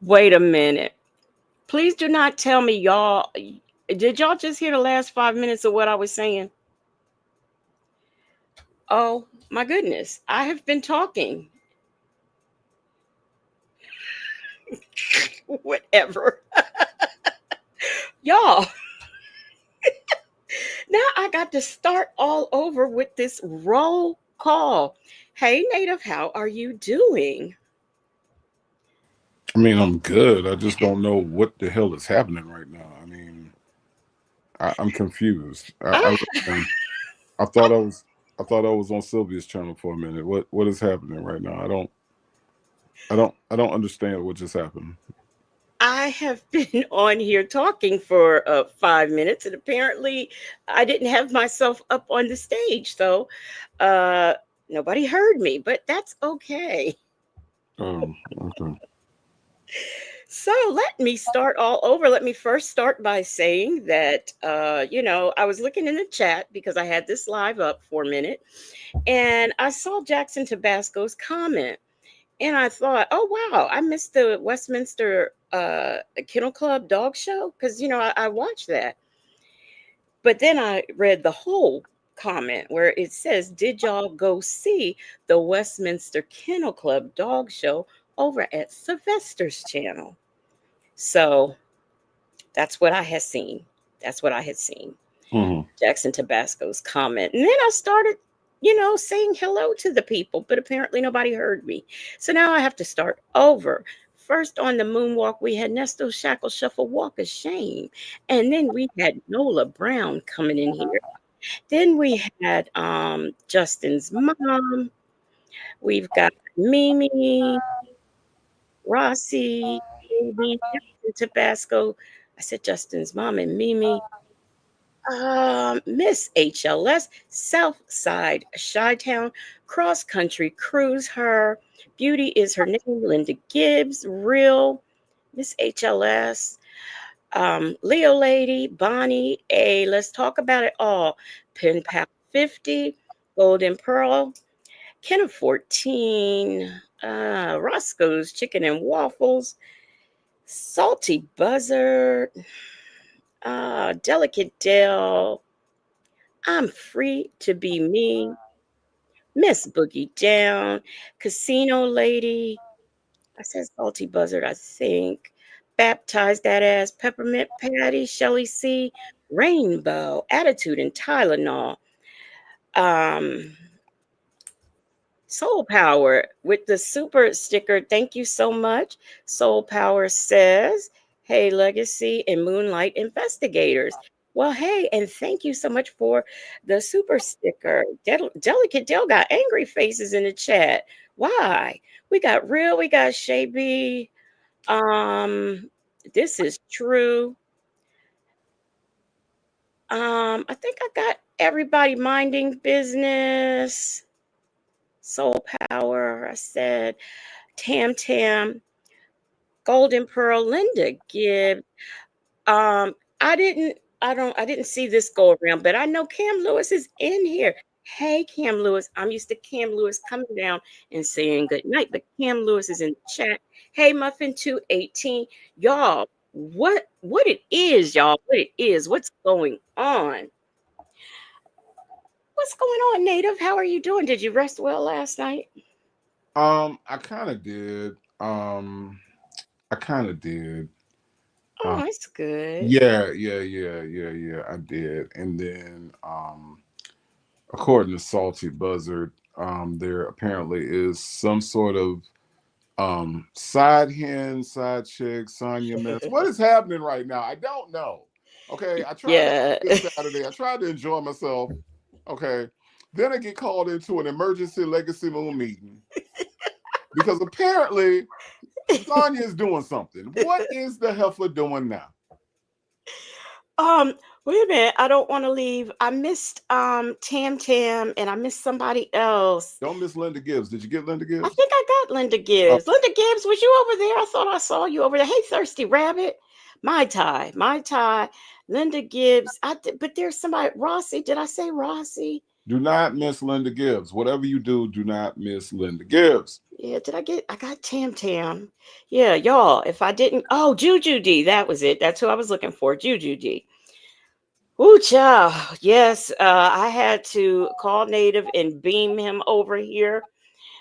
Wait a minute. Please do not tell me y'all. Did y'all just hear the last 5 minutes of what I was saying? Oh my goodness. I have been talking. Whatever. Y'all, now I got to start all over with this roll call. Hey, Native, how are you doing? I mean, I'm good. I just don't know what the hell is happening right now. I mean, I'm confused. I, I thought I was on Sylvia's channel for a minute. What is happening right now? I don't understand what just happened. I have been on here talking for 5 minutes, and apparently I didn't have myself up on the stage, so uh, nobody heard me, but that's okay. Okay. So let me start all over. Let me first start by saying that, I was looking in the chat because I had this live up for a minute, and I saw Jackson Tabasco's comment. And I thought, oh wow, I missed the Westminster Kennel Club dog show because I watched that. But then I read the whole comment where it says, "Did y'all go see the Westminster Kennel Club dog show over at Sylvester's channel?" So that's what I had seen. That's what I had seen. Hmm. Jackson Tabasco's comment. And then I started, saying hello to the people, but apparently nobody heard me. So now I have to start over. First on the moonwalk, we had Nesto Shackle Shuffle Walk of Shame. And then we had Nola Brown coming in here. Then we had Justin's mom. We've got Mimi, Rossi, baby, Jackson Tabasco. I said Justin's mom and Mimi. Miss HLS, Southside, Chi-Town, Cross Country Cruise, her beauty is her name, Linda Gibbs, real, Miss HLS, Leo Lady, Bonnie A. Let's talk about it all. Pen Pal 50, Golden Pearl, Kenna 14, Roscoe's Chicken and Waffles, Salty Buzzard, Delicate Dell. I'm free to be me. Miss Boogie Down. Casino Lady. I said Salty Buzzard, I think. Baptized that ass. Peppermint Patty. Shelly C. Rainbow. Attitude and Tylenol. Um, Soul Power with the super sticker. Thank you so much. Soul Power says, "Hey, Legacy and Moonlight Investigators." Well, hey, and thank you so much for the super sticker. Delicate Dell got angry faces in the chat. Why? We got Real, we got Shay. Um, this is true. I think I got everybody minding business. Soul Power, I said. Tam Tam, Golden Pearl, Linda Gibb. Um, I didn't see this go around, but I know Cam Lewis is in here. Hey, Cam Lewis. I'm used to Cam Lewis coming down and saying good night, but Cam Lewis is in the chat. Hey, Muffin 218. Y'all, what it is, y'all, what it is, what's going on? What's going on, Native? How are you doing? Did you rest well last night? I kind of did. I kind of did. Oh, that's good. Yeah. I did. And then, according to Salty Buzzard, there apparently is some sort of side hen, side chick, Sonya mess. What is happening right now? I don't know. Okay, I tried to have Yeah. a good Saturday. I tried to enjoy myself. Okay, then I get called into an emergency Legacy Moon meeting because apparently Sonya is doing something. What is the heifer doing now? Um, Wait a minute. I don't want to leave. I missed Tam Tam and I missed somebody else. Don't miss Linda Gibbs. Did you get Linda I Gibbs? think I got Linda Oh, Gibbs. Linda Gibbs, was you over there? I thought I saw you over there. Hey, Thirsty Rabbit. My tie. Linda Gibbs. But there's somebody. Rossi. Did I say Rossi? do not miss Linda Gibbs. Whatever you do not miss Linda Gibbs. Yeah, I got Tam Tam. Yeah, y'all. If I didn't, oh, Juju D. That was it. That's who I was looking for. Juju D. Ooh, child. Yes, I had to call Native and beam him over here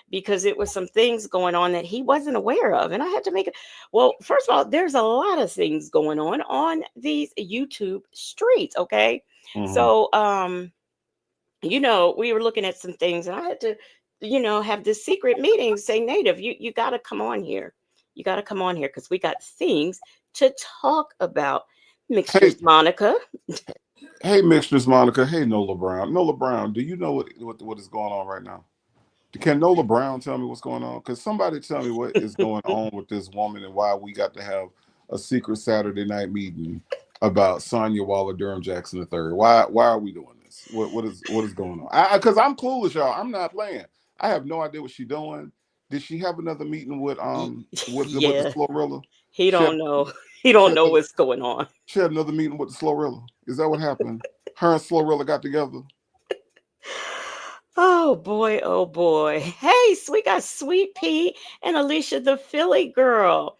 because it was some things going on that he wasn't aware of. And I had to make it. Well, first of all, there's a lot of things going on these YouTube streets. Okay. Hmm. So, we were looking at some things and I had to, have this secret meeting say, Native, you got to come on here. You got to come on here because we got things to talk about. Hey, Mixtures, Monica. Hey, Mixtress Monica. Hey, Nola Brown. Nola Brown, do you know what is going on right now? Can Nola Brown tell me what's going on? Because somebody tell me what is going on with this woman and why we got to have a secret Saturday night meeting about Sonya Waller Durham Jackson III. Why are we doing this? What is going on? Because I'm clueless, y'all. I'm not playing. I have no idea what she's doing. Did she have another meeting with the Yeah, Slorilla? he She had, don't know. He she don't had know another, what's going on. she had another meeting with the Slorilla. Is that what happened? Her and Slorilla got together. Oh boy, oh boy. Hey, so we got Sweet Pea and Alicia the Philly girl.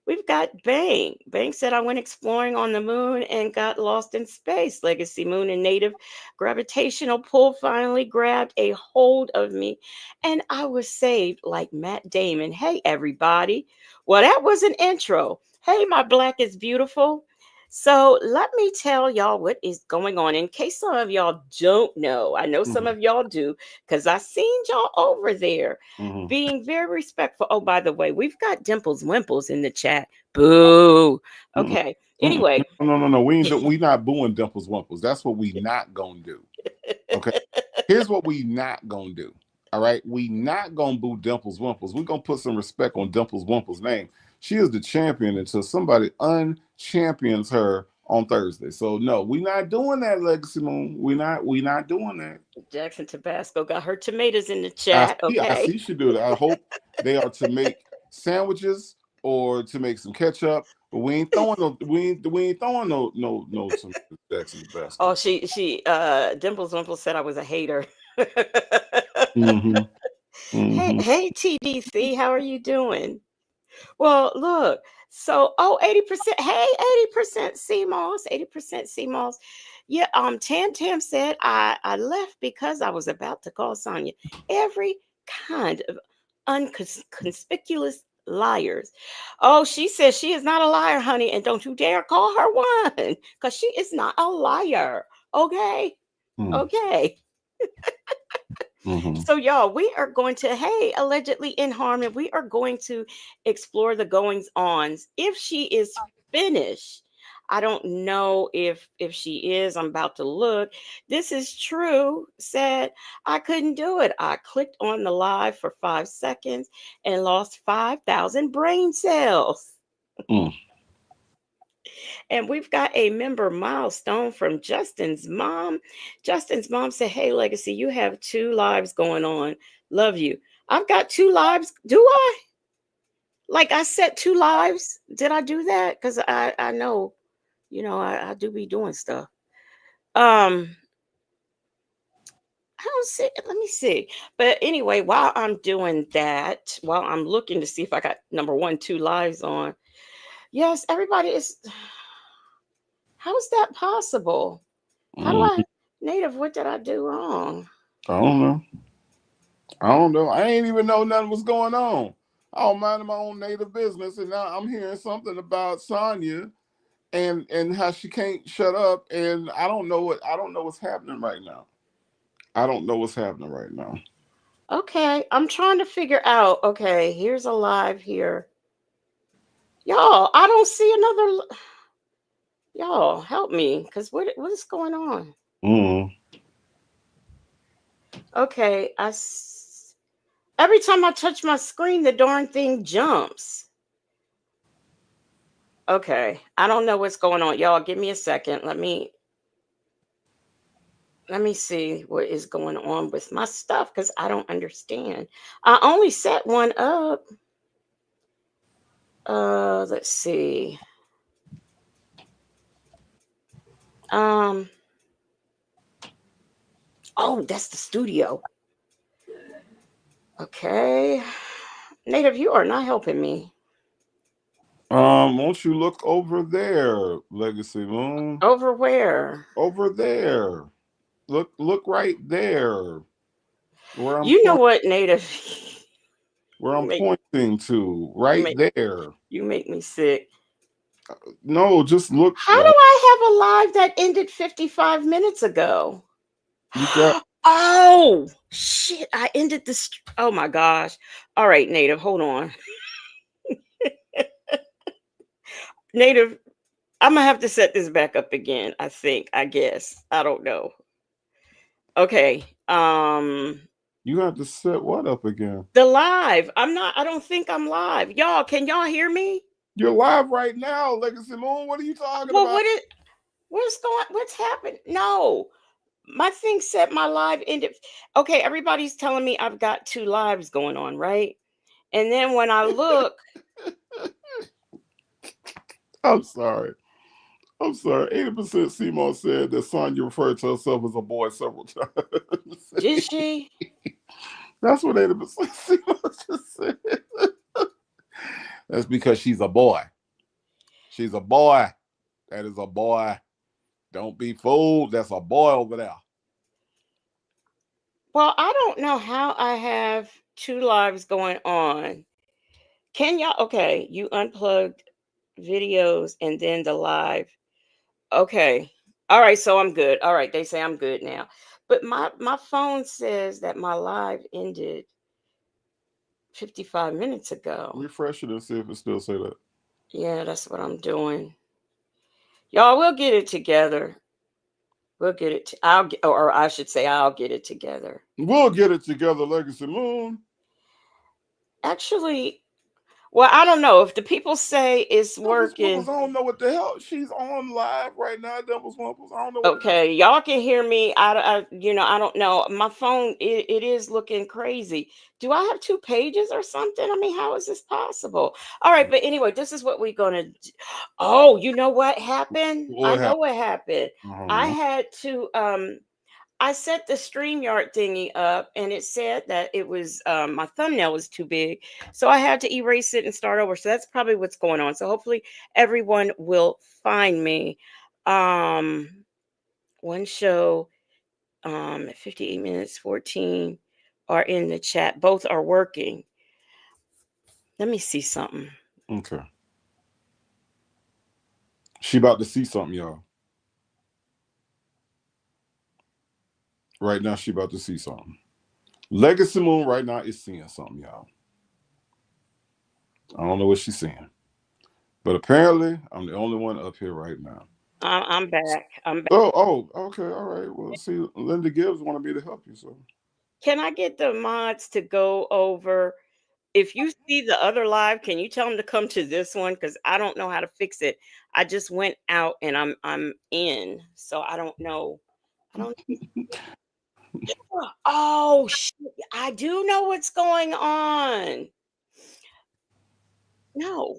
We've got Bang. Bang said I went exploring on the moon and got lost in space. Legacy moon and native gravitational pull finally grabbed a hold of me and I was saved like Matt Damon. Hey everybody. Well, that was an intro. Hey, my black is beautiful. So let me tell y'all what is going on in case some of y'all don't know. I know some Mm-hmm. of y'all do because I seen y'all over there Mm-hmm. being very respectful. Oh, by the way, we've got Dimples Wimples in the chat. Boo. Mm-mm. Okay. Mm-mm. Anyway, No. We not booing Dimples Wumples. That's what we not gonna do. Okay. Here's what we not gonna do. All right. We not gonna boo Dimples Wumples. We're gonna put some respect on Dimples Wumples' name. She is the champion until somebody unchampions her on Thursday. So no, we not doing that, Legacy Moon. We not doing that. Jackson Tabasco got her tomatoes in the I chat. see. I Okay. see. She do that. I hope they are to make sandwiches or to make some ketchup. But we ain't throwing no. We ain't throwing no some Jackson Oh, Tabasco. she Dimples Wimples said I was a hater. Mm-hmm. Hey, Mm-hmm. hey TDC, how are you doing? Well, look. So, oh, 80%. Hey, 80% CMOS, 80% CMOS. Yeah, Tam Tam said I left because I was about to call Sonya. Every kind of unconspicuous liars. Oh, she says she is not a liar, honey, and don't you dare call her one because she is not a liar. Okay? Okay. Mm-hmm. So, y'all, we are going to, hey, allegedly in harmony, we are going to explore the goings ons. If she is finished, I don't know if she is. I'm about to look. This is true. Said I couldn't do it. I clicked on the live for 5 seconds and lost 5,000 brain cells. Mm. And we've got a member milestone from Justin's mom. Justin's mom said, hey, Legacy, you have two lives going on. Love you. I've got two lives. Do I? Like I set two lives? Did I do that? Because I know, I do be doing stuff. Um, I don't see. Let me see. But anyway, while I'm doing that, while I'm looking to see if I got number one, two lives on, yes, everybody is. How is that possible? How do Mm. I native? What did I do wrong? I don't know. I don't know. I ain't even know nothing was going on. I was minding my own native business, and now I'm hearing something about Sonya and how she can't shut up. And I don't know what's happening right now. I don't know what's happening right now. Okay, I'm trying to figure out. Okay, here's a live here. Y'all, I don't see another. Y'all, help me, cause what is going on? Mm. Okay, every time I touch my screen, the darn thing jumps. Okay, I don't know what's going on. Y'all, give me a second. Let me see what is going on with my stuff because I don't understand. I only set one up. Let's see. Um, oh, that's the studio. Okay. Native, you are not helping me. Won't you look over there, Legacy Moon? Over where? Over there. Look right there. Where I'm You know point what, Native? where you I'm make pointing to. you Right make there. you make me sick. No, just look. How do I have a live that ended 55 minutes ago? You got Oh shit! I ended this. Oh my gosh! All right, Native, hold on. Native, I'm gonna have to set this back up again. I think. I guess. I don't know. Okay. You have to set what up again? The live. I'm not. I don't think I'm live. Y'all, can y'all hear me? You're live right now, Legacy Moon. What are you talking Well, about? what is? What's happened? No, my thing said my live ended. Okay, everybody's telling me I've got two lives going on, right? And then when I look, I'm sorry. I'm sorry. 80% Seymour said that Sonya referred to herself as a boy several times. did she? That's what 80% Seymour just said. That's because she's a boy. She's a boy. That is a boy. Don't be fooled. That's a boy over there. Well, I don't know how I have two lives going on. Can y'all? Okay, you unplugged videos and then the live. Okay. All right, so I'm good. All right, they say I'm good now. But my phone says that my live ended 55 minutes ago. Refresh it and see if it still say that. Yeah, that's what I'm doing. Y'all, we'll get it together. We'll get it. Or I should say, I'll get it together. We'll get it together, Legacy Moon. Actually, well, I don't know if the people say it's Devil's Whoopers, working. I don't know what the hell. She's on live right now, Devil's Whoopers. I don't know what the hell. Okay, y'all can hear me. I don't know. My phone, it is looking crazy. Do I have two pages or something? I mean, how is this possible? All right, but anyway, this is what we're gonna do. Oh, you know what happened? I What know happened? what happened. I don't I know. had to I set the StreamYard thingy up and it said that it was my thumbnail was too big. So I had to erase it and start over. So that's probably what's going on. So hopefully everyone will find me. Um One show, 58 minutes, 14 are in the chat. Both are working. Let me see something. Okay. She about to see something, y'all. Right now, she about to see something. Legacy Moon right now is seeing something, y'all. I don't know what she's seeing. But apparently, I'm the only one up here right now. I'm back. I'm back. Okay, all right. Well, see, Linda Gibbs wanted me to help you, so. Can I get the mods to go over? If you see the other live, can you tell them to come to this one? Because I don't know how to fix it. I just went out and I'm in, so I don't know. I don't. Oh shit! I do know what's going on. No.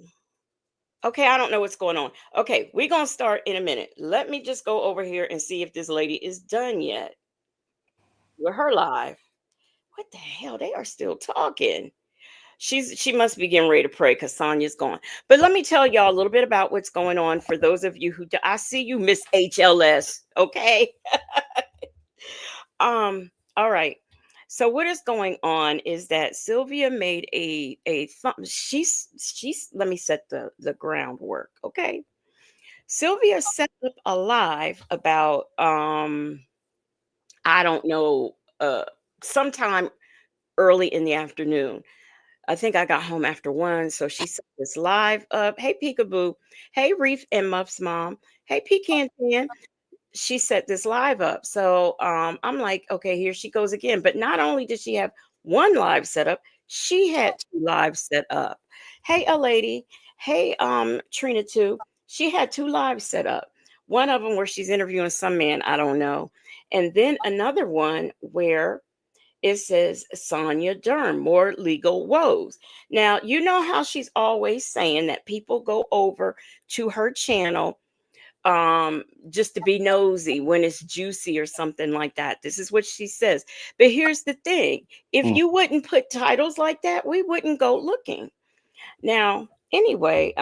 Okay, I don't know what's going on. Okay, we're gonna start in a minute. Let me just go over here and see if this lady is done yet with her live. What the hell? They are still talking. She must be getting ready to pray because Sonia's gone. But let me tell y'all a little bit about what's going on for those of you I see you, Miss HLS. Okay. All right. So what is going on is that Sylvia made she's let me set the groundwork. Okay. Sylvia set up a live about I don't know, sometime early in the afternoon. I think I got home after 1, so she set this live up. Hey, Peekaboo. Hey, Reef and Muff's mom. Hey, Pecan Pan. She set this live up. So I'm like, okay, here she goes again. But not only did she have one live set up, she had two lives set up. Hey, a lady. Hey, Trina too. She had two lives set up. One of them where she's interviewing some man, I don't know. And then another one where it says Sonya Derm, more legal woes. Now, you know how she's always saying that people go over to her channel just to be nosy when it's juicy or something like that. This is what she says. But here's the thing. If Mm. you wouldn't put titles like that, we wouldn't go looking. Now, anyway,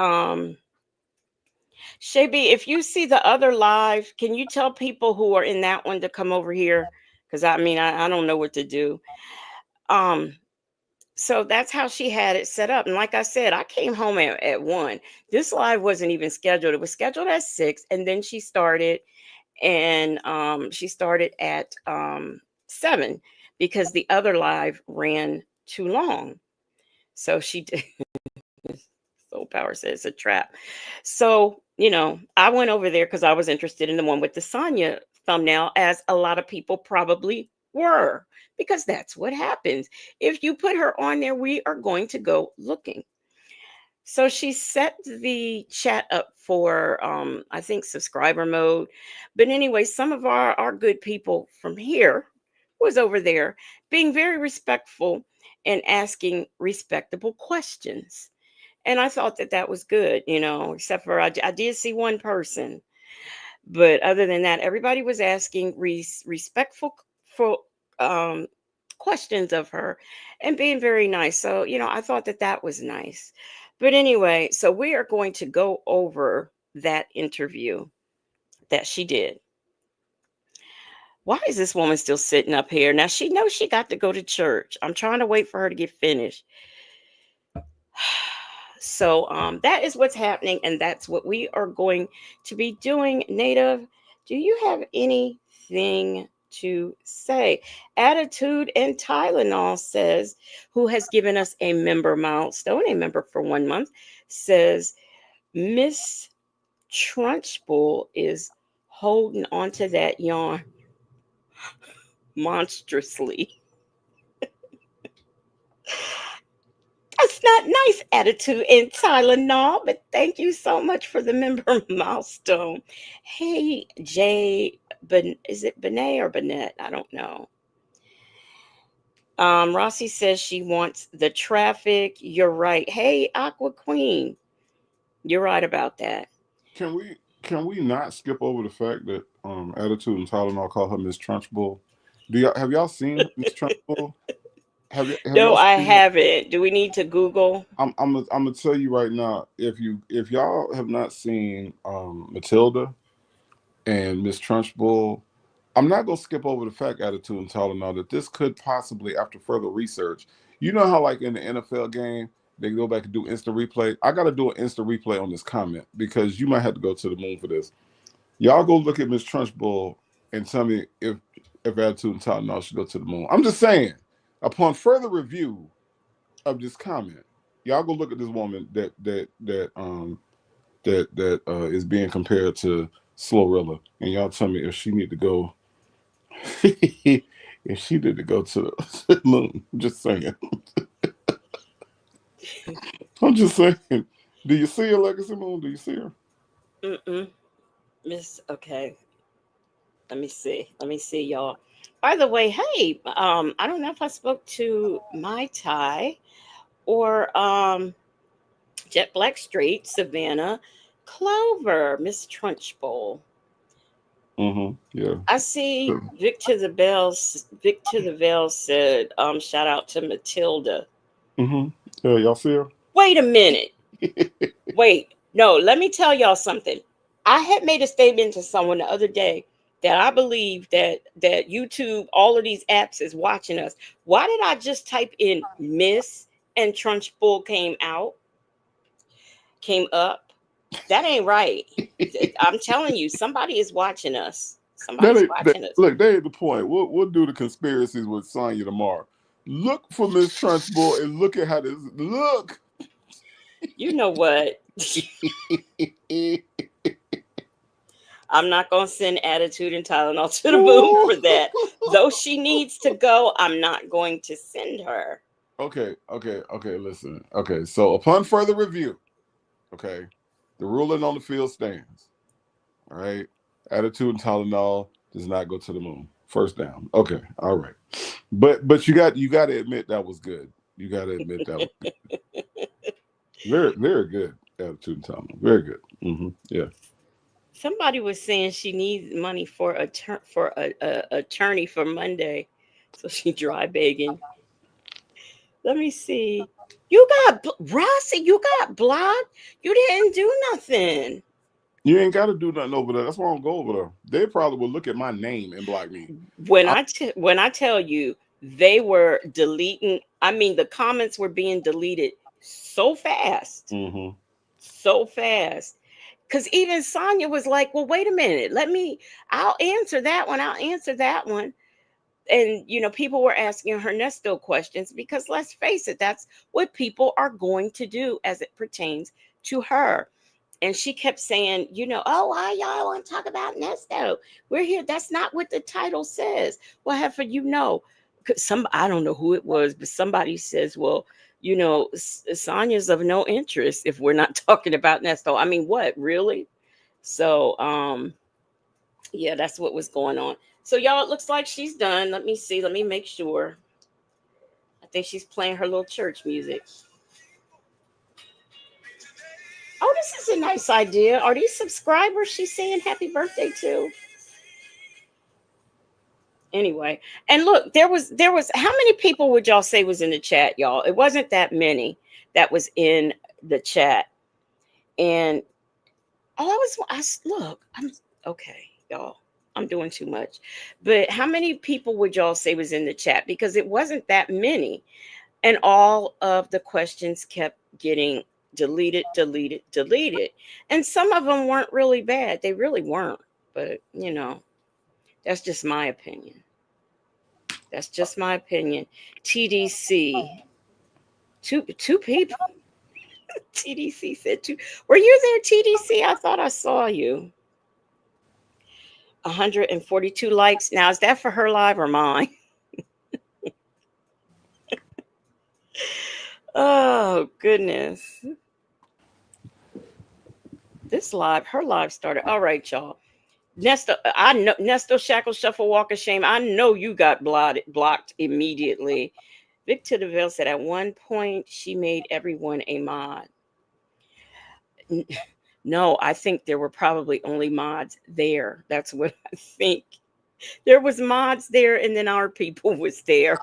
Shabi, if you see the other live, can you tell people who are in that one to come over here? Because I mean, I don't know what to do. Um, so that's how she had it set up. And like I said, I came home at 1. This live wasn't even scheduled. It was scheduled at 6. And then she started and she started at 7 because the other live ran too long. So she did. Soul Power says it's a trap. So I went over there because I was interested in the one with the Sonya thumbnail, as a lot of people probably were, because that's what happens. If you put her on there, we are going to go looking. So she set the chat up for, I think, subscriber mode. But anyway, some of our good people from here was over there being very respectful and asking respectable questions. And I thought that that was good, except for I did see one person. But other than that, everybody was asking respectful for, um, questions of her and being very nice. So, I thought that that was nice. But anyway, so we are going to go over that interview that she did. Why is this woman still sitting up here? Now she knows she got to go to church. I'm trying to wait for her to get finished. So that is what's happening, and that's what we are going to be doing. Native, do you have anything to say? Attitude and Tylenol says, who has given us a member milestone, a member for 1 month, says Miss Trunchbull is holding on to that yarn monstrously. That's not nice, attitude and Tylenol, but thank you so much for the member milestone. Hey, Jay, is it Benet or Bennett? I don't know. Rossi says she wants the traffic. You're right. Hey, Aqua Queen, you're right about that. Can we not skip over the fact that Attitude and Tylenol call her Miss Trunchbull? Have y'all seen Miss Trunchbull? Have y'all No, I seen her? haven't. Do we need to Google? I'm gonna tell you right now. If y'all have not seen Matilda and Miss Trunchbull, I'm not gonna skip over the fact, Attitude and Tylenol, that this could possibly, after further research, you know how like in the NFL game they go back and do instant replay. I got to do an instant replay on this comment because you might have to go to the moon for this. Y'all go look at Miss Trunchbull and tell me if Attitude and Tylenol should go to the moon. I'm just saying, upon further review of this comment, y'all go look at this woman that is being compared to Slorilla, and y'all tell me if she need to go. If she need to go to the moon, I'm just saying. I'm just saying. Do you see her, Legacy Moon? Do you see her? Mm-mm. Miss, okay. Let me see, y'all. By the way, hey, I don't know if I spoke to Mai Tai or Jet Black Street, Savannah, Clover, Miss Trunchbull. Yeah. I see Vic to the Veil said, shout out to Matilda. Mm-hmm. Yeah, y'all see her? Wait a minute. Wait. No, let me tell y'all something. I had made a statement to someone the other day that I believe that YouTube, all of these apps is watching us. Why did I just type in Miss and Trunchbull came up? That ain't right. I'm telling you, somebody is watching us. That Somebody's ain't that, watching us. look, that ain't the point. We'll do the conspiracies with Sonya tomorrow. Look for Miss Trunchbull and look at how this look. You know what? I'm not going to send Attitude and Tylenol to the moon for that. Though she needs to go, I'm not going to send her. Okay. Listen. Okay, so upon further review, okay, the ruling on the field stands. All right, Attitude and Tylenol does not go to the moon. First down. Okay, all right, but you got to admit that was good. You got to admit that was good. Very good. Attitude and Tylenol. Very good. Yeah. Somebody was saying she needs money for a attorney for Monday, so she dry begging. Let me see. You got Rossi. You got blocked. You didn't do nothing. You ain't got to do nothing over there. That's why I don't go over there. They probably will look at my name and block me. When I tell you they were deleting, I mean the comments were being deleted so fast, Mm-hmm. so fast. Because even Sonya was like, "Well, wait a minute. I'll answer that one. I'll answer that one." And people were asking her Nesto questions because let's face it, that's what people are going to do as it pertains to her. And she kept saying, oh, why y'all want to talk about Nesto? We're here. That's not what the title says. Well, heifer, 'cause I don't know who it was, but somebody says, well, Sonia's of no interest if we're not talking about Nesto. I mean, what, really? So, yeah, that's what was going on. So, y'all, it looks like she's done. Let me see. Let me make sure. I think she's playing her little church music. Oh, this is a nice idea. Are these subscribers she's saying happy birthday to? Anyway, and look, there was how many people would y'all say was in the chat, y'all? It wasn't that many that was in the chat. And all look, I'm okay, y'all. I'm doing too much. But how many people would y'all say was in the chat? Because it wasn't that many. And all of the questions kept getting deleted, deleted, deleted. And some of them weren't really bad. They really weren't. But, that's just my opinion. That's just my opinion. TDC. Two people. TDC said two. Were you there, TDC? I thought I saw you. 142 likes. Now, is that for her live or mine? Oh, goodness. Her live started. All right, y'all. Nesta, I know Nesto Shackle Shuffle Walk of Shame. I know you got blocked immediately. Victor DeVille said at one point she made everyone a mod. No, I think there were probably only mods there. That's what I think. There was mods there, and then our people was there.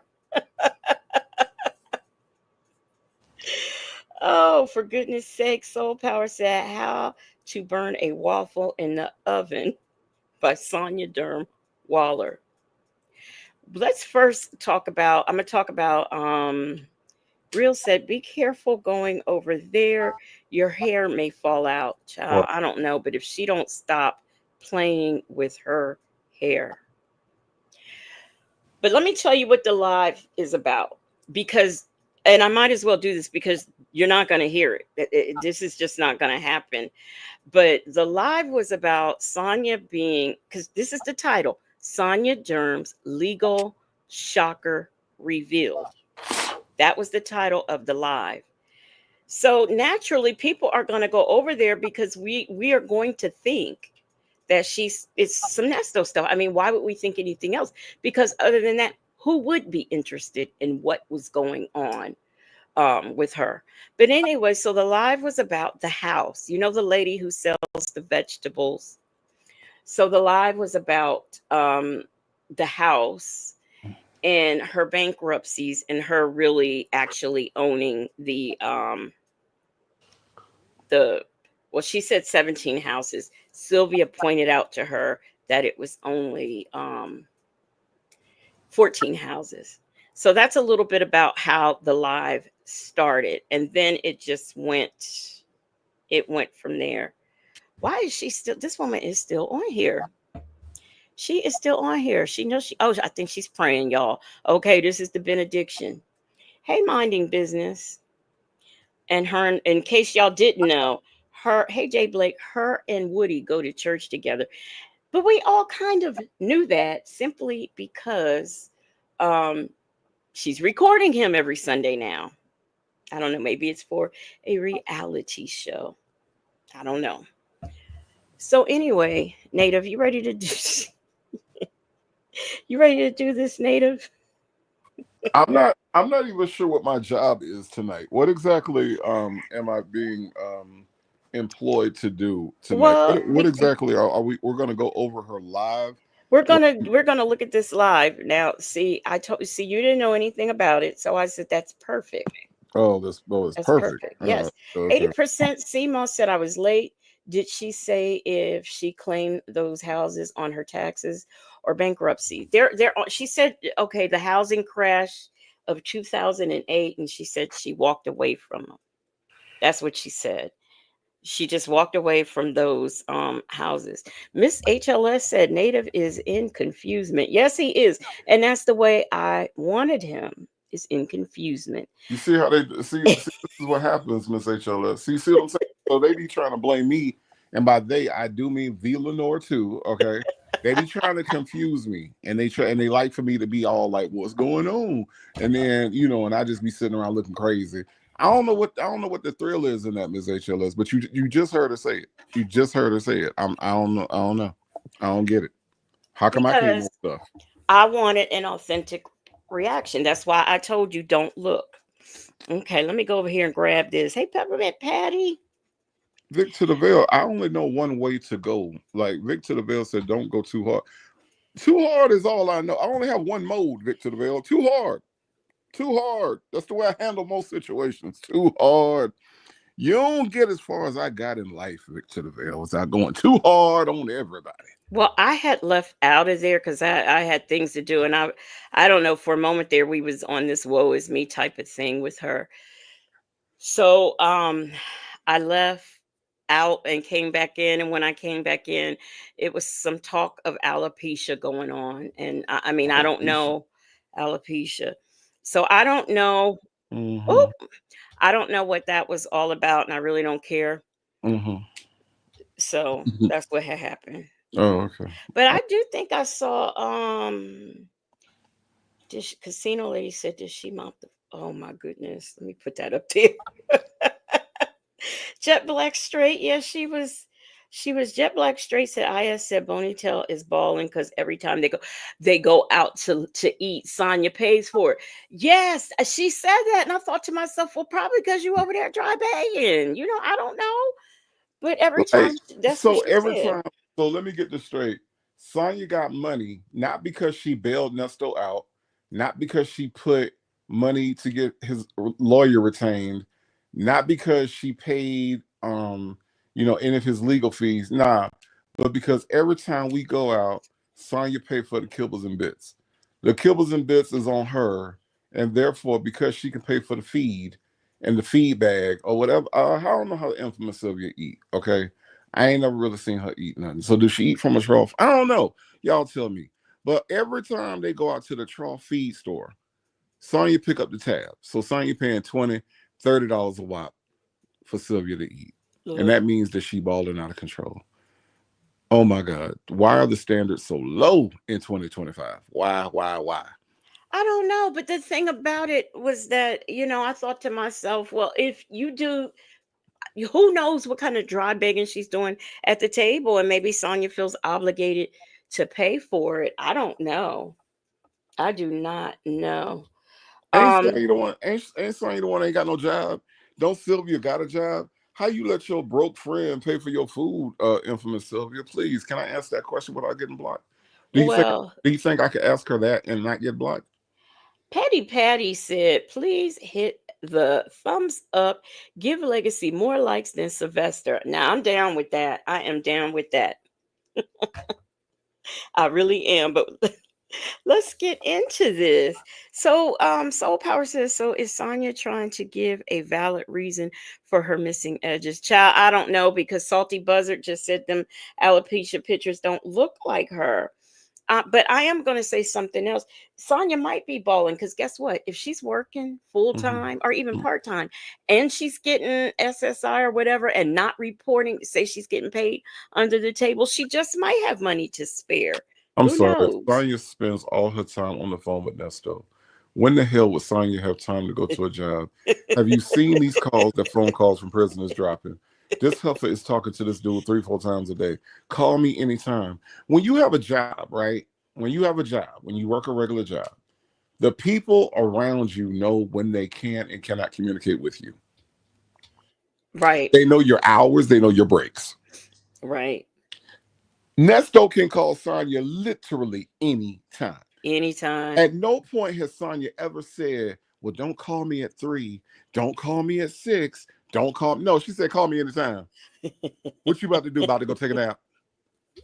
Oh, for goodness sake, Soul Power said How to Burn a Waffle in the Oven by Sonya Waller. Let's first talk about, I'm going to talk about, Real said, be careful going over there. Your hair may fall out. Child, Well, I don't know, but if she don't stop playing with her hair. But let me tell you what the live is about. Because, and I might as well do this because you're not going to hear it. This is just not going to happen. But the live was about Sonya being, because this is the title, Sonya Derm's Legal Shocker Revealed. That was the title of the live. So naturally, people are going to go over there because we are going to think that it's some Nesto stuff. I mean, why would we think anything else? Because other than that, who would be interested in what was going on with her? But anyway, so the live was about the house. The lady who sells the vegetables. So the live was about the house and her bankruptcies and her really actually owning the well, she said 17 houses. Sylvia pointed out to her that it was only 14 houses. So that's a little bit about how the live started, and then it went from there. Why is she still this woman is still on here? She is still on here. She knows I think she's praying, y'all. Okay, this is the benediction. Hey, minding business. And her, in case y'all didn't know, hey, Jay Blake, her and Woody go to church together. But we all kind of knew that simply because um, she's recording him every Sunday now. I don't know. Maybe it's for a reality show. I don't know. So anyway, Native, you ready to do? You ready to do this, Native? I'm not even sure what my job is tonight. What exactly am I being employed to do tonight? Well, What exactly are we? We're going to go over her live. we're What? gonna we're gonna look at this live now. See, you didn't know anything about it, so I said that's perfect. It's That's perfect. perfect. Yes. Okay. 80% CMO said I was late. Did she say if she claimed those houses on her taxes or bankruptcy? She said, okay, the housing crash of 2008, and she said she walked away from them. That's what she said. She just walked away from those houses. Miss HLS said Native is in confusement. Yes, he is. And that's the way I wanted him, is in confusement. You see how they see? This is what happens, Miss HLS. See what I'm saying? So they be trying to blame me, and by they I do mean V Lenore too. Okay, they be trying to confuse me, and they like for me to be all like, "What's going on?" And then and I just be sitting around looking crazy. I don't know what the thrill is in that, Ms. HLS, but you just heard her say it. You just heard her say it. I don't know. I don't know. I don't get it. How come I can't Because know stuff? I wanted an authentic reaction. That's why I told you don't look. Okay, let me go over here and grab this. Hey, Peppermint Patty. Vic to the Veil, I only know one way to go. Like Vic to the Veil said, don't go too hard. Too hard is all I know. I only have one mode, Vic to the Veil. Too hard. Too hard. That's the way I handle most situations. Too hard. You don't get as far as I got in life, Vic to the Veil, without going too hard on everybody. Well, I had left out of there because I had things to do, and I don't know. For a moment there, we was on this "woe is me" type of thing with her. So I left out and came back in, and when I came back in, it was some talk of alopecia going on, and I mean I don't Alopecia. know alopecia, so I don't know. Oh, Mm-hmm. I don't know what that was all about, and I really don't care. Mm-hmm. So that's what had happened. Oh, okay. But I do think I saw this casino lady said did she mount the oh my goodness. Let me put that up there. Jet Black Straight. Yeah, she was Jet Black Straight said IS said Ponytail is balling because every time they go out to eat, Sonya pays for it. Yes, she said that, and I thought to myself, well, probably because you over there dry bagging. I don't know. But every Like, time that's what so she every said. time, so let me get this straight. Sonya got money, not because she bailed Nesto out, not because she put money to get his lawyer retained, not because she paid any of his legal fees. Nah, but because every time we go out, Sonya pay for the kibbles and bits. The kibbles and bits is on her, and therefore, because she can pay for the feed and the feed bag or whatever. I don't know how the infamous Sylvia eat. Okay, I ain't never really seen her eat nothing. So does she eat from a trough? I don't know. Y'all tell me. But every time they go out to the trough feed store, Sonya pick up the tab. So Sonya paying $20, $30 a wop for Sylvia to eat, and Look, that means that she balling out of control. Oh my God, why are the standards so low in 2025? Why? Why? I don't know, but the thing about it was that, I thought to myself, well, if you do, who knows what kind of dry begging she's doing at the table, and maybe Sonya feels obligated to pay for it. I don't know. I do not know. Ain't Um, Sonya the one? Ain't Sonya the one that ain't got no job? Don't Sylvia got a job? How you let your broke friend pay for your food? Infamous Sylvia, please. Can I ask that question without getting blocked? Do you think? well, Do you think I could ask her that and not get blocked? Patty Patty said, please hit the thumbs up, give Legacy more likes than Sylvester. Now I'm down with that. I am down with that. I really am. But let's get into this. So, Soul Power says, so is Sonya trying to give a valid reason for her missing edges? Child, I don't know because Salty Buzzard just said them alopecia pictures don't look like her. But I am going to say something else. Sonya might be balling because guess what? If she's working full time or even Mhm. part time and she's getting SSI or whatever and not reporting, say she's getting paid under the table, she just might have money to spare. I'm Who sorry. knows? Sonya spends all her time on the phone with Nesto. When the hell would Sonya have time to go to a job? Have you seen these calls, the phone calls from prisoners dropping? This heifer is talking to this dude 3, 4 times a day. Call me anytime. When you have a job, right? When you have a job, when you work a regular job, the people around you know when they can and cannot communicate with you. Right, They know your hours, they know your breaks. right. Nesto can call Sonya literally anytime. Anytime. At no point has Sonya ever said, well, don't call me at 3, don't call me at 6, don't call me. No, she said, call me anytime. What you about to do? About to go take a nap?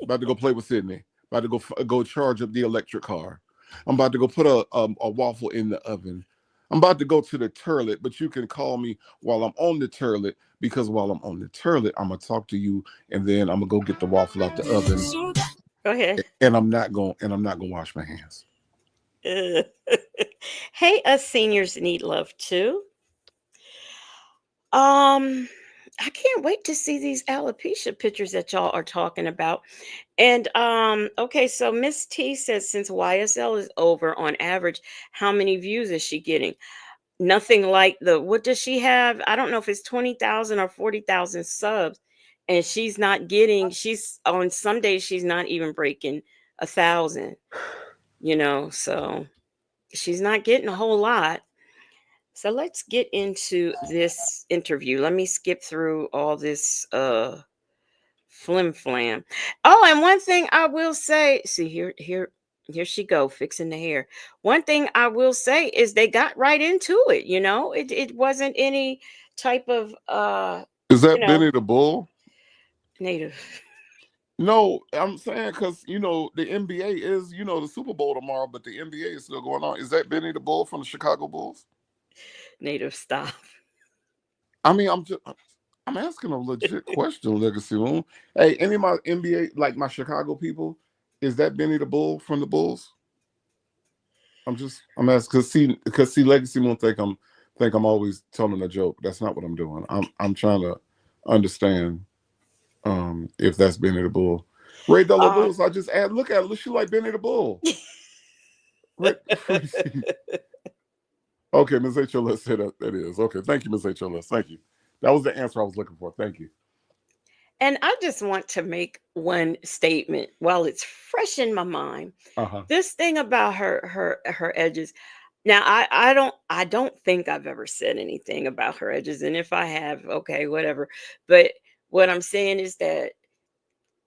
About to go play with Sydney? About to go charge up the electric car? I'm about to go put a waffle in the oven. I'm about to go to the toilet, but you can call me while I'm on the toilet because while I'm on the toilet, I'm gonna talk to you, and then I'm gonna go get the waffle out the oven, Go ahead. and I'm not gonna wash my hands. Uh, hey, us seniors need love too. Um, I can't wait to see these alopecia pictures that y'all are talking about. And okay, so Miss T says since YSL is over on average, how many views is she getting? Nothing like the what does she have? I don't know if it's 20,000 or 40,000 subs, and she's on some days she's not even breaking 1,000, so she's not getting a whole lot. So let's get into this interview. Let me skip through all this flim flam. Oh, and one thing I will say, see here she go fixing the hair. One thing I will say is they got right into it, It wasn't any type of Is you that know, Benny the Bull? native. No, I'm saying because the NBA is the Super Bowl tomorrow, but the NBA is still going on. Is that Benny the Bull from the Chicago Bulls? Native stop. I mean, I'm asking a legit question, Legacy Moon. Hey, any of my NBA, like my Chicago people, is that Benny the Bull from the Bulls? I'm asking because see, Legacy Moon think I'm always telling a joke. That's not what I'm doing. I'm trying to understand if that's Benny the Bull. Ray Della Um Bulls, I just add look at it. Look, she like Benny the Bull. Right. Okay, Ms. HLS said that is. Okay, thank you, Ms. HLS. Thank you. That was the answer I was looking for. Thank you. and I just want to make one statement while it's fresh in my mind. Uh-huh. This thing about her edges. Now I don't think I've ever said anything about her edges, and if I have, okay, whatever. But what I'm saying is that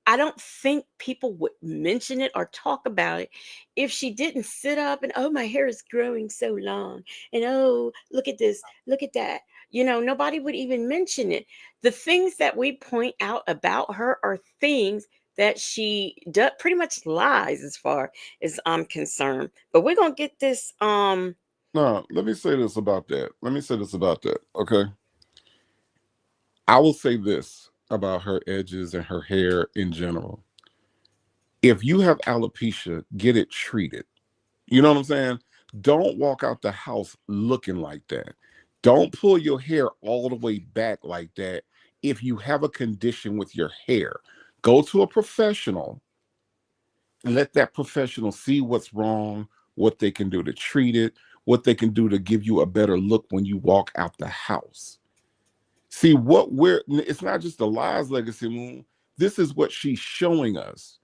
I don't think people would mention it or talk about it if she didn't sit up and, oh, my hair is growing so long. And, oh, look at this, look at that. Nobody would even mention it. The things that we point out about her are things that she pretty much lies as far as I'm concerned. But we're going to get this. Now, let me say this about that. Let me say this about that. Okay. I will say this about her edges and her hair in general. If you have alopecia, get it treated. You know what I'm saying? Don't walk out the house looking like that. Don't pull your hair all the way back like that. If you have a condition with your hair, go to a professional and let that professional see what's wrong, what they can do to treat it, what they can do to give you a better look when you walk out the house. See it's not just the lies, Legacy Moon. This is what she's showing us.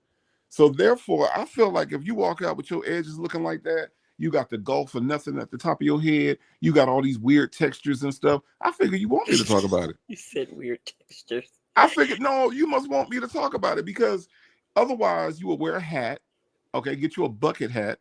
So therefore, I feel like if you walk out with your edges looking like that, you got the Gulf or nothing at the top of your head, you got all these weird textures and stuff. I figure you want me to talk about it. You said weird textures. I figured, no, you must want me to talk about it because otherwise you would wear a hat, okay, get you a bucket hat,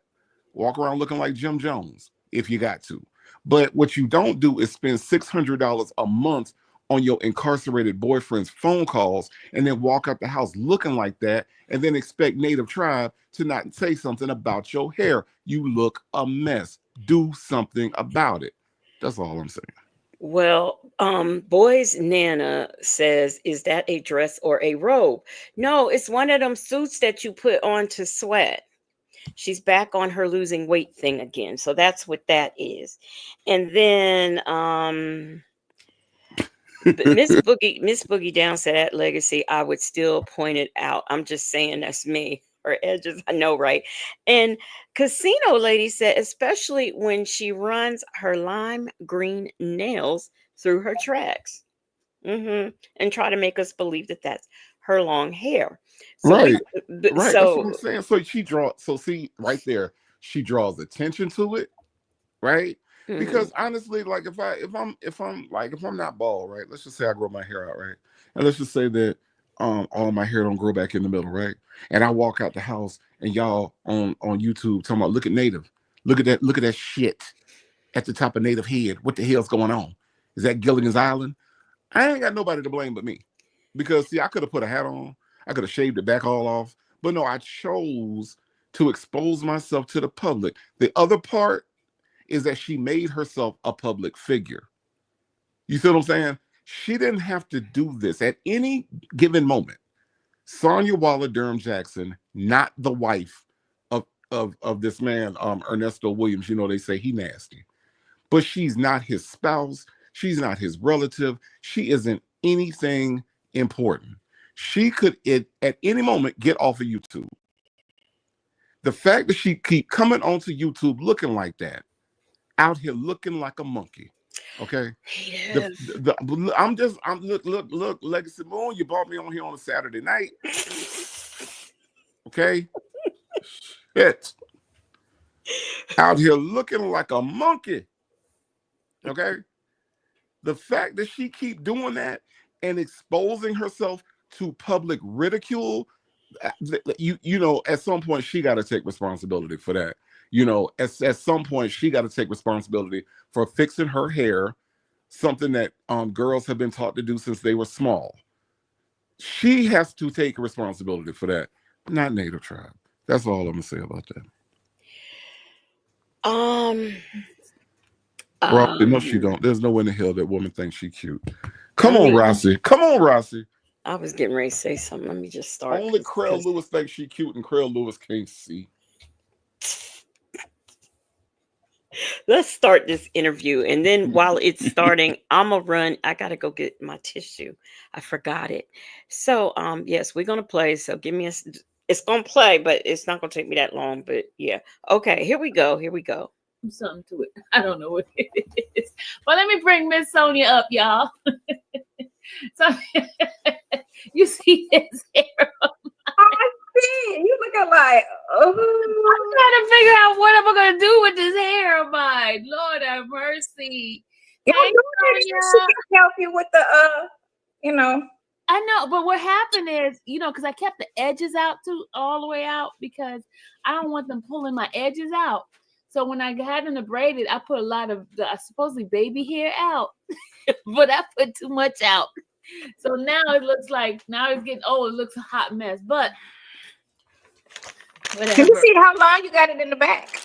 walk around looking like Jim Jones if you got to. But what you don't do is spend $600 a month on your incarcerated boyfriend's phone calls and then walk out the house looking like that and then expect Native Tribe to not say something about your hair. You look a mess. Do something about it. That's all I'm saying. Well, Boy's Nana says, is that a dress or a robe? No, it's one of them suits that you put on to sweat. She's back on her losing weight thing again. So that's what that is. And then but Miss Boogie Down said at Legacy, I would still point it out. I'm just saying that's me. Her edges, I know, right? And Casino Lady said, especially when she runs her lime green nails through her tracks, and try to make us believe that that's her long hair. So we, Right. Right. That's what so I'm saying. So see right there, she draws attention to it, right? mhm. Because honestly, like if I'm not bald, right? Let's just say I grow my hair out, right? And let's just say that all my hair don't grow back in the middle, right? And I walk out the house and y'all on YouTube talking about look at that shit at the top of Native head. What the hell's going on? Is that Gilligan's Island? I ain't got nobody to blame but me. Because see, I could have put a hat on, I could have shaved it back all off. But no, I chose to expose myself to the public. The other part is that she made herself a public figure. You see what I'm saying? She didn't have to do this at any given moment. Sonya Waller Durham Jackson, not the wife of this man, Ernesto Williams. You know, they say he nasty, but she's not his spouse. She's not his relative. She isn't anything important. She could at any moment get off of YouTube. The fact that she keep coming onto YouTube looking like that, out here looking like a monkey. Okay. Native. I'm look, Legacy Moon, you brought me on here on a Saturday night. Okay. Shit. Out here looking like a monkey. Okay. The fact that she keep doing that and exposing herself to public ridicule, you know, at some point she got to take responsibility for that. You know, at some point she got to take responsibility for fixing her hair, something that girls have been taught to do since they were small. She has to take responsibility for that, not Native Tribe. That's all I'm gonna say about that. Um, Rossi, no, she um, don't. There's no way in the hell that woman thinks she cute. let Come on, me. Rossi. Come on, Rossi. I was getting ready to say something. Let me just start Only Creel because Lewis thinks she cute, and Creel Lewis can't see. let's start this interview, and then while it's starting, I'ma run. I gotta go get my tissue. I forgot it. So, yes, we're gonna play. So give me a. It's gonna play, but it's not gonna take me that long. But yeah, okay. Here we go. Here we go. Something to it. I don't know what it is. But let me bring Miss Sonia up, y'all. So you see his hair. I see. You looking like, I'm trying to figure out what am I gonna do with this hair of mine. Lord have mercy. you Hey, know, she Sonia. can help you with the, you know. I know, but what happened is, because I kept the edges out too, all the way out, because I don't want them pulling my edges out. So when I had them braided, I put a lot of the supposedly baby hair out, but I put too much out. So now it looks like, now it's getting old. It looks a hot mess, but Can you whatever. see how long you got it in the back?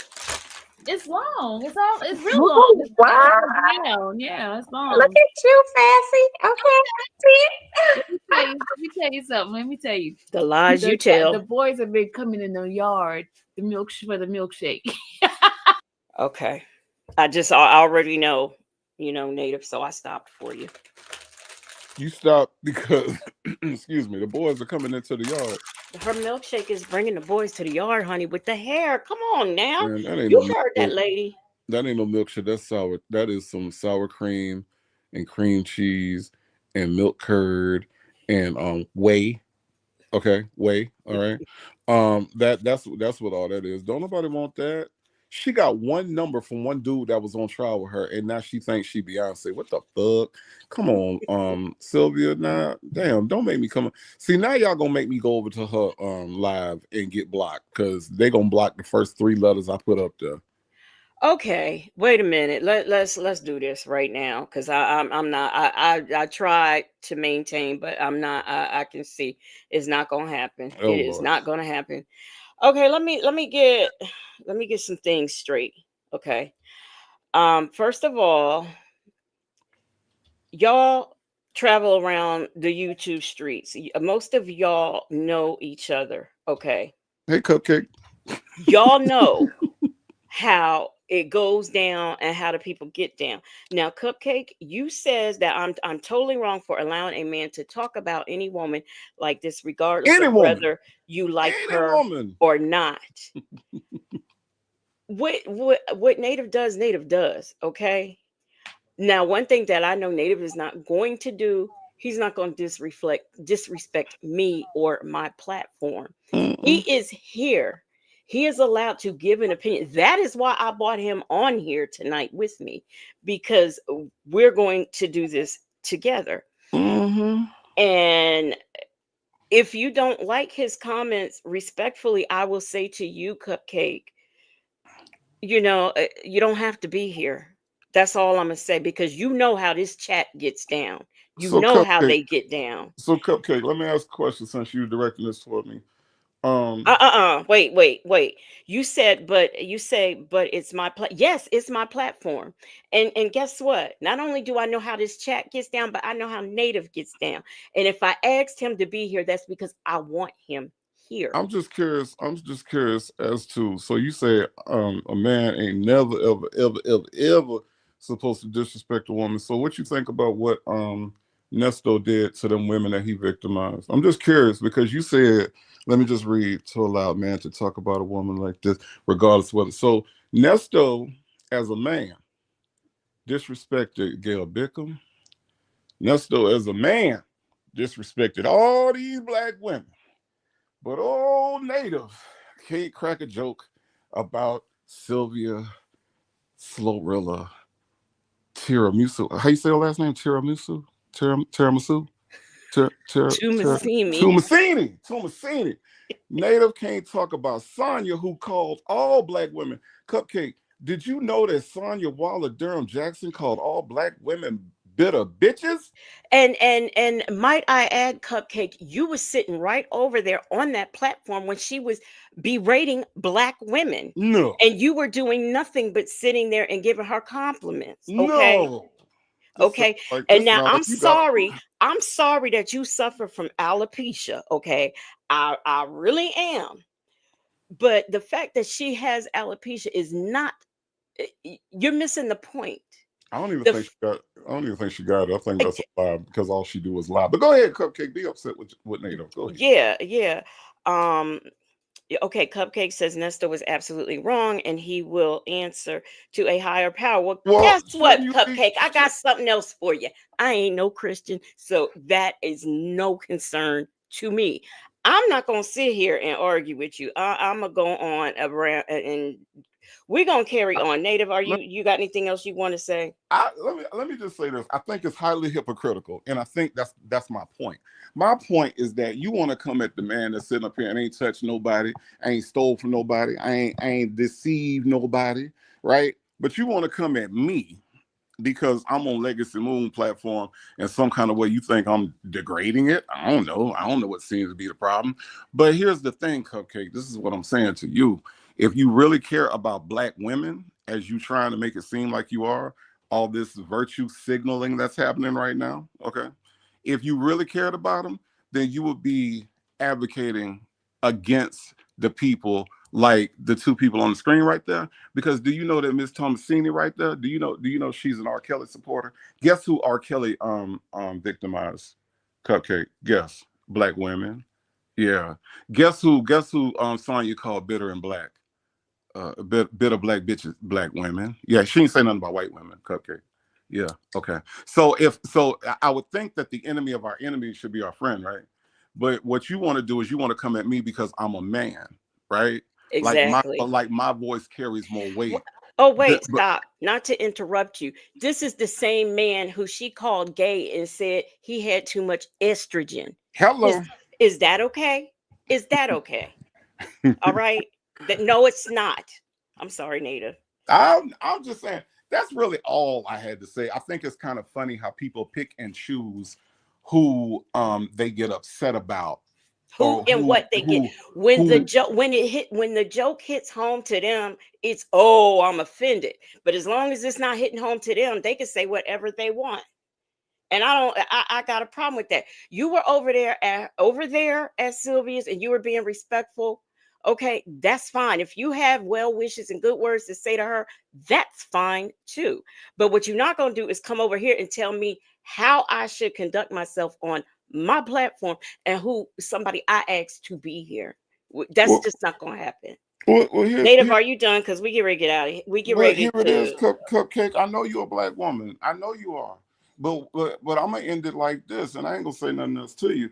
It's long. It's real long. It's Wow. down. Yeah, it's long. Look at you, Fancy. Okay. Let me tell you something. Let me tell you. The lies you The tell. boys have been coming in the yard, for the milkshake. Okay. I already know, Native, so I stopped for you. You stop because, excuse me, the boys are coming into the yard. Her milkshake is bringing the boys to the yard, honey, with the hair. Come on now. Man, that ain't You no heard that, milkshake. lady. That ain't no milkshake. That's sour. That is some sour cream and cream cheese and milk curd and whey. Okay, whey. All right. That's what all that is. Don't nobody want that. She got one number from one dude that was on trial with her, and now she thinks she Beyonce. What the fuck? Come on, Sylvia. Nah, damn, don't make me come. See, now y'all gonna make me go over to her live and get blocked because they gonna block the first 3 letters I put up there. Okay, wait a minute. Let's do this right now because I'm not. I tried to maintain, but I'm not. I can see it's not gonna happen. Oh It is Lord. not gonna happen. Okay, let me get some things straight. Okay. First of all, y'all travel around the YouTube streets. Most of y'all know each other. Okay. Hey, Cupcake. Y'all know how it goes down and how the people get down. Now, Cupcake, you says that I'm totally wrong for allowing a man to talk about any woman like this, regardless Any of woman. whether you like Any her woman. or not. What Native does, okay? Now, one thing that I know Native is not going to do, he's not going to disrespect me or my platform. He Mm-mm. is here. He is allowed to give an opinion. That is why I brought him on here tonight with me, because we're going to do this together. Mm-hmm. And if you don't like his comments, respectfully, I will say to you, Cupcake, you don't have to be here. That's all I'm gonna say, because you know how this chat gets down. You So know how Cupcake. they get down. So Cupcake. Let me ask a question since you're directing this for me. Um. Wait. But it's my yes, it's my platform. And guess what? Not only do I know how this chat gets down, but I know how Native gets down. And if I asked him to be here, that's because I want him here. I'm just curious. I'm just curious as to. So you say a man ain't never ever ever ever ever supposed to disrespect a woman. So what you think about what Nesto did to them women that he victimized? I'm just curious because you said, let me just read, to allow a man to talk about a woman like this, regardless of whether. So Nesto, as a man, disrespected Gail Bickham. Nesto, as a man, disrespected all these black women. But old Native can't crack a joke about Sylvia Slorilla Tiramisu. How you say her last name? Tiramisu? Tiramisu? Tumasimi. Tumasini. Native can't talk about Sonya, who called all black women cupcake. Did you know that Sonya Waller Durham Jackson called all black women bitter bitches? And might I add, Cupcake, you were sitting right over there on that platform when she was berating black women. No. And you were doing nothing but sitting there and giving her compliments. Okay. No. Okay. Like, And now like I'm sorry. I'm sorry that you suffer from alopecia. Okay. I really am. But the fact that she has alopecia is not, you're missing the point. I don't even The think she got. I don't even think she got it. I think that's a lie because all she do is lie. But go ahead, Cupcake. Be upset with Nato. Go ahead. Yeah. Okay, Cupcake says Nestor was absolutely wrong and he will answer to a higher power. Well, guess what, Cupcake? I got something else for you. I ain't no Christian, so that is no concern to me. I'm not going to sit here and argue with you. I'm going to go on around and we're going to carry on. Native, you got anything else you want to say? Let me just say this. I think it's highly hypocritical, and I think that's my point. My point is that you want to come at the man that's sitting up here and ain't touched nobody, ain't stole from nobody, I ain't deceived nobody, right? But you want to come at me because I'm on Legacy Moon platform and some kind of way you think I'm degrading it. I don't know. I don't know what seems to be the problem. But here's the thing, Cupcake. This is what I'm saying to you. If you really care about black women, as you trying to make it seem like you are, all this virtue signaling that's happening right now, okay? If you really cared about them, then you would be advocating against the people like the two people on the screen right there. Because do you know that Miss Thomasini right there? Do you know she's an R. Kelly supporter? Guess who R. Kelly victimized? Cupcake. Guess. Black women. Yeah. Guess who Sonya called bitter and black? Bitter black bitches, black women. Yeah, she ain't say nothing about white women. Cupcake. Yeah. Okay. So I would think that the enemy of our enemy should be our friend, right? But what you want to do is you want to come at me because I'm a man, right? Exactly. Like my voice carries more weight. Oh, wait, stop. Not to interrupt you. This is the same man who she called gay and said he had too much estrogen. Hello. Is that okay? Is that okay? All right. No, it's not. I'm sorry, Native. I'm just saying that's really all I had to say. I think it's kind of funny how people pick and choose who they get upset about. What they get when the joke hits home to them, it's I'm offended. But as long as it's not hitting home to them, they can say whatever they want. And I got a problem with that. You were over there at Sylvia's and you were being respectful. Okay, that's fine. If you have well wishes and good words to say to her, that's fine too. But what you're not going to do is come over here and tell me how I should conduct myself on my platform and who somebody I asked to be here. That's just not going to happen. Native, are you done? Because we get ready to get out of here. We get ready here it is, Cupcake. I know you're a black woman. I know you are. But I'm gonna end it like this, and I ain't gonna say nothing else to you.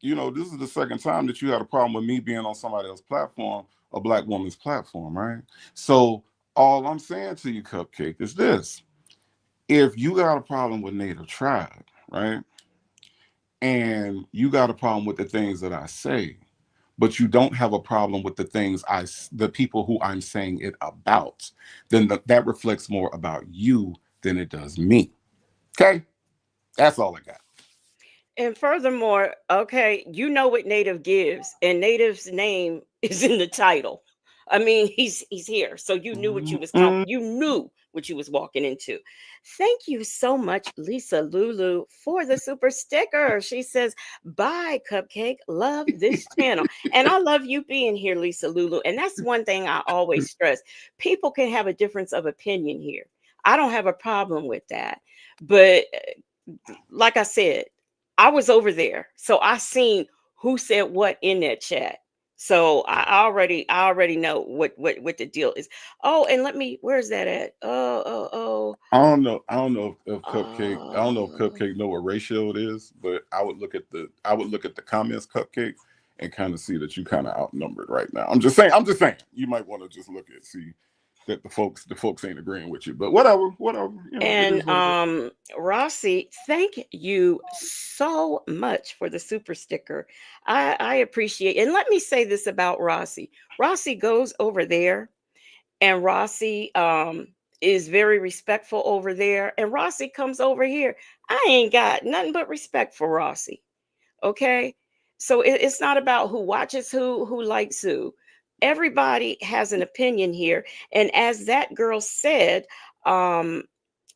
This is the second time that you had a problem with me being on somebody else's platform, a black woman's platform, right? So all I'm saying to you, Cupcake, is this: if you got a problem with Native Tribe, right, and you got a problem with the things that I say, but you don't have a problem with the people who I'm saying it about, then that reflects more about you than it does me. Okay, that's all I got. And furthermore, okay, you know what Native gives, and Native's name is in the title. I mean, he's here, so you knew what you was you knew what you was walking into. Thank you so much, Lisa Lulu, for the super sticker. She says, "Bye, Cupcake. Love this channel," and I love you being here, Lisa Lulu. And that's one thing I always stress: people can have a difference of opinion here. I don't have a problem with that, but like I said, I was over there, so I seen who said what in that chat. So I already know what the deal is. Oh, and where's that at? I don't know if Cupcake. I don't know if Uh, Cupcake know what ratio it is, but I would look at the comments, Cupcake, and kind of see that you kind of outnumbered right now. I'm just saying. You might want to just see that the folks ain't agreeing with you. But whatever. It and is what it is. Rossi, thank you so much for the super sticker. I appreciate. And let me say this about Rossi. Rossi goes over there, and Rossi is very respectful over there, and Rossi comes over here. I ain't got nothing but respect for Rossi. Okay, so it's not about who watches who likes who. Everybody has an opinion here, and as that girl said, um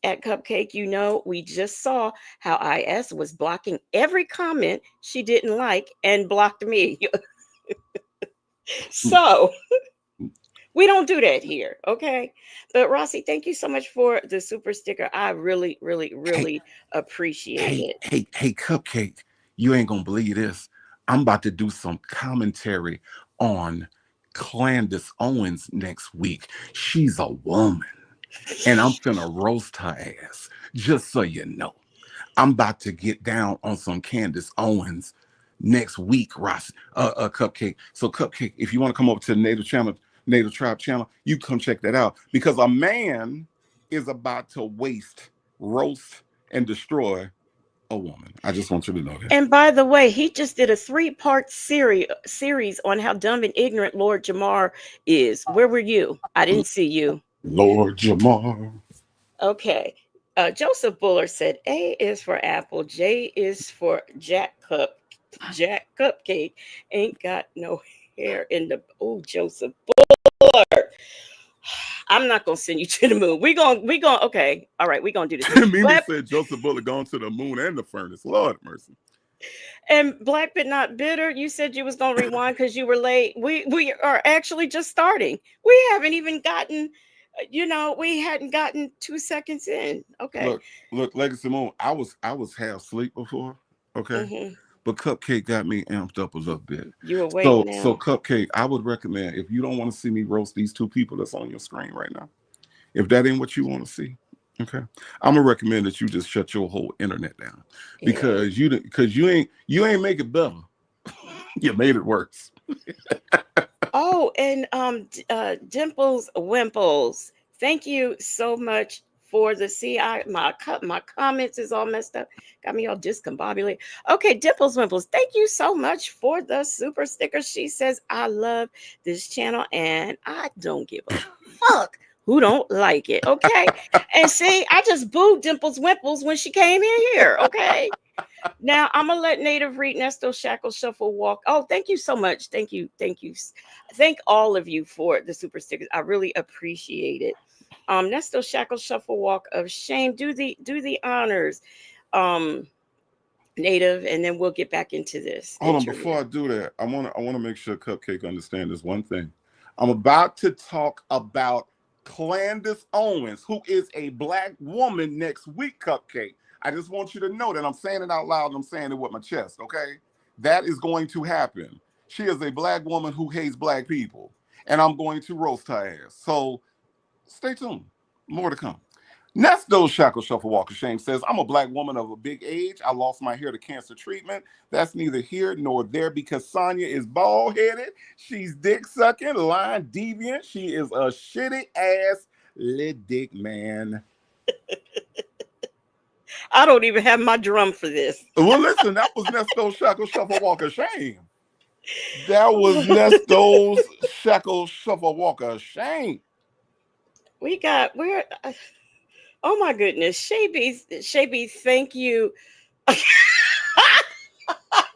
at Cupcake, we just saw how IS was blocking every comment she didn't like and blocked me. So we don't do that here, okay? But Rossi, thank you so much for the super sticker. I really, really, Hey, really appreciate it. hey, Cupcake. You ain't gonna believe this. I'm about to do some commentary on Candace Owens next week. She's a woman, and I'm finna roast her ass. Just so you know, I'm about to get down on some Candace Owens next week, Ross. Cupcake. So, Cupcake, if you want to come over to the Native Tribe channel, you come check that out because a man is about to waste, roast, and destroy a woman. I just want you to know that. And by the way, he just did a 3-part series on how dumb and ignorant Lord Jamar is. Where were you? I didn't see you. Lord Jamar. Okay. Joseph Buller said A is for apple, J is for Jack Cupcake. Ain't got no hair in the Joseph Buller. I'm not gonna send you to the moon. We gonna okay. All right, we gonna do this. Mimi Black said Joseph Bullock gone to the moon and the furnace. Lord mercy. and Black but not bitter. You said you was gonna rewind because you were late. We are actually just starting. We haven't even gotten, we hadn't gotten 2 seconds in. Okay. Look, Legacy Moon. I was half asleep before. Okay. Hmm. But Cupcake got me amped up a little bit. You awake So now. Cupcake, I would recommend if you don't want to see me roast these two people that's on your screen right now, if that ain't what you want to see, okay, I'm gonna recommend that you just shut your whole internet down Yeah. because you ain't make it better. You made it worse. Oh, and Dimples Wimples, thank you so much for the my comments is all messed up, got me all discombobulated. Okay, Dimples Wimples, thank you so much for the super sticker. She says, I love this channel and I don't give a fuck who don't like it. Okay, and see, I just booed Dimples Wimples when she came in here. Okay. Now I'm gonna let Native read Nesto Shackle Shuffle Walk. Oh, thank you so much. Thank you. Thank all of you for the super stickers. I really appreciate it. Nesto Shackle Shuffle Walk of Shame. Do the honors, um, Native, and then we'll get back into this Hold on, before interview. I do that, I wanna make sure Cupcake understand this one thing. I'm about to talk about Candace Owens, who is a black woman next week, Cupcake. I just want you to know that I'm saying it out loud and I'm saying it with my chest, okay? That is going to happen. She is a black woman who hates black people, and I'm going to roast her ass. So stay tuned. More to come. Nesto Shackle Shuffle Walk of Shame says, I'm a black woman of a big age. I lost my hair to cancer treatment. That's neither here nor there because Sonya is bald headed. She's dick sucking, lying, deviant. She is a shitty ass lit dick man. I don't even have my drum for this. Well, listen, that was Nesto Shackle Shuffle Walk of Shame. That was Nesto's Shackle Shuffle Walk of Shame. We're oh my goodness, Shaby, thank you.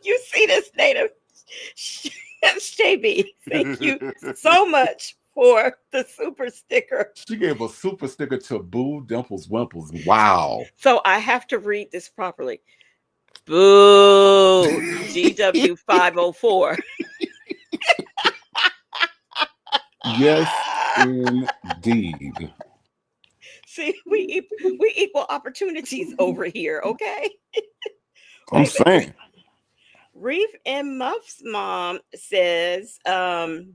You see this, Native? Shaby, thank you so much for the super sticker. She gave a super sticker to Boo Dimples Wimples. Wow. So I have to read this properly. Boo, GW504. Yes, indeed. See, we equal opportunities over here, okay? I'm Wait a minute. saying. Reef and Muff's mom says, oh,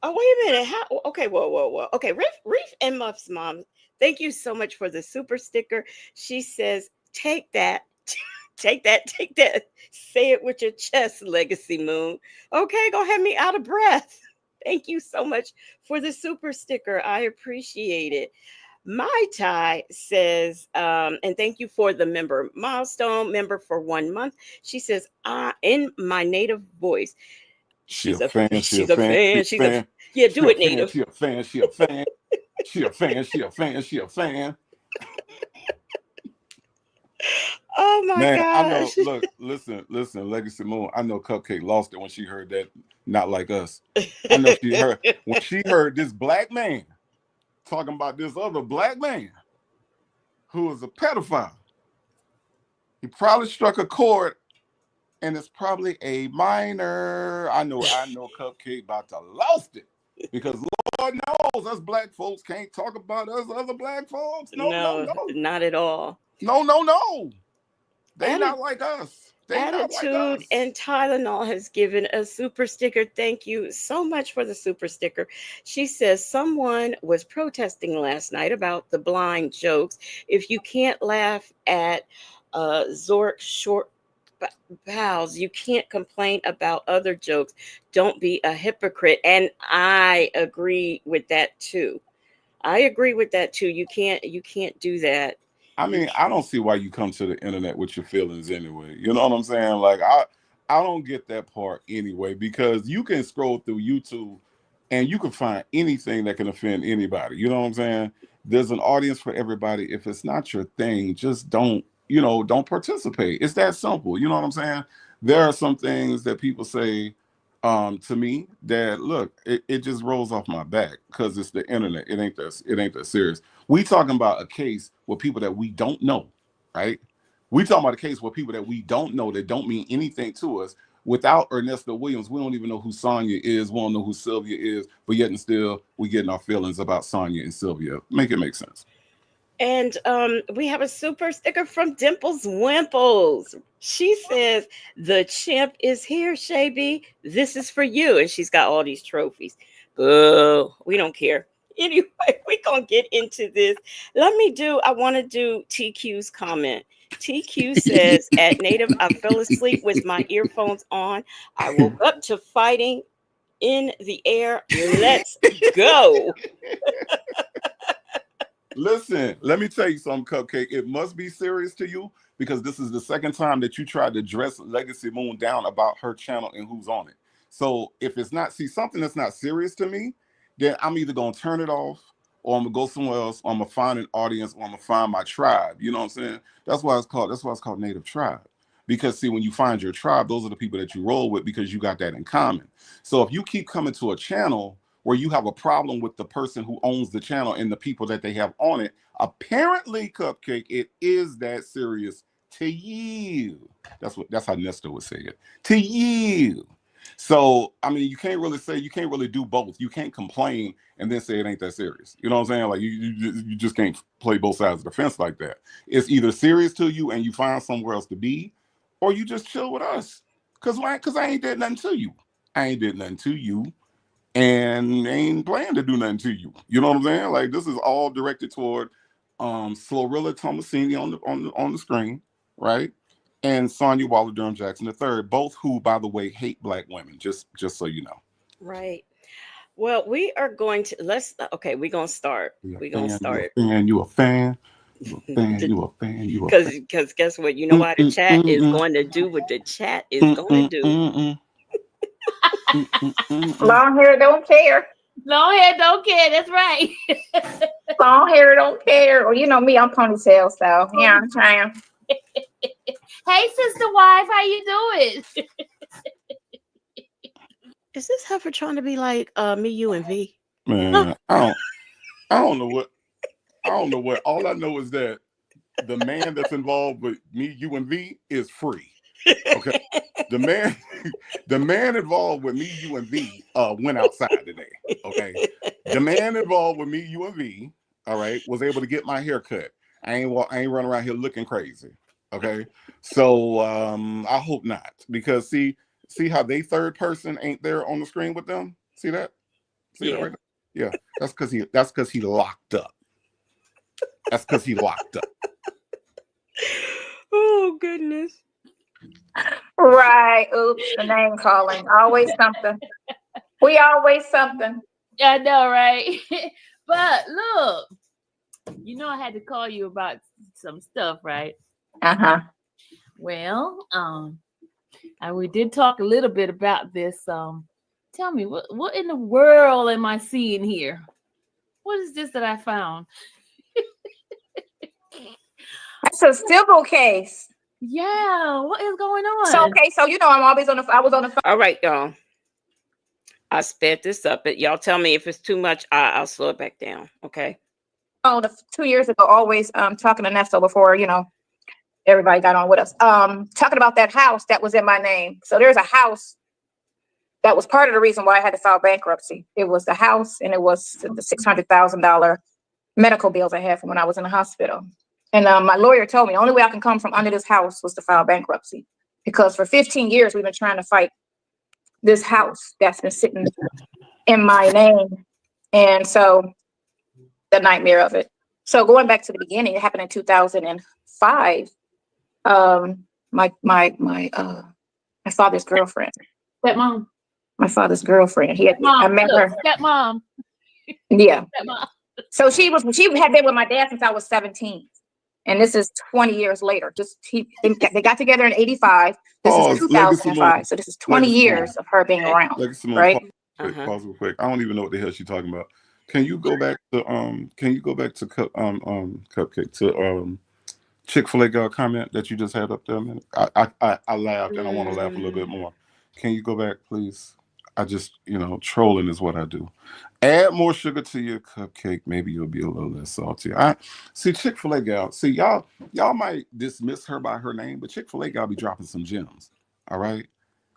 wait a minute. How? Okay, whoa. Okay, Reef and Muff's mom, thank you so much for the super sticker. She says, take that. Take that. Say it with your chest, Legacy Moon. Okay, gonna have me out of breath. Thank you so much for the super sticker. I appreciate it. My Tie says, and thank you for the member milestone member for 1 month. She says, in my native voice, She a she's a fan, she a she's a fan, she fan. a She's a fan, yeah. she Do a it, fan, native. she a fan, she a fan, she a fan, she a fan, she a fan. Oh my Man, I know, gosh. look, listen, Legacy Moon. I know Cupcake lost it when she heard that, not like us. I know she heard when she heard this black man talking about this other black man who is a pedophile. He probably struck a chord, and it's probably a minor. I know Cupcake about to lost it because Lord knows us black folks can't talk about us other black folks. No, No, not at all. no. They Atti- not like us. They not like Attitude us. and Tylenol has given a super sticker. Thank you so much for the super sticker. She says someone was protesting last night about the blind jokes. If you can't laugh at Zork short bows, you can't complain about other jokes. Don't be a hypocrite. And I agree with that too. I agree with that too. You can't do that. I You mean, I don't see why you come to the internet with your feelings anyway. You know what I'm saying? Like I don't get that part anyway, because you can scroll through YouTube and you can find anything that can offend anybody. You know what I'm saying? There's an audience for everybody. If it's not your thing, just don't participate. It's that simple. You know what I'm saying? There are some things that people say to me that look, it just rolls off my back because it's the internet. It ain't that serious. We talking about a case with people that we don't know, right? We talking about a case with people that we don't know that don't mean anything to us. Without Ernesto Williams, we don't even know who Sonya is. We don't know who Sylvia is, but yet and still we getting our feelings about Sonya and Sylvia. Make it make sense. And we have a super sticker from Dimples Wimples. She says, the champ is here, Shaby. This is for you. And she's got all these trophies. Boo. We don't care. Anyway, we're going to get into this. I want to do TQ's comment. TQ says, at Native, I fell asleep with my earphones on. I woke up to fighting in the air. Let's go. Listen, let me tell you something, Cupcake. It must be serious to you because this is the second time that you tried to dress Legacy Moon down about her channel and who's on it. So if it's not, see, something that's not serious to me, then I'm either going to turn it off or I'm going to go somewhere else, or I'm going to find an audience, or I'm going to find my tribe. You know what I'm saying? That's why it's called Native Tribe. Because see, when you find your tribe, those are the people that you roll with because you got that in common. So if you keep coming to a channel where you have a problem with the person who owns the channel and the people that they have on it, apparently, Cupcake, it is that serious to you. That's how Nestor would say it. To you. So I mean, you can't really do both. You can't complain and then say it ain't that serious. You know what I'm saying? Like you just can't play both sides of the fence like that. It's either serious to you and you find somewhere else to be, or you just chill with us. Cause I ain't did nothing to you. I ain't did nothing to you and ain't planning to do nothing to you. You know what I'm saying? Like this is all directed toward Slorilla Tomasini on the screen, right? And Sonya Waller Durham Jackson III, both who, by the way, hate black women. Just so you know. Right. Well, we are going to okay, we're gonna start. You We're a gonna fan? start. You a fan? You a fan? You a fan? You a fan? Because guess what? You know why the chat is going to do what the chat is going to do. Long hair don't care. Long hair don't care. That's right. Long hair don't care. Or you know me, I'm ponytail, so yeah, I'm trying. Hey, sister wife, how you doing? Is this heifer trying to be like me, you, and V? Man, I don't know what. All I know is that the man that's involved with me, you, and V is free. Okay. The man involved with me, you, and V went outside today. Okay. The man involved with me, you, and V all right, was able to get my hair cut. I ain't running around here looking crazy. Okay. So I hope not, because see how they third person ain't there on the screen with them? See that? See that Yeah. right there? Yeah. That's because he locked up. That's because he locked up. Oh goodness. Right. Oops, the name calling. Always something. We always something. I know, right? But look, I had to call you about some stuff, right? Uh-huh. Well, we did talk a little bit about this. Tell me, what in the world am I seeing here? What is this that I found? That's a civil case. Yeah, what is going on? So okay, so I'm always on the I was on the phone All right, y'all. I sped this up, but y'all tell me if it's too much. I'll slow it back down. Okay. 2 years ago, always talking to Nesto before, everybody got on with us. Talking about that house that was in my name. So there's a house that was part of the reason why I had to file bankruptcy. It was the house, and it was the $600,000 medical bills I had from when I was in the hospital. And my lawyer told me the only way I can come from under this house was to file bankruptcy, because for 15 years we've been trying to fight this house that's been sitting in my name. And so the nightmare of it. So going back to the beginning, it happened in 2005. My father's girlfriend. Stepmom. My father's girlfriend. I met her. Stepmom. Yeah. Stepmom. So she had been with my dad since I was 17. And this is 20 years later. They got together in 85. This is 2005. So this is 20 years of her being around. Right? Pause real quick. I don't even know what the hell she's talking about. Can you go back to Cupcake to Chick-fil-A comment that you just had up there a minute? I laughed, and I want to laugh a little bit more. Can you go back, please? I just, trolling is what I do. Add more sugar to your cupcake. Maybe you'll be a little less salty. I see Chick-fil-A gal. See, y'all might dismiss her by her name, but Chick-fil-A gal be dropping some gems. All right?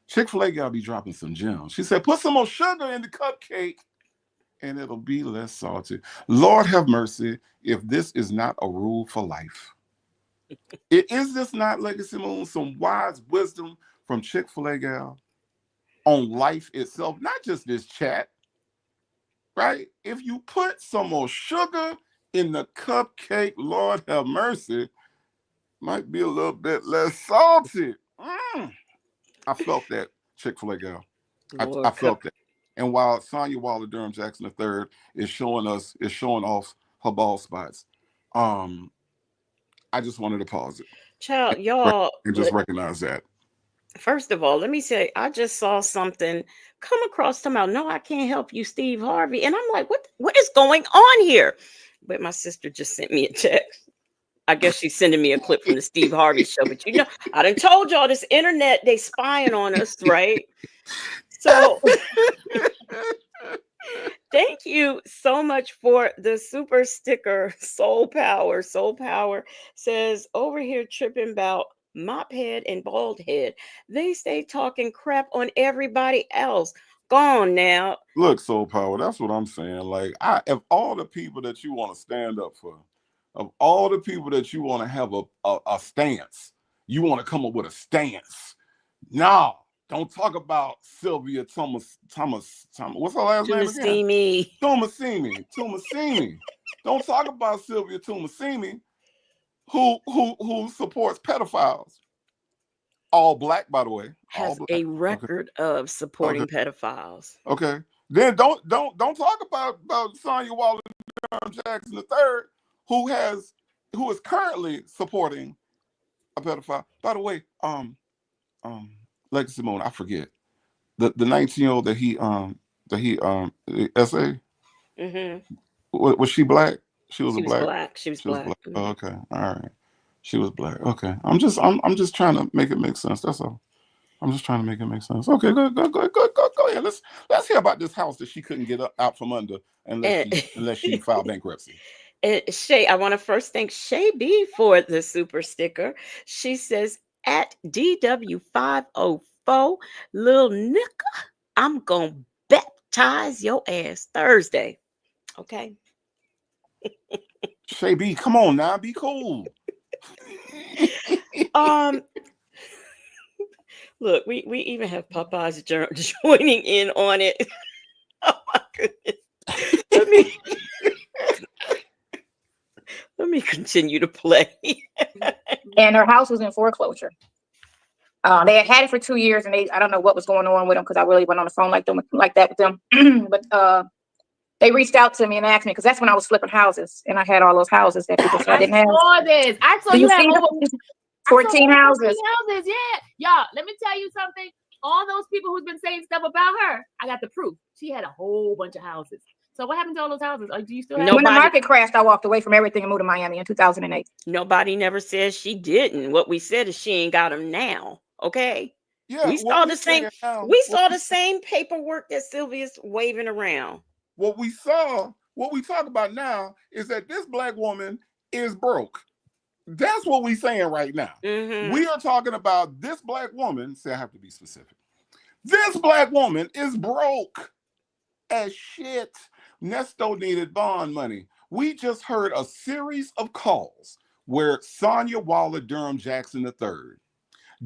Chick-fil-A gal be dropping some gems. She said, put some more sugar in the cupcake and it'll be less salty. Lord have mercy if this is not a rule for life. Is this not, Legacy Moon, some wise wisdom from Chick-fil-A gal on life itself? Not just this chat, right? If you put some more sugar in the cupcake, Lord have mercy, might be a little bit less salty. I felt that, Chick-fil-A gal. I felt that. And while Sonya Waller Durham Jackson III is showing off her bald spots, I just wanted to pause it. Child, y'all, and just recognize that. First of all, let me say, I just saw something come across to my, no, I can't help you, Steve Harvey. And I'm like, what is going on here? But my sister just sent me a text. I guess she's sending me a clip from the Steve Harvey show. But I done told y'all this internet, they spying on us, right? So thank you so much for the super sticker. Soul Power. Soul Power says, over here tripping about mop head and bald head. They stay talking crap on everybody else. Gone now. Look, Soul Power, that's what I'm saying. Like, of all the people that you want to stand up for, of all the people that you want to have a stance, you want to come up with a stance. No, don't talk about Sylvia Thomas. What's her last name again? Tomasini. Don't talk about Sylvia Tomasini, who supports pedophiles. All black, by the way. Has a record of supporting pedophiles. Okay. Then don't talk about Sonya Waller Jackson III, who is currently supporting a pedophile. By the way, Legacy Simone, I forget the 19-year-old that he SA. Was she black? She was black. She was black. Oh, okay, all right. She was black. Okay, I'm just trying to make it make sense. That's all. I'm just trying to make it make sense. Okay, go ahead. Let's hear about this house that she couldn't get out from under unless she filed bankruptcy. Shay, I want to first thank Shay B for the super sticker. She says, at DW504, Lil Nicka, I'm gonna baptize your ass Thursday. Okay. Shay B, come on now, be cool. Look, we even have Popeyes joining in on it. Oh my goodness. Let me continue to play. And her house was in foreclosure. They had it for 2 years, and I don't know what was going on with them, because I really went on the phone like that with them. But they reached out to me and asked me, because that's when I was flipping houses, and I had all those houses that people said I didn't have. I saw this. I saw Do you you have see over 14 houses. 14 houses. Yeah. Y'all, let me tell you something. All those people who's been saying stuff about her, I got the proof. She had a whole bunch of houses. So what happened to all those houses? Do you still have When the market crashed, I walked away from everything and moved to Miami in 2008. Nobody never says she didn't. What we said is she ain't got them now. Okay. Yeah, we saw the same. We saw the same paperwork that Sylvia's waving around. What we talk about now is that this black woman is broke. That's what we're saying right now. Mm-hmm. We are talking about this black woman. See, I have to be specific. This black woman is broke as shit. Nesto needed bond money. We just heard a series of calls where Sonya Waller Durham Jackson III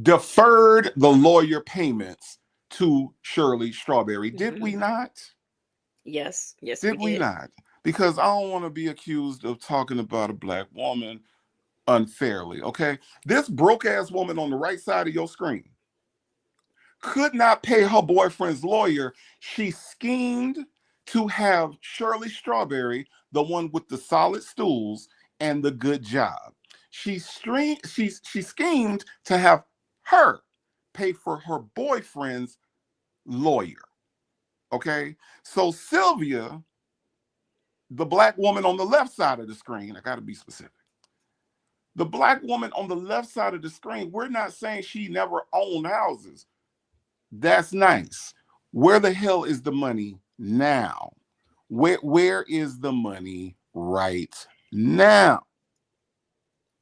deferred the lawyer payments to Shirley Strawberry. Did we not? Yes. Did we not? Because I don't want to be accused of talking about a black woman unfairly, okay? This broke-ass woman on the right side of your screen could not pay her boyfriend's lawyer. She schemed to have Shirley Strawberry, the one with the solid stools and the good job. She schemed to have her pay for her boyfriend's lawyer. Okay? So Sylvia, the black woman on the left side of the screen, I got to be specific. The black woman on the left side of the screen, we're not saying she never owned houses. That's nice. Where the hell is the money now? Where is the money right now?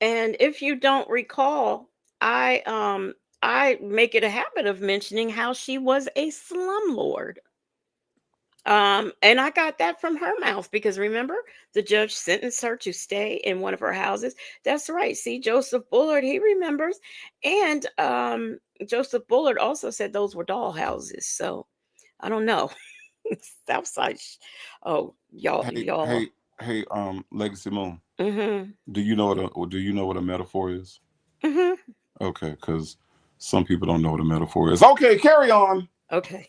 And if you don't recall, I make it a habit of mentioning how she was a slumlord. And I got that from her mouth, because remember, the judge sentenced her to stay in one of her houses. That's right. See, Joseph Bullard, he remembers. And Joseph Bullard also said those were doll houses. So I don't know. Southside. Oh, y'all. Hey, Legacy Moon. Mm-hmm. Do you know what a metaphor is? Mm-hmm. Okay, because some people don't know what a metaphor is. Okay, carry on. Okay.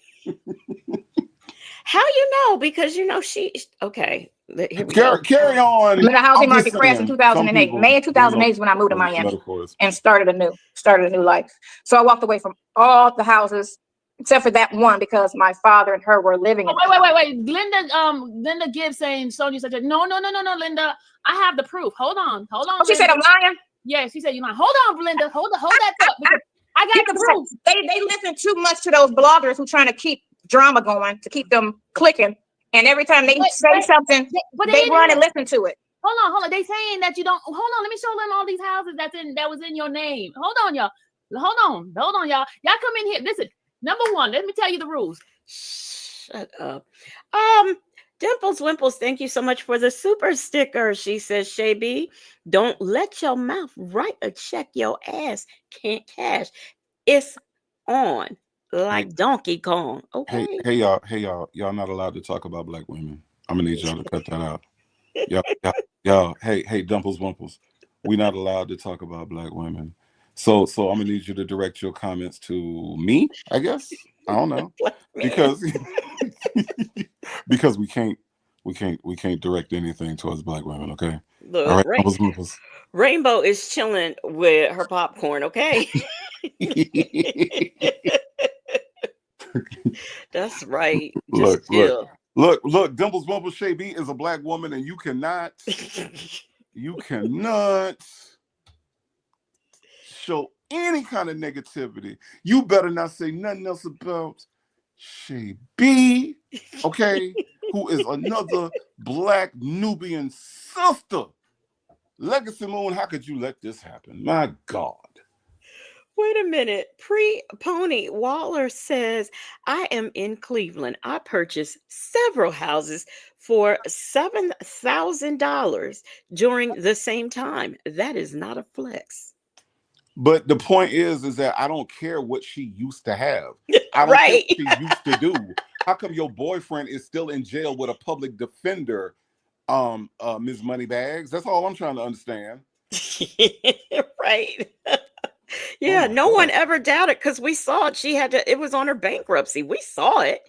How you know? Because she. Okay. Here we go. Carry on. When the housing market crashed in 2008, May of 2008 is when I moved to Miami and started a new life. So I walked away from all the houses except for that one, because my father and her were living in it. Wait. Linda Gibbs saying Sonya said, no, Linda. I have the proof. Hold on. Oh, she said I'm lying? Yeah, she said you're lying. Hold on, Linda. Hold that up. I got the proof. They listen too much to those bloggers who trying to keep drama going, to keep them clicking. And every time they say something, they run and listen to it. Hold on. They saying that you don't. Hold on. Let me show them all these houses that was in your name. Hold on, y'all. Hold on, y'all. Y'all come in here. Listen. Number one, let me tell you the rules. Shut up. Dimples Wimples, thank you so much for the super sticker. She says, Shay B, don't let your mouth write a check your ass can't cash. It's on like Donkey Kong. Okay. Hey y'all not allowed to talk about black women. I'm gonna need y'all to cut that out. Y'all, hey, Dimples Wimples, we're not allowed to talk about black women. So I'm gonna need you to direct your comments to me, I guess. I don't know. Because we can't direct anything towards black women, okay? Look, all right, Rainbow is chilling with her popcorn, okay? That's right. Look, Dimples Wimples Shay B is a black woman, and you cannot show any kind of negativity. You better not say nothing else about Shay B, okay, who is another black Nubian sister. Legacy Moon, how could you let this happen? My God. Wait a minute. Pre-Pony Waller says, I am in Cleveland. I purchased several houses for $7,000 during the same time. That is not a flex. But the point is that I don't care what she used to have. I don't care Right. what she used to do. How come your boyfriend is still in jail with a public defender, Ms. Moneybags? That's all I'm trying to understand. Right. Oh Yeah, my no one God. ever doubted because we saw it. It was on her bankruptcy. We saw it.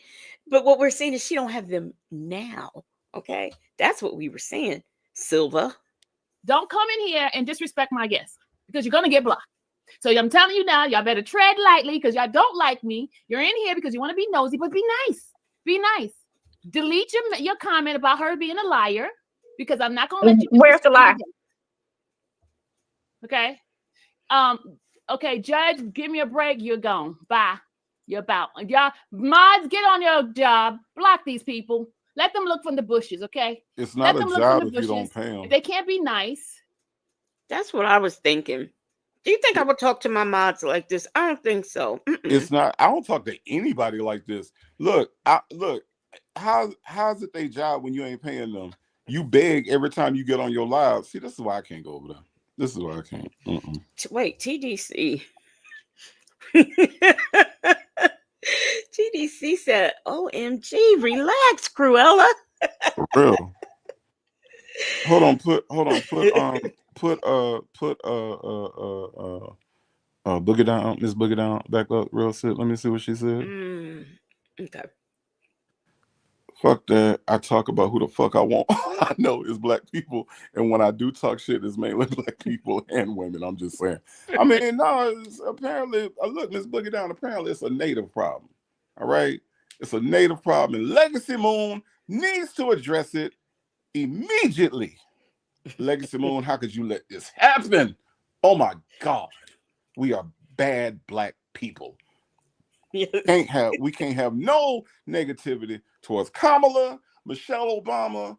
But what we're saying is she don't have them now. Okay. That's what we were saying. Silva. Don't come in here and disrespect my guests because you're gonna get blocked. So I'm telling you now, y'all better tread lightly because y'all don't like me. You're in here because you want to be nosy, but be nice. Be nice. Delete your comment about her being a liar because I'm not gonna let you. Where's the lie? Okay. Okay, Judge, give me a break. You're gone. Bye. You're about. Y'all mods, get on your job. Block these people. Let them look from the bushes. Okay. It's not Let a them look job from the if you don't bushes. pay them. If they can't be nice. That's what I was thinking. Do you think I would talk to my mods like this? I don't think so. It's not. I don't talk to anybody like this. Look. How's it their job when you ain't paying them? You beg every time you get on your live. See, this is why I can't go over there. This is why I can't. Wait, TDC. TDC said, OMG, relax, Cruella. For real. Hold on. Put Boogie Down, Miss Boogie Down back up real quick. Let me see what she said. Okay. Fuck that. I talk about who the fuck I want. I know it's black people. And when I do talk shit, it's mainly black people and women. I'm just saying. I mean, no, it's apparently, look, Miss Boogie Down, apparently it's a native problem. All right? It's a native problem. And Legacy Moon needs to address it immediately. Legacy Moon, how could you let this happen? Oh my God. We are bad black people. Yes. We can't have no negativity towards Kamala, Michelle Obama,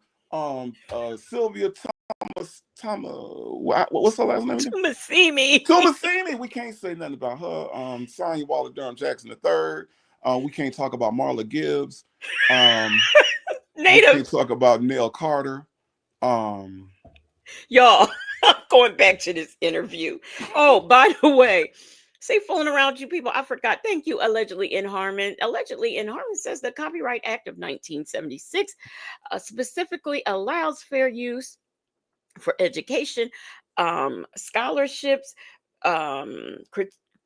Sylvia Thomas, what's her last name? Tumasimi. We can't say nothing about her. Sonya Waller Durham Jackson III. We can't talk about Marla Gibbs. We can't talk about Nell Carter. Y'all, I'm going back to this interview. Oh, by the way, see, fooling around you people, I forgot. Thank you, Allegedly in Harmon. Allegedly in Harmon says the Copyright Act of 1976 specifically allows fair use for education, scholarships,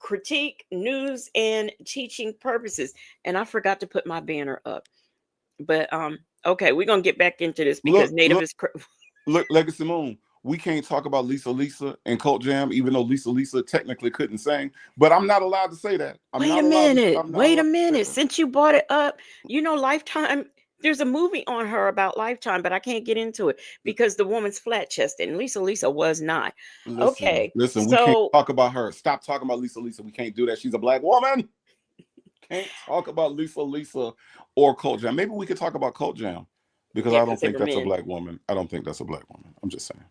critique, news, and teaching purposes. And I forgot to put my banner up. But okay, we're gonna get back into this because Look, Legacy Moon. We can't talk about Lisa and Cult Jam, even though Lisa technically couldn't sing. But I'm not allowed to say that. Wait a minute. Since you brought it up, you know, Lifetime, there's a movie on her about Lifetime, but I can't get into it because the woman's flat chested and Lisa was not. Listen, we can't talk about her. Stop talking about Lisa. We can't do that. She's a black woman. Can't talk about Lisa or Cult Jam. Maybe we could talk about Cult Jam because I don't think that's a black woman. I don't think that's a black woman. I'm just saying.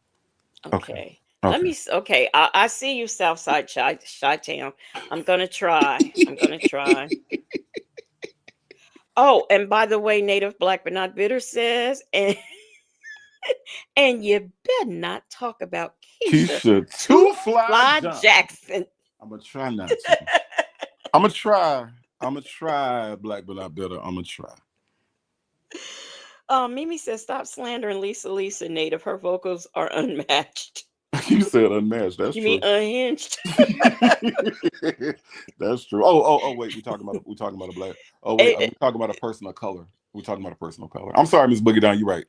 Okay. I see you, Southside Chi-Town. I'm gonna try. Oh, and by the way, Native Black but Not Bitter says, and you better not talk about Keisha Too Fly Jackson. I'm gonna try not to. I'm gonna try, Black but Not Bitter. I'm gonna try. Mimi says, stop slandering Lisa Native. Her vocals are unmatched. You said unmatched. That's you true. You mean unhinged? That's true. Oh, wait. We're talking about a black. Oh, wait. We're talking about a person of color. I'm sorry, Miss Boogie Down. You're right.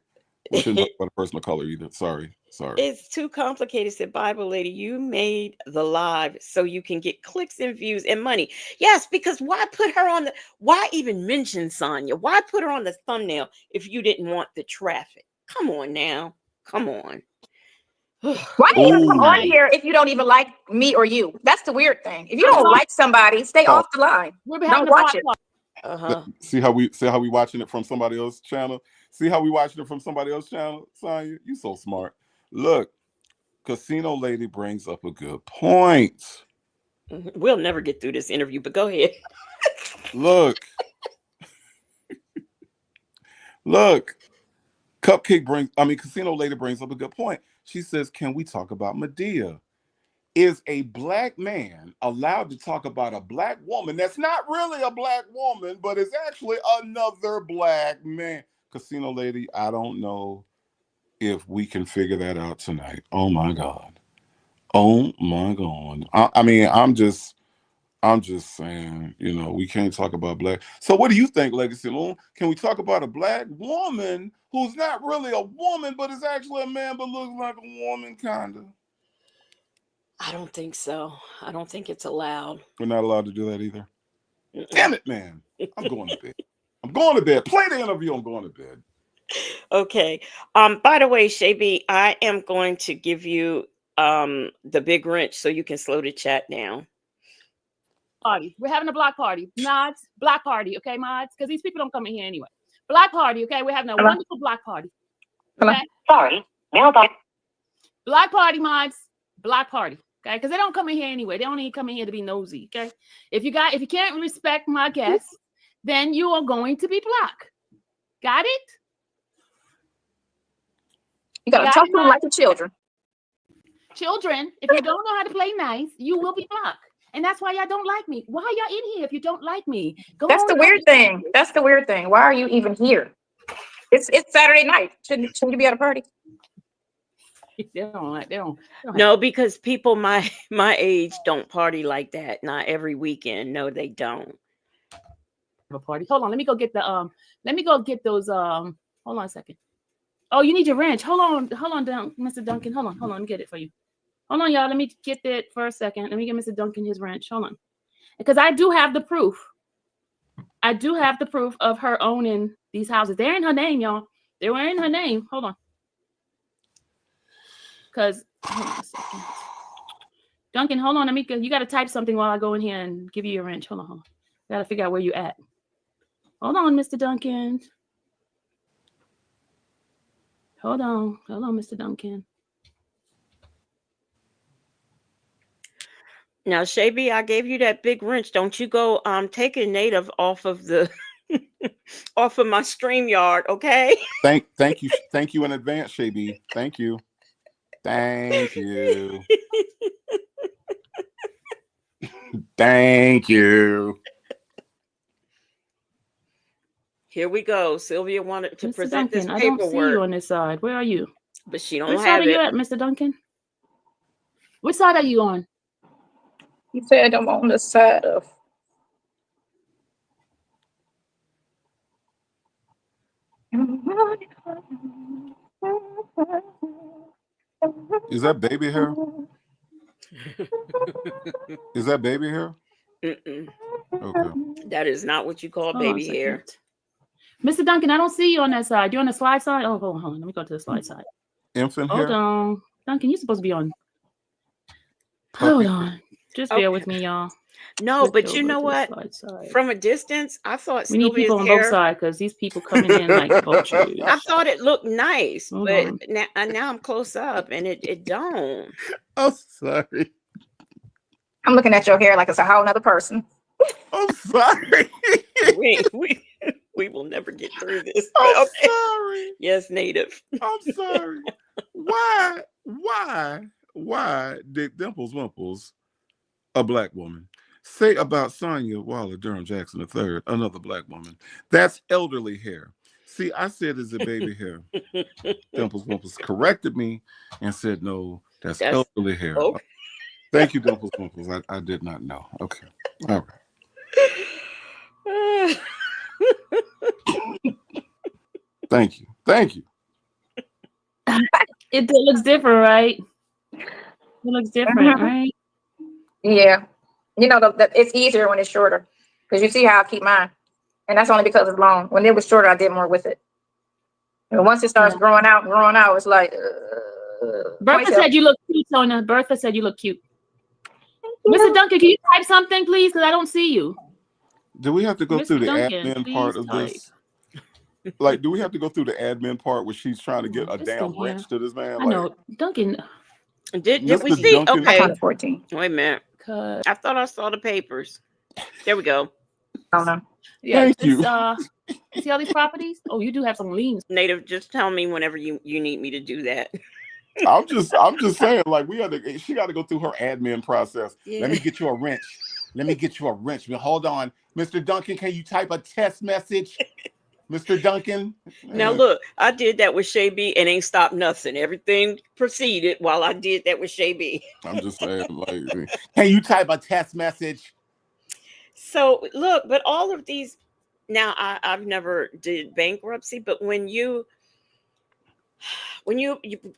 We shouldn't talk about a person of color either. Sorry. It's too complicated, said Bible Lady. You made the live so you can get clicks and views and money. Yes, because why even mention Sonya? Why put her on the thumbnail if you didn't want the traffic? Come on now. Come on. Why do you come on here if you don't even like me or you? That's the weird thing. If you don't like somebody, stay off the line. Don't watch it. See how we watching it from somebody else's channel? Sonya, you so smart. Look, Casino Lady brings up a good point. We'll never get through this interview, but go ahead. Look, Casino Lady brings up a good point. She says, can we talk about Medea? Is a black man allowed to talk about a black woman that's not really a black woman, but is actually another black man? Casino Lady, I don't know if we can figure that out tonight. Oh my God. Oh my God. I mean, I'm just saying, we can't talk about black. So what do you think, Legacy Moon? Can we talk about a black woman who's not really a woman, but is actually a man, but looks like a woman, kind of? I don't think so. I don't think it's allowed. We're not allowed to do that either. Damn it, man. I'm going to bed. I'm going to bed. Play the interview. I'm going to bed. Okay. By the way, Shaby, I am going to give you the big wrench so you can slow the chat down. Party. We're having a block party. Mods, block party, okay, mods? Because these people don't come in here anyway. Block party, okay? We're having a wonderful block party. Okay? Sorry, mailbox. Block party, mods. Block party. Okay, because they don't come in here anyway. They don't even come in here to be nosy. Okay, if you can't respect my guests, then you are going to be blocked. Got it? You gotta talk to them like the children. Children, if you don't know how to play nice, you will be blocked. And that's why y'all don't like me. Why are y'all in here if you don't like me? That's the weird thing. That's the weird thing. Why are you even here? It's Saturday night. Shouldn't you be at a party? They don't. No, because people my age don't party like that. Not every weekend. No, they don't. A party. Hold on. Let me go get those. Hold on a second. Oh, you need your wrench. Hold on, Mr. Duncan. Hold on. Let me get it for you. Hold on, y'all. Let me get that for a second. Let me get Mr. Duncan his wrench. Hold on. Because I do have the proof. I do have the proof of her owning these houses. They're in her name, y'all. They were in her name. Hold on. Because, hold on a second. Duncan, hold on. You got to type something while I go in here and give you your wrench. Hold on. Got to figure out where you at. Hold on, Mr. Duncan. Hold on, Mr. Duncan. Now, Shaby, I gave you that big wrench. Don't you go take a native off of the off of my StreamYard, okay? Thank you in advance, Shaby. Thank you. Thank you. Thank you. Here we go. Sylvia wanted to Mr. present Duncan, this I paperwork. don't see you on this side. Where are you? But she don't Which have side are it. you at, Mr. Duncan? Which side are you on? You said I'm on the side of. Is that baby hair? Is that baby hair? Mm-mm. Okay. That is not what you call Hold on a baby hair. Mr. Duncan, I don't see you on that side. You on the slide side? Oh, hold on. Let me go to the slide side. Infant Hold hair? on. Duncan, you're supposed to be on. Puppy Hold hair? on. Just bear with me, y'all. No, Switch but you over know to the what? slide side. From a distance, I thought We need Sylvia's people on hair. both sides because these people coming in like vultures. I thought it looked nice, Hold but on. now I'm close up and it don't. I'm sorry. I'm looking at your hair like it's a whole nother person. I'm sorry. We will never get through this. I'm Okay. sorry. Yes, native. I'm sorry. Why did Dimples Wimples, a black woman, say about Sonya Waller Durham Jackson III, another black woman, that's elderly hair? See, I said, is it baby hair? Dimples Wimples corrected me and said, no, that's elderly hair. Okay. Thank you, Dimples Wimples. I did not know. Okay. All right. Thank you. It looks different, right? It looks different, right? Yeah. You know, it's easier when it's shorter because you see how I keep mine. And that's only because it's long. When it was shorter, I did more with it. And once it starts growing out, it's like. Bertha said you look cute, Sonia. Bertha said you look cute. Mr. Duncan, can you type something, please? Because I don't see you. Do we have to go through the Duncan, admin part of this? Like, do we have to go through the admin part where she's trying to get a damn wrench to this man? I know. Duncan. Did we see? Duncan, okay. 14. Wait a minute. because I thought I saw the papers. There we go. I don't know. yeah, Thank this, you. see all these properties? Oh, you do have some liens. Native, just tell me whenever you need me to do that. I'm just saying, like, she got to go through her admin process. Yeah. Let me get you a wrench. Well, hold on, Mr. Duncan. Can you type a test message, Mr. Duncan? Now look, I did that with Shay B and ain't stopped nothing. Everything proceeded while I did that with Shay B. I'm just saying, like, can you type a test message? So look, but all of these. Now I've never did bankruptcy, but when you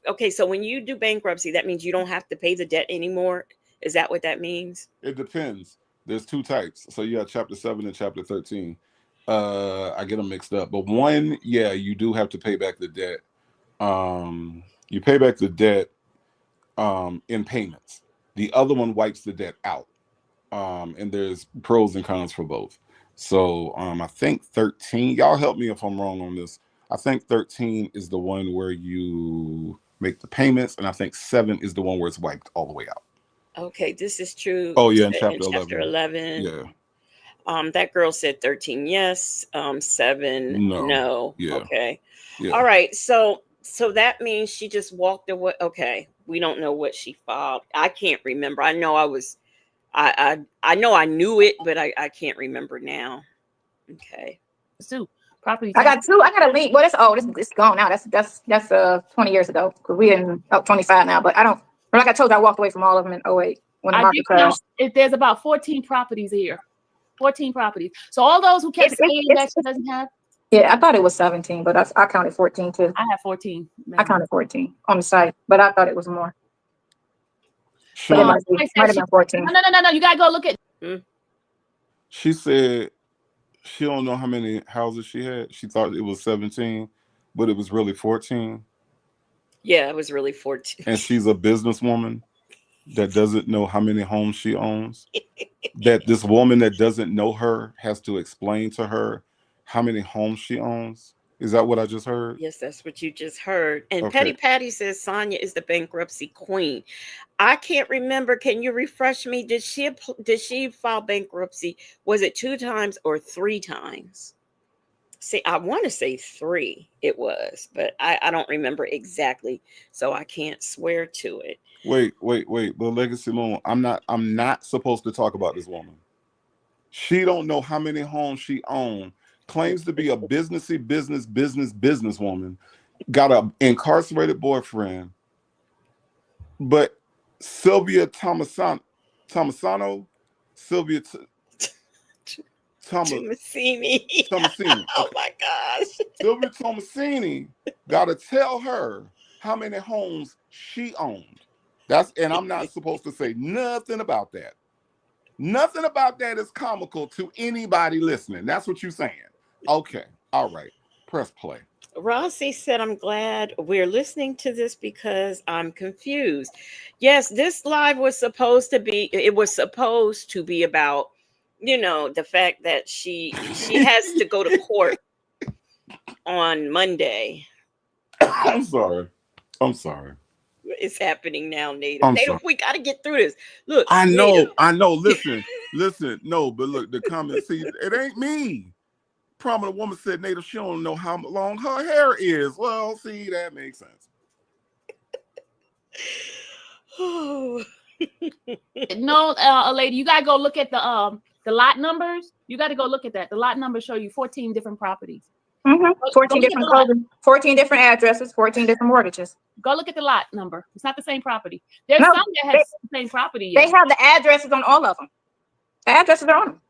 okay, so when you do bankruptcy, that means you don't have to pay the debt anymore. Is that what that means? It depends. There's two types. So you have Chapter 7 and Chapter 13. I get them mixed up, but one, yeah, you do have to pay back the debt. You pay back the debt in payments. The other one wipes the debt out. And there's pros and cons for both. So I think 13, y'all help me if I'm wrong on this. I think 13 is the one where you make the payments, and I think 7 is the one where it's wiped all the way out. Okay, this is true. Oh yeah, in chapter 11. Yeah. That girl said 13 yes, 7 no. Yeah. Okay. Yeah. All right. So that means she just walked away. Okay. We don't know what she filed. I can't remember. I know I know I knew it, but I can't remember now. Okay. Sue, property I tax. got two. I got a link. Well, it's gone now. That's 20 years ago. Because we in 25 now. But I don't. Like I told you, I walked away from all of them in 08 when the I market did know crashed. there's about 14 properties here. 14 properties. So all those who kept saying that she doesn't have. Yeah, I thought it was 17, but I counted 14 too. I have 14. I counted 14 on the site, but I thought it was more. But it might have been 14. No. You gotta go look at. She said she don't know how many houses she had. She thought it was 17, but it was really 14. Yeah, it was really 14. And she's a businesswoman that doesn't know how many homes she owns. That this woman that doesn't know her has to explain to her how many homes she owns. Is that what I just heard? Yes, that's what you just heard. And Okay. Petty Patty says Sonya is the bankruptcy queen. I can't remember. Can you refresh me? Did she file bankruptcy? Was it 2 times or 3 times? See, I want to say 3 it was, but I don't remember exactly, so I can't swear to it. Wait. The legacy loan. I'm not supposed to talk about this woman. She don't know how many homes she owns. Claims to be a businesswoman. Got an incarcerated boyfriend. But Sylvia Tomasino, Tomasini. Oh my gosh. Sylvia Tomasini got to tell her how many homes she owned. And I'm not supposed to say nothing about that. Nothing about that is comical to anybody listening. That's what you're saying. Okay. All right. Press play. Rossi said, I'm glad we're listening to this because I'm confused. Yes, this live was supposed to be about, the fact that she has to go to court on Monday. I'm sorry. It's happening now, Native. Native, we got to get through this. Look. I know. Native. I know. Listen. No, but look, the comments, see, it ain't me. Prominent woman said, Native, she don't know how long her hair is. Well, see, that makes sense. No, lady, you gotta go look at the lot numbers. You got to go look at that. The lot numbers show you 14 different properties. 14 different closings, 14 different addresses, 14 different mortgages. Go look at the lot number. It's not the same property. There's some that has the same property. They have the addresses on all of them. The addresses are on them.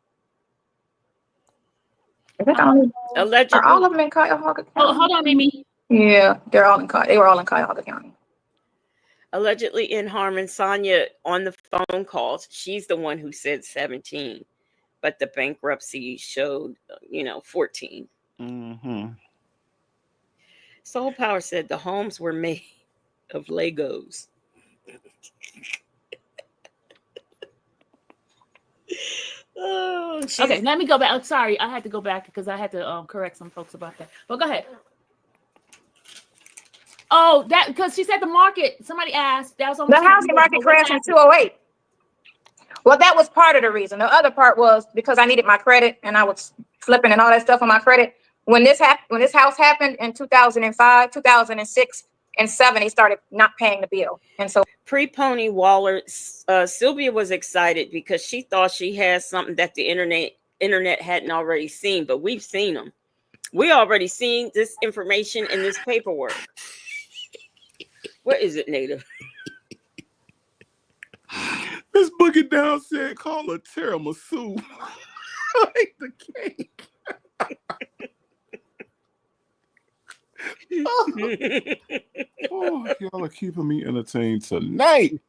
Allegedly. Are all of them in Cuyahoga County? Oh, hold on, Mimi. Yeah, they were all in Cuyahoga County. Allegedly in Harmon, Sonya on the phone calls, she's the one who said 17, but the bankruptcy showed, 14. Mm-hmm. Soul Power said the homes were made of Legos. Oh, okay, let me go back. I'm sorry, I had to go back because I had to correct some folks about that. But go ahead. Oh, that because she said the market. Somebody asked. That was on the housing market crashed in 2008. Well, that was part of the reason. The other part was because I needed my credit and I was flipping and all that stuff on my credit. When this house happened in 2005, 2006, and 7, they started not paying the bill. And so Pre-Pony Waller, Sylvia was excited because she thought she had something that the internet hadn't already seen, but we've seen them. We already seen this information in this paperwork. Where is it, Native? Miss Boogie Down said, call her tiramisu. I hate the cake. Oh, y'all are keeping me entertained tonight.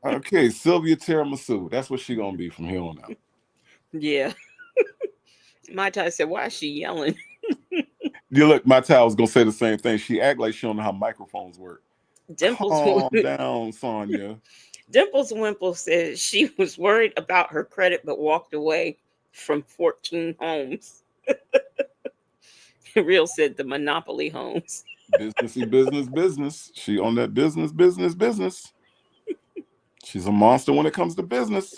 Okay, Sylvia Tiramisu. That's what she gonna be from here on out. Yeah. My Ty said, why is she yelling? You look, my Ty was gonna say the same thing. She act like she don't know how microphones work. Dimples Calm down, Sonya. Dimples Wimple said she was worried about her credit but walked away from 14 homes. Real said the Monopoly homes. Businessy business. She on that business. She's a monster when it comes to business.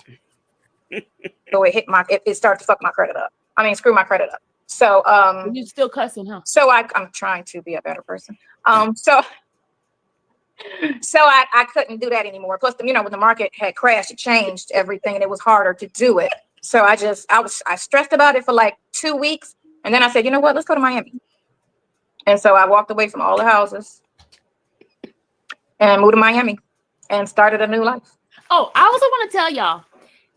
so it started to fuck my credit up. I mean, screw my credit up. So You're still cussing, huh? so I'm trying to be a better person. So I couldn't do that anymore. Plus, when the market had crashed, it changed everything, and it was harder to do it. So I stressed about it for like 2 weeks, and then I said, you know what? Let's go to Miami. And so I walked away from all the houses and moved to Miami and started a new life. Oh, I also want to tell y'all,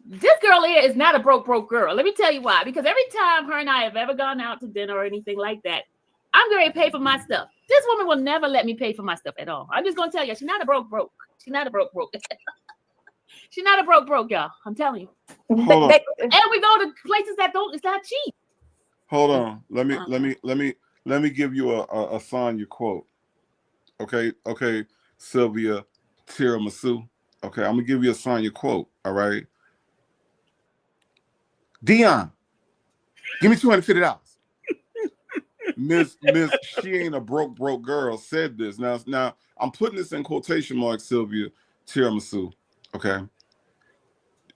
this girl here is not a broke girl. Let me tell you why. Because every time her and I have ever gone out to dinner or anything like that, I'm going to pay for my stuff. This woman will never let me pay for my stuff at all. I'm just going to tell you, she's not a broke. She's not a broke. She's not a broke, y'all. I'm telling you. Hold on. And we go to places it's not cheap. Hold on. Let me give you a Sonya quote. Okay, Sylvia Tiramisu. Okay, I'm gonna give you a Sonya quote. All right. Dion, give me $250. Miss, she ain't a broke girl said this. Now I'm putting this in quotation marks, Sylvia Tiramisu. Okay.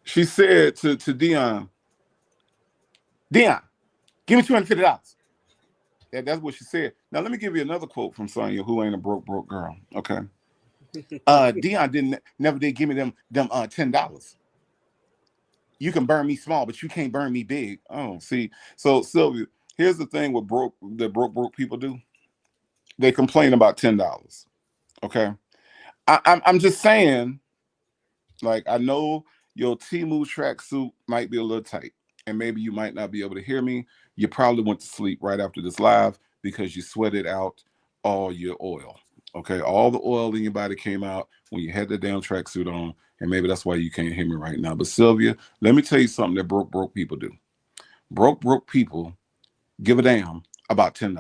She said to Dion, give me $250. That's what she said. Now let me give you another quote from Sonya, who ain't a broke girl. Okay. Dion never did give me them $10. You can burn me small, but you can't burn me big. Oh, see. So Sylvia, here's the thing with broke people do. They complain about $10. Okay. I'm just saying, like, I know your Temu tracksuit might be a little tight, and maybe you might not be able to hear me. You probably went to sleep right after this live because you sweated out all your oil. Okay, all the oil in your body came out when you had the damn tracksuit on, and maybe that's why you can't hear me right now. But Sylvia, let me tell you something that broke people do. Broke people give a damn about $10.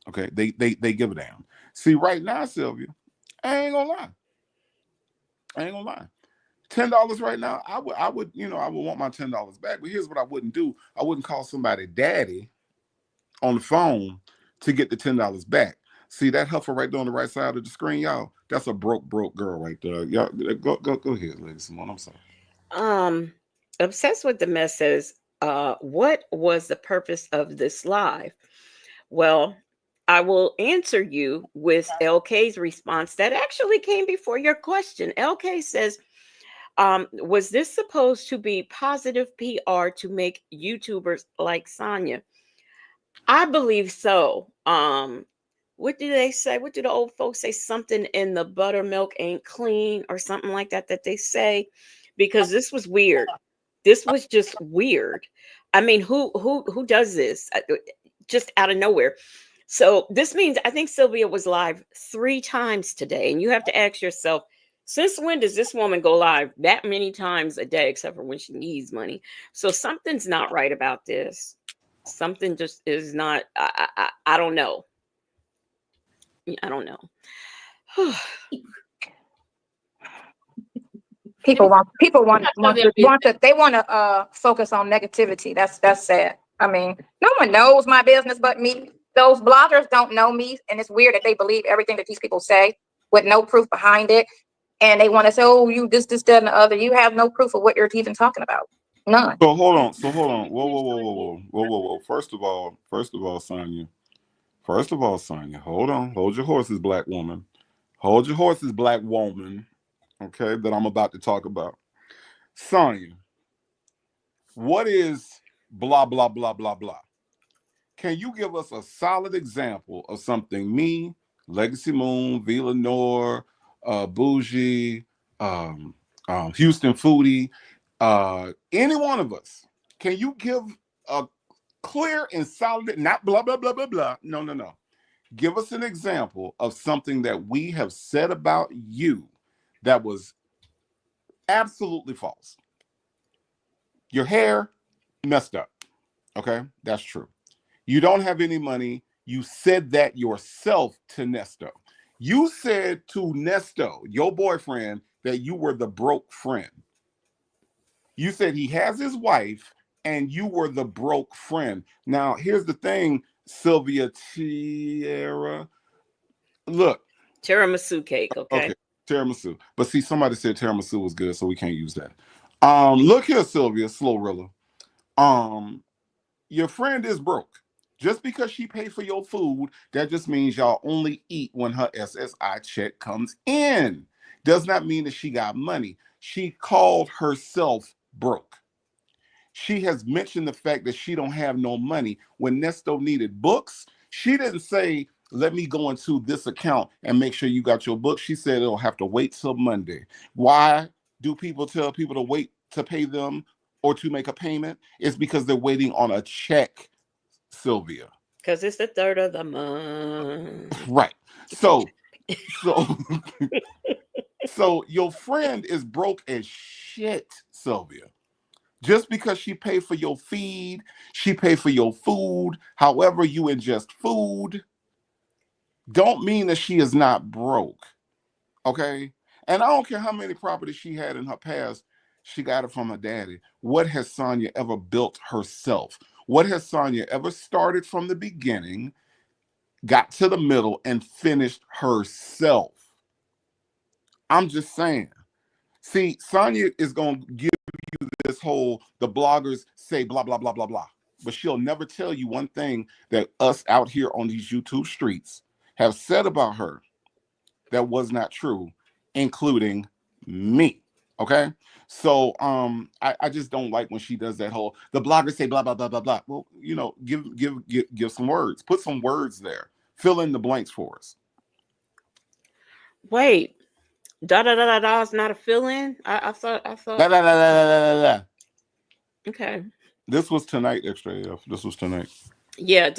Okay, they give a damn. See, right now, Sylvia, I ain't gonna lie. $10 right now, I would want my $10 back. But here's what I wouldn't do. I wouldn't call somebody daddy on the phone to get the $10 back. See that heifer right there on the right side of the screen, y'all? That's a broke girl right there. Y'all go ahead, Lady Simone. I'm sorry. Obsessed with the Mess says, what was the purpose of this live? Well, I will answer you with LK's response that actually came before your question. LK says, was this supposed to be positive PR to make YouTubers like Sonya? I believe so. What do they say? What do the old folks say? Something in the buttermilk ain't clean or something like that they say, because this was weird. This was just weird. I mean, who does this just out of nowhere? So this means I think Sylvia was live 3 times today, and you have to ask yourself, since when does this woman go live that many times a day, except for when she needs money? So something's not right about this. Something just is not. I don't know. I don't know. People want to focus on negativity. That's sad. I mean, no one knows my business but me. Those bloggers don't know me, and it's weird that they believe everything that these people say with no proof behind it. and they want to say, oh, you this, that, and the other. You have no proof of what you're even talking about. None. So hold on. Whoa. First of all, Sonya. Hold on. Hold your horses, black woman. Hold your horses, black woman. Okay, that I'm about to talk about. Sonya, what is blah blah blah blah blah? Can you give us a solid example of something me, Legacy Moon, Villanor, Bougie, Houston Foodie, any one of us? Can you give a clear and solid, not blah blah blah blah blah? No. Give us an example of something that we have said about you that was absolutely false. Your hair messed up. Okay, that's true. You don't have any money. You said that yourself to Nesto. You said to Nesto, your boyfriend, that you were the broke friend. You said he has his wife and you were the broke friend. Now, here's the thing, Sylvia Tierra. Look. Tiramisu cake, okay? Okay, tiramisu. But see, somebody said tiramisu was good, so we can't use that. Look here, Sylvia, Slowrilla. Your friend is broke. Just because she paid for your food, that just means y'all only eat when her SSI check comes in. Does not mean that she got money. She called herself broke. She has mentioned the fact that she don't have no money. When Nesto needed books, she didn't say, let me go into this account and make sure you got your books. She said it'll have to wait till Monday. Why do people tell people to wait to pay them or to make a payment? It's because they're waiting on a check, Sylvia. Because it's the 3rd of the month. Right. So so your friend is broke as shit, Sylvia. Just because she paid for your feed, she paid for your food, however you ingest food, don't mean that she is not broke. Okay? And I don't care how many properties she had in her past, she got it from her daddy. What has Sonya ever built herself? What has Sonya ever started from the beginning, got to the middle, and finished herself? I'm just saying. See, Sonya is going to give you this whole, the bloggers say blah, blah, blah, blah, blah. But she'll never tell you one thing that us out here on these YouTube streets have said about her that was not true, including me. Okay? So I just don't like when she does that whole, the bloggers say blah, blah, blah, blah, blah. Well, you know, give some words. Put some words there. Fill in the blanks for us. Wait. Da da da da da is not a fill-in? I thought. Da, da, da, da, da, da. Okay. This was tonight, Extra AF. This was tonight. Yeah,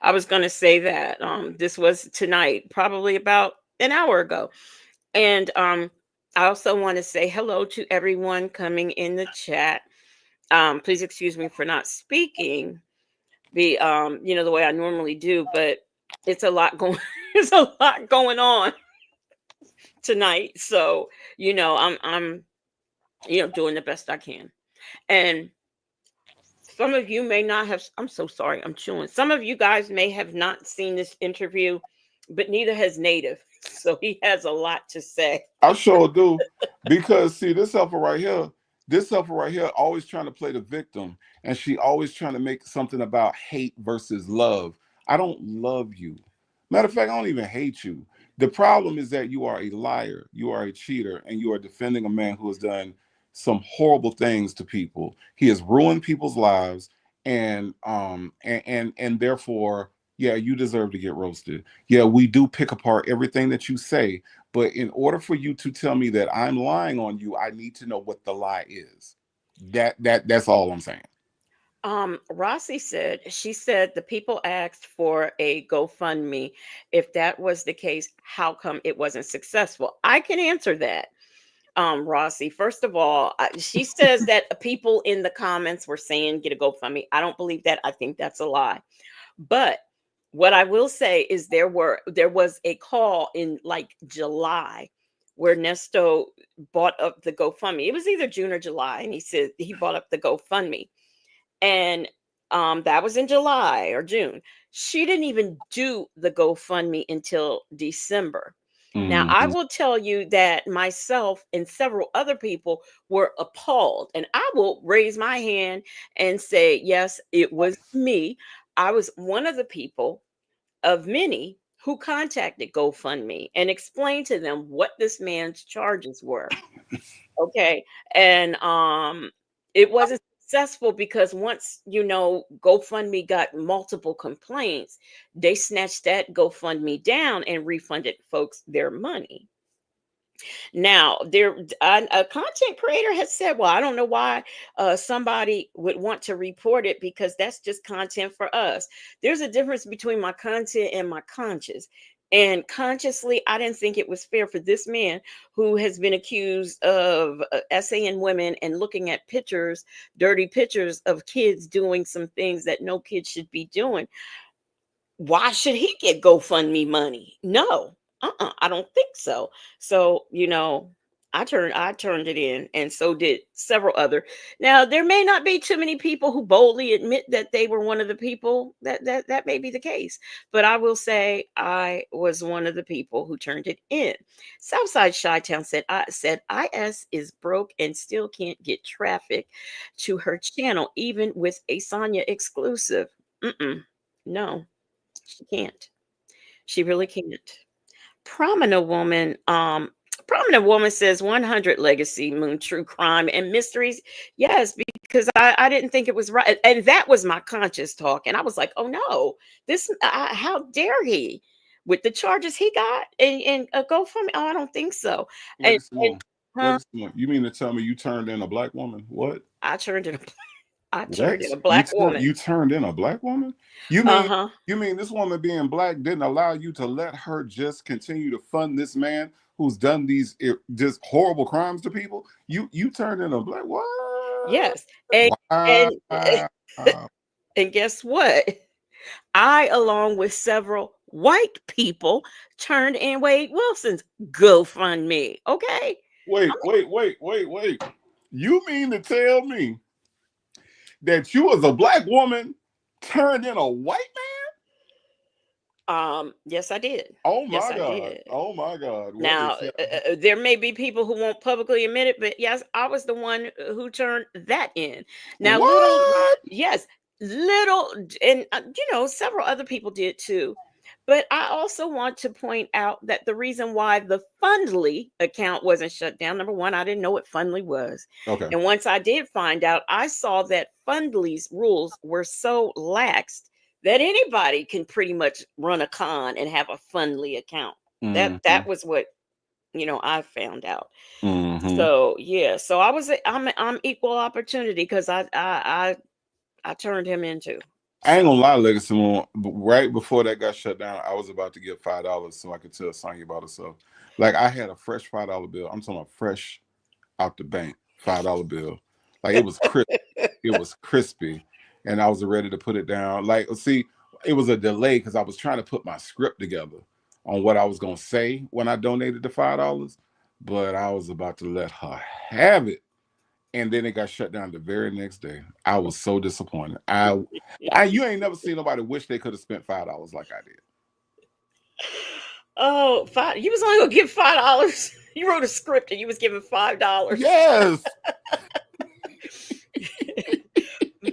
I was gonna say that. This was tonight, probably about an hour ago. And I also want to say hello to everyone coming in the chat. Please excuse me for not speaking the way I normally do, but it's a lot going there's a lot going on tonight. So, I'm doing the best I can. And some of you may not have, I'm so sorry, I'm chewing. Some of you guys may have not seen this interview, but neither has Native. So he has a lot to say. I sure do. Because see, this helper right here always trying to play the victim. And she always trying to make something about hate versus love. I don't love you. Matter of fact, I don't even hate you. The problem is that you are a liar, you are a cheater, and you are defending a man who has done some horrible things to people. He has ruined people's lives, and therefore, yeah, you deserve to get roasted. Yeah, we do pick apart everything that you say, but in order for you to tell me that I'm lying on you, I need to know what the lie is. That's all I'm saying. Rossi she said the people asked for a GoFundMe. If that was the case, how come it wasn't successful? I can answer that. Rossi, first of all, she says that people in the comments were saying get a GoFundMe. I don't believe that. I think that's a lie. But what I will say is there was a call in like July where Nesto bought up the GoFundMe. It was either June or July, and he said he bought up the GoFundMe. And that was in July or June. She didn't even do the GoFundMe until December. Now, I Mhm. will tell you that myself and several other people were appalled, and I will raise my hand and say, yes, it was me. I was one of the people of many who contacted GoFundMe and explained to them what this man's charges were. Okay. And it wasn't successful because once, GoFundMe got multiple complaints, they snatched that GoFundMe down and refunded folks their money. Now, a content creator has said, "Well, I don't know why somebody would want to report it because that's just content for us." There's a difference between my content and my conscience. And consciously, I didn't think it was fair for this man who has been accused of essaying women and looking at pictures, dirty pictures of kids doing some things that no kid should be doing. Why should he get GoFundMe money? No, I don't think so. So, I turned it in, and so did several other. Now, there may not be too many people who boldly admit that they were one of the people. That may be the case, but I will say I was one of the people who turned it in. Southside Chi-Town said IS is broke and still can't get traffic to her channel, even with a Sonya exclusive. No. She can't. She really can't. Prominent woman, Prominent woman says 100 legacy moon true crime and mysteries. Yes, because I didn't think it was right. And that was my conscious talk. And I was like, oh no, how dare he with the charges he got and go from, oh, I don't think so. And, Legacy Moon. huh? Legacy Moon. You mean to tell me you turned in a black woman? What? I turned in a, I turned What? in a black woman. You turned in a black woman? You mean Uh-huh. you mean this woman being black didn't allow you to let her just continue to fund this man who's done these just horrible crimes to people? You turned in a black what? Yes. And Wow. and and guess what? I, along with several white people, turned in Wade Wilson's GoFundMe. Okay. Wait. You mean to tell me that you as a black woman turned in a white man? Yes, I did. Oh Yes, my I God. did. Oh my God. What Now, is that? there may be people who won't publicly admit it, but yes, I was the one who turned that in. Now, What? yes, little, and several other people did too. But I also want to point out that the reason why the Fundly account wasn't shut down, number one, I didn't know what Fundly was. Okay. And once I did find out, I saw that Fundly's rules were so laxed that anybody can pretty much run a con and have a Fundly account. That was what I found out. Mm-hmm. So yeah, so I'm equal opportunity because I turned him into. I ain't gonna lie, Legacy Moon. Right before that got shut down, I was about to give $5 so I could tell Sonya about herself. Like I had a fresh $5 bill. I'm talking about fresh out the bank $5 bill. Like it was crisp. It was crispy, and I was ready to put it down. Like, see, it was a delay because I was trying to put my script together on what I was gonna say when I donated the $5, but I was about to let her have it. And then it got shut down the very next day. I was so disappointed. You ain't never seen nobody wish they could have spent $5 like I did. Oh, five! You was only gonna give $5. You wrote a script and you was giving $5. Yes.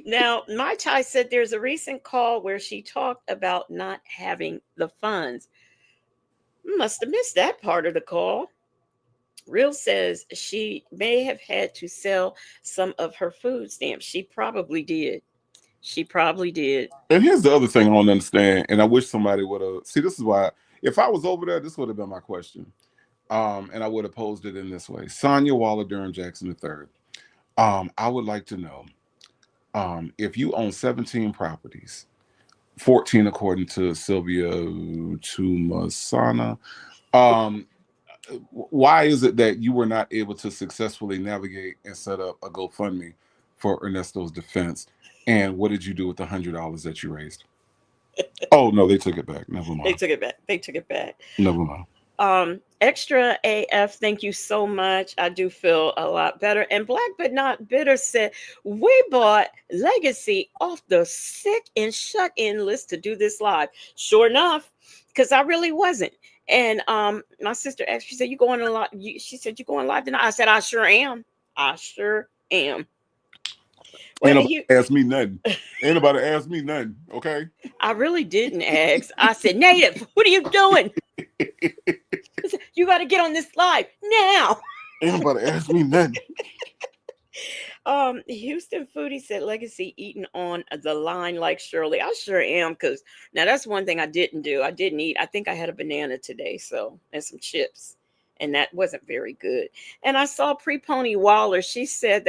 Now, Mai Tai said there's a recent call where she talked about not having the funds. Must have missed that part of the call. Real says she may have had to sell some of her food stamps. She probably did. She probably did. And here's the other thing I don't understand, and I wish somebody would have. See, this is why. If I was over there, this would have been my question, and I would have posed it in this way: Sonya Waller Durham Jackson III. I would like to know if you own 17 properties, 14 according to Sylvia Tumasana. Why is it that you were not able to successfully navigate and set up a GoFundMe for Ernesto's defense? And what did you do with the $100 that you raised? Oh no, they took it back. Never mind. They took it back. They took it back. Never mind. Extra AF, thank you so much. I do feel a lot better. And Black But Not Bitter said, we bought Legacy off the sick and shut in list to do this live. Sure enough, because I really wasn't. And my sister asked, she said, you going live? She said, you going live tonight? I said, I sure am. I sure am. Ain't Well, nobody ask me nothing. Ain't nobody ask me nothing. Okay. I really didn't ask. I said, Native, what are you doing? You got to get on this live now. Ain't nobody ask me nothing. Houston Foodie said Legacy eating on the line like Shirley. I sure am, because now that's one thing I didn't do. I didn't eat. I think I had a banana today, so, and some chips, and that wasn't very good. And I saw Pre-Pony Waller. She said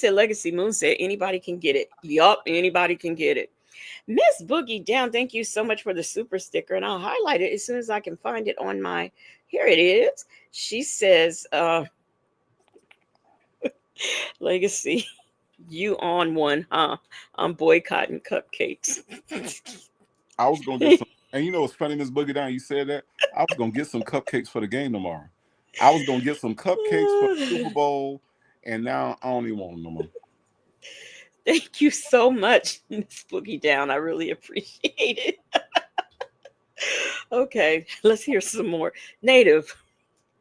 Legacy Moon said anybody can get it. Yup, anybody can get it. Miss Boogie Down, thank you so much for the super sticker, and I'll highlight it as soon as I can find it on my. Here it is. She says, Legacy, you on one, huh? I'm boycotting cupcakes. I was gonna get some, and you know what's funny, Miss Boogie Down? You said that. I was gonna get some cupcakes for the game tomorrow. I was gonna get some cupcakes for the Super Bowl, and now I don't even want them no more. Thank you so much, Miss Boogie Down. I really appreciate it. Okay, let's hear some more. Native,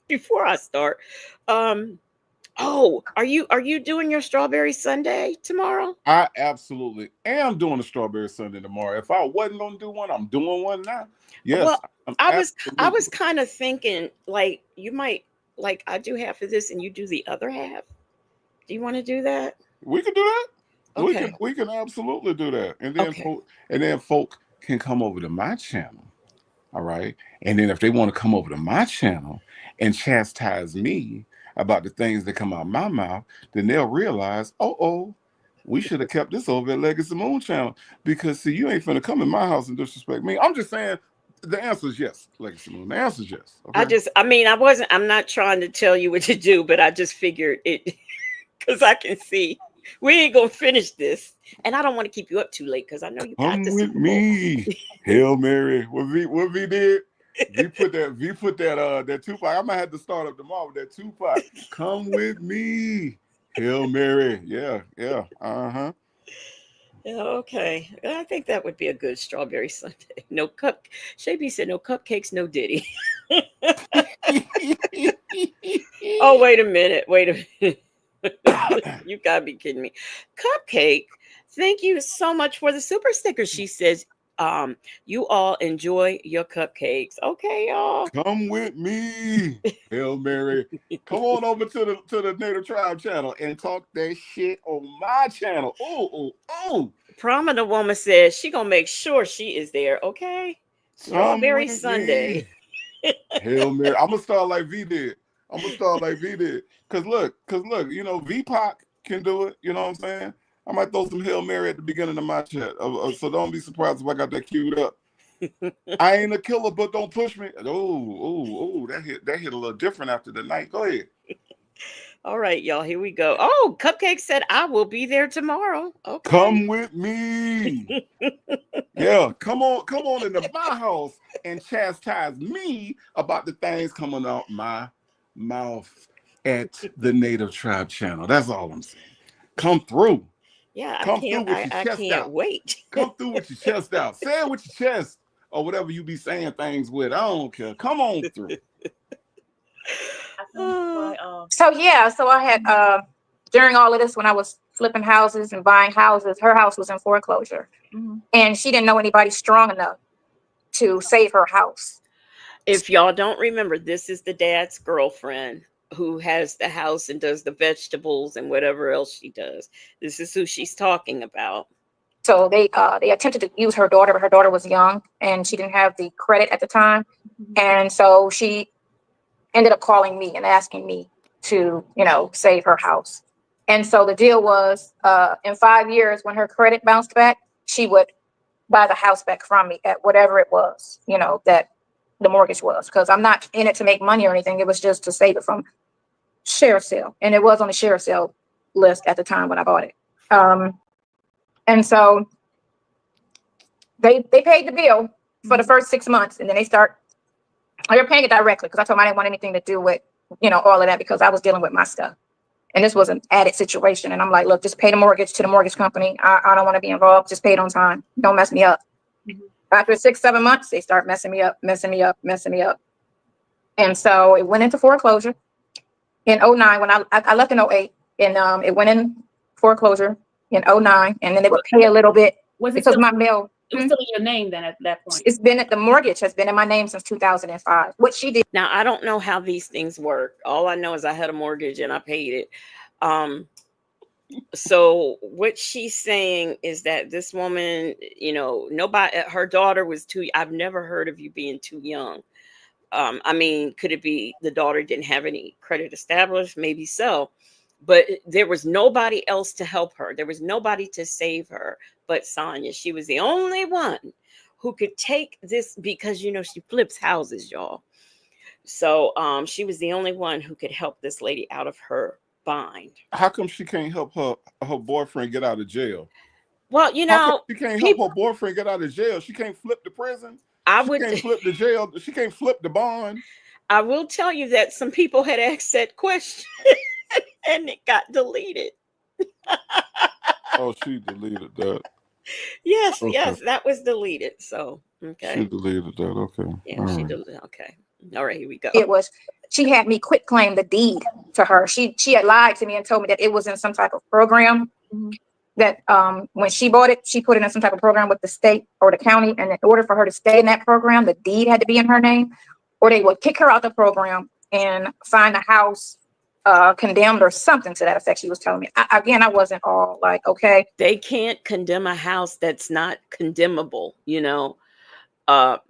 before I start, oh, are you doing your strawberry sundae tomorrow? I absolutely am doing a strawberry sundae tomorrow. If I wasn't gonna do one, I'm doing one now. Yes, Well, I was absolutely. kind of thinking like you might, like I do half of this and you do the other half. Do you want to do that? We can do that. Okay. We can absolutely do that. And then Okay. folk can come over to my channel. All right. And then if they want to come over to my channel and chastise me about the things that come out of my mouth, then they'll realize, we should have kept this over at Legacy Moon channel, because see, you ain't finna come in my house and disrespect me. I'm just saying the answer is yes, Legacy Moon. The answer is yes. Okay? I'm not trying to tell you what to do, but I just figured it because I can see we ain't gonna finish this, and I don't want to keep you up too late because I know you got Come the with Super Bowl. me. Hail Mary. What V did? V put that Tupac. I might have to start up tomorrow with that Tupac. Come with me. Hail Mary. Yeah. Uh-huh. Okay, I think that would be a good strawberry sundae. No Shaby said no cupcakes, no Diddy. Oh, wait a minute. You gotta be kidding me. Cupcake, thank you so much for the super sticker. She says, you all enjoy your cupcakes. Okay, y'all. Come with me. Hail Mary. Come on over to the Native Tribe channel and talk that shit on my channel. Oh. Prominent woman says she gonna make sure she is there. Okay. Strawberry Sunday. Hail Mary. I'm gonna start like V did. Cause look, you know, V-Pac can do it. You know what I'm saying? I might throw some Hail Mary at the beginning of my chat. So don't be surprised if I got that queued up. I ain't a killer, but don't push me. That hit a little different after the night. Go ahead. All right, y'all, here we go. Oh, Cupcake said I will be there tomorrow. Okay. Come with me. Yeah, come on into my house and chastise me about the things coming out my mouth at the Native Tribe channel. That's all I'm saying. Come through. Yeah, Come through with your I chest can't out. wait. Come through with your chest out. Say it with your chest or whatever you be saying things with. I don't care. Come on through. So I had during all of this, when I was flipping houses and buying houses, her house was in foreclosure, and she didn't know anybody strong enough to save her house. If y'all don't remember, this is the dad's girlfriend who has the house and does the vegetables and whatever else she does. This is who she's talking about. So they attempted to use her daughter, but her daughter was young and she didn't have the credit at the time, and so she ended up calling me and asking me to, save her house. And so the deal was, in 5 years, when her credit bounced back, she would buy the house back from me at whatever it was, that the mortgage was. Because I'm not in it to make money or anything. It was just to save it from sheriff sale. And it was on the sheriff sale list at the time when I bought it. And so they paid the bill for the first 6 months, and then they start They were paying it directly because I told them I didn't want anything to do with, all of that because I was dealing with my stuff. And this was an added situation. And I'm like, look, just pay the mortgage to the mortgage company. I don't want to be involved. Just pay it on time. Don't mess me up. After 6-7 months, they start messing me up. And so it went into foreclosure in 09 when I left in 08. And it went in foreclosure in 09. And then they would pay a little bit because my mail. It was still in your name then at that point. The mortgage has been in my name since 2005. What she did. Now, I don't know how these things work. All I know is I had a mortgage and I paid it. So what she's saying is that this woman, nobody, her daughter was too, I've never heard of you being too young. I mean, could it be the daughter didn't have any credit established? Maybe so. But there was nobody else to help her. There was nobody to save her but Sonya. She was the only one who could take this because, she flips houses, y'all. So she was the only one who could help this lady out of her bind. How come she can't help her boyfriend get out of jail? Well, she can't help her boyfriend get out of jail. She can't flip the prison. She can't flip the jail. She can't flip the bond. I will tell you that some people had asked that question and it got deleted. Oh, she deleted that. Yes, okay. Yes, that was deleted. So, okay. She deleted that. Okay. Yeah, all she deleted. Okay. All right, here we go. She had me quit claim the deed to her. She had lied to me and told me that it was in some type of program. That when she bought it, she put it in some type of program with the state or the county. And in order for her to stay in that program, the deed had to be in her name, or they would kick her out the program and find the house condemned or something to that effect. She was telling me. I wasn't all like, okay. They can't condemn a house that's not condemnable,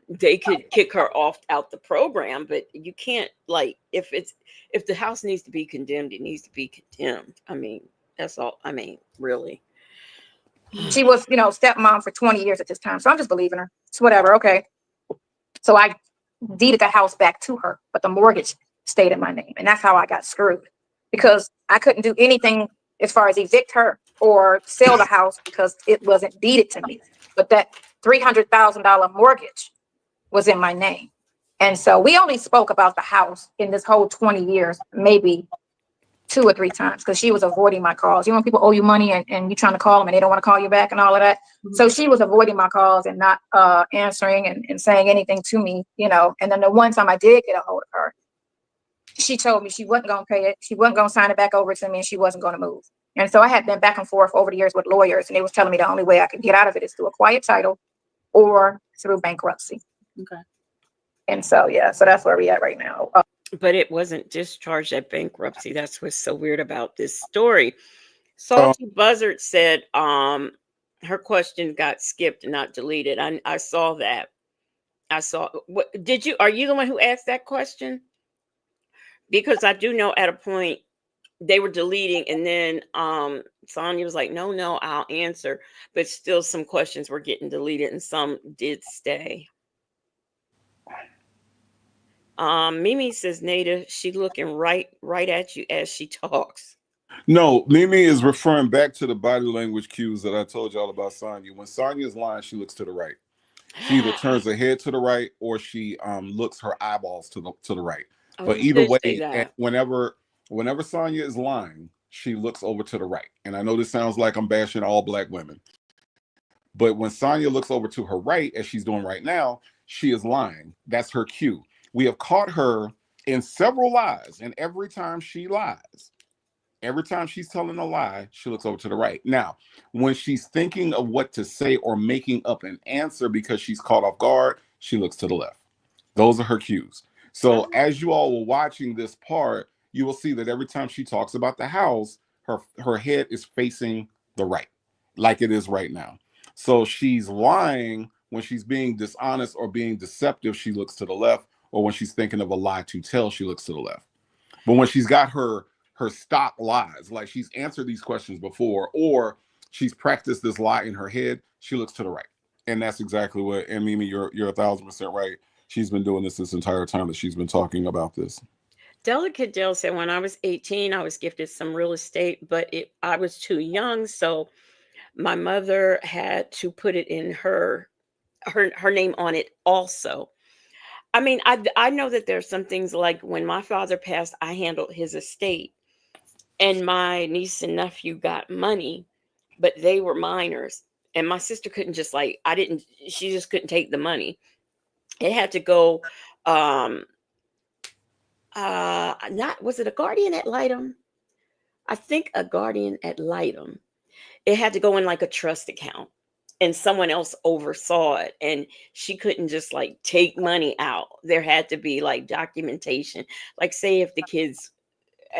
they could kick her out the program, but you can't, like, if the house needs to be condemned, it needs to be condemned. I mean, that's all. I mean, really. She was, stepmom for 20 years at this time. So I'm just believing her. It's whatever. Okay. So I deeded the house back to her, but the mortgage stayed in my name. And that's how I got screwed, because I couldn't do anything as far as evict her or sell the house because it wasn't deeded to me. But that $300,000 mortgage was in my name. And so we only spoke about the house in this whole 20 years, maybe 2 or 3 times, because she was avoiding my calls. When people owe you money and you're trying to call them and they don't want to call you back and all of that. So she was avoiding my calls and not answering and saying anything to me, And then the one time I did get a hold of her, she told me she wasn't going to pay it. She wasn't going to sign it back over to me, and she wasn't going to move. And so I had been back and forth over the years with lawyers, and they was telling me the only way I could get out of it is through a quiet title or through bankruptcy. Okay. And so, yeah, so that's where we at right now. But it wasn't discharged at bankruptcy. That's what's so weird about this story. Salty Buzzard said her question got skipped and not deleted. I saw that. What are you the one who asked that question? Because I do know at a point they were deleting, and then Sonya was like, no, I'll answer. But still some questions were getting deleted and some did stay. Mimi says, Nada, she looking right at you as she talks. No, Mimi is referring back to the body language cues that I told y'all about Sonya. When Sonya's lying, she looks to the right. She either turns her head to the right or she looks her eyeballs to the right. But either way, whenever Sonya is lying, she looks over to the right. And I know this sounds like I'm bashing all Black women, but when Sonya looks over to her right, as she's doing right now, she is lying. That's her cue. We have caught her in several lies, and every time she lies, every time she's telling a lie, she looks over to the right. Now, when she's thinking of what to say or making up an answer because she's caught off guard, she looks to the left. Those are her cues. So as you all were watching this part, you will see that every time she talks about the house, her head is facing the right, like it is right now. So she's lying when she's being dishonest or being deceptive, she looks to the left, or when she's thinking of a lie to tell, she looks to the left. But when she's got her stock lies, like she's answered these questions before, or she's practiced this lie in her head, she looks to the right. And that's exactly what, and Mimi, you're 1,000% right. She's been doing this entire time that she's been talking about this. Delicate Dale said, when I was 18, I was gifted some real estate, but I was too young. So my mother had to put it in her name on it also. I mean, I know that there's some things like when my father passed, I handled his estate, and my niece and nephew got money, but they were minors, and my sister couldn't just like I didn't. She just couldn't take the money. It had to go. Not was it a guardian ad litem? I think a guardian ad litem. It had to go in like a trust account, and someone else oversaw it, and she couldn't just like take money out. There had to be like documentation. Like say if the kids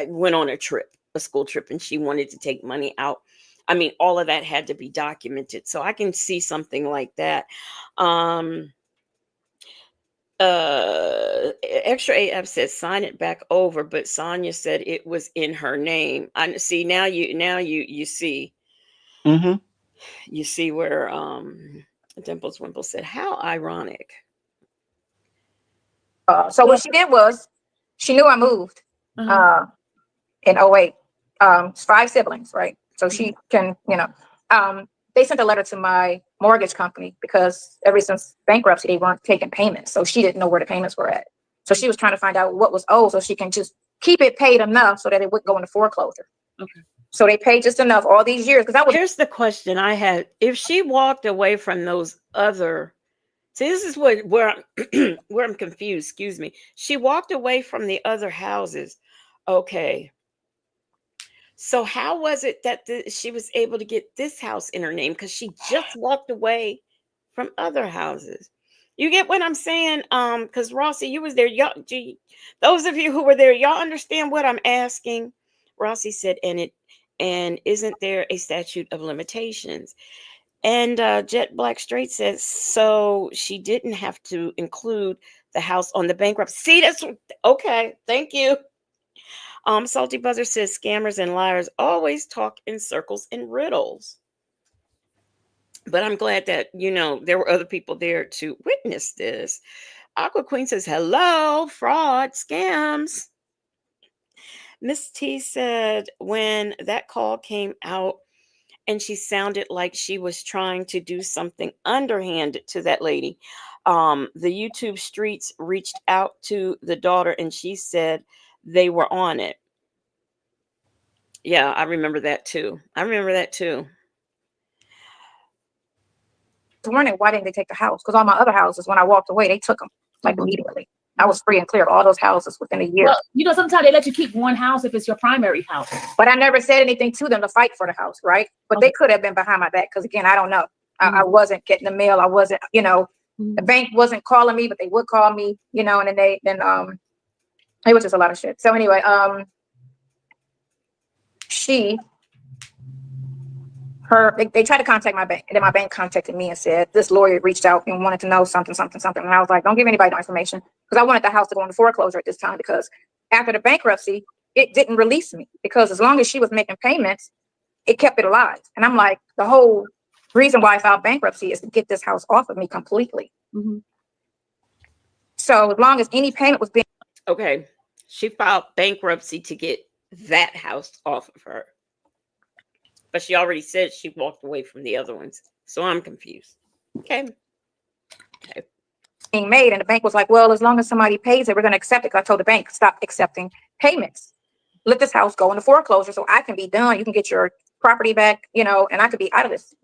went on a trip, a school trip, and she wanted to take money out. I mean, all of that had to be documented. So I can see something like that. Um Extra AF says sign it back over, but Sonya said it was in her name. I see now you see Mm-hmm. you see where Dimples Wimple said how ironic. So what she did was she knew I moved in '08. It's 5 siblings, right? So she can, they sent a letter to my mortgage company because ever since bankruptcy, they weren't taking payments. So she didn't know where the payments were at. So she was trying to find out what was owed so she can just keep it paid enough so that it wouldn't go into foreclosure. Okay. So they paid just enough all these years. Here's the question I had. If she walked away from those other, see, this is where I'm where I'm confused. Excuse me. She walked away from the other houses. Okay. So how was it that she was able to get this house in her name? Because she just walked away from other houses. You get what I'm saying? Because Rossi, you was there. Those of you who were there, y'all understand what I'm asking? Rossi said, and isn't there a statute of limitations? And Jet Black Straight says, so she didn't have to include the house on the bankruptcy. See, that's okay. Thank you. Salty Buzzer says scammers and liars always talk in circles and riddles. But I'm glad that, there were other people there to witness this. Aqua Queen says, hello, fraud, scams. Miss T said, when that call came out and she sounded like she was trying to do something underhanded to that lady, the YouTube streets reached out to the daughter and she said they were on it. Yeah, I remember that too. Wondering why didn't they take the house? Because all my other houses, when I walked away, they took them like immediately. I was free and clear of all those houses within a year. Well, sometimes they let you keep one house if it's your primary house. But I never said anything to them to fight for the house, right? But they could have been behind my back because, again, I don't know. I wasn't getting the mail. I wasn't, the bank wasn't calling me, but they would call me, and then it was just a lot of shit. So anyway, they tried to contact my bank, and then my bank contacted me and said this lawyer reached out and wanted to know something. And I was like, don't give anybody no information, because I wanted the house to go into foreclosure at this time, because after the bankruptcy, it didn't release me, because as long as she was making payments, it kept it alive. And I'm like, the whole reason why I filed bankruptcy is to get this house off of me completely. Mm-hmm. So as long as any payment was being okay, she filed bankruptcy to get that house off of her. But she already said she walked away from the other ones. So I'm confused. Okay. Being made, and the bank was like, well, as long as somebody pays it, we're going to accept it. Because I told the bank, stop accepting payments. Let this house go into foreclosure so I can be done. You can get your property back, and I could be out of this,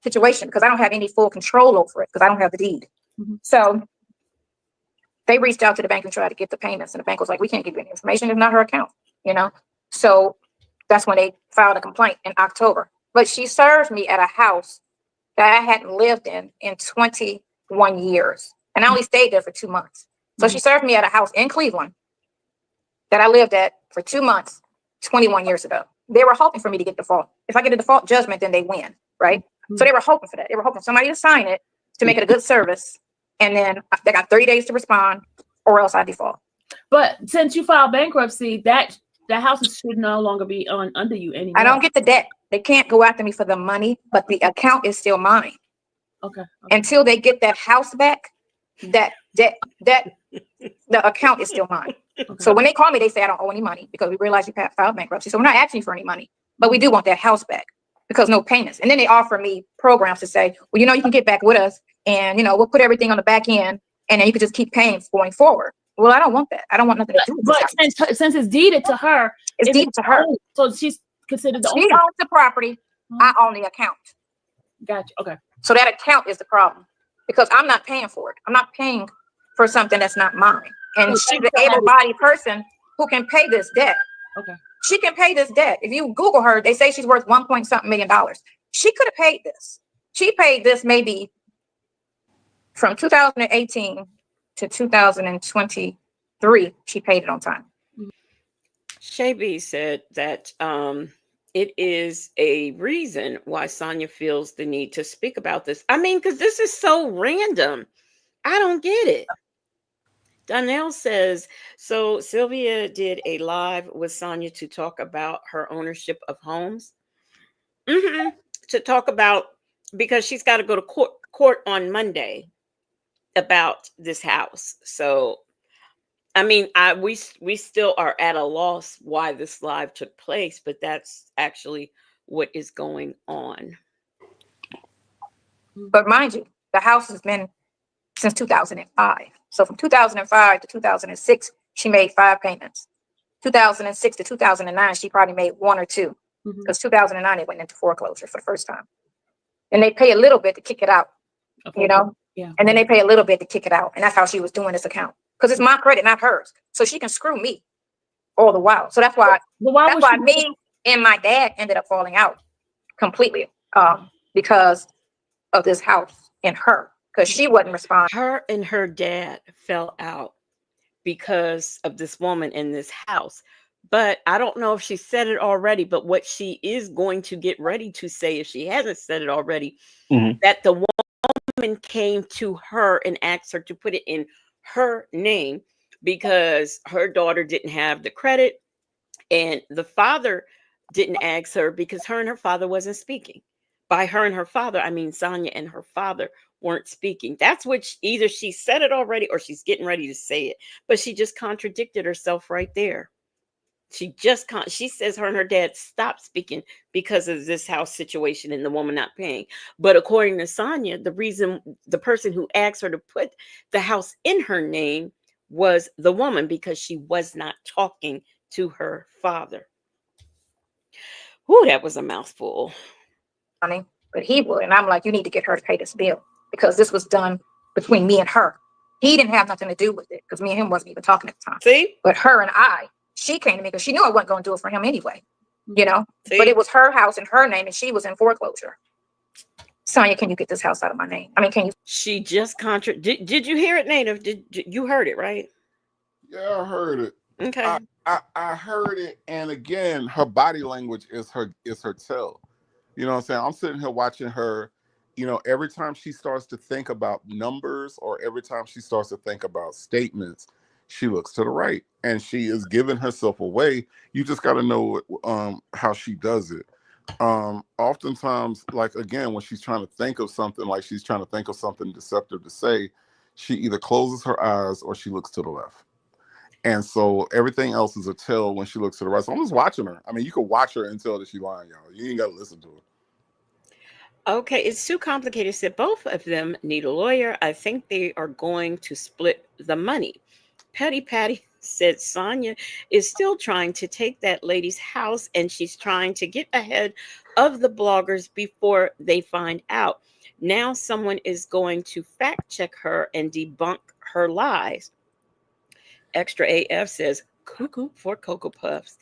situation, because I don't have any full control over it because I don't have the deed. Mm-hmm. So they reached out to the bank and tried to get the payments. And the bank was like, we can't give you any information. It's not her account, So that's when they filed a complaint in October. But she served me at a house that I hadn't lived in 21 years. And I only stayed there for 2 months. So she served me at a house in Cleveland that I lived at for 2 months, 21 years ago. They were hoping for me to get default. If I get a default judgment, then they win, right? Mm-hmm. So they were hoping for that. They were hoping for somebody to sign it to make it a good service. And then they got 30 days to respond, or else I default. But since you filed bankruptcy, that house should no longer be under you anymore. I don't get the debt. They can't go after me for the money, but the account is still mine. Okay. Until they get that house back, the account is still mine. Okay. So when they call me, they say I don't owe any money because we realize you filed bankruptcy. So we're not asking for any money, but we do want that house back because no payments. And then they offer me programs to say, well, you can get back with us, and we'll put everything on the back end, and then you could just keep paying going forward. Well, I don't want that. I don't want nothing to do with this house. But since it's deeded to her, It's deeded to her. So she's considered the She owner. owns the property. I own the account. Gotcha. Okay. So that account is the problem because I'm not paying for it. I'm not paying for something that's not mine. And she's an able-bodied person who can pay this debt. Okay. She can pay this debt. If you Google her, they say she's worth $1.something million. She could have paid this. She paid this maybe from 2018 to 2023. She paid it on time. Shay B said that it is a reason why Sonya feels the need to speak about this. I mean, because this is so random. I don't get it. Donnell says, so Sylvia did a live with Sonya to talk about her ownership of homes. To talk about, because she's got to go to court on Monday about this house. So, I mean, we still are at a loss why this live took place, but that's actually what is going on. But mind you, the house has been since 2005. So from 2005 to 2006, she made 5 payments. 2006 to 2009, she probably made 1 or 2. Because 2009, it went into foreclosure for the first time. And they pay a little bit to kick it out, Okay. you know? Yeah. And then they pay a little bit to kick it out. And that's how she was doing this account. Because it's my credit, not hers. So she can screw me all the while. So that's why, me and my dad ended up falling out completely because of this house and her. Because she wasn't responding. Her and her dad fell out because of this woman in this house. But I don't know if she said it already, but what she is going to get ready to say, if she hasn't said it already, that the woman came to her and asked her to put it in her name because her daughter didn't have the credit, and the father didn't ask her because her and her father wasn't speaking. By her and her father, I mean Sonya and her father weren't speaking. That's what either she said it already or she's getting ready to say it. But she just contradicted herself right there. She says her and her dad stopped speaking because of this house situation and the woman not paying. But according to Sonya, the person who asked her to put the house in her name was the woman because she was not talking to her father. Ooh, that was a mouthful. But he would. And I'm like, you need to get her to pay this bill because this was done between me and her. He didn't have nothing to do with it because me and him wasn't even talking at the time. See? But her and she came to me because she knew I wasn't going to do it for him anyway, you know? See? But it was her house in her name and she was in foreclosure. Sonya, can you get this house out of my name? I mean, can you? She just did you hear it, Native? Did you heard it, right? Yeah, I heard it. Okay. I heard it, and again, her body language is her tell. You know what I'm saying? I'm sitting here watching her, you know, every time she starts to think about numbers or every time she starts to think about statements, she looks to the right and she is giving herself away. You just got to know how she does it. Oftentimes, like, again, when she's trying to think of something, like she's trying to think of something deceptive to say, she either closes her eyes or she looks to the left. And so everything else is a tell when she looks to the right. So I'm just watching her. I mean, you can watch her and tell that she's lying, y'all. You ain't got to listen to her. Okay, it's too complicated. Said both of them need a lawyer. I think they are going to split the money. Patty said Sonya is still trying to take that lady's house and she's trying to get ahead of the bloggers before they find out. Now someone is going to fact check her and debunk her lies. Extra AF says cuckoo for Cocoa Puffs.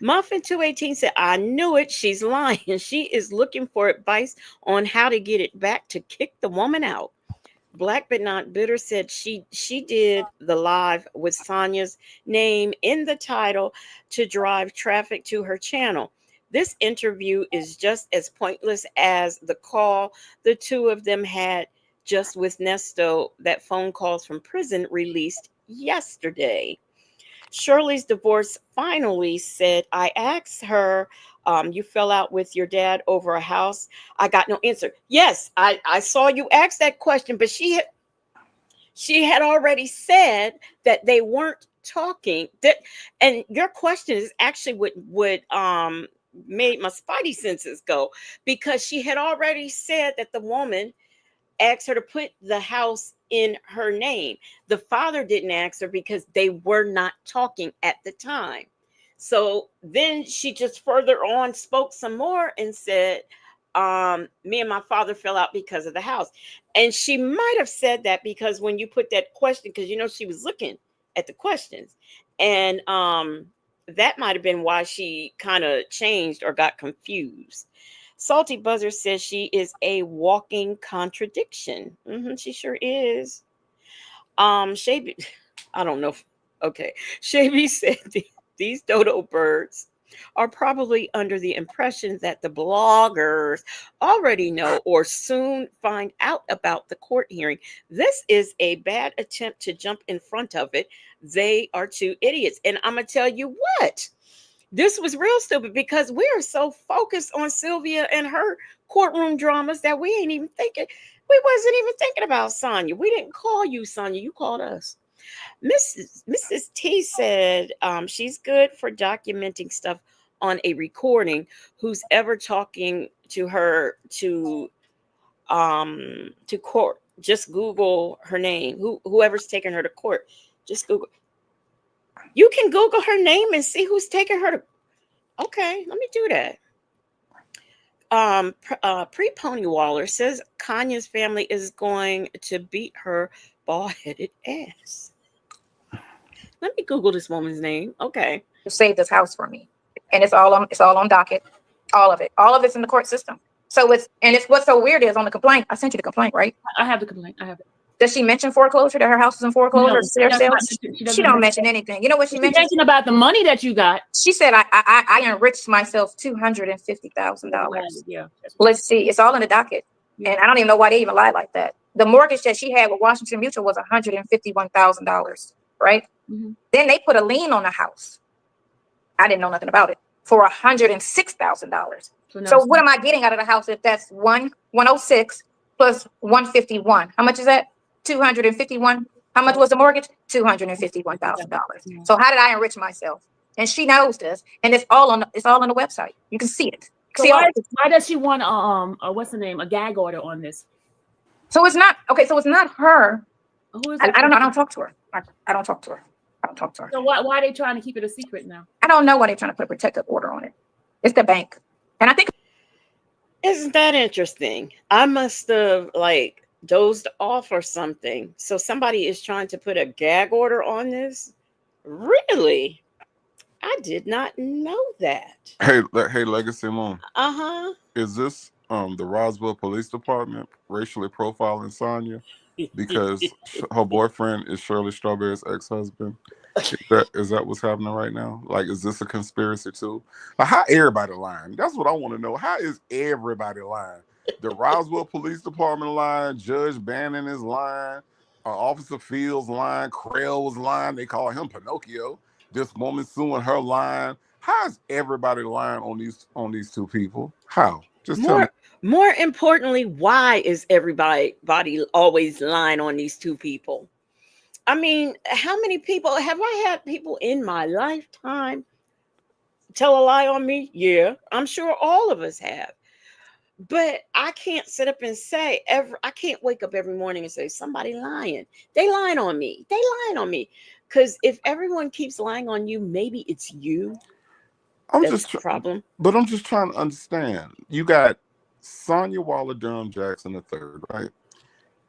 Muffin 218 said, I knew it. She's lying. She is looking for advice on how to get it back to kick the woman out. Black but not bitter said she did the live with Sonya's name in the title to drive traffic to her channel. This interview is just as pointless as the call the two of them had just with Nesto, that phone calls from prison released yesterday. Shirley's divorce finally said, I asked her, you fell out with your dad over a house. I got no answer. Yes, I saw you ask that question, but she had already said that they weren't talking. And your question is actually what made my spidey senses go, because she had already said that the woman asked her to put the house in her name. The father didn't ask her because they were not talking at the time. So then she just further on spoke some more and said, me and my father fell out because of the house. And she might have said that because when you put that question, because she was looking at the questions, and that might have been why she kind of changed or got confused. Salty Buzzer says she is a walking contradiction. She sure is. Shaby, I don't know. Okay, Shaby said these dodo birds are probably under the impression that the bloggers already know or soon find out about the court hearing. This is a bad attempt to jump in front of it. They are two idiots. And I'm going to tell you what, this was real stupid because we are so focused on Sylvia and her courtroom dramas that we ain't even thinking. We wasn't even thinking about Sonya. We didn't call you Sonya. You called us. Mrs. T said she's good for documenting stuff on a recording. Who's ever talking to her to court? Just Google her name. Whoever's taking her to court, just Google. You can Google her name and see who's taking her to. Okay, let me do that. Pre-Pony Waller says Kanye's family is going to beat her bald-headed ass. Let me Google this woman's name. Okay. To save this house for me. And it's all on docket. All of it. All of it's in the court system. So it's what's so weird is on the complaint. I sent you the complaint, right? I have the complaint. I have it. Does she mention foreclosure, that her house is in foreclosure? No, she don't mention anything. You know what she mentioned? About the money that you got. She said, I enriched myself $250,000. Yeah. Let's see. It's all in the docket. And I don't even know why they even lie like that. The mortgage that she had with Washington Mutual was $151,000, right? Mm-hmm. Then they put a lien on the house. I didn't know nothing about it, for $106,000. So what am I getting out of the house if that's 106 plus 151? How much is that? 251. How much was the mortgage? $251,000. So how did I enrich myself? And she knows this, and it's all on the website. You can see it. So why does she want what's the name? A gag order on this? So it's not okay. So it's not her. Who is I don't know. I don't talk to her. I don't talk to her. I don't talk to her. So why are they trying to keep it a secret now? I don't know why they're trying to put a protective order on it. It's the bank, and I think. Isn't that interesting? I must have dozed off or something. So somebody is trying to put a gag order on this? Really? I did not know that. Hey, Legacy Moon. Uh-huh. Is this the Roswell Police Department racially profiling Sonya because her boyfriend is Shirley Strawberry's ex-husband? Is that what's happening right now? Is this a conspiracy too? How everybody lying? That's what I want to know. How is everybody lying? The Roswell Police Department lying, Judge Bannon is lying, Officer Fields lying, Krell was lying. They call him Pinocchio. This woman suing her lying. How is everybody lying on these two people? How? Just tell me. More importantly, why is everybody always lying on these two people? I mean, how many people have I had people in my lifetime tell a lie on me? Yeah, I'm sure all of us have. But I can't sit up and say I can't wake up every morning and say somebody lying. They lying on me. They lying on me. Because if everyone keeps lying on you, maybe it's you. That's the problem. But I'm just trying to understand. You got Sonya Waller Durham Jackson III, right?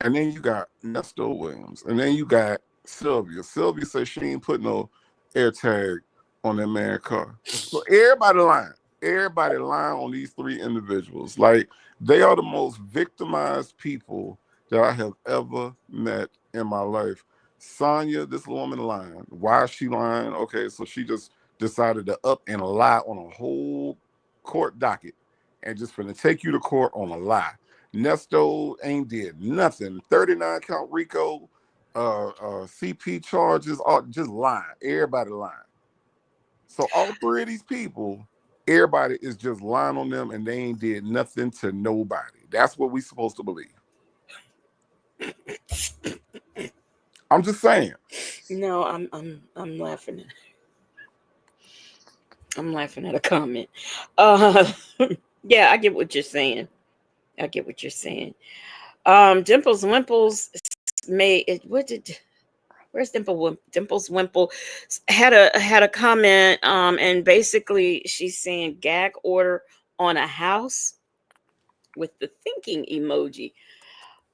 And then you got Nestor Williams. And then you got Sylvia. Sylvia says she ain't put no air tag on that man's car. So everybody lying. Everybody lying on these three individuals. They are the most victimized people that I have ever met in my life. Sonya, this woman lying. Why is she lying? Okay, so she just decided to up and lie on a whole court docket and just finna take you to court on a lie. Nesto ain't did nothing. 39 count RICO, CP charges, all just lying. Everybody lying. So all three of these people, everybody is just lying on them, and they ain't did nothing to nobody. That's what we supposed to believe. I'm just saying. No, I'm laughing at. I'm laughing at a comment. Yeah, I get what you're saying. Dimples Wimples made it. What did? Where's Dimples Wimple had a comment, and basically she's saying gag order on a house with the thinking emoji.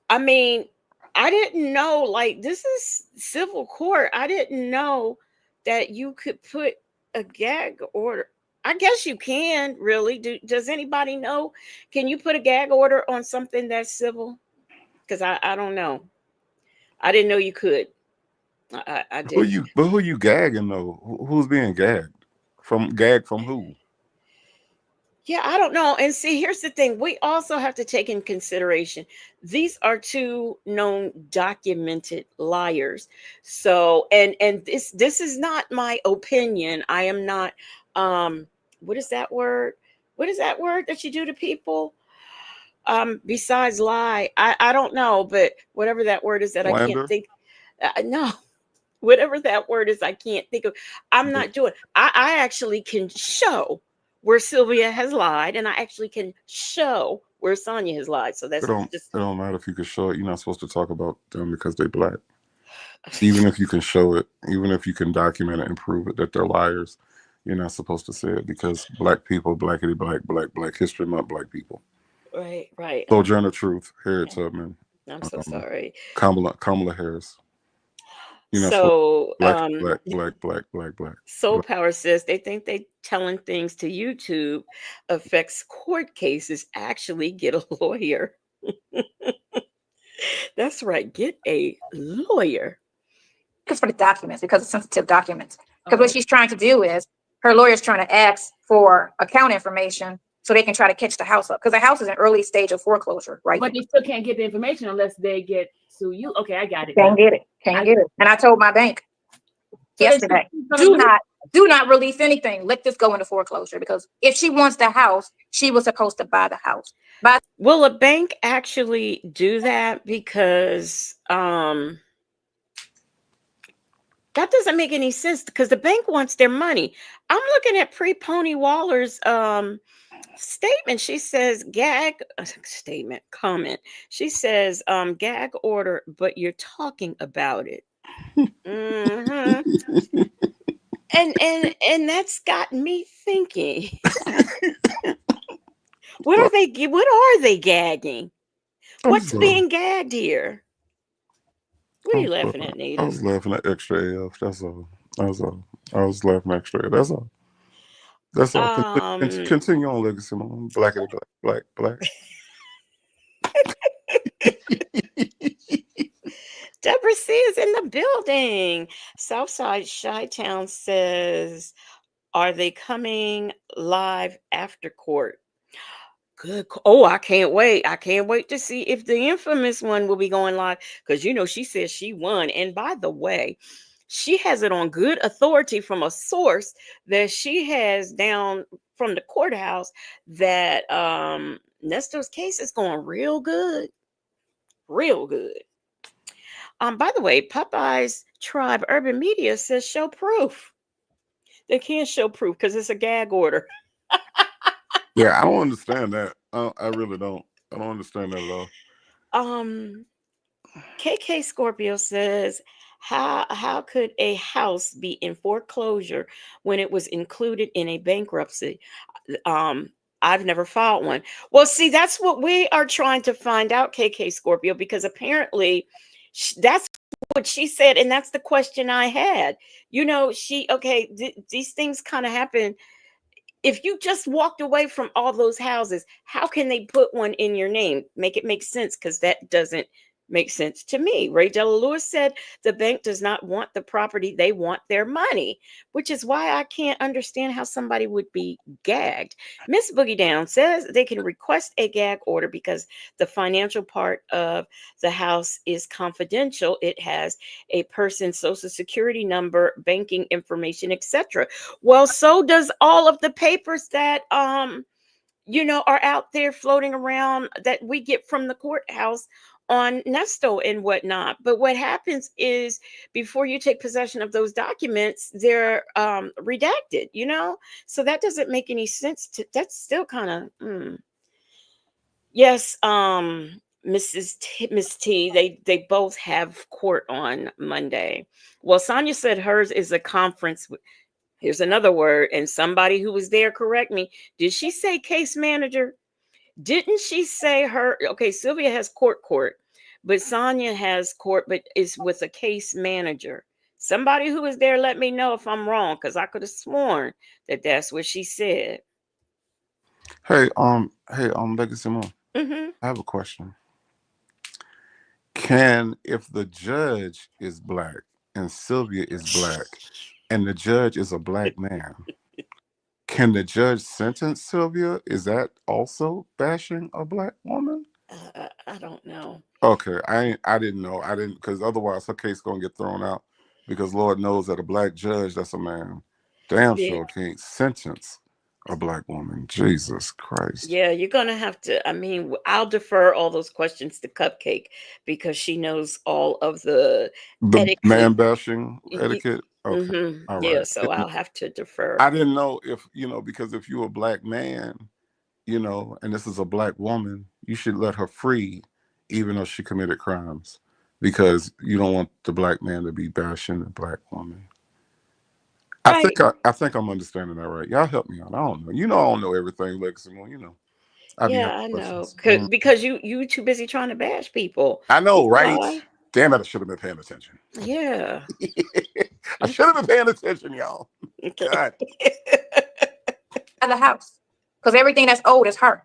I mean, I didn't know, like, this is civil court. I didn't know that you could put a gag order. I guess you can, really. Does anybody know? Can you put a gag order on something that's civil? Because I don't know. I didn't know you could. I didn't. Who you gagging though? Who's being gagged? From who? Yeah, I don't know. And see, here's the thing. We also have to take in consideration these are two known documented liars. So, and this is not my opinion. I am not what is that word? What is that word that you do to people? Besides lie. I don't know, but whatever that word is that I can't Slander? think. No, whatever that word is, I can't think of. I'm But not doing. I actually can show where Sylvia has lied, and I actually can show where Sonia has lied. So it that's don't just it don't matter if you can show it. You're not supposed to talk about them because they black. Even if you can show it, even if you can document it and prove it that they're liars, you're not supposed to say it because black people, blackity black history month, black people. right, right. Sojourner Truth, Harriet Tubman, I'm so um, sorry. Kamala Harris. You're not supposed So, black. Soul Power says they think they telling things to YouTube affects court cases. Actually, get a lawyer. That's right. Get a lawyer. Because for the documents, because it's sensitive documents. Because what Okay. she's trying to do is her lawyer's trying to ask for account information so they can try to catch the house up. Because the house is in early stage of foreclosure, right? But they still can't get the information unless they get sue you. Okay, I got it. Can't get it. Can't get it. And I told my bank yesterday, do not release anything. Let this go into foreclosure because if she wants the house, she was supposed to buy the house. Will a bank actually do that? Because that doesn't make any sense because the bank wants their money. I'm looking at Pre-Pony Waller's statement. She says gag statement comment. She says gag order, but you're talking about it. hmm and that's got me thinking. What are they gagging? What's being gagged here? What are you laughing at, I Nita? was laughing at extra AF. That's all. That's all. I was laughing extra AF. That's all. That's all. Continue on, Legacy Mom. Blackity black. Deborah C is in the building. Southside Chi-Town says, are they coming live after court? Good. Oh, I can't wait. I can't wait to see if the infamous one will be going live because she says she won. And by the way, she has it on good authority from a source that she has down from the courthouse that Nestor's case is going real good. Real good. By the way, Popeye's Tribe Urban Media says show proof. They can't show proof because it's a gag order. Yeah, I don't understand that. I really don't. I don't understand that at all. KK Scorpio says, how could a house be in foreclosure when it was included in a bankruptcy? I've never filed one. Well, see, that's what we are trying to find out, KK Scorpio, because apparently that's what she said, and that's the question I had. These things kind of happen. If you just walked away from all those houses, how can they put one in your name? Make it make sense, because that doesn't make sense to me. Ray Della Lewis said the bank does not want the property, they want their money, which is why I can't understand how somebody would be gagged. Miss Boogie Down says they can request a gag order because the financial part of the house is confidential. It has a person's social security number, banking information, etc. Well, so does all of the papers that are out there floating around that we get from the courthouse on Nesto and whatnot. But what happens is before you take possession of those documents, they're redacted, so that doesn't make any sense. That's still kind of yes. Miss T, they both have court on Monday. Well, Sonya said hers is a conference. Here's another word, and somebody who was there correct me. Did she say case manager? Didn't she say her? Okay, Sylvia has court, but Sonya has court, but is with a case manager. Somebody who was there, let me know if I'm wrong, because I could have sworn that that's what she said. Hey, Legacy Moon, Mm-hmm. I have a question. Can, if the judge is black and Sylvia is black and the judge is a black man, can the judge sentence Sylvia? Is that also bashing a black woman? I don't know. Okay, I didn't know. I didn't, because otherwise her case gonna get thrown out, because Lord knows that a black judge, that's a man, damn Yeah. sure can't sentence a black woman. Jesus Christ. Yeah, you're gonna have to. I mean, I'll defer all those questions to Cupcake because she knows all of the The etiquette. man bashing etiquette. Okay, all Yeah, right. so I'll have to defer. I didn't know if, because if you're a black man, and this is a black woman, you should let her free, even though she committed crimes, because you don't want the black man to be bashing the black woman. Right. I think I'm understanding that right. Y'all help me out. I don't know. I don't know everything, Legacy Moon. I be Yeah, having I know. questions. Mm. Because you too busy trying to bash people. I know, That's right? why. Damn it! I should have been paying attention. Yeah. I should have been paying attention, y'all. God. Of the house, because everything that's owed is her.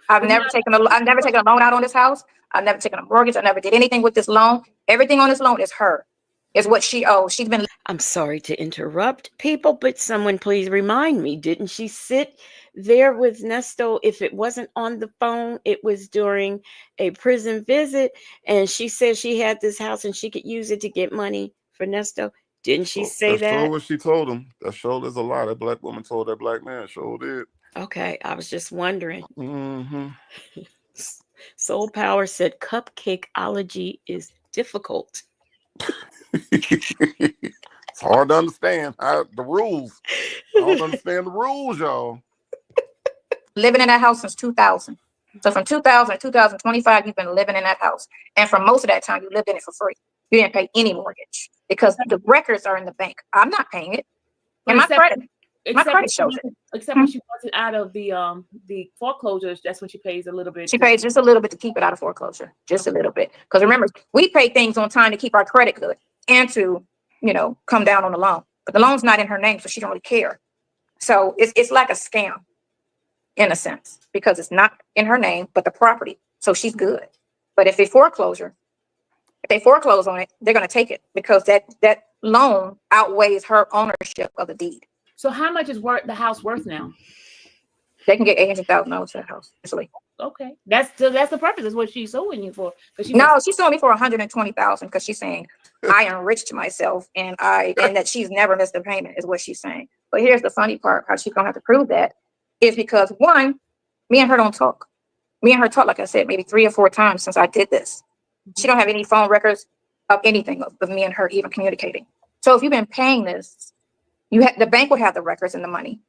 I've never taken a loan out on this house. I've never taken a mortgage. I never did anything with this loan. Everything on this loan is her. Is what she owes. She's been I'm sorry to interrupt people, but someone please remind me, didn't she sit there with Nesto? If it wasn't on the phone, it was during a prison visit, and she said she had this house and she could use it to get money for Nesto. Didn't she say That's sure that? what she told him. That sure is a lie. That black woman told that black man. Sure did. Okay, I was just wondering. Mm-hmm. Soul Power said cupcakeology is difficult. It's hard to understand the rules. I don't understand the rules, y'all. living in that house since 2000. So from 2000 to 2025, you've been living in that house. And for most of that time, you lived in it for free. You didn't pay any mortgage because the records are in the bank. I'm not paying it. And my credit shows it. Except when she wants it out of the foreclosures, that's when she pays a little bit. She pays just a little bit to keep it out of foreclosure, just a little bit. Because remember, we pay things on time to keep our credit good and to, come down on the loan. But the loan's not in her name, so she don't really care. So it's like a scam in a sense, because it's not in her name, but the property. So she's good. But if they foreclose on it, they're going to take it because that loan outweighs her ownership of the deed. So how much is the house worth now? They can get $800,000 to that house. Actually. Okay, that's the purpose. Is what she's suing you for? She's suing me for $120,000 because she's saying I enriched myself and that she's never missed a payment is what she's saying. But here's the funny part: how she's gonna have to prove that is because one, me and her don't talk. Me and her talk, like I said, maybe 3 or 4 times since I did this. She don't have any phone records of anything of me and her even communicating. So if you've been paying this, the bank would have the records and the money.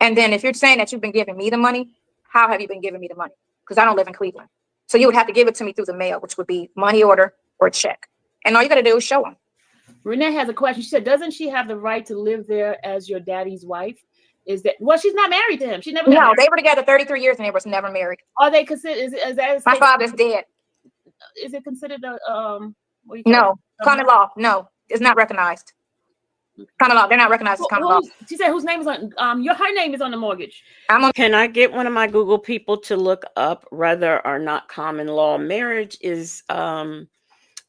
And then if you're saying that you've been giving me the money, how have you been giving me the money? Because I don't live in Cleveland. So you would have to give it to me through the mail, which would be money order or check. And all you got to do is show them. Renee has a question. She said, doesn't she have the right to live there as your daddy's wife? Is that, well, she's not married to him. She never. No, they were together 33 years and they was never married. Are they considered? Is that my father's dead? Is it considered a no common law? No, it's not recognized. Common law, they're not recognized as common law. She said, whose name is on her name is on the mortgage. Can I get one of my Google people to look up whether or not common law marriage is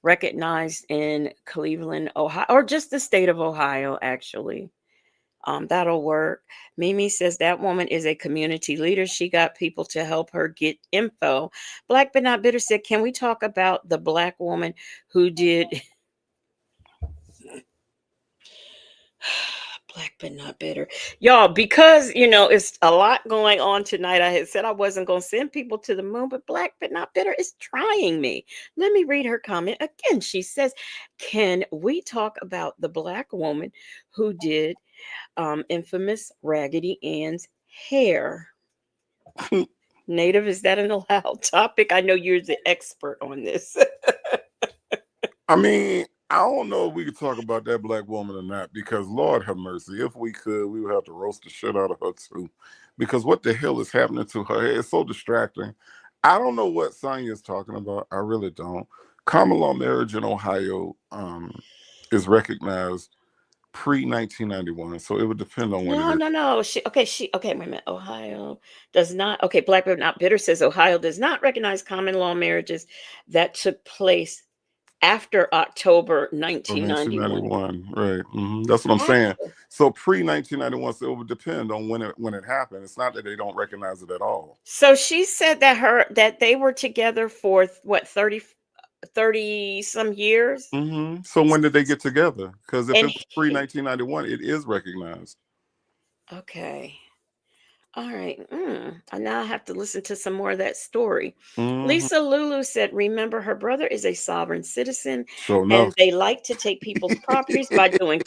recognized in Cleveland, Ohio, or just the state of Ohio, actually? That'll work. Mimi says that woman is a community leader. She got people to help her get info. Black But Not Bitter said, can we talk about the black woman who did... Black But Not Bitter. Y'all, because, it's a lot going on tonight. I had said I wasn't going to send people to the moon, but Black But Not Bitter is trying me. Let me read her comment again. She says, can we talk about the black woman who did infamous Raggedy Ann's hair? Native, is that an allowed topic? I know you're the expert on this. I mean, I don't know if we could talk about that black woman or not, because Lord have mercy, if we could, we would have to roast the shit out of her too. Because what the hell is happening to her? It's so distracting. I don't know what Sonya is talking about. I really don't. Common law marriage in Ohio is recognized pre 1991, so it would depend on when it No, is. no, no. Okay, wait a minute. Ohio does not, okay, Black but Not Bitter says Ohio does not recognize common law marriages that took place after October From 1991. 1991, right? That's what I'm saying. After. So pre 1991, so it would depend on when it happened. It's not that they don't recognize it at all. So she said that they were together for what, 30 some years. So when did they get together? Because if it And was pre 1991, it is recognized. okay. All right. And now I have to listen to some more of that story. hmm Lisa Lulu said, remember, her brother is a sovereign citizen So and enough. they like to take people's properties by doing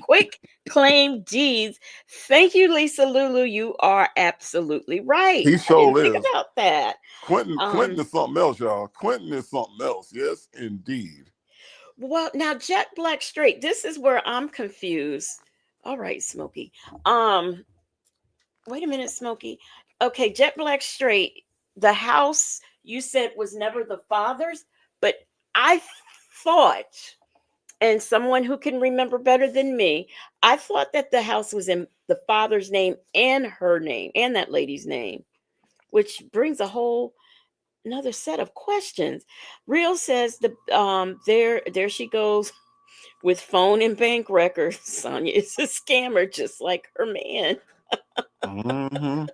quick claim deeds. Thank you, Lisa Lulu. You are absolutely right. He I didn't sure think is. about that. Quentin Um, is something else, y'all. Quentin is something else. Yes, indeed. well, now Jet Black Straight, this is where I'm confused. All right, Smokey. Um, Wait a minute, Smokey. Okay, Jet Black Straight. The house you said was never the father's, but I thought, and someone who can remember better than me, I thought that the house was in the father's name and her name and that lady's name, which brings a whole another set of questions. Real says there she goes with phone and bank records. Sonya is a scammer just like her man. hmm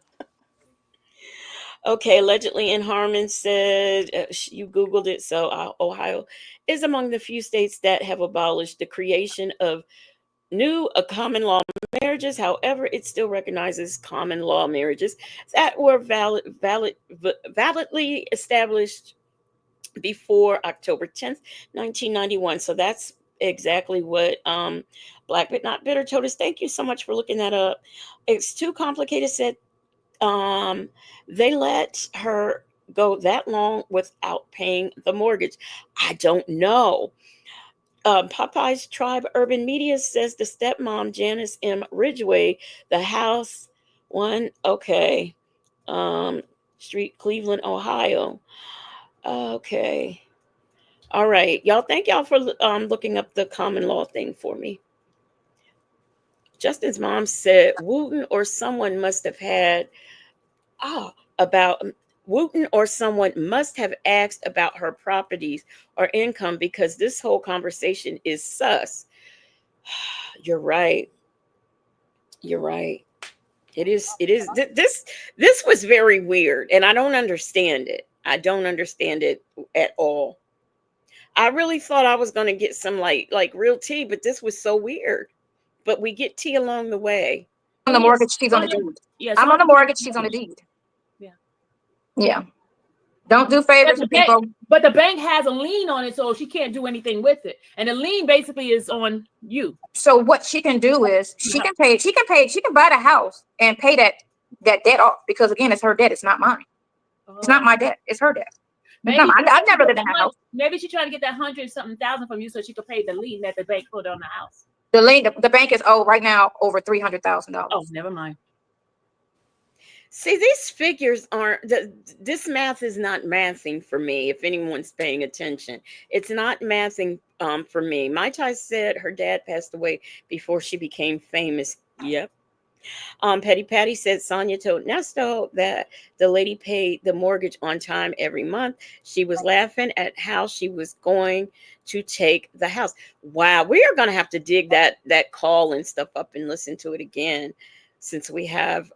Okay, allegedly in Harmon said you Googled it. So Ohio is among the few states that have abolished the creation of new common law marriages. However, it still recognizes common law marriages that were validly established before October 10th, 1991. So that's exactly what Black but Not Bitter told us. Thank you so much for looking that up. It's too complicated, said um, they let her go that long without paying the mortgage. I don't know. Popeye's Tribe Urban Media says the stepmom, Janice M. Ridgway, the house one, okay, um, Street, Cleveland, Ohio. Okay. All right. Y'all, thank y'all for looking up the common law thing for me. Justin's mom said Wooten or someone must have had about Wooten or someone must have asked about her properties or income because this whole conversation is sus. You're right. You're right. It is this was very weird and I don't understand it. I don't understand it at all. I really thought I was going to get some like real tea, but this was so weird. But we get tea along the way. On Oh the yes, mortgage, she's on the Sonya. deed. Yeah, I'm on the Sonya. mortgage, she's on the deed. Yeah. Yeah. Don't do But favors the to bank, people. but the bank has a lien on it, so she can't do anything with it. And the lien basically is on you. So what she can do is she can buy the house and pay that debt off, because again, it's her debt, it's not mine. It's not my debt, it's her debt. I've never lived in that house. Maybe she's trying to get that 100-something thousand from you so she could pay the lien that the bank put on the house. The bank is owed right now over $300,000. Oh, never mind. See, these figures aren't, this math is not mathing for me, if anyone's paying attention. It's not mathing for me. Mai Tai said her dad passed away before she became famous. Yep. Petty Patty said Sonia told Nesto that the lady paid the mortgage on time every month. She was laughing at how she was going to take the house. Wow, we are going to have to dig that call and stuff up and listen to it again, since we have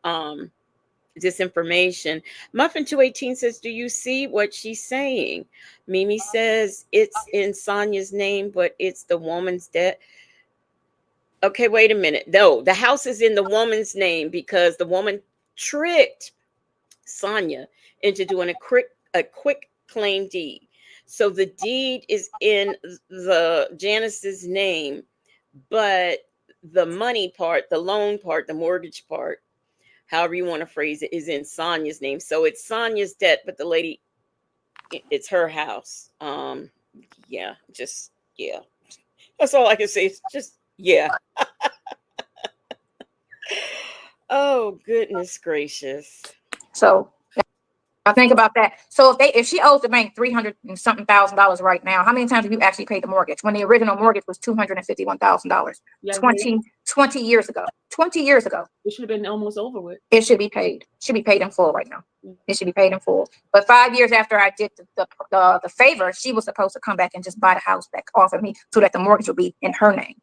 this information. Muffin 218 says, do you see what she's saying? Mimi says it's in Sonia's name, but it's the woman's debt. Okay, wait a minute. No, the house is in the woman's name because the woman tricked Sonia into doing a quick claim deed. So the deed is in the Janice's name, but the money part, the loan part, the mortgage part however you want to phrase it, is in Sonia's name. So it's Sonia's debt, but the lady, it's her house. Yeah, just yeah. That's all I can say. It's just yeah. Oh goodness gracious. So I think about that. So if she owes the bank 300 and something $1,000 right now, how many times have you actually paid the mortgage when the original mortgage was $251,000? Yeah, 20 years ago. 20 years ago. it should have been almost over with. It should be paid. Should be paid in full right now. Mhm. It should be paid in full. But 5 years after I did the favor, she was supposed to come back and just buy the house back off of me so that the mortgage would be in her name.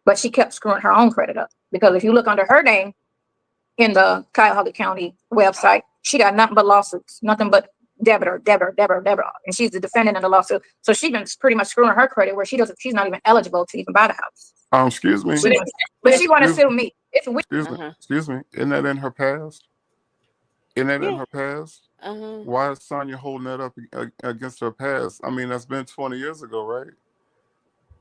But she kept screwing her own credit up, because if you look under her name in the Cuyahoga County website, she got nothing but lawsuits, nothing but debtor. And she's the defendant in the lawsuit. So she's been pretty much screwing her credit where she's not even eligible to even buy the house. Excuse me. But she want to sue me. It's weird. Excuse me. Isn't that in her past? Isn't that in Yeah. her past? Why is Sonya holding that up against her past? I mean, that's been 20 years ago, right?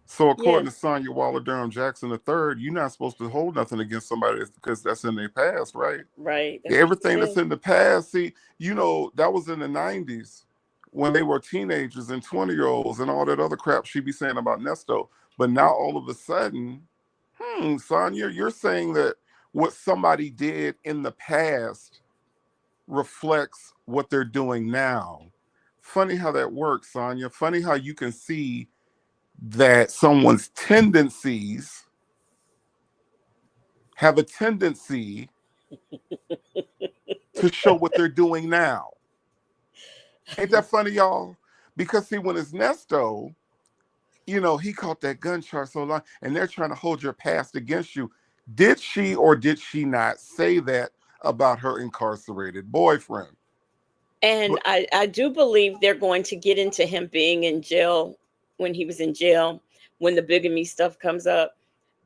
So according to Sonya Waller Durham Jackson III, you're not supposed to hold nothing against somebody because that's in their past, right? Right. Everything that's in the past, see, you know, that was in the 90s when they were teenagers and 20-year-olds and all that other crap she'd be saying about Nesto. But now all of a sudden, Sonya, you're saying that what somebody did in the past reflects what they're doing now. Funny how that works, Sonya. Funny how you can see that someone's tendencies have a tendency to show what they're doing now. Ain't that funny, y'all? Because see, when it's Nesto, you know, he caught that gun charge so long, and they're trying to hold your past against you. Did she or did she not say that about her incarcerated boyfriend? And I do believe they're going to get into him being in jail when he was in jail, when the bigamy stuff comes up.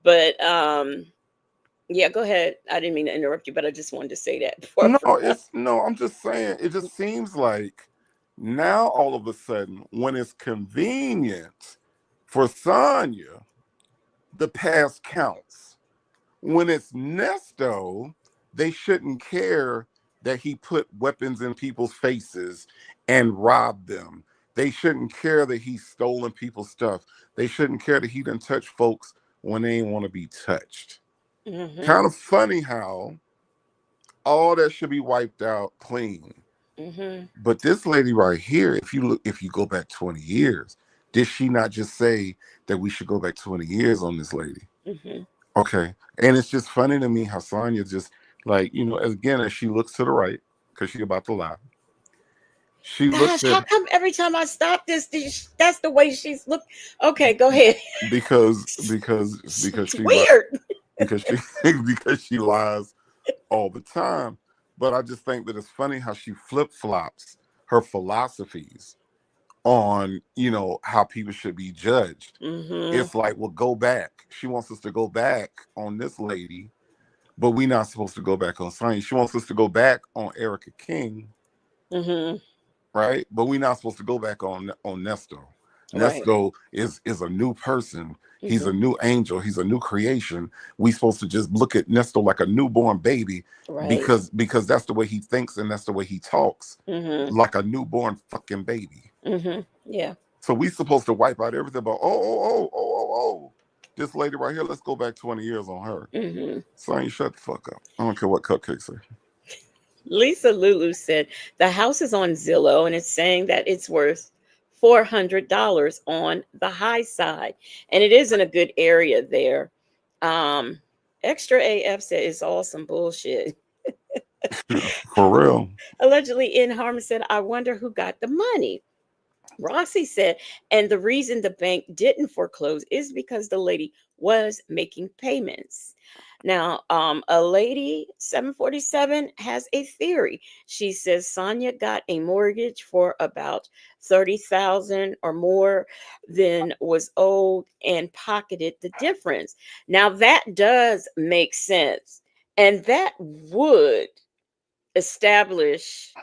But yeah, go ahead. I didn't mean to interrupt you, but I just wanted to say that before. I'm just saying, it just seems like now all of a sudden, when it's convenient for Sonya, the past counts. When it's Nesto, they shouldn't care that he put weapons in people's faces and robbed them. They shouldn't care that he's stolen people's stuff. They shouldn't care that he didn't touch folks when they ain't want to be touched. Kind of funny how all that should be wiped out clean. But this lady right here, if you go back 20 years, did she not just say that we should go back 20 years on this lady? Okay. And it's just funny to me how Sonya just, like, you know, as she looks to the right, because she's about to lie. Gosh, how come every time I stop this, that's the way she's look? Okay, go ahead. Because she weird. because she lies all the time. But I just think that it's funny how she flip-flops her philosophies on, you know, how people should be judged. It's like, well, go back. She wants us to go back on this lady, but we're not supposed to go back on Sonya. She wants us to go back on Erica King, right? But we're not supposed to go back on Nesto. Nesto is a new person. He's a new angel. He's a new creation. We're supposed to just look at Nesto like a newborn baby, because that's the way he thinks and that's the way he talks, like a newborn fucking baby. Yeah. So we supposed to wipe out everything about this lady right here. Let's go back 20 years on her. Sonya, shut the fuck up. I don't care what Cupcake say. Lisa Lulu said the house is on Zillow and it's saying that it's worth $400 on the high side, and it is in a good area there. Extra AF said it's all some bullshit. For real. Allegedly, in Harmon said, I wonder who got the money. Rossi said, and the reason the bank didn't foreclose is because the lady was making payments. Now, a lady 747 has a theory. She says Sonya got a mortgage for about $30,000 or more than was owed and pocketed the difference. Now that does make sense, and that would establish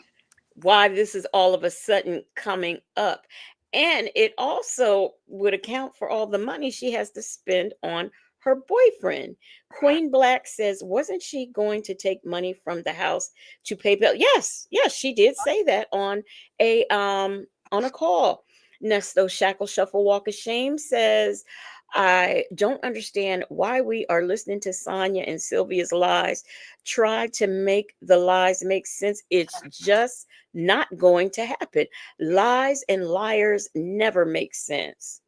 why this is all of a sudden coming up. And it also would account for all the money she has to spend on her boyfriend. Queen Black says, wasn't she going to take money from the house to pay bill? Yes, she did say that on a call. Nesto Shackle Shuffle Walk of Shame says, I don't understand why we are listening to Sonya and Sylvia's lies. Try to make the lies make sense. It's just not going to happen. Lies and liars never make sense.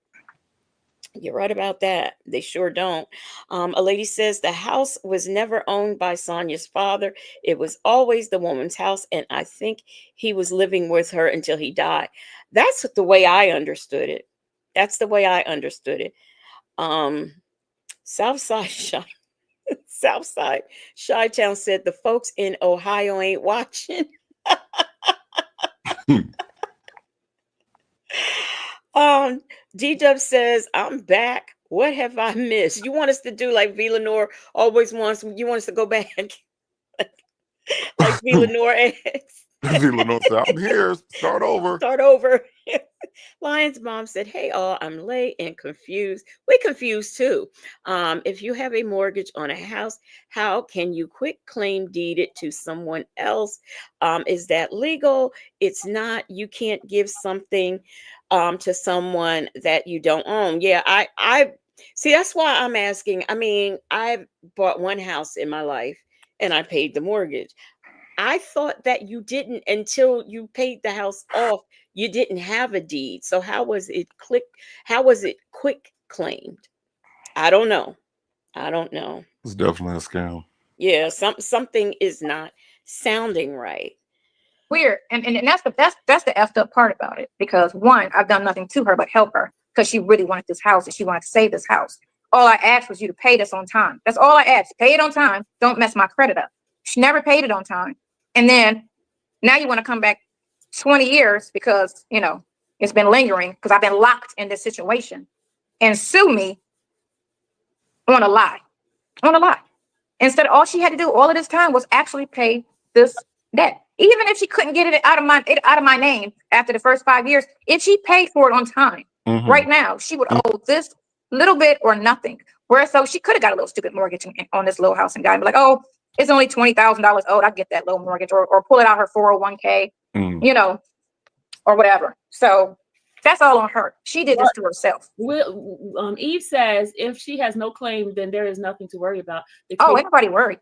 You're right about that. They sure don't. A lady says the house was never owned by Sonia's father. It was always the woman's house, and I think he was living with her until he died. That's the way I understood it. That's the way I understood it. Um, Southside Shy, Southside Chi-Town said the folks in Ohio ain't watching. D-Dub says, I'm back. What have I missed? You want us to do like V. Lenore always wants, you want us to go back like V. Lenore asks. Lenore said, I'm here. Start over. Start over. Lion's mom said, hey, all, I'm late and confused. We confused too. If you have a mortgage on a house, how can you quit claim deed it to someone else? Is that legal? It's not. You can't give something to someone that you don't own. Yeah, I see. That's why I'm asking. I mean, I've bought one house in my life and I paid the mortgage. I thought that you didn't until you paid the house off. You didn't have a deed. So how was it quick claimed? I don't know. It's definitely a scam. Yeah, something is not sounding right. Weird. And that's the effed up part about it. Because one, I've done nothing to her but help her because she really wanted this house and she wanted to save this house. All I asked was you to pay this on time. That's all I asked. Pay it on time. Don't mess my credit up. She never paid it on time. And then now you want to come back 20 years because, it's been lingering because I've been locked in this situation and sue me on a lie. Instead, all she had to do all of this time was actually pay this debt. Even if she couldn't get it out of my name after the first 5 years, if she paid for it on time, right now, she would owe this little bit or nothing. Whereas so she could have got a little stupid mortgage on this little house and got like, oh, it's only $20,000 owed. I get that low mortgage or pull it out her 401k, or whatever. So that's all on her. She did this to herself. Eve says if she has no claim, then there is nothing to worry about. Ain't nobody worried.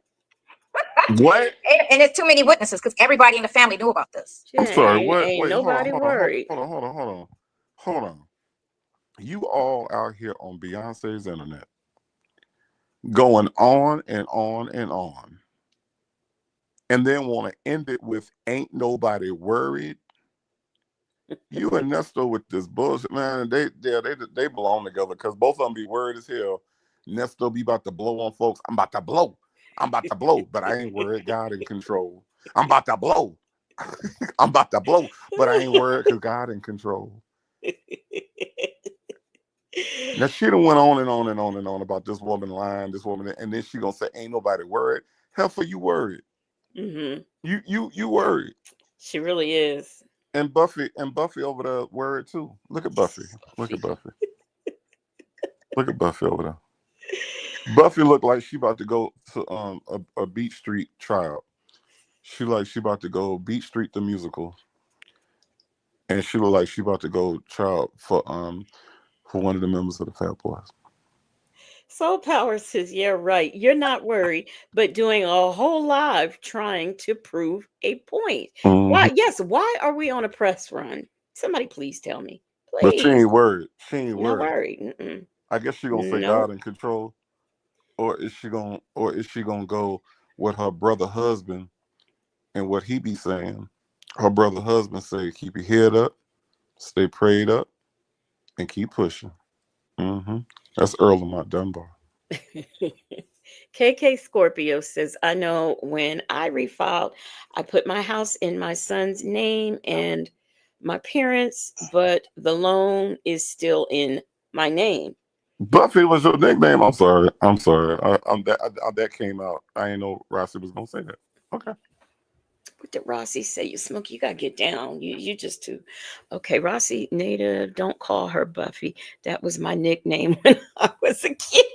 What? And there's too many witnesses because everybody in the family knew about this. I'm sorry. What? Ain't Wait, nobody worried. Hold on. You all out here on Beyonce's internet going on and on and on, and then want to end it with "ain't nobody worried." You and Nesto with this bullshit, man. They belong together because both of them be worried as hell. Nesto be about to blow on folks. I'm about to blow, but I ain't worried. God in control. I'm about to blow. But I ain't worried because God in control. Now she done went on and on and on and on about this woman lying, and then she gonna say ain't nobody worried. Hell, for you worried. You worried. She really is. And Buffy over there worried too. Look at Buffy. Look at Buffy over there. Buffy looked like she about to go to a Beach Street tryout. She about to go Beach Street the musical, and she looked like she about to go try out for one of the members of the Fat Boys. Soul Power says, yeah, right. You're not worried, but doing a whole live trying to prove a point. Why? Yes. Why are we on a press run? Somebody please tell me. Please. But she ain't worried. Not worried. I guess she gonna say God in control, or is she gonna go with her brother husband and what he be saying? Her brother husband say, keep your head up, stay prayed up, and keep pushing. That's Earl Lamont Dunbar. KK Scorpio says, I know when I refiled, I put my house in my son's name and my parents, but the loan is still in my name. Buffy was your nickname. I'm sorry. That came out. I didn't know Rossi was gonna say that. Okay. What did Rossi say? You smoke, you gotta get down. You just too. Okay, Rossi Native, don't call her Buffy. That was my nickname when I was a kid.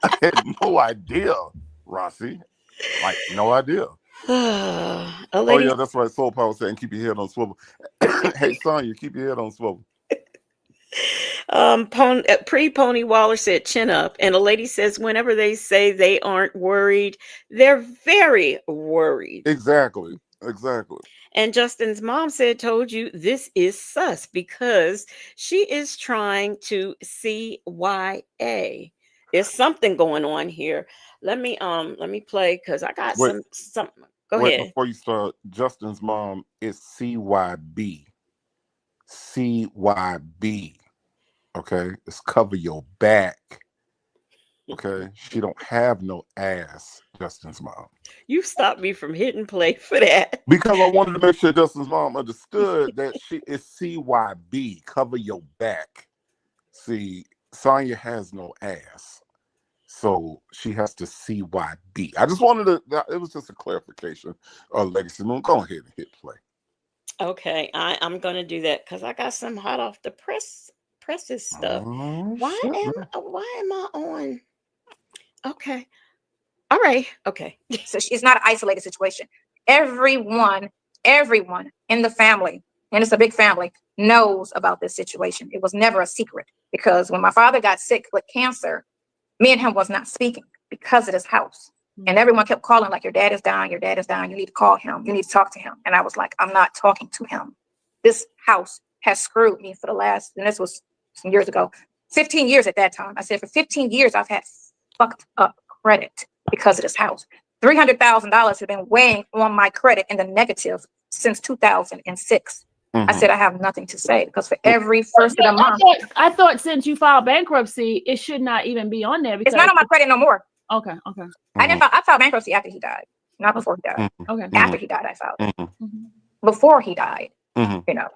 I had no idea, Rossi. Like, no idea. A Oh, lady, yeah, that's right. Soul Power saying, keep your head on swivel. Hey, Sonya, keep your head on swivel. Pre-Pony Waller said chin up, and a lady says whenever they say they aren't worried, they're very worried. Exactly. Exactly. And Justin's mom said, told you this is sus because she is trying to CYA. There's something going on here. Let me play because I got Wait, some. Go wait, ahead. before you start, Justin's mom is CYB. CYB. Okay? It's cover your back. Okay? She don't have no ass, Justin's mom. You stopped me from hitting play for that. Because I wanted to make sure Justin's mom understood that she is CYB, cover your back. See, Sonya has no ass. So she has to CYB. I just wanted to, it was just a clarification. Legacy Moon, go ahead and hit play. Okay, I'm gonna do that because I got some hot off the presses stuff. Oh, Why shit, am man. I on? Okay. All right. Okay. So it's not an isolated situation. Everyone in the family, and it's a big family, knows about this situation. It was never a secret because when my father got sick with cancer, me and him was not speaking because of this house. And everyone kept calling like, your dad is down, your dad is down. You need to call him. You need to talk to him. And I was like, I'm not talking to him. This house has screwed me for the last, and this was some years ago, 15 years at that time. I said, for 15 years, I've had fucked up credit because of this house. $300,000 has been weighing on my credit in the negative since 2006. I said, I have nothing to say because for every first of the month. I thought since you filed bankruptcy, it should not even be on there. Because it's not on my credit no more. Okay. I filed bankruptcy after he died, not before he died. Okay. After he died, I filed. Before he died, you know,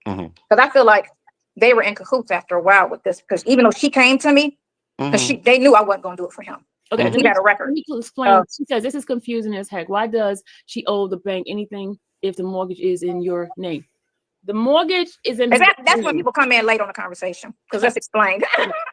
because I feel like they were in cahoots after a while with this. Because even though she came to me, because they knew I wasn't going to do it for him. Okay, he got a record. Let me explain. She says this is confusing as heck. Why does she owe the bank anything if the mortgage is in your name? The mortgage is in. That's when people come in late on the conversation because that's explained.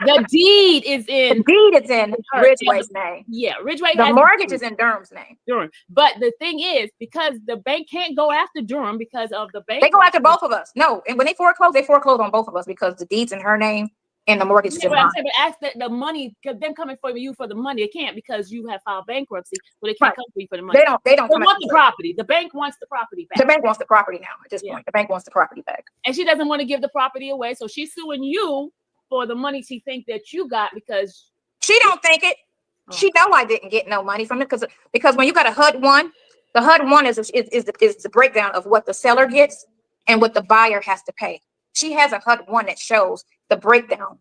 The deed is in. The deed is in Ridgeway's name. Yeah, Ridgeway. The mortgage is in Durham's name. Durham. But the thing is, because the bank can't go after Durham because of the bank. They go after both of us. No, and when they foreclose on both of us because the deed's in her name and the mortgage is in mine. But ask the money, because them coming for you for the money, they can't because you have filed bankruptcy, so they can't come for you for the money. They don't want the property. The bank wants the property back. The bank wants the property now at this point. The bank wants the property back. And she doesn't want to give the property away, so she's suing you for the money she thinks that you got because she don't think it. She know I didn't get no money from it because when you got a HUD-1, the HUD-1 is the breakdown of what the seller gets and what the buyer has to pay. She has a HUD-1 that shows the breakdown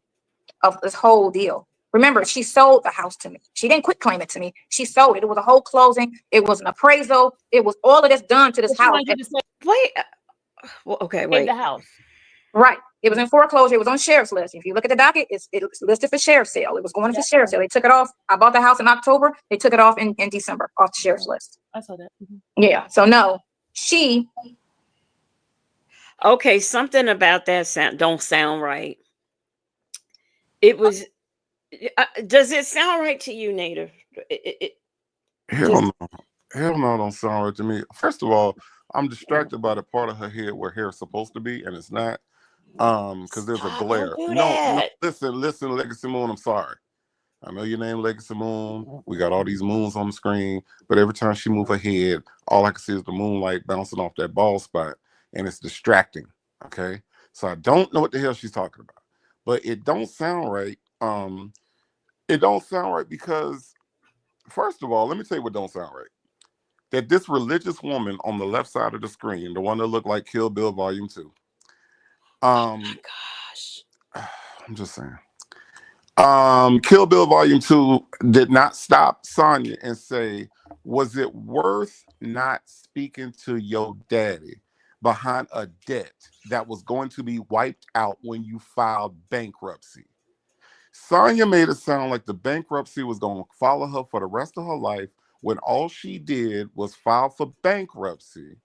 of this whole deal. Remember, she sold the house to me. She didn't quit claim it to me. She sold it. It was a whole closing. It was an appraisal. It was all of this done to this house. Wait. Well, okay, wait. In the house. Right. It was in foreclosure. It was on sheriff's list. If you look at the docket, it's listed for sheriff's sale. It was going for sheriff's sale. They took it off. I bought the house in October. They took it off in December off the sheriff's list. I saw that. Yeah. So no, she. Okay, something about that don't sound right. It was. Does it sound right to you, Native? Hell no, don't sound right to me. First of all, I'm distracted by the part of her head where hair is supposed to be, and it's not. Because there's a glare. No, listen, Legacy Moon, I'm sorry. I know your name, Legacy Moon. We got all these moons on the screen, but every time she moves her head, all I can see is the moonlight bouncing off that bald spot, and it's distracting. Okay, so I don't know what the hell she's talking about, but it don't sound right. It don't sound right because, first of all, let me tell you what don't sound right. That this religious woman on the left side of the screen, the one that looked like Kill Bill Volume 2. Oh my gosh. I'm just saying. Kill Bill Volume 2 did not stop Sonya and say, was it worth not speaking to your daddy behind a debt that was going to be wiped out when you filed bankruptcy? Sonya made it sound like the bankruptcy was going to follow her for the rest of her life when all she did was file for bankruptcy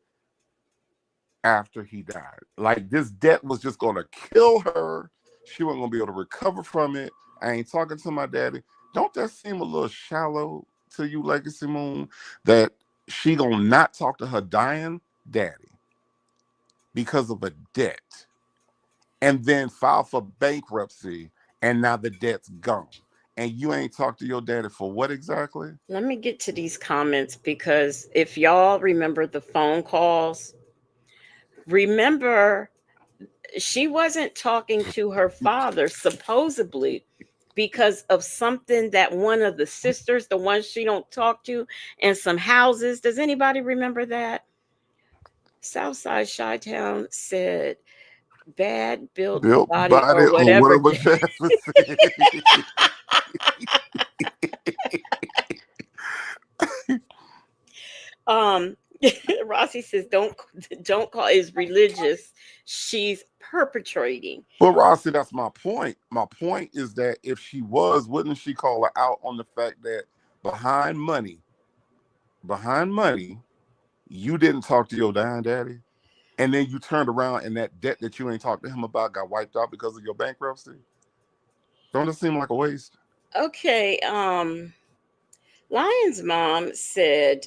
after he died. Like this debt was just going to kill her. She wasn't going to be able to recover from it. I ain't talking to my daddy. don't that seem a little shallow to you, Legacy Moon? That she gonna not talk to her dying daddy because of a debt, and then file for bankruptcy, and now the debt's gone, and you ain't talked to your daddy for what exactly? Let me get to these comments because if y'all remember the phone calls, remember she wasn't talking to her father supposedly because of something that one of the sisters, the one she don't talk to, and some houses. Does anybody remember that? Southside Chi-Town said bad built Built body body or or whatever. whatever Jasmine said. um Rossi says don't call is religious. She's perpetrating. But Rossi, that's my point. My point is that if she was, wouldn't she call her out on the fact that behind money, you didn't talk to your dying daddy, and then you turned around and that debt that you ain't talked to him about got wiped out because of your bankruptcy? Don't it seem like a waste? Okay, Lion's mom said,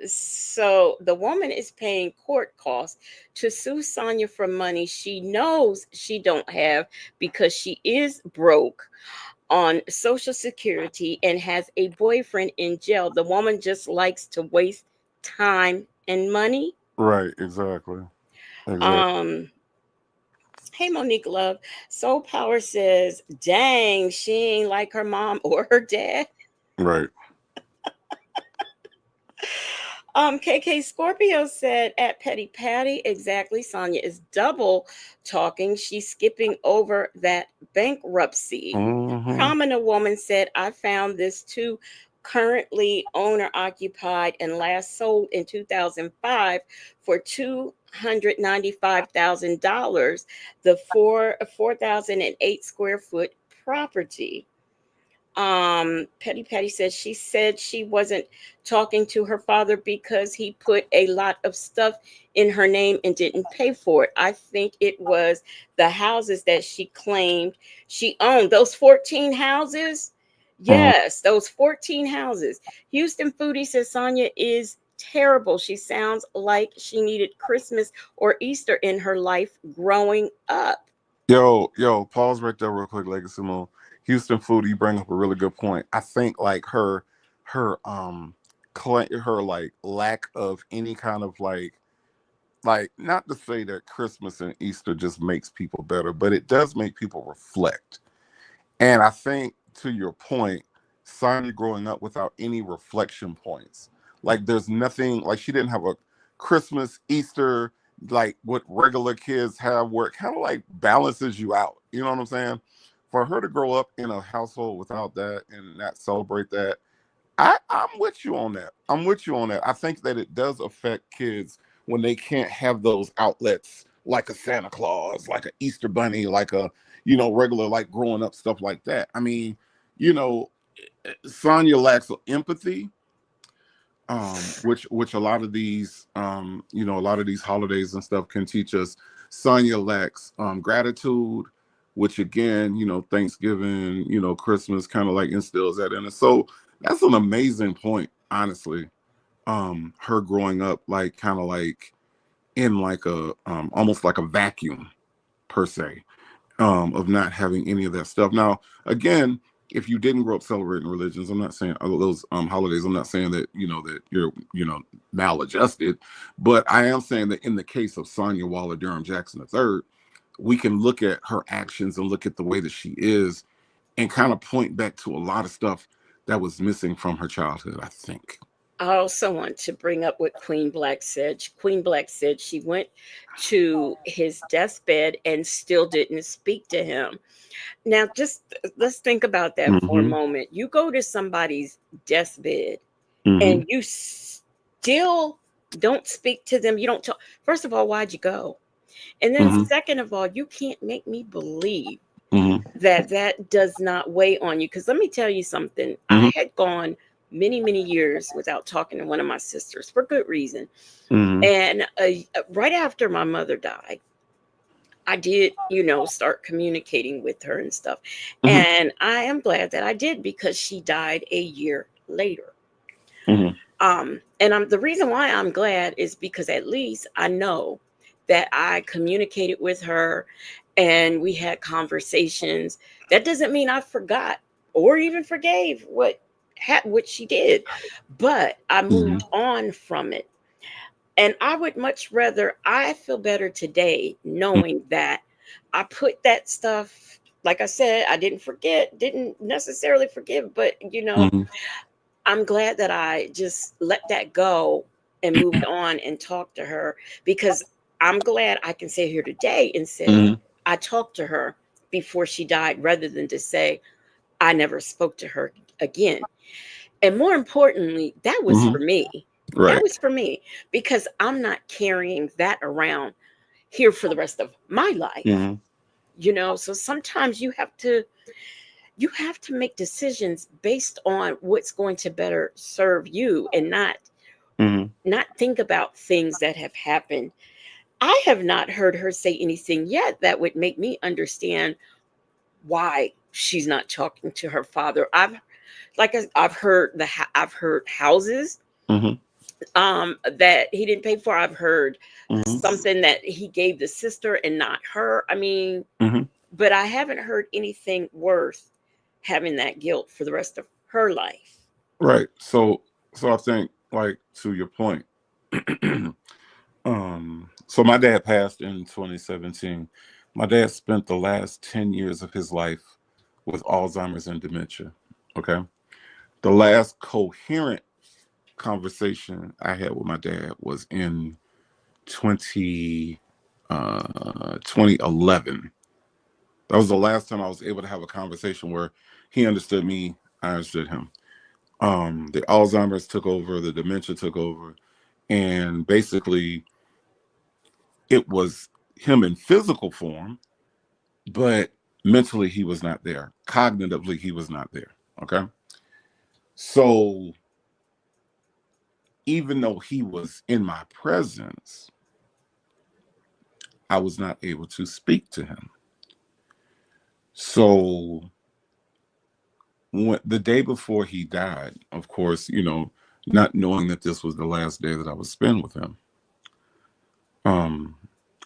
so the woman is paying court costs to sue Sonya for money she knows she don't have because she is broke on Social Security and has a boyfriend in jail. The woman just likes to waste time and money. Right, exactly. Um, hey Monique Love. Soul Power says, dang, she ain't like her mom or her dad. Right. KK Scorpio said at Petty Patty, exactly. Sonya is double talking. She's skipping over that bankruptcy. Mm-hmm. Prominent woman said, I found this too. Currently owner occupied and last sold in 2005 for $295,000. The 4,008 square foot property. Petty Patty said she wasn't talking to her father because he put a lot of stuff in her name and didn't pay for it. I think it was the houses that she claimed she owned. Those 14 houses. Yes, those 14 houses. Houston Foodie says Sonya is terrible. She sounds like she needed Christmas or Easter in her life growing up. Yo, pause right there real quick, Legacy Moon. Houston Food, you bring up a really good point. I think like her like lack of any kind of like not to say that Christmas and Easter just makes people better, but it does make people reflect. And I think to your point, Sonya growing up without any reflection points. Like there's nothing like she didn't have a Christmas, Easter, like what regular kids have where it kind of like balances you out. You know what I'm saying? For her to grow up in a household without that and not celebrate that, I'm with you on that. I'm with you on that. I think that it does affect kids when they can't have those outlets like a Santa Claus, like an Easter bunny, like a, regular, like growing up stuff like that. I mean, you know, Sonya lacks empathy, which a lot of these, a lot of these holidays and stuff can teach us. Sonya lacks gratitude, which again, Thanksgiving, Christmas kind of like instills that in us. So that's an amazing point, honestly. Her growing up like kind of like in like a almost like a vacuum per se, of not having any of that stuff. Now, again, if you didn't grow up celebrating religions, I'm not saying those holidays. I'm not saying that that you're maladjusted, but I am saying that in the case of Sonya Waller Durham Jackson III, we can look at her actions and look at the way that she is, and kind of point back to a lot of stuff that was missing from her childhood, I think. I also want to bring up what Queen Black said. Queen Black said she went to his deathbed and still didn't speak to him. Now, just let's think about that for a Mm-hmm. moment. You go to somebody's deathbed Mm-hmm. and you still don't speak to them. You don't talk. First of all, why'd you go? And then, Mm-hmm. second of all, you can't make me believe Mm-hmm. that does not weigh on you. Because let me tell you something. Mm-hmm. I had gone many years without talking to one of my sisters for good reason. Mm-hmm. And right after my mother died, I did, start communicating with her and stuff. Mhm. And I am glad that I did, because she died a year later. Mhm. And the reason why I'm glad is because at least I know that I communicated with her and we had conversations. That doesn't mean I forgot or even forgave what she did, but I moved on from it. And I would much rather, I feel better today knowing that I put that stuff, like I said, I didn't forget, didn't necessarily forgive, but Mhm. I'm glad that I just let that go and moved on and talked to her, because I'm glad I can sit here today and say Mhm. I talked to her before she died, rather than to say I never spoke to her again. And more importantly, that was Mhm. for me. That Right. was for me, because I'm not carrying that around here for the rest of my life. Mhm. So sometimes you have to make decisions based on what's going to better serve you, and Mhm. not think about things that have happened. I have not heard her say anything yet that would make me understand why she's not talking to her father. I've heard houses Mhm. that he didn't pay for. I've heard Mhm. something that he gave the sister and not her. I mean, Mhm. but I haven't heard anything worth having that guilt for the rest of her life. Right. So I think, like, to your point, so my dad passed in 2017. My dad spent the last 10 years of his life with Alzheimer's and dementia. Okay. The last coherent conversation I had with my dad was in 20 2011. That was the last time I was able to have a conversation where he understood me, I understood him. The Alzheimer's took over, the dementia took over, and basically it was him in physical form, but mentally he was not there. Cognitively he was not there. Okay. So even though he was in my presence, I was not able to speak to him. So the day before he died, of course, not knowing that this was the last day that I would spend with him, um,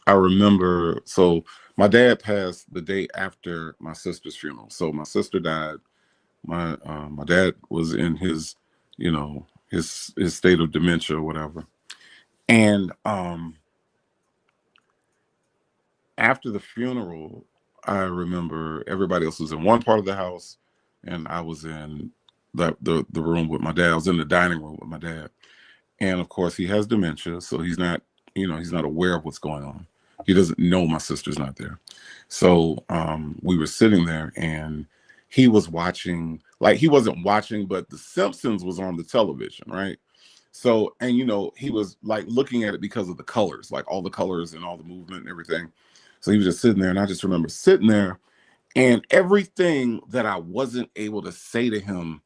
I remember. So my dad passed the day after my sister's funeral. So my sister died. My dad was in his, his state of dementia or whatever. And after the funeral, I remember everybody else was in one part of the house, and I was in the room with my dad. I was in the dining room with my dad, and of course he has dementia, so he's not aware of what's going on. He doesn't know my sister's not there. So we were sitting there, and he was watching. Like, he wasn't watching, but The Simpsons was on the television, right? So, and he was like looking at it because of the colors, like all the colors and all the movement and everything. So he was just sitting there, and I just remember sitting there, and everything that I wasn't able to say to him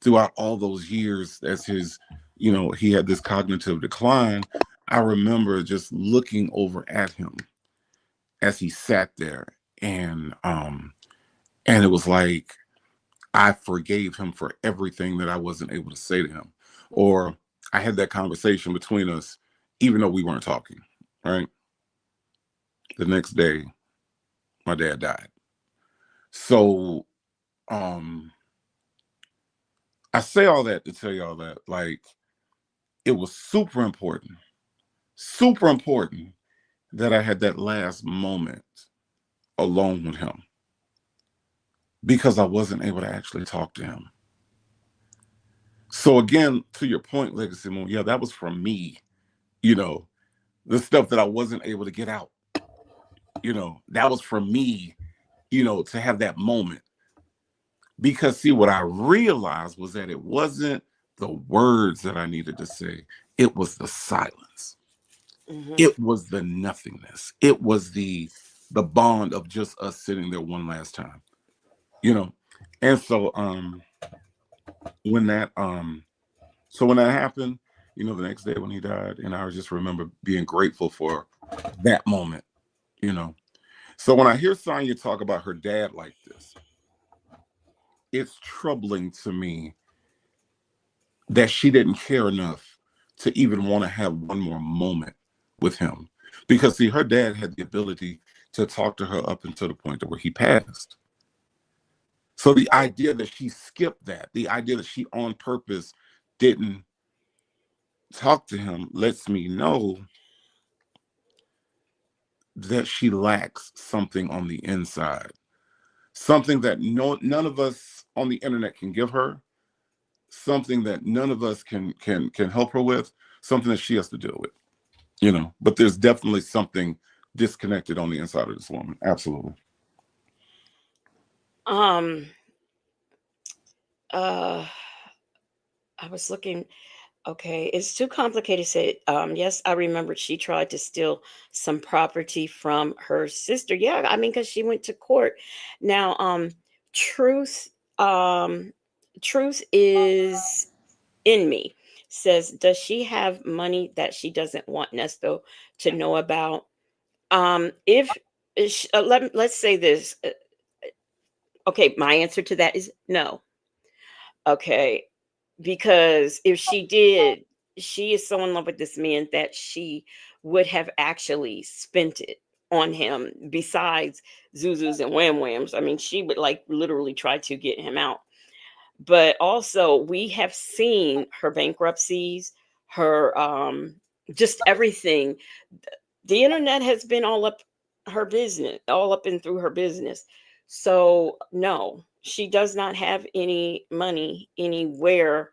throughout all those years, as he had this cognitive decline, I remember just looking over at him as he sat there, and it was like I forgave him for everything that I wasn't able to say to him, or I had that conversation between us, even though we weren't talking. Right. The next day, my dad died. So, um, I say all that to tell y'all that, like, it was super important that I had that last moment alone with him, because I wasn't able to actually talk to him. So again, to your point, Legacy Moon, yeah, that was from me, you know, the stuff that I wasn't able to get out, that was from me, to have that moment. Because see, what I realized was that it wasn't the words that I needed to say, it was the silence. Hmm. It was the nothingness. It was the bond of just us sitting there one last time, you know. And so when that when that happened, the next day when he died, and I just remember being grateful for that moment, you know. So when I hear Sonya talk about her dad like this, it's troubling to me that she didn't care enough to even want to have one more moment with him. Because see, her dad had the ability to talk to her up until the point where he passed. So the idea that she skipped that, the idea that she on purpose didn't talk to him, lets me know that she lacks something on the inside, something that none of us on the internet can give her, something that none of us can help her with, something that she has to deal with, you know. But there's definitely something disconnected on the inside of this woman. Absolutely. I was looking. Okay, it's too complicated to say. Yes, I remembered she tried to steal some property from her sister. Yeah, I mean, because she went to court. Now, truth, um, truth is in me. Says, does she have money that she doesn't want Nesto to know about? If let's say this. Okay, my answer to that is no. Okay, because if she did, she is so in love with this man that she would have actually spent it on him besides Zuzus and Wham Whams. I mean, she would like literally try to get him out. But also, we have seen her bankruptcies, her just everything. The internet has been all up her business, all up and through her business. So, no, she does not have any money anywhere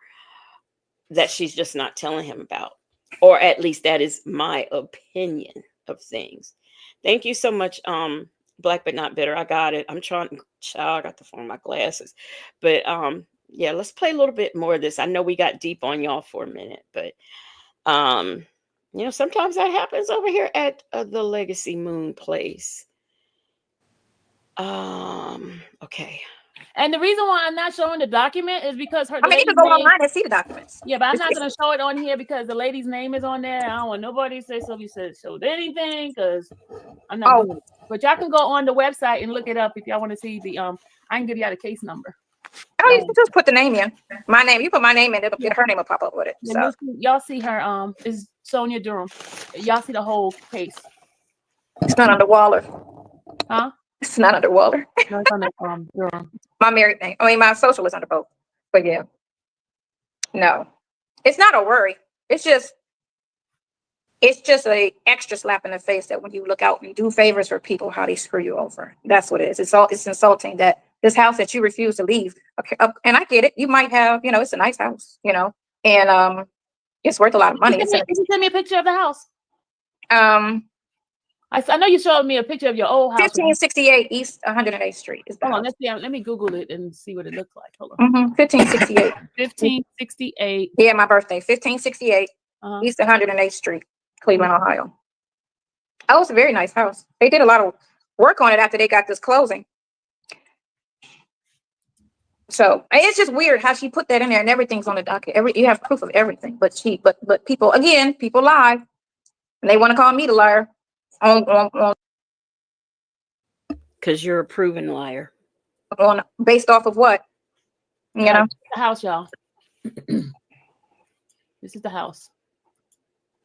that she's just not telling him about. Or at least that is my opinion of things. Thank you so much, Black but Not Bitter. I got it. I'm trying. Child, I got to find my glasses. But yeah, let's play a little bit more of this. I know we got deep on y'all for a minute, but you know, sometimes that happens over here at the Legacy Moon place. Okay. And the reason why I'm not showing the document is because her. I mean, you can go online and see the documents. Yeah, but I'm not going to show it on here because the lady's name is on there. I don't want nobody to say Sylvia said showed anything because I'm not doing it. But y'all can go on the website and look it up if y'all want to see the I can give y'all the case number. Oh, you can just put the name in. My name. You put my name in, it'll her name will pop up with it. So y'all see her is Sonia Durham. Y'all see the whole case. It's not under Waller. Huh? It's not under Waller. No, it's under Durham. My married name. I mean, my social is under both. But yeah. No. It's not a worry. It's just a extra slap in the face that when you look out and do favors for people, how they screw you over. That's what it is. It's insulting that this house that you refuse to leave. Okay, and I get it. You might have, you know, it's a nice house, you know, and it's worth a lot of money. Can you send me a picture of the house? I know you showed me a picture of your old house. 1568 East 108th Street is the Hold on, house. let me Google it and see what it looks like. Hold on. 1568. 1568. Yeah, my birthday. 1568 East 108th Street, Cleveland, Ohio. Oh, it's a very nice house. They did a lot of work on it after they got this closing. So it's just weird how she put that in there and everything's on the docket. You have proof of everything, but people lie, and they want to call me the liar. Because you're a proven liar. On based off of what? You know, the house, y'all. This is the house.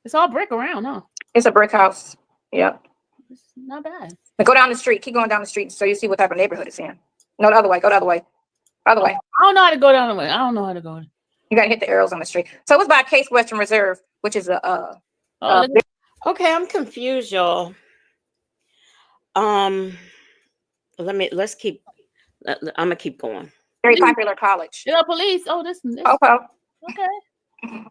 It's all brick around, huh? It's a brick house. Yep. It's not bad. But go down the street. Keep going down the street so you see what type of neighborhood it's in. No, the other way. Go the other way. Other way. I don't know how to go down the way. I don't know how to go. You got to hit the arrows on the street. So it was by Case Western Reserve, which is okay, I'm confused, y'all. Let's keep. I'm gonna keep going. Very popular college. You know, police. Oh, this. Okay.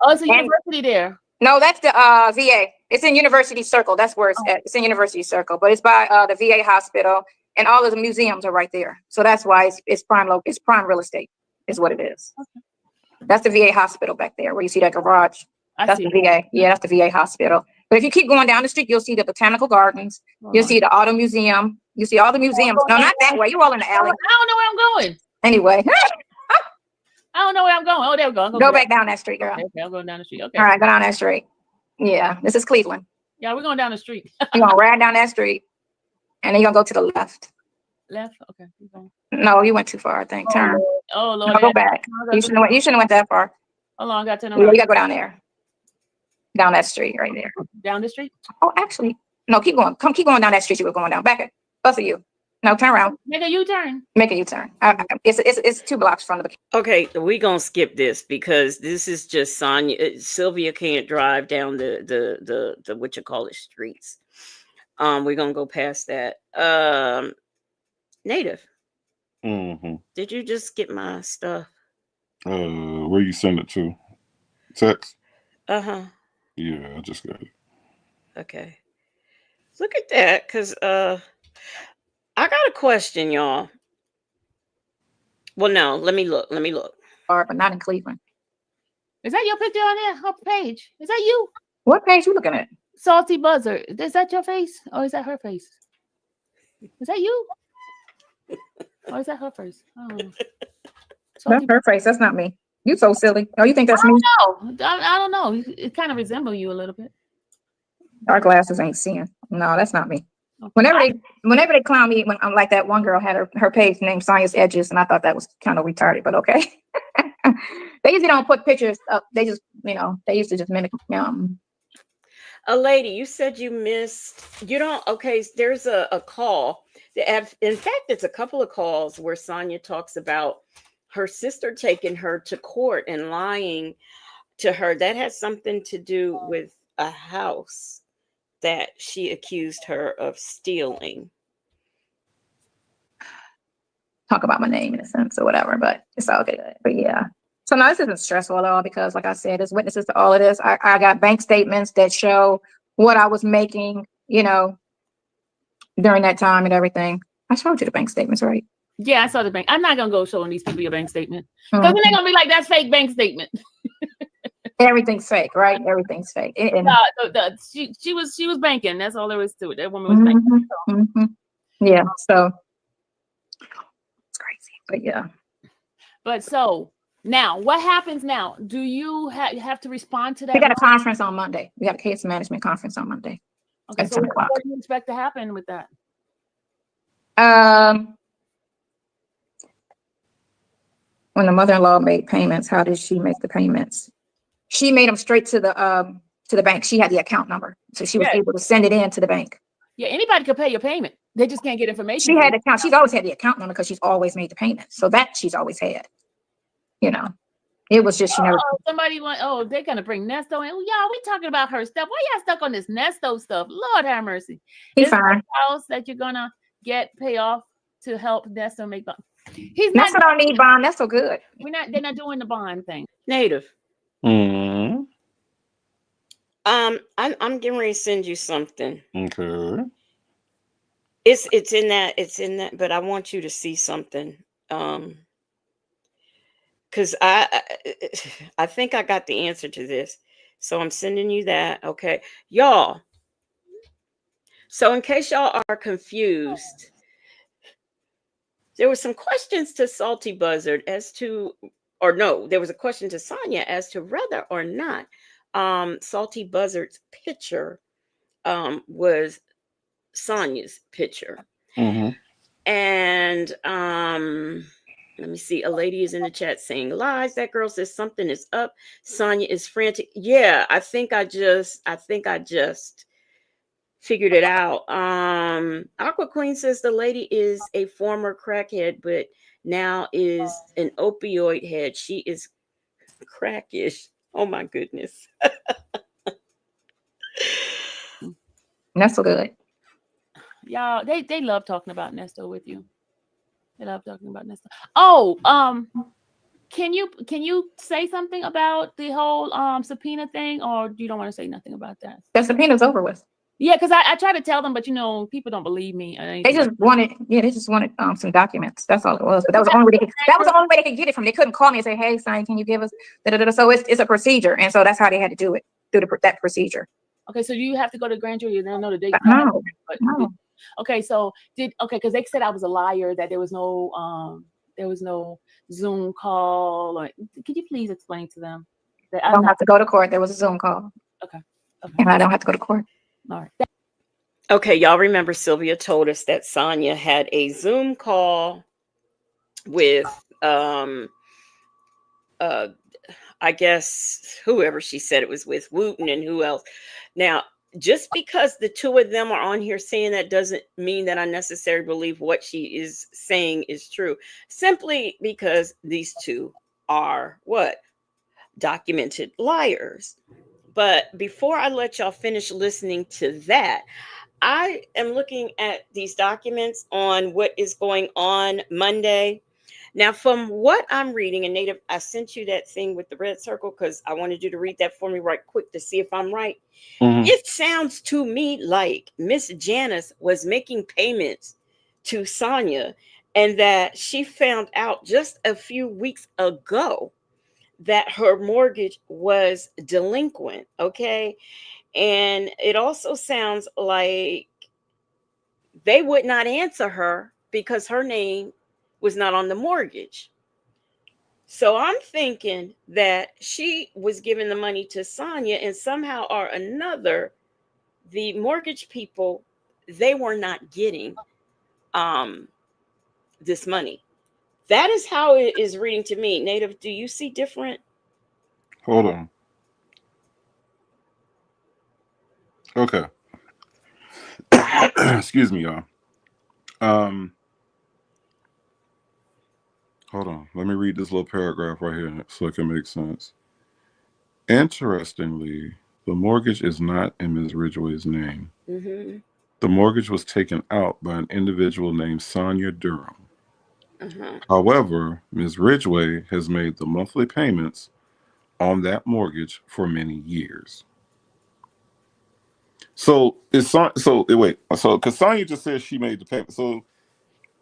Oh, it's a university there. No, that's the VA. It's in University Circle. That's where it's at. It's in University Circle, but it's by the VA hospital, and all of the museums are right there. So that's why it's prime real estate is what it is. Okay. That's the VA hospital back there where you see that garage. That's the VA. Yeah, that's the VA hospital. But if you keep going down the street, you'll see the Botanical Gardens. You'll see the Auto Museum. You see all the museums. No, not that way. You're all in the alley. I don't know where I'm going. Anyway. I don't know where I'm going. Oh, there we go. Go back down that street, girl. Okay, I'm going down the street. Okay. All right, go down that street. Yeah, this is Cleveland. Yeah, we're going down the street. You're going to ride down that street. and then you're gonna go to the left. Left. Okay. Keep going. No, you went too far. I think. Oh Turn. Lord. Oh Lord. No, go back. You shouldn't have went that far. Hold on, I got to turn Yeah, around. you gotta go down there. Down that street right there. Down the street. Oh, actually, no, keep going. Keep going down that street you were going down. Back it. Both of you. No, turn around. Make a U-turn. Make a U-turn. It's 2 blocks from the. Okay, we gonna skip this because this is just Sonya. Sylvia can't drive down the what you call it streets. We're gonna go past that. Native, Mm-hmm. did you just get my stuff? Where you send it to? Text? Uh-huh. Yeah, I just got it. Okay. Look at that, because I got a question, y'all. Well, no, let me look. But not in Cleveland. Is that your picture on there? Her page. Is that you? What page you looking at? Salty Buzzard. Is that your face? Or is that her face? Is that you? Or is that her face? Oh. That's her face. That's not me. You so silly. Oh, you think that's me? I don't know. It kind of resembles you a little bit. Our glasses ain't seeing. No, that's not me. Okay. Whenever they clown me, when I'm like that one girl had her page named Sonya's Edges, and I thought that was kind of retarded, but okay. They usually don't put pictures up. They just, they used to just mimic. A lady, you said you missed. You don't. Okay, there's a call. In fact, it's a couple of calls where Sonya talks about her sister taking her to court and lying to her. That has something to do with a house that she accused her of stealing. Talk about my name in a sense or whatever, but it's all good. But yeah. So no, this isn't stressful at all because, like I said, there's witnesses to all of this. I got bank statements that show what I was making, during that time and everything. I showed you the bank statements, right? Yeah, I saw the bank. I'm not gonna go showing these people your bank statement because they're gonna be like, "That's fake bank statement." Everything's fake, right? Everything's fake. She was banking. That's all there is to it. That woman was banking. So. Yeah, so it's crazy, but yeah. But so now, what happens now? Do you have to respond to that? We got a conference on Monday. We got a case management conference on Monday. Okay, so what do you expect to happen with that? When the mother-in-law made payments, how did she make the payments? She made them straight to the bank. She had the account number, so she was able to send it in to the bank. Yeah, anybody could pay your payment. They just can't get information. She had the account. She's always had the account number because she's always made the payment. So that she's always had. It was just she never. Somebody they're gonna bring Nesto in. Y'all, we talking about her stuff. Why y'all stuck on this Nesto stuff? Lord have mercy. He's fine. House that you're gonna pay off to help Nesto make bond. That's what I need bond. That's so good. They're not doing the bond thing. Native. Mm-hmm. I'm getting ready to send you something. Okay. It's in that, but I want you to see something. Because I think I got the answer to this. So I'm sending you that. Okay. Y'all. So in case y'all are confused, there were some questions to Salty Buzzard there was a question to Sonya as to whether or not Salty Buzzard's picture was Sonya's picture. Mm-hmm. And let me see. A lady is in the chat saying lies. That girl says something is up. Sonya is frantic. Yeah, I think I just figured it out. Aqua Queen says the lady is a former crackhead, but now is an opioid head. She is crackish. Oh my goodness. That's so good. Y'all, they love talking about Nesto with you. They love talking about Nesto. Oh, can you say something about the whole subpoena thing, or you don't want to say nothing about that? The subpoena's over with. Yeah, because I try to tell them, but people don't believe me. They just wanted some documents. That's all it was. But that was the only way they could get it from. They couldn't call me and say, "Hey, Sonya, can you give us?" So it's a procedure, and so that's how they had to do it through that procedure. Okay, so you have to go to the grand jury. They don't know the date. No. Okay, so because they said I was a liar, that there was no Zoom call. Or could you please explain to them that I don't have to go to court? There was a Zoom call. Okay. And I don't have to go to court. All right. Okay, y'all remember Sylvia told us that Sonya had a Zoom call with uh I guess whoever she said it was with, Wooten and who else. Now, just because the two of them are on here saying that doesn't mean that I necessarily believe what she is saying is true. Simply because these two are what? Documented liars. But before I let y'all finish listening to that, I am looking at these documents on what is going on Monday. Now, from what I'm reading, and Native, I sent you that thing with the red circle because I wanted you to read that for me right quick to see if I'm right. Mhm. It sounds to me like Miss Janice was making payments to Sonya and that she found out just a few weeks ago that her mortgage was delinquent. Okay. And it also sounds like they would not answer her because her name was not on the mortgage. So I'm thinking that she was giving the money to Sonya, and somehow or another, the mortgage people, they were not getting um, this money. That is how it is reading to me. Native, do you see different? Hold on. Okay. Excuse me, y'all. Um, Hold on. Let me read this little paragraph right here so it can make sense. Interestingly, the mortgage is not in Ms. Ridgway's name. Mm-hmm. The mortgage was taken out by an individual named Sonya Durham. Uh-huh. However, Ms. Ridgway has made the monthly payments on that mortgage for many years. So wait, so because Sonya just said she made the payment. So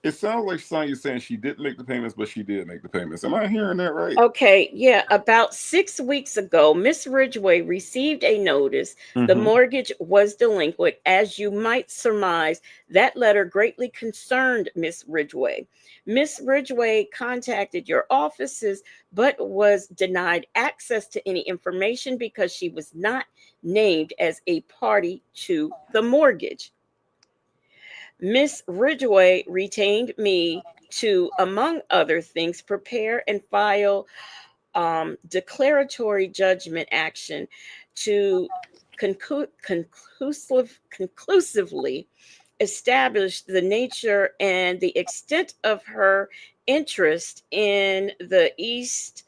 it sounds like Sonya's saying she didn't make the payments, but she did make the payments. Am I hearing that right? Okay, yeah, about 6 weeks ago, Miss Ridgway received a notice the Mm-hmm. mortgage was delinquent. As you might surmise, that letter greatly concerned Miss Ridgway. Miss Ridgway contacted your offices but was denied access to any information because she was not named as a party to the mortgage. Miss Ridgway retained me to, among other things, prepare and file declaratory judgment action to conclusively establish the nature and the extent of her interest in the East,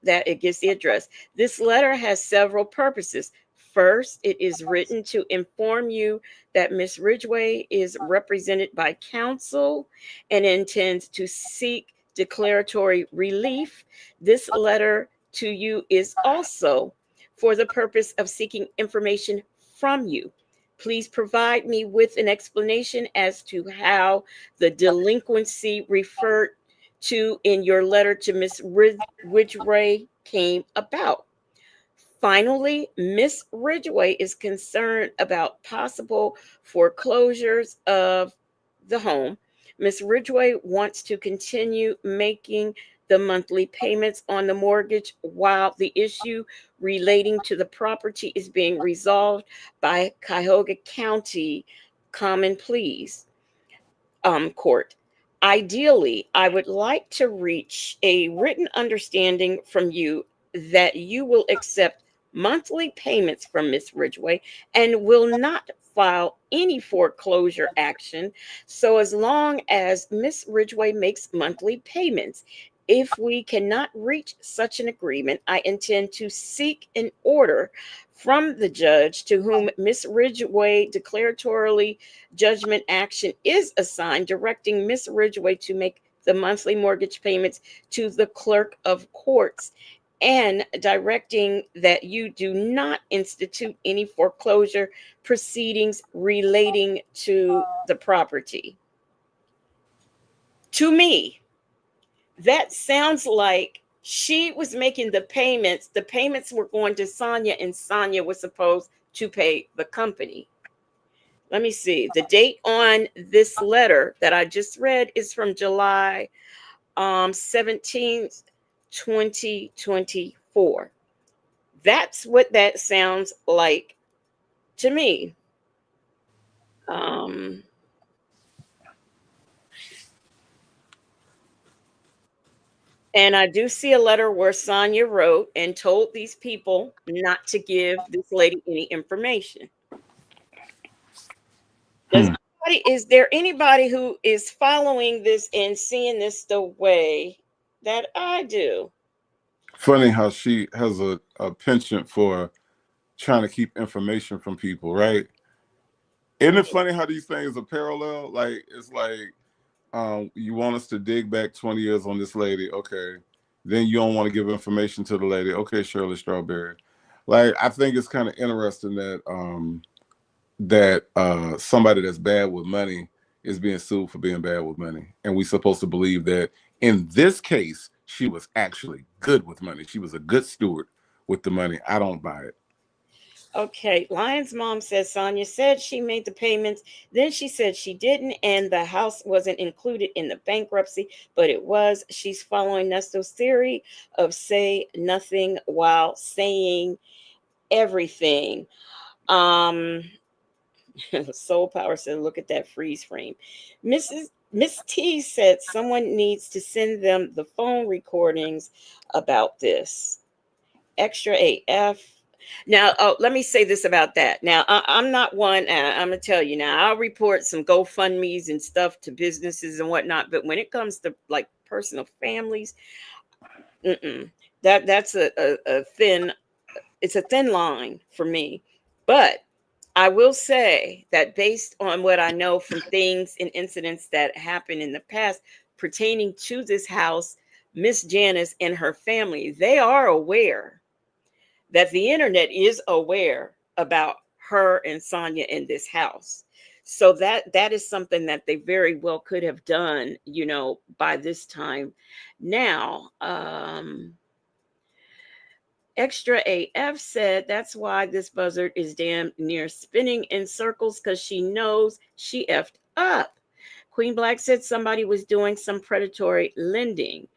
that it gives the address. This letter has several purposes. First, it is written to inform you that Miss Ridgway is represented by counsel and intends to seek declaratory relief. This letter to you is also for the purpose of seeking information from you. Please provide me with an explanation as to how the delinquency referred to in your letter to Miss Ridgway came about. Finally, Miss Ridgway is concerned about possible foreclosures of the home. Miss Ridgway wants to continue making the monthly payments on the mortgage while the issue relating to the property is being resolved by Cuyahoga County Common Pleas Court. Ideally, I would like to reach a written understanding from you that you will accept monthly payments from Miss Ridgway and will not file any foreclosure action so as long as Miss Ridgway makes monthly payments. If we cannot reach such an agreement, I intend to seek an order from the judge to whom Miss Ridgway declaratorily judgment action is assigned, directing Miss Ridgway to make the monthly mortgage payments to the clerk of courts and directing that you do not institute any foreclosure proceedings relating to the property. To me, that sounds like she was making the payments. The payments were going to Sonya, and Sonya was supposed to pay the company. Let me see. The date on this letter that I just read is from July 17th, 2024. That's what that sounds like to me. Um, and I do see a letter where Sonya wrote and told these people not to give this lady any information. Does Hmm. is there anybody who is following this and seeing this the way that I do? Funny how she has a penchant for trying to keep information from people, right? Isn't it funny how these things are parallel? Like it's like you want us to dig back 20 years on this lady, okay. Then you don't want to give information to the lady, okay, Shirley Strawberry. Like I think it's kind of interesting that somebody that's bad with money is being sued for being bad with money. And we're supposed to believe that in this case, she was actually good with money. She was a good steward with the money. I don't buy it. Okay, Lion's mom says Sonya said she made the payments. Then she said she didn't, and the house wasn't included in the bankruptcy, but it was. She's following Nesto's theory of say nothing while saying everything. Um, Soul Power said, look at that freeze frame. Miss T said someone needs to send them the phone recordings about this. Extra AF. Now, let me say this about that. Now, I'm not one. I'm gonna tell you now. I'll report some GoFundmes and stuff to businesses and whatnot. But when it comes to like personal families, that's a thin. It's a thin line for me. But I will say that based on what I know from things and incidents that happened in the past pertaining to this house, Miss Janice and her family, they are aware that the internet is aware about her and Sonya in this house. So that is something that they very well could have done, by this time. Now, Extra AF said that's why this buzzard is damn near spinning in circles because she knows she effed up. Queen Black said somebody was doing some predatory lending.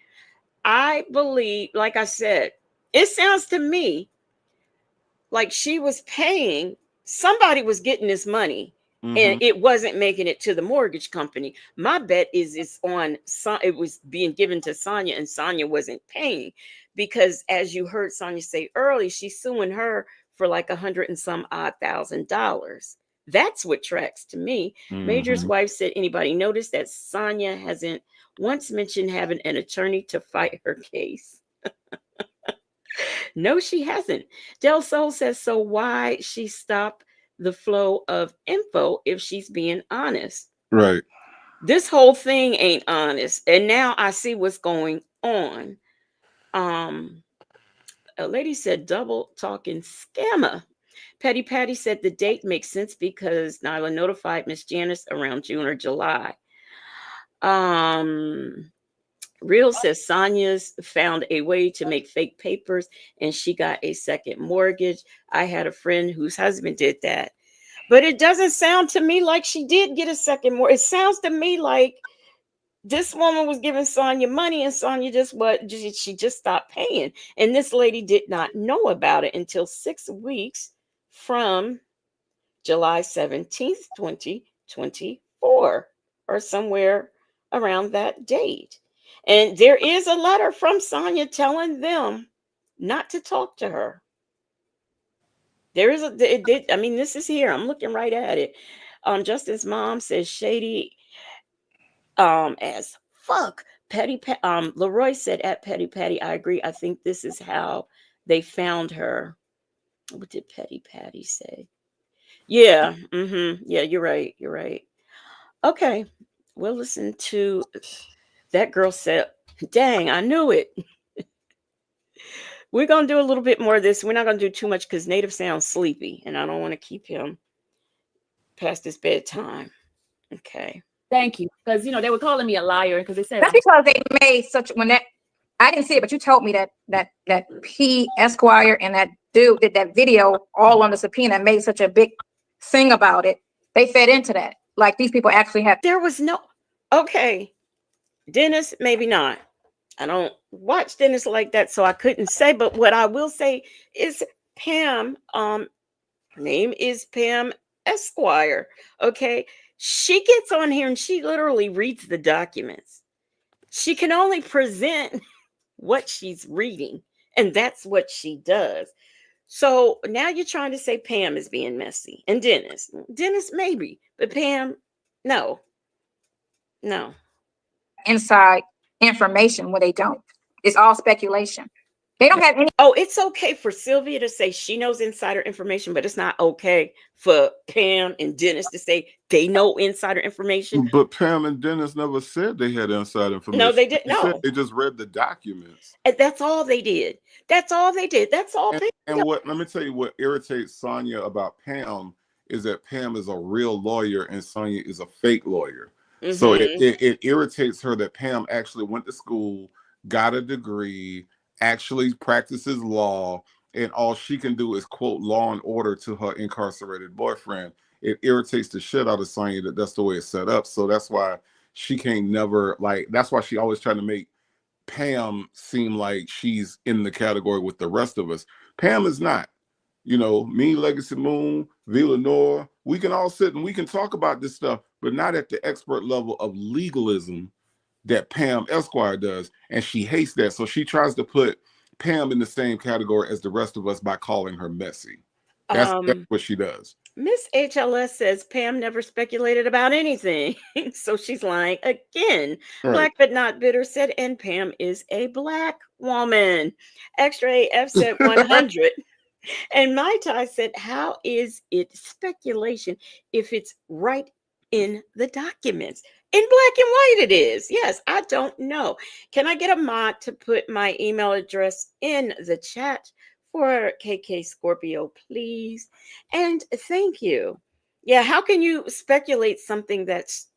I believe, like I said, it sounds to me like she was paying, somebody was getting this money and Mm-hmm. it wasn't making it to the mortgage company. My bet is it was being given to Sonya and Sonya wasn't paying because as you heard Sonya say early, she's suing her for like 100 and some odd $1,000. That's what tracks to me. Major's Mm-hmm. wife said, anybody notice that Sonya hasn't once mentioned having an attorney to fight her case? No, she hasn't. Del Sol says, so why she stopped the flow of info if she's being honest? Right. This whole thing ain't honest. And now I see what's going on. Um, a lady said double talking scammer. Petty Patty said the date makes sense because Nyla notified Miss Janice around June or July. Um, Real says Sonia's found a way to make fake papers and she got a second mortgage. I had a friend whose husband did that. But it doesn't sound to me like she did get a second mortgage. It sounds to me like this woman was giving Sonia money and Sonia she just stopped paying. And this lady did not know about it until 6 weeks from July 17th, 2024, or somewhere around that date. And there is a letter from Sonya telling them not to talk to her. There is it did, I mean, this is here. I'm looking right at it. Justin's mom says shady as fuck. Leroy said at Petty Patty, I agree. I think this is how they found her. What did Petty Patty say? Yeah. Yeah, you're right. You're right. Okay. We'll listen to that girl said, dang, I knew it. We're going to do a little bit more of this. We're not going to do too much because Native sounds sleepy and I don't want to keep him past his bedtime. Okay. Thank you. Because, they were calling me a liar because they said That's because they made such I didn't see it, but you told me that P Esquire and that dude did that video all on the subpoena and made such a big thing about it. They fed into that. Like these people actually had. There was no, okay. Dennis, maybe not. I don't watch Dennis like that, so I couldn't say. But what I will say is Pam, her name is Pam Esquire. Okay. She gets on here and she literally reads the documents. She can only present what she's reading, and that's what she does. So now you're trying to say Pam is being messy and Dennis. Dennis, maybe, but Pam, no, no. Inside information when they don't. It's all speculation. They don't have any. Oh, it's okay for Sylvia to say she knows insider information, but it's not okay for Pam and Dennis to say they know insider information. But Pam and Dennis never said they had inside No, information. they didn't. They said No, they just read the documents. and that's all they did. That's all they did. That's all. And what, let me tell you what irritates Sonya about Pam is that Pam is a real lawyer and Sonya is a fake lawyer. So it irritates her that Pam actually went to school, got a degree, actually practices law, and all she can do is quote Law and Order to her incarcerated boyfriend. It irritates the shit out of Sonya that that's the way it's set up. So that's why she can't never, like, that's why she always trying to make Pam seem like she's in the category with the rest of us. Pam is not. You know, me, Legacy Moon, Villanor, we can all sit and we can talk about this stuff, but not at the expert level of legalism that Pam Esquire does. And she hates that. So she tries to put Pam in the same category as the rest of us by calling her messy. That's what she does. Miss HLS says Pam never speculated about anything. So she's lying again. Right. Black but not bitter said, and Pam is a black woman. Extra AF said 100. And Mai Tai said, how is it speculation if it's right in the documents? In black and white it is. Yes, I don't know. Can I get a mod to put my email address in the chat for KK Scorpio, please? And thank you. Yeah, how can you speculate something that's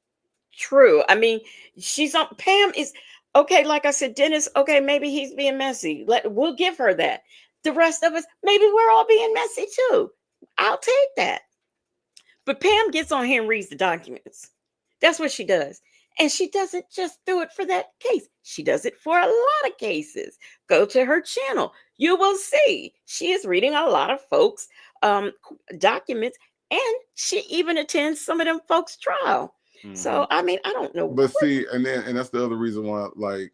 true? I mean, she's on, Pam is, okay, like I said, Dennis, okay, maybe he's being messy. We'll give her that. The rest of us, maybe we're all being messy too. I'll take that. But Pam gets on here and reads the documents. That's what she does. And she doesn't just do it for that case. She does it for a lot of cases. Go to her channel. You will see she is reading a lot of folks' documents, and she even attends some of them folks' trial. So I mean, I don't know. But see, and that's the other reason why,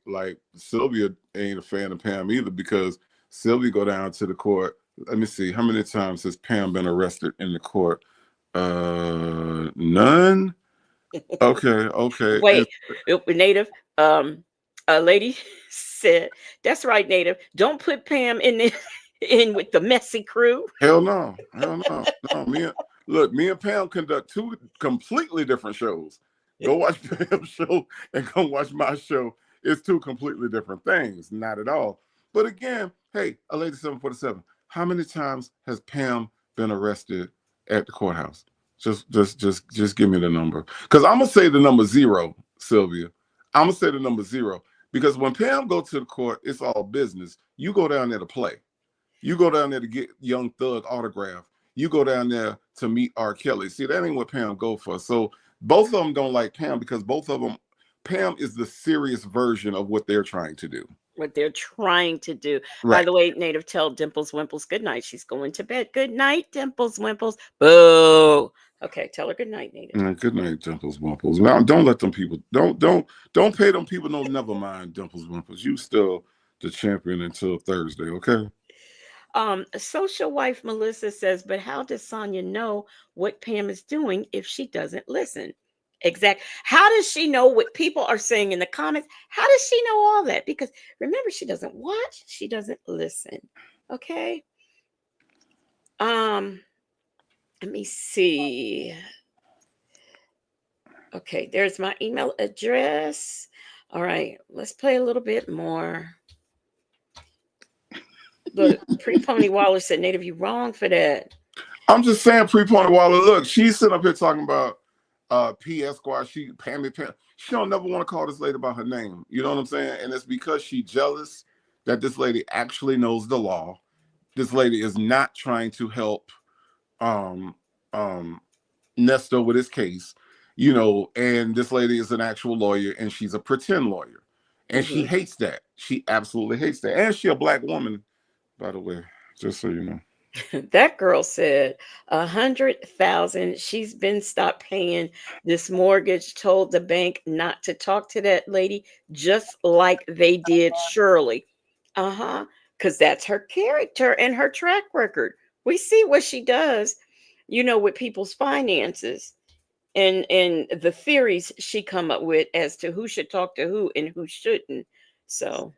like Sylvia ain't a fan of Pam either, because Sylvia go down to the court. Let me see, how many times has Pam been arrested in the court? None. Okay. Wait, Native. A lady said, "That's right, Native. Don't put Pam in with the messy crew." Hell no. No. Me and Pam conduct two completely different shows. Go watch Pam's show and go watch my show. It's two completely different things. Not at all. But again, hey, a lady 747. How many times has Pam been arrested at the courthouse? Just give me the number. Because I'm gonna say the number 0, Sylvia. I'm gonna say the number 0. Because when Pam go to the court, it's all business. You go down there to play. You go down there to get Young Thug autograph. You go down there to meet R. Kelly. See, that ain't what Pam go for. So both of them don't like Pam because both of them, Pam is the serious version of what they're trying to do. What they're trying to do. Right. By the way, Native, tell Dimples Wimples good night. She's going to bed. Good night, Dimples Wimples. Boo. Okay, tell her good night, Native. Good night, Dimples Wimples. Now, don't let them people, don't pay them people no never mind, Dimples Wimples. You still the champion until Thursday, okay? Social wife Melissa says, but how does Sonya know what Pam is doing if she doesn't listen? Exactly. How does she know what people are saying in the comments? How does she know all that? Because remember, she doesn't watch, she doesn't listen. Okay. Let me see. Okay, there's my email address. All right, let's play a little bit more. Look, Pre-Pony Waller said, Native, you wrong for that. I'm just saying, Pre-Pony Waller, look, she's sitting up here talking about P. Esquire, Pam. She don't never want to call this lady about her name. You know what I'm saying? And it's because she's jealous that this lady actually knows the law. This lady is not trying to help Nestor with his case, you know, and this lady is an actual lawyer and she's a pretend lawyer. And she hates that. She absolutely hates that. And she's a black woman, by the way, just so you know. That girl said 100,000. She's been stopped paying this mortgage. Told the bank not to talk to that lady, just like they did Shirley. Uh huh. Because that's her character and her track record. We see what she does, with people's finances and the theories she come up with as to who should talk to who and who shouldn't. So,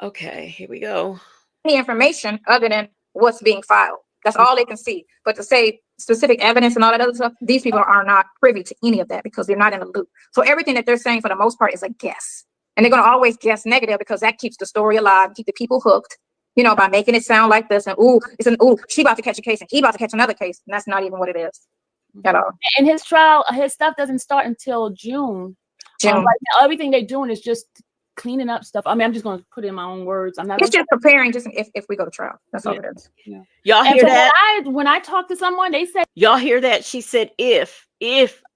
okay, here we go. Any information other than what's being filed. That's all they can see. But to say specific evidence and all that other stuff, these people are not privy to any of that because they're not in the loop. So everything that they're saying for the most part is a guess. And they're going to always guess negative because that keeps the story alive, keep the people hooked, by making it sound like this. And she about to catch a case and he about to catch another case. And that's not even what it is at all. And his trial, his stuff doesn't start until June. Right now, everything they're doing is just cleaning up stuff. I mean, I'm just going to put it in my own words. I'm not. It's just preparing, just if we go to trial. That's all it is. Yeah. Y'all hear that? When I talked to someone, they said. Y'all hear that? She said if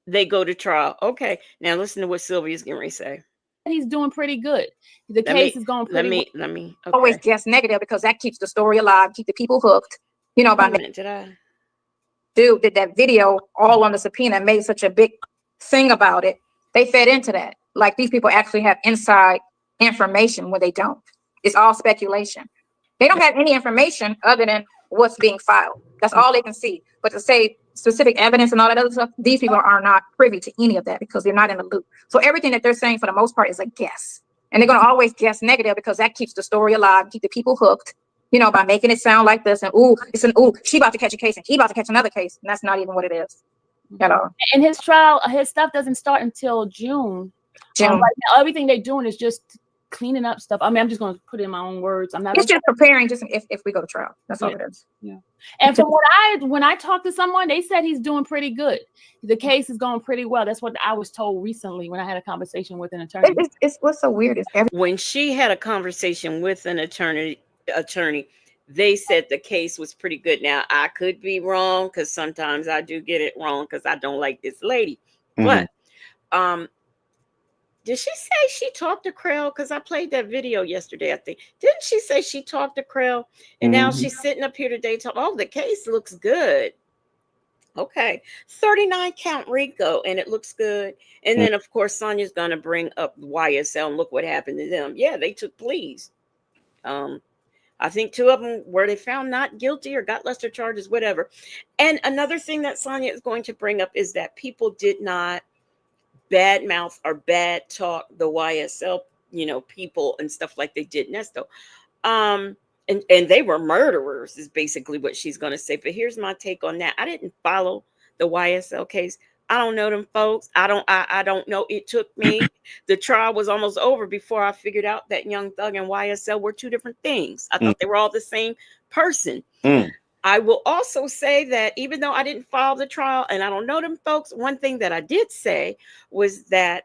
they go to trial. Okay, now listen to what Sylvia's getting ready to say. He's doing pretty good. The case is going pretty well. Let me. Okay. Always guess negative because that keeps the story alive, keep the people hooked. Dude did that video all on the subpoena and made such a big thing about it. They fed into that. Like these people actually have inside information when they don't. It's all speculation. They don't have any information other than what's being filed. That's all they can see. But to say specific evidence and all that other stuff, these people are not privy to any of that because they're not in the loop. So everything that they're saying for the most part is a guess. And they're going to always guess negative because that keeps the story alive, keep the people hooked, by making it sound like this. And she about to catch a case and he about to catch another case. And that's not even what it is at all. And his trial, his stuff doesn't start until June. Right now, everything they're doing is just cleaning up stuff. I mean, I'm just going to put it in my own words. I'm not. It's just preparing, just if we go to trial. That's all it is. Yeah. And from when I talked to someone, they said he's doing pretty good. The case is going pretty well. That's what I was told recently when I had a conversation with an attorney. It's what's so weird is when she had a conversation with an attorney, they said the case was pretty good. Now I could be wrong because sometimes I do get it wrong because I don't like this lady. Mm-hmm. But did she say she talked to Krell? Because I played that video yesterday, I think. Didn't she say she talked to Krell? And now she's sitting up here today talking, oh, the case looks good. Okay. 39 count RICO, and it looks good. And then, of course, Sonia's going to bring up YSL and look what happened to them. Yeah, they took pleas. I think 2 of them were they found not guilty or got lesser charges, whatever. And another thing that Sonia is going to bring up is that people did not bad mouth or bad talk the YSL, people and stuff like they did Nesto. And they were murderers is basically what she's going to say. But here's my take on that. I didn't follow the YSL case. I don't know them folks. I don't know. It took me. The trial was almost over before I figured out that Young Thug and YSL were 2 different things. I thought they were all the same person. I will also say that even though I didn't follow the trial and I don't know them folks, one thing that I did say was that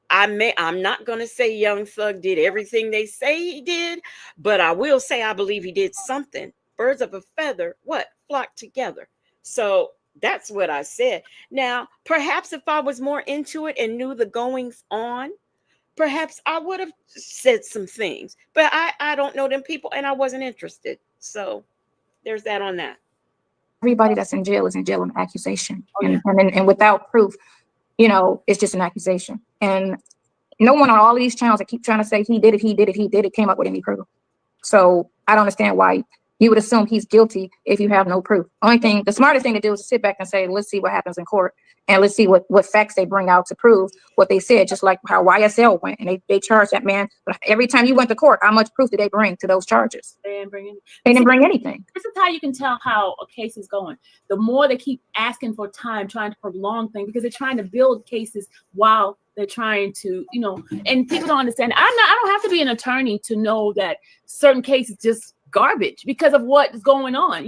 I'm not going to say Young Thug did everything they say he did, but I will say I believe he did something. Birds of a feather, flock together. So that's what I said. Now, perhaps if I was more into it and knew the goings on, perhaps I would have said some things, but I don't know them people and I wasn't interested. So there's that on that. Everybody that's in jail is in jail on accusation. And without proof, it's just an accusation. And no one on all of these channels that keep trying to say he did it came up with any proof. So I don't understand why you would assume he's guilty if you have no proof. The smartest thing to do is to sit back and say, let's see what happens in court. And let's see what facts they bring out to prove what they said, just like how YSL went. And they charged that man. But every time you went to court, how much proof did they bring to those charges? They didn't bring anything. They didn't bring anything. This is how you can tell how a case is going. The more they keep asking for time, trying to prolong things, because they're trying to build cases while they're trying to, and people don't understand. I don't have to be an attorney to know that certain cases just garbage because of what is going on.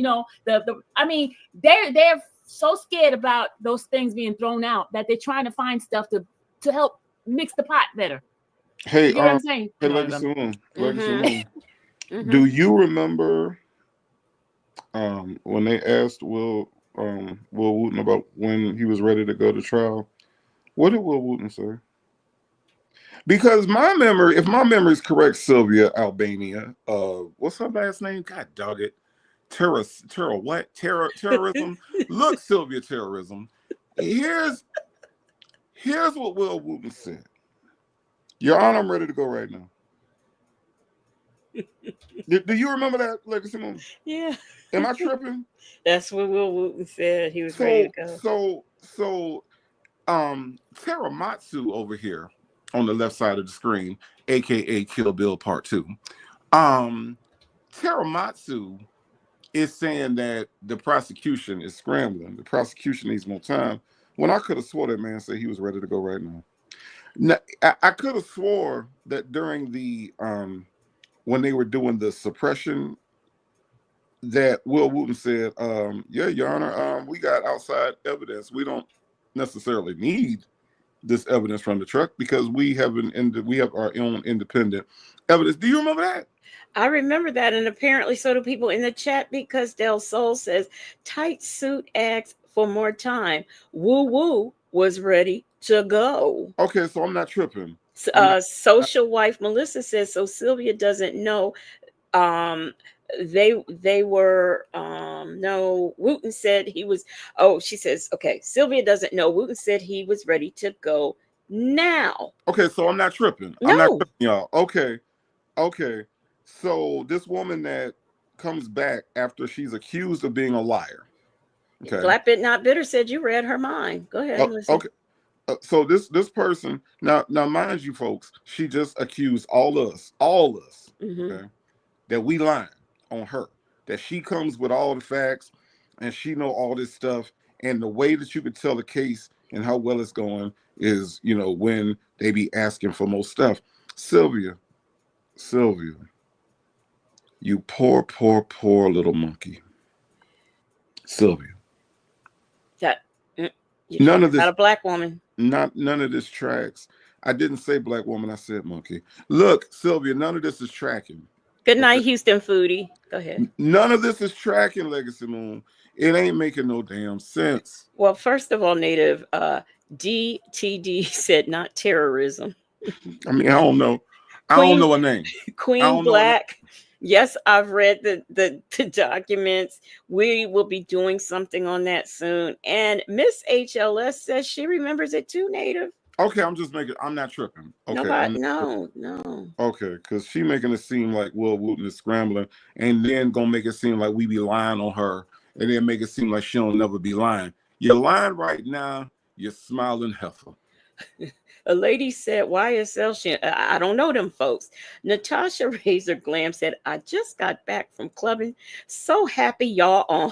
They're so scared about those things being thrown out that they're trying to find stuff to help mix the pot better. Hey, you know what I'm saying? Hey, Legacy Moon. Do you remember when they asked Will Wooten about when he was ready to go to trial? What did Will Wooten say? Because if my memory is correct, Sylvia Albania, what's her last name? God dog it. terrorism. Look, Sylvia, terrorism. Here's what Will Wooten said. Your Honor, I'm ready to go right now. Do you remember that, Legacy Moon? Yeah. Am I tripping? That's what Will Wooten said. He was ready to go. So Teramatsu over here on the left side of the screen, aka Kill Bill Part 2. Teramatsu is saying that the prosecution is scrambling. The prosecution needs more time. When I could have swore that man said he was ready to go right now. Now, I could have swore that during the when they were doing the suppression, that Will Wooten said, yeah, Your Honor, we got outside evidence. We don't necessarily need this evidence from the truck because we have our own independent evidence. Do you remember that? I remember that, and apparently so do people in the chat, because Del Sol says tight suit asks for more time. Woo Woo was ready to go. Okay, so I'm not tripping. Social wife Melissa says, so Sylvia doesn't know. They were no, Wooten said he was. Oh, she says, okay, Sylvia doesn't know. Wooten said he was ready to go now. Okay, so I'm not tripping. No. I'm not tripping, y'all. Okay. So this woman that comes back after she's accused of being a liar. Okay. Black Bit Not Bitter said you read her mind. Go ahead. Okay. So this person now mind you, folks, she just accused all us, okay, that we lying on her, that she comes with all the facts and she know all this stuff, and the way that you could tell the case and how well it's going is, when they be asking for more stuff. Sylvia, you poor little monkey. Sylvia, that none of this, not a black woman. None of this tracks. I didn't say black woman, I said monkey. Look, Sylvia, none of this is tracking. Good night, Houston Foodie. Go ahead. None of this is tracking, Legacy Moon. It ain't making no damn sense. Well, first of all, Native, DTD said not terrorism. I mean, I don't know. I don't know a name. Queen Black. Yes, I've read the documents. We will be doing something on that soon. And Miss HLS says she remembers it too, Native. Okay, I'm not tripping. Okay, no. Okay, because she making it seem like Will Wooten is scrambling, and then gonna make it seem like we be lying on her, and then make it seem like she'll never be lying. You're lying right now. You're smiling heifer. A lady said, YSL, I don't know them folks. Natasha Razor Glam said, I just got back from clubbing. So happy y'all on.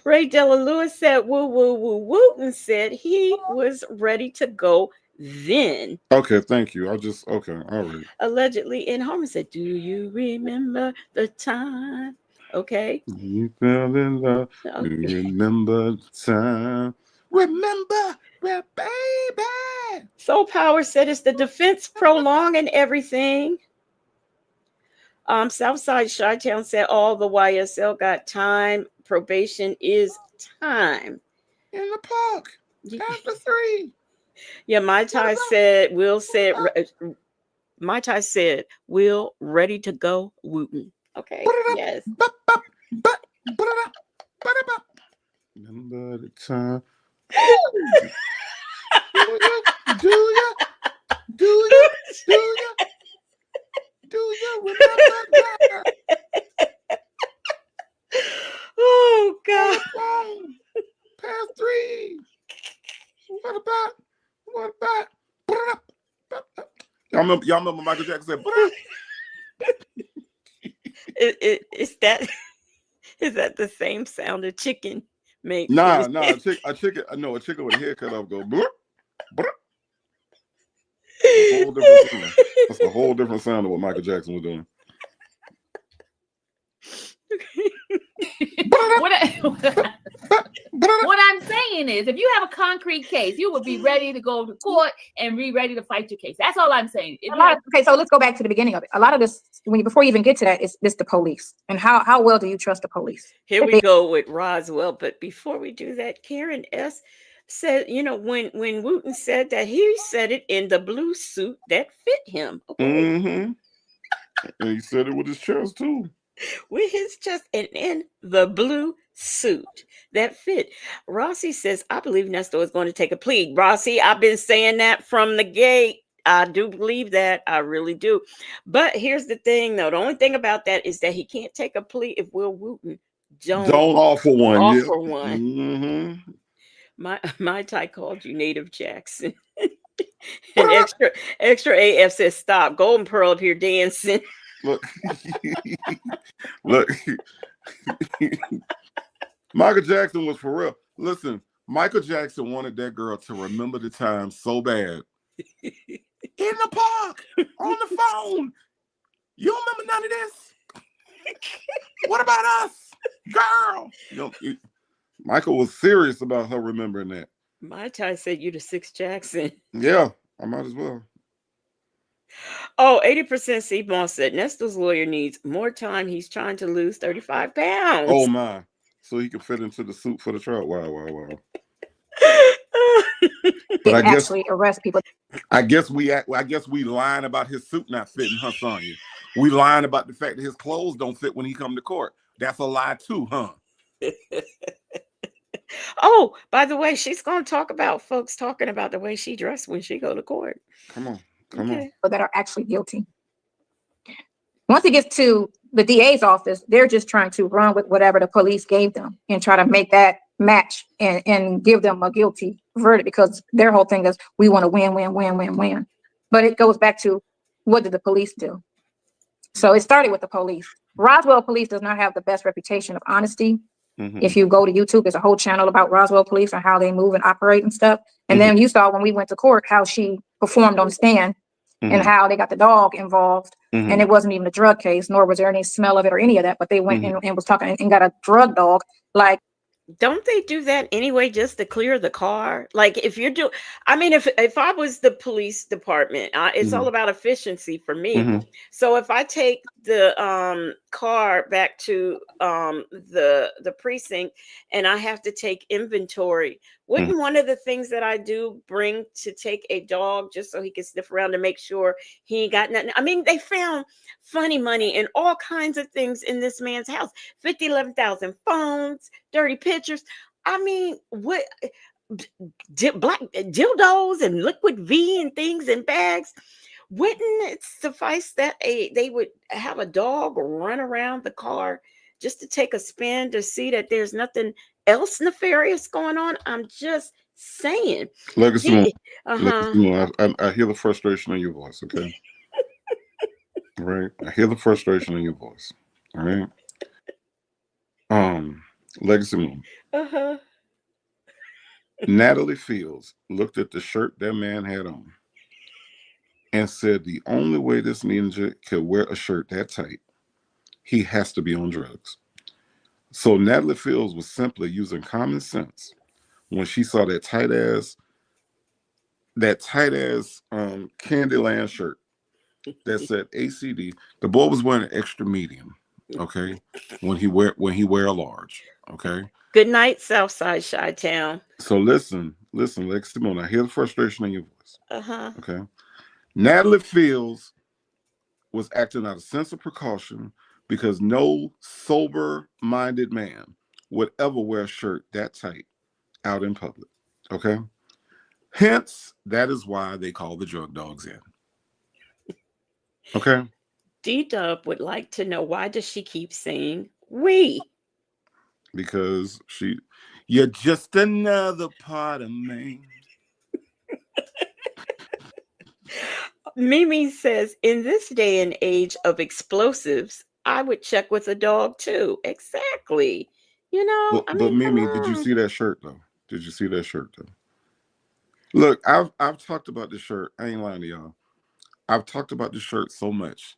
Ray Della Lewis said, woo, woo, woo, woo, and said he was ready to go then. Okay, thank you. Okay, all right. Allegedly, and Harmon said, do you remember the time? Okay. You fell in love. Okay. Remember the time. Remember, baby. Soul Power said it's the defense prolonging everything. Southside Chi-Town said all the YSL got time. Probation is time. In the park. After 3. Yeah, My Tai said, Will said, Will ready to go, Wooten. Okay, yes. Remember the time. Do you remember that? Oh God. Past 3. What about? Y'all remember Michael Jackson said, is that the same sound a chicken makes? Nah, a chicken with a haircut off go blur, blur. That's a whole different sound of what Michael Jackson was doing. What I'm saying is, if you have a concrete case, you would be ready to go to court and be ready to fight your case. That's all I'm saying. Okay, so let's go back to the beginning of it. A lot of this, before you even get to that, is this the police, and how well do you trust the police? Here we go with Roswell, but before we do that, Karen S. said, when Wooten said that, he said it in the blue suit that fit him. Okay. Mm-hmm. And he said it with his chest too. with his chest and in the blue suit that fit. Rossi says, I believe Nestor is going to take a plea. Rossi, I've been saying that from the gate. I do believe that. I really do. But here's the thing, though. The only thing about that is that he can't take a plea if Will Wooten don't Don't offer one. Yeah. offer one. Mm-hmm. My Ty called you Native Jackson. And extra AF says, stop. Golden Pearl up here dancing. Look, look. Michael Jackson was for real. Listen, Michael Jackson wanted that girl to remember the time so bad. In the park, on the phone. You don't remember none of this? What about us, girl? Michael was serious about her remembering that. My Ty said you the 6 Jackson. Yeah, I might as well. Oh, 80% Seaboss said Nestor's lawyer needs more time. He's trying to lose 35 pounds. Oh my. So he can fit into the suit for the trial. Wow. But I guess actually arrest people. I guess we lying about his suit not fitting, huh, Sonya? We lying about the fact that his clothes don't fit when he come to court. That's a lie too, huh? Oh, by the way, she's going to talk about folks talking about the way she dressed when she go to court. Come on. That are actually guilty. Once it gets to the DA's office, they're just trying to run with whatever the police gave them and try to make that match and give them a guilty verdict, because their whole thing is we want to win. But it goes back to, what did the police do? So it started with the police. Roswell police does not have the best reputation of honesty. Mm-hmm. If you go to YouTube, there's a whole channel about Roswell police and how they move and operate and stuff. And then you saw when we went to court how she performed on the stand and how they got the dog involved. And it wasn't even a drug case, nor was there any smell of it or any of that. But they went and was talking and got a drug dog. Like, don't they do that anyway just to clear the car? Like if you're doing, I mean, if I was the police department, it's all about efficiency for me. So if I take the car back to the precinct and I have to take inventory, wouldn't one of the things that I do bring to take a dog just so he can sniff around to make sure he ain't got nothing? I mean, they found funny money and all kinds of things in this man's house. 11,000 phones, dirty pictures. I mean, what black dildos and liquid V and things in bags. Wouldn't it suffice that they would have a dog run around the car just to take a spin to see that there's nothing else nefarious going on? I'm just saying. Legacy Moon, I hear the frustration in your voice, okay? Right? I hear the frustration in your voice. All right. Legacy Moon. Natalie Fields looked at the shirt that man had on and said the only way this ninja could wear a shirt that tight, he has to be on drugs. So Natalie Fields was simply using common sense when she saw that tight ass Candyland shirt that said ACD. The boy was wearing an extra medium, okay? When he wear a large, okay? Good night, Southside Chi-Town. So listen, Legacy Moon. I hear the frustration in your voice. Okay. Natalie Fields was acting out of sense of precaution because no sober-minded man would ever wear a shirt that tight out in public. Okay. Hence, that is why they call the drug dogs in. Okay. D-Dub would like to know, why does she keep saying we? Because you're just another part of me. Mimi says, in this day and age of explosives, I would check with a dog too. Exactly. You know, but Mimi, did you see that shirt though? Look, I've talked about this shirt. I ain't lying to y'all. I've talked about this shirt so much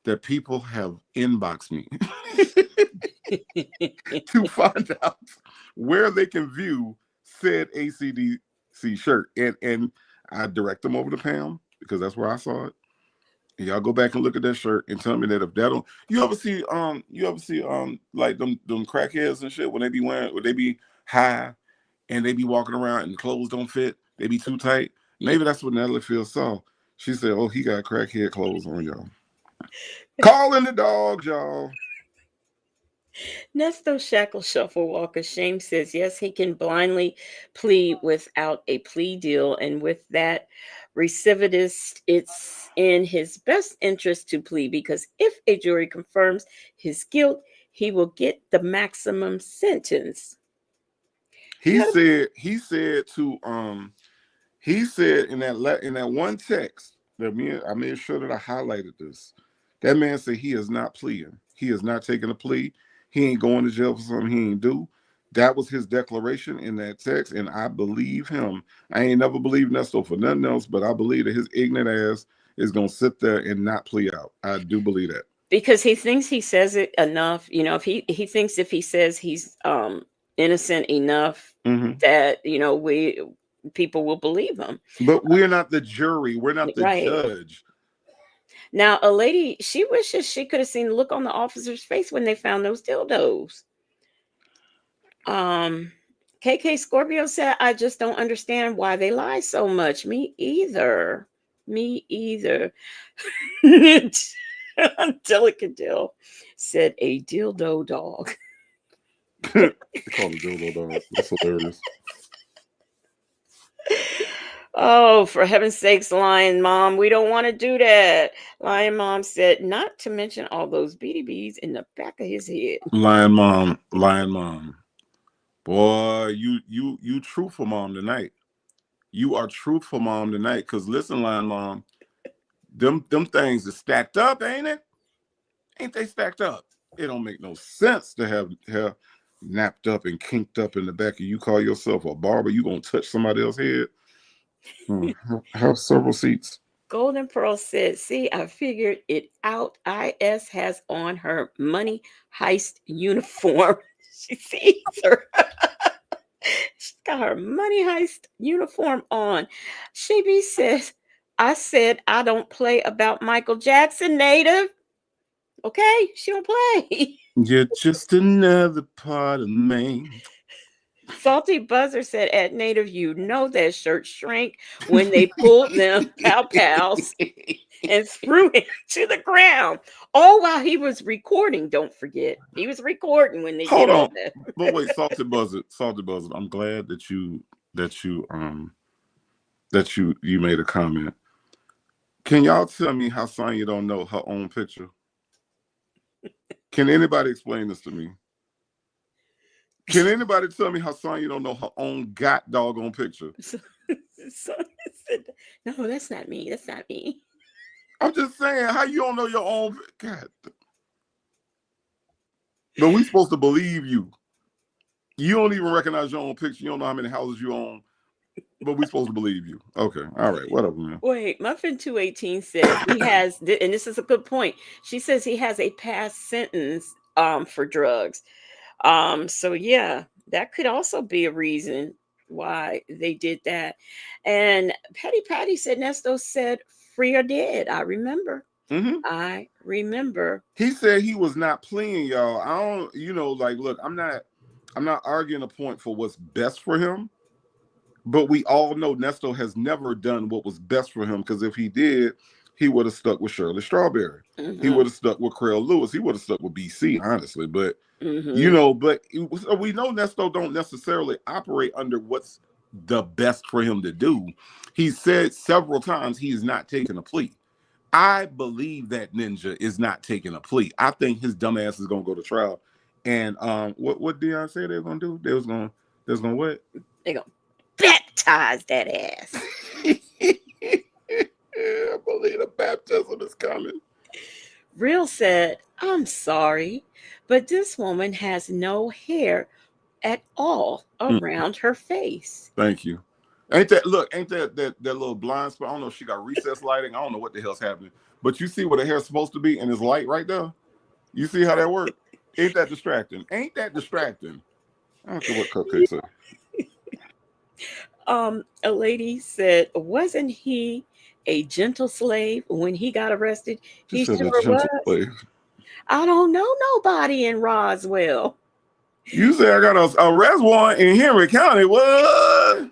that people have inboxed me to find out where they can view said ACDC shirt. And I direct them over to Pam because that's where I saw it. And y'all go back and look at that shirt and tell me that if that don't, you ever see like them crackheads and shit when they be high and they be walking around and the clothes don't fit, they be too tight. Maybe that's what Natalie Fields saw. She said, "Oh, he got crackhead clothes on, y'all." Calling the dogs, y'all. Nesto Shackle Shuffle Walker Shame says yes, he can blindly plead without a plea deal, and with that recidivist, it's in his best interest to plead because if a jury confirms his guilt, he will get the maximum sentence. He Yeah. said in that one text that I made sure that I highlighted this. That man said he is not pleading. He is not taking a plea. He ain't going to jail for something he ain't do. That was his declaration in that text, and I believe him. I ain't never believed Nesto for nothing else, but I believe that his ignorant ass is gonna sit there and not plea out. I do believe that. Because he thinks he says it enough, if he thinks if he says he's innocent enough Mhm. that we people will believe him. But we're not the jury. We're not the Right. judge. Now, a lady, she wishes she could have seen the look on the officer's face when they found those dildos. KK Scorpio said, I just don't understand why they lie so much. Me either. Me either. Delicadil said a dildo dog. They call it dildo dog. That's hilarious. Oh, for heaven's sakes, Lion Mom, we don't want to do that. Lion Mom said, not to mention all those BDBs in the back of his head. Lion mom. Boy, you truthful mom tonight. You are truthful mom tonight. Cause listen, Lion Mom, them things are stacked up, ain't it? Ain't they stacked up? It don't make no sense to have hair napped up and kinked up in the back, and you call yourself a barber. You gonna touch somebody else's head? Have several seats. Golden Pearl said, see, I figured it out. IS has on her money heist uniform. She sees her. She's got her money heist uniform on. She says, I said I don't play about Michael Jackson, native. Okay, she don't play. You're just another part of me. Salty Buzzer said, at native, that shirt shrank when they pulled them pow pows and threw him to the ground. All while he was recording. Don't forget, he was recording when they Hold did all on. that. But wait, Salty Buzzer. I'm glad that you made a comment. Can y'all tell me how Sonya don't know her own picture? Can anybody explain this to me? Can anybody tell me how Sonya don't know her own doggone picture? Sonia said, no, that's not me. That's not me. I'm just saying, how you don't know your own? God. But we supposed to believe you. You don't even recognize your own picture. You don't know how many houses you own. But we supposed to believe you. Okay. All right. Whatever, man. Wait, Muffin 218 says he has, and this is a good point. She says he has a past sentence for drugs. So yeah, that could also be a reason why they did that. And Petty Patty said Nesto said free or dead. I remember. Mm-hmm. I remember. He said he was not playing, y'all. I don't, look, I'm not arguing a point for what's best for him. But we all know Nesto has never done what was best for him, because if he did, he would have stuck with Shirley Strawberry. Mm-hmm. He would have stuck with Craig Lewis. He would have stuck with BC, honestly. But, Mm-hmm. but we know Nesto don't necessarily operate under what's the best for him to do. He said several times he's not taking a plea. I believe that Ninja is not taking a plea. I think his dumb ass is going to go to trial. And what Dion said they were going to do? They was going to what? They going to baptize that ass. I believe the baptism is coming. Real said, I'm sorry, but this woman has no hair at all around her face. Thank you. Ain't that little blind spot? I don't know if she got recessed lighting. I don't know what the hell's happening. But you see where the hair's supposed to be and it's light right there? You see how that works? Ain't that distracting? I don't care what Cupcake said. A lady said, wasn't he a gentle slave when he got arrested? He She said sure a gentle was. slave. I don't know nobody in Roswell. You say I got a arrest warrant in Henry County. What?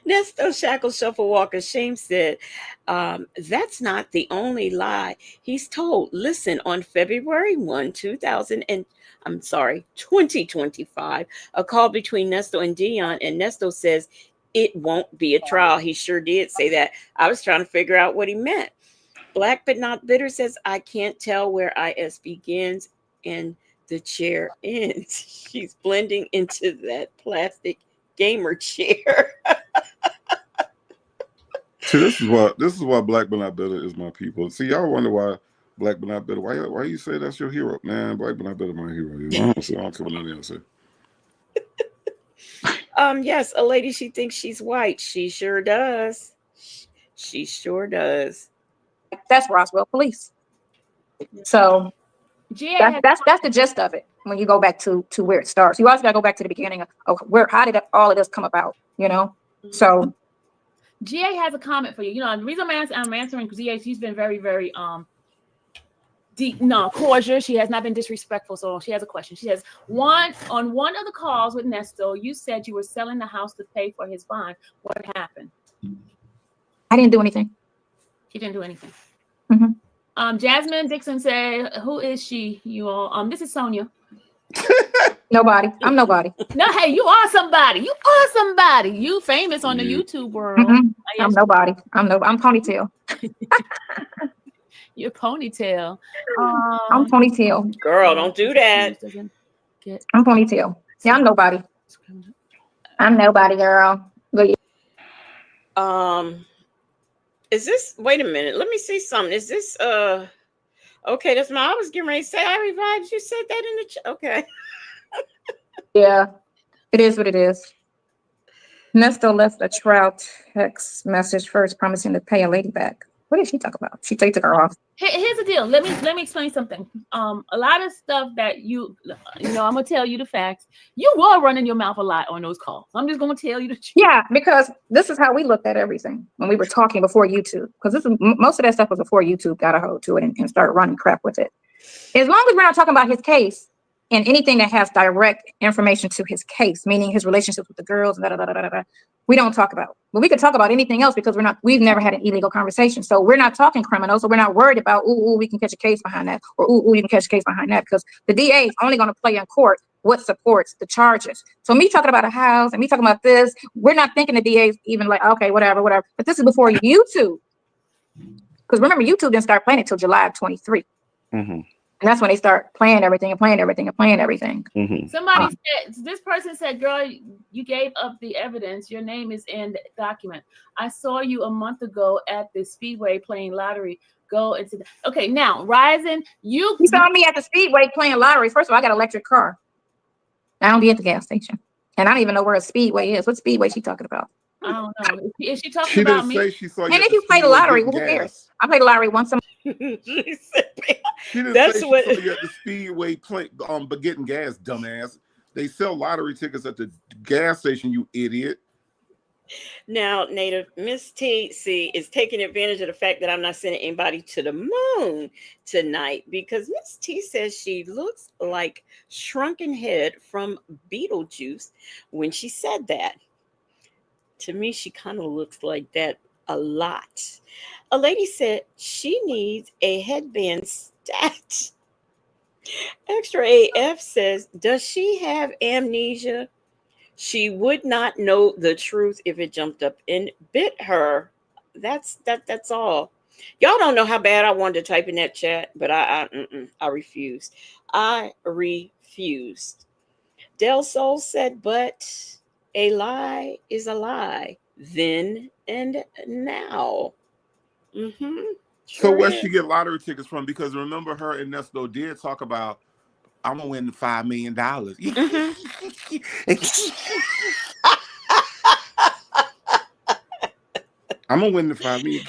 Nesto Shackle Shuffle Walker Shame said, that's not the only lie he's told. Listen, on February 1, 2025, a call between Nesto and Dion, and Nesto says it won't be a trial. He sure did say that. I was trying to figure out what he meant. Black but not bitter says, I can't tell where IS begins and the chair ends. She's blending into that plastic gamer chair. See, this is why Black but not bitter is my people. See, y'all wonder why Black but not bitter. Why you say that's your hero, man? Black but not bitter, my hero. I don't care what none of y'all say. Yes, a lady, she thinks she's white. She sure does. She sure does. That's Roswell police. So that's the gist of it. When you go back to where it starts, you also got to go back to the beginning of how did all of this come about? So GA has a comment for you. The reason I'm answering because GA, she's been very, very cordial. She has not been disrespectful. So she has a question. She says, one of the calls with Nesto, you said you were selling the house to pay for his bond. What happened? I didn't do anything. She didn't do anything. Mm-hmm. Jasmine Dixon said, who is she? You all, this is Sonia. Nobody. I'm nobody. No, hey, you are somebody. You are somebody. You famous on the YouTube world. Mm-hmm. I'm nobody. I'm Ponytail. Your Ponytail. I'm Ponytail. Girl, don't do that. I'm Ponytail. Yeah, I'm nobody. I'm nobody, girl. Is this? Wait a minute. Let me see something. Is this? Okay, that's I was getting ready to say. I revived. You said that in the chat. Okay. Yeah, it is what it is. Nesto left a trial text message first, promising to pay a lady back. What did she talk about? She took her off. Here's the deal. Let me explain something. A lot of stuff that I'm gonna tell you the facts. You were running your mouth a lot on those calls. I'm just gonna tell you the truth. Yeah, because this is how we looked at everything when we were talking before YouTube. Because most of that stuff was before YouTube got a hold to it and started running crap with it. As long as we're not talking about his case and anything that has direct information to his case, meaning his relationships with the girls, we don't talk about. But we could talk about anything else because we've never had an illegal conversation. So we're not talking criminals. So we're not worried about, we can catch a case behind that, or you can catch a case behind that, because the DA is only going to play in court what supports the charges. So me talking about a house and me talking about this, we're not thinking the DA is even like, okay, whatever. But this is before YouTube. Because remember, YouTube didn't start playing it till July of 23. Mm-hmm. And that's when they start playing everything and playing everything and playing everything. Mm-hmm. Somebody said, this person said, girl, you gave up the evidence. Your name is in the document. I saw you a month ago at the Speedway playing lottery. Go into okay, now, Rising, you saw me at the Speedway playing lottery. First of all, I got an electric car. I don't be at the gas station. And I don't even know where a Speedway is. What Speedway she talking about? I don't know. Is she talking about me? She didn't say she saw you. And if you play the lottery, who cares? I play the lottery once a month. She didn't say she saw you at the Speedway but getting gas, dumbass. They sell lottery tickets at the gas station, you idiot. Now, Native, Miss T is taking advantage of the fact that I'm not sending anybody to the moon tonight, because Miss T says she looks like Shrunken Head from Beetlejuice when she said that. To me, she kind of looks like that a lot. A lady said she needs a headband stat. Extra AF says, does she have amnesia? She would not know the truth if it jumped up and bit her. That's all. Y'all don't know how bad I wanted to type in that chat, but I refused. I refused. Del Sol said, but a lie is a lie, then and now. Mm-hmm. So where she get lottery tickets from? Because remember, her and Nesto did talk about, I'm gonna win $5 million. Mm-hmm. I'm gonna win the $5 million.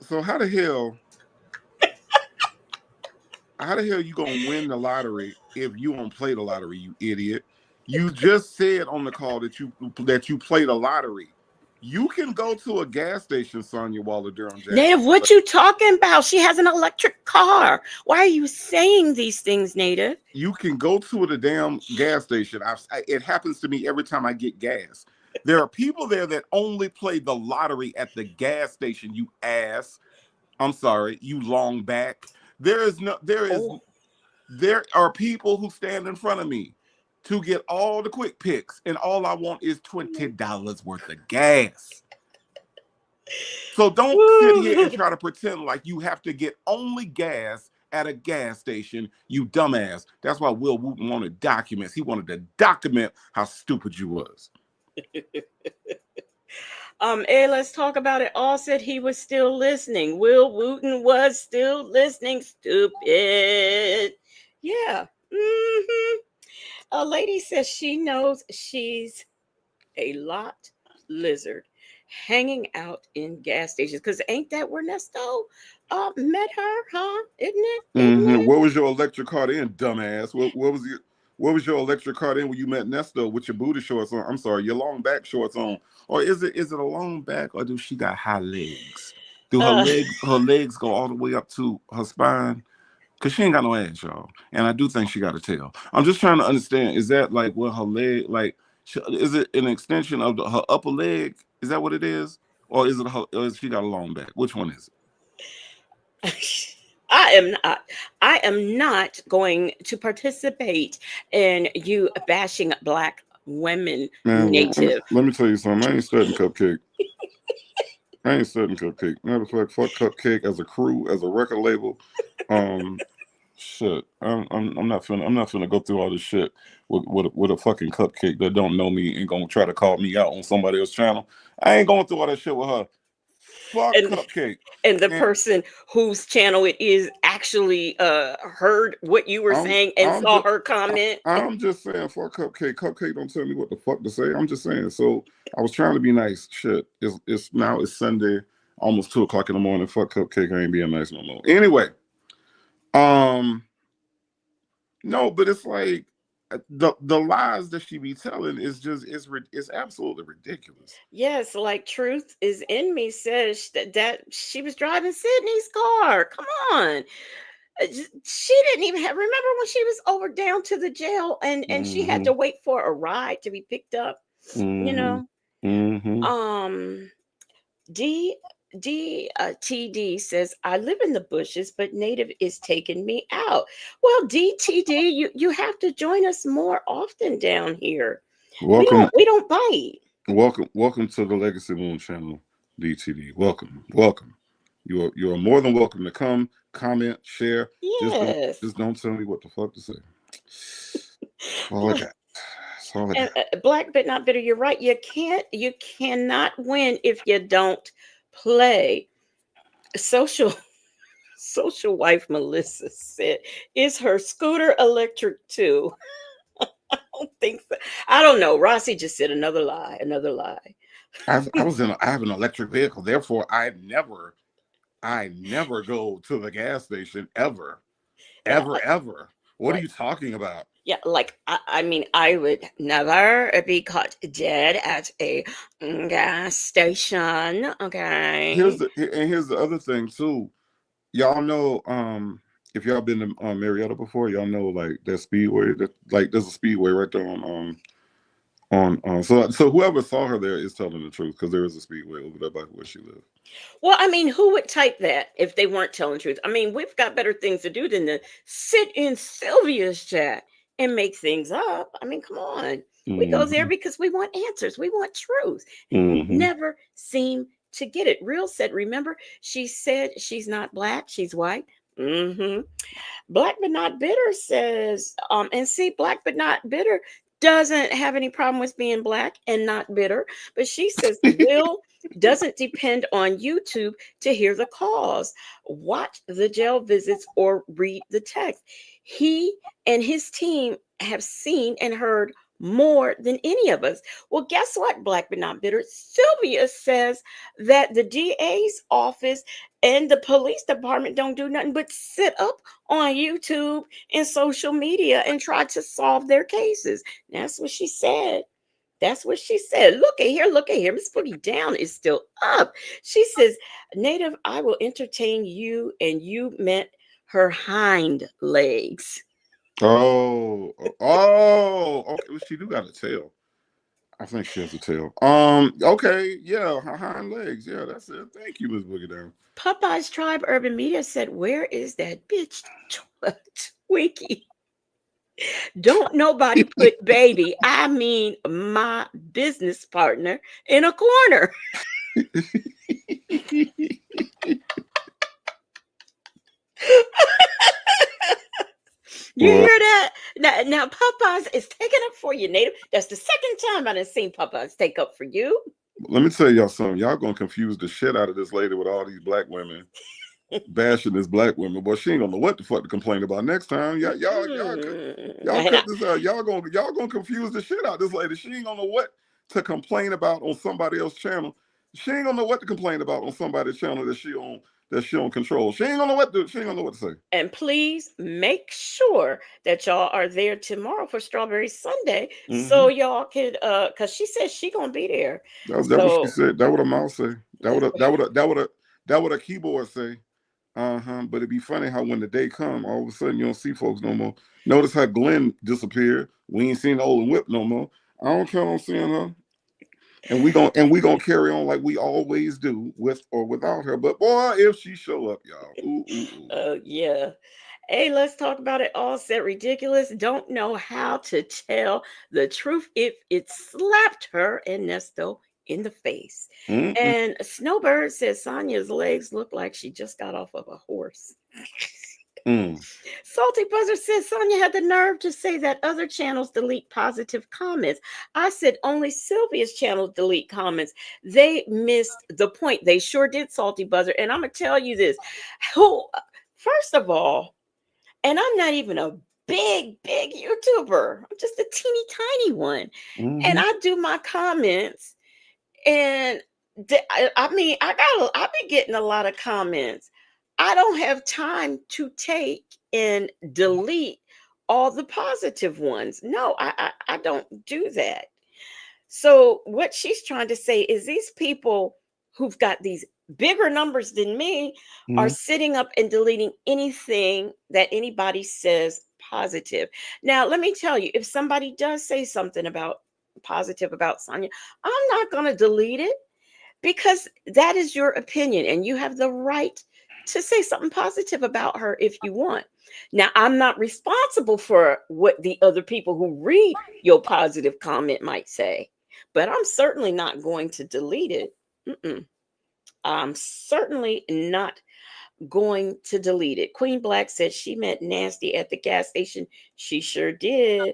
So how the hell you gonna win the lottery if you don't play the lottery, you idiot? You just said on the call that you play the lottery. You can go to a gas station, Sonya, while the Durham Jackson. Native, what you talking about? She has an electric car. Why are you saying these things, Native? You can go to the damn gas station. It happens to me every time I get gas. There are people there that only play the lottery at the gas station. You ass. I'm sorry, you long back. There are people who stand in front of me to get all the quick picks, and all I want is $20 worth of gas. So don't sit here and try to pretend like you have to get only gas at a gas station, you dumbass. That's why Will Wooten wanted documents. He wanted to document how stupid you was. Hey, let's talk about it. All said he was still listening. Will Wooten was still listening. Stupid. Yeah. A lady says she knows she's a lot lizard hanging out in gas stations. Because ain't that where Nesto met her, huh? Isn't it? What was your electric car in, dumbass? What was your electric car in when you met Nesto with your booty shorts on? I'm sorry, your long back shorts on. Or is it a long back, or do she got high legs? Do her legs go all the way up to her spine? Because she ain't got no ass, y'all. And I do think she got a tail. I'm just trying to understand, is that like what her leg, like, is it an extension of her upper leg? Is that what it is? Or is it or is she got a long back? Which one is it? I am not going to participate in you bashing Black women. Man, Native. let me tell you something. I ain't studying Cupcake. Matter of fact, fuck Cupcake as a crew, as a record label. Shit. I'm not finna go through all this shit with a fucking Cupcake that don't know me and gonna try to call me out on somebody else's channel. I ain't going through all that shit with her. Fuck Cupcake. And the person whose channel it is actually heard what you were saying and saw her comment. I'm just saying, fuck Cupcake. Cupcake don't tell me what the fuck to say. I'm just saying. So I was trying to be nice. Shit. It's now it's Sunday, almost 2:00 in the morning. Fuck Cupcake. I ain't being nice no more. Anyway. No, but it's like the lies that she be telling is just it's absolutely ridiculous. Yes, like Truth is in Me says that she was driving Sydney's car. Come on. She didn't even remember when she was over down to the jail and she had to wait for a ride to be picked up. You know. TD says, I live in the bushes, but Native is taking me out. Well, DTD, you have to join us more often down here. Welcome. We don't bite. Welcome to the Legacy Moon channel, DTD. Welcome. You are more than welcome to come, comment, share. Yes. Just don't tell me what the fuck to say. All I got. And Black but not bitter. You're right. You cannot win if you don't play. Social wife Melissa said, "Is her scooter electric too?" I don't think so. I don't know. Rossi just said another lie. I have an electric vehicle, therefore I never go to the gas station ever. What are you talking about? Yeah, like I mean, I would never be caught dead at a gas station. Okay. Here's the other thing too. Y'all know, if y'all been to Marietta before, y'all know like that speedway. There's a speedway right there so whoever saw her there is telling the truth, because there is a speedway over there by where she lives. Well, I mean, who would type that if they weren't telling the truth? I mean, we've got better things to do than to sit in Sylvia's chat and make things up. I mean, come on. We go there because we want answers. We want truth. Never seem to get it. Real said, remember, she said she's not Black, she's white. Black but not bitter says, and see, Black but not bitter doesn't have any problem with being Black and not bitter. But she says Will doesn't depend on YouTube to hear the calls, watch the jail visits, or read the text. He and his team have seen and heard more than any of us. Well, guess what, Black but not bitter? Sylvia says that the DA's office and the police department don't do nothing but sit up on YouTube and social media and try to solve their cases. That's what she said. That's what she said. Look at here, look at here. Miss Boogie Down is still up. She says, Native, I will entertain you, and you meant her hind legs. Okay. Well, she do got a tail. I think she has a tail. Okay, yeah, her hind legs. Yeah, that's it. Thank you, Miss Boogie Down. Popeye's Tribe Urban Media said, where is that bitch Twinkie? Don't nobody put baby, I mean my business partner, in a corner. You Well, hear that? Now Popeyes is taking up for you, Native. That's the second time I done seen Popeyes take up for you. let me tell y'all something. Y'all gonna confuse the shit out of this lady with all these black women bashing this black woman. Boy, she ain't gonna know what the fuck to complain about next time. Y'all And cut this out. Y'all gonna confuse the shit out of this lady. She ain't gonna know what to complain about on somebody else's channel. She ain't gonna know what to complain about on somebody's channel that she don't control. She ain't gonna know what to say. and please make sure that y'all are there tomorrow for Strawberry Sunday, so y'all could because she says she gonna be there. That what she So said. That what a mouse say. That what a keyboard say. But it'd be funny how when the day come, all of a sudden you don't see folks no more. Notice how Glenn disappeared. We ain't seen the old Whip no more. I don't count on seeing her. And we gonna carry on like we always do, with or without her. But boy, if she show up, y'all. yeah. Hey, let's talk about it. All said ridiculous. Don't know how to tell the truth if it slapped her and Nesto in the face. And Snowbird says Sonia's legs look like she just got off of a horse. Salty Buzzer says Sonya had the nerve to say that other channels delete positive comments. I said only Sylvia's channels delete comments. They missed the point. They sure did, Salty Buzzer. And I'm going to tell you this. First of all, and I'm not even a big YouTuber. I'm just a teeny tiny one. And I do my comments, and I mean, I've been getting a lot of comments. I don't have time to take and delete all the positive ones. No, I don't do that. So what she's trying to say is these people who've got these bigger numbers than me are sitting up and deleting anything that anybody says positive. Now, let me tell you, if somebody does say something about positive about Sonya, I'm not going to delete it, because that is your opinion and you have the right to say something positive about her if you want. Now, I'm not responsible for what the other people who read your positive comment might say, but I'm certainly not going to delete it. I'm certainly not going to delete it. Queen Black said she meant nasty at the gas station. She sure did.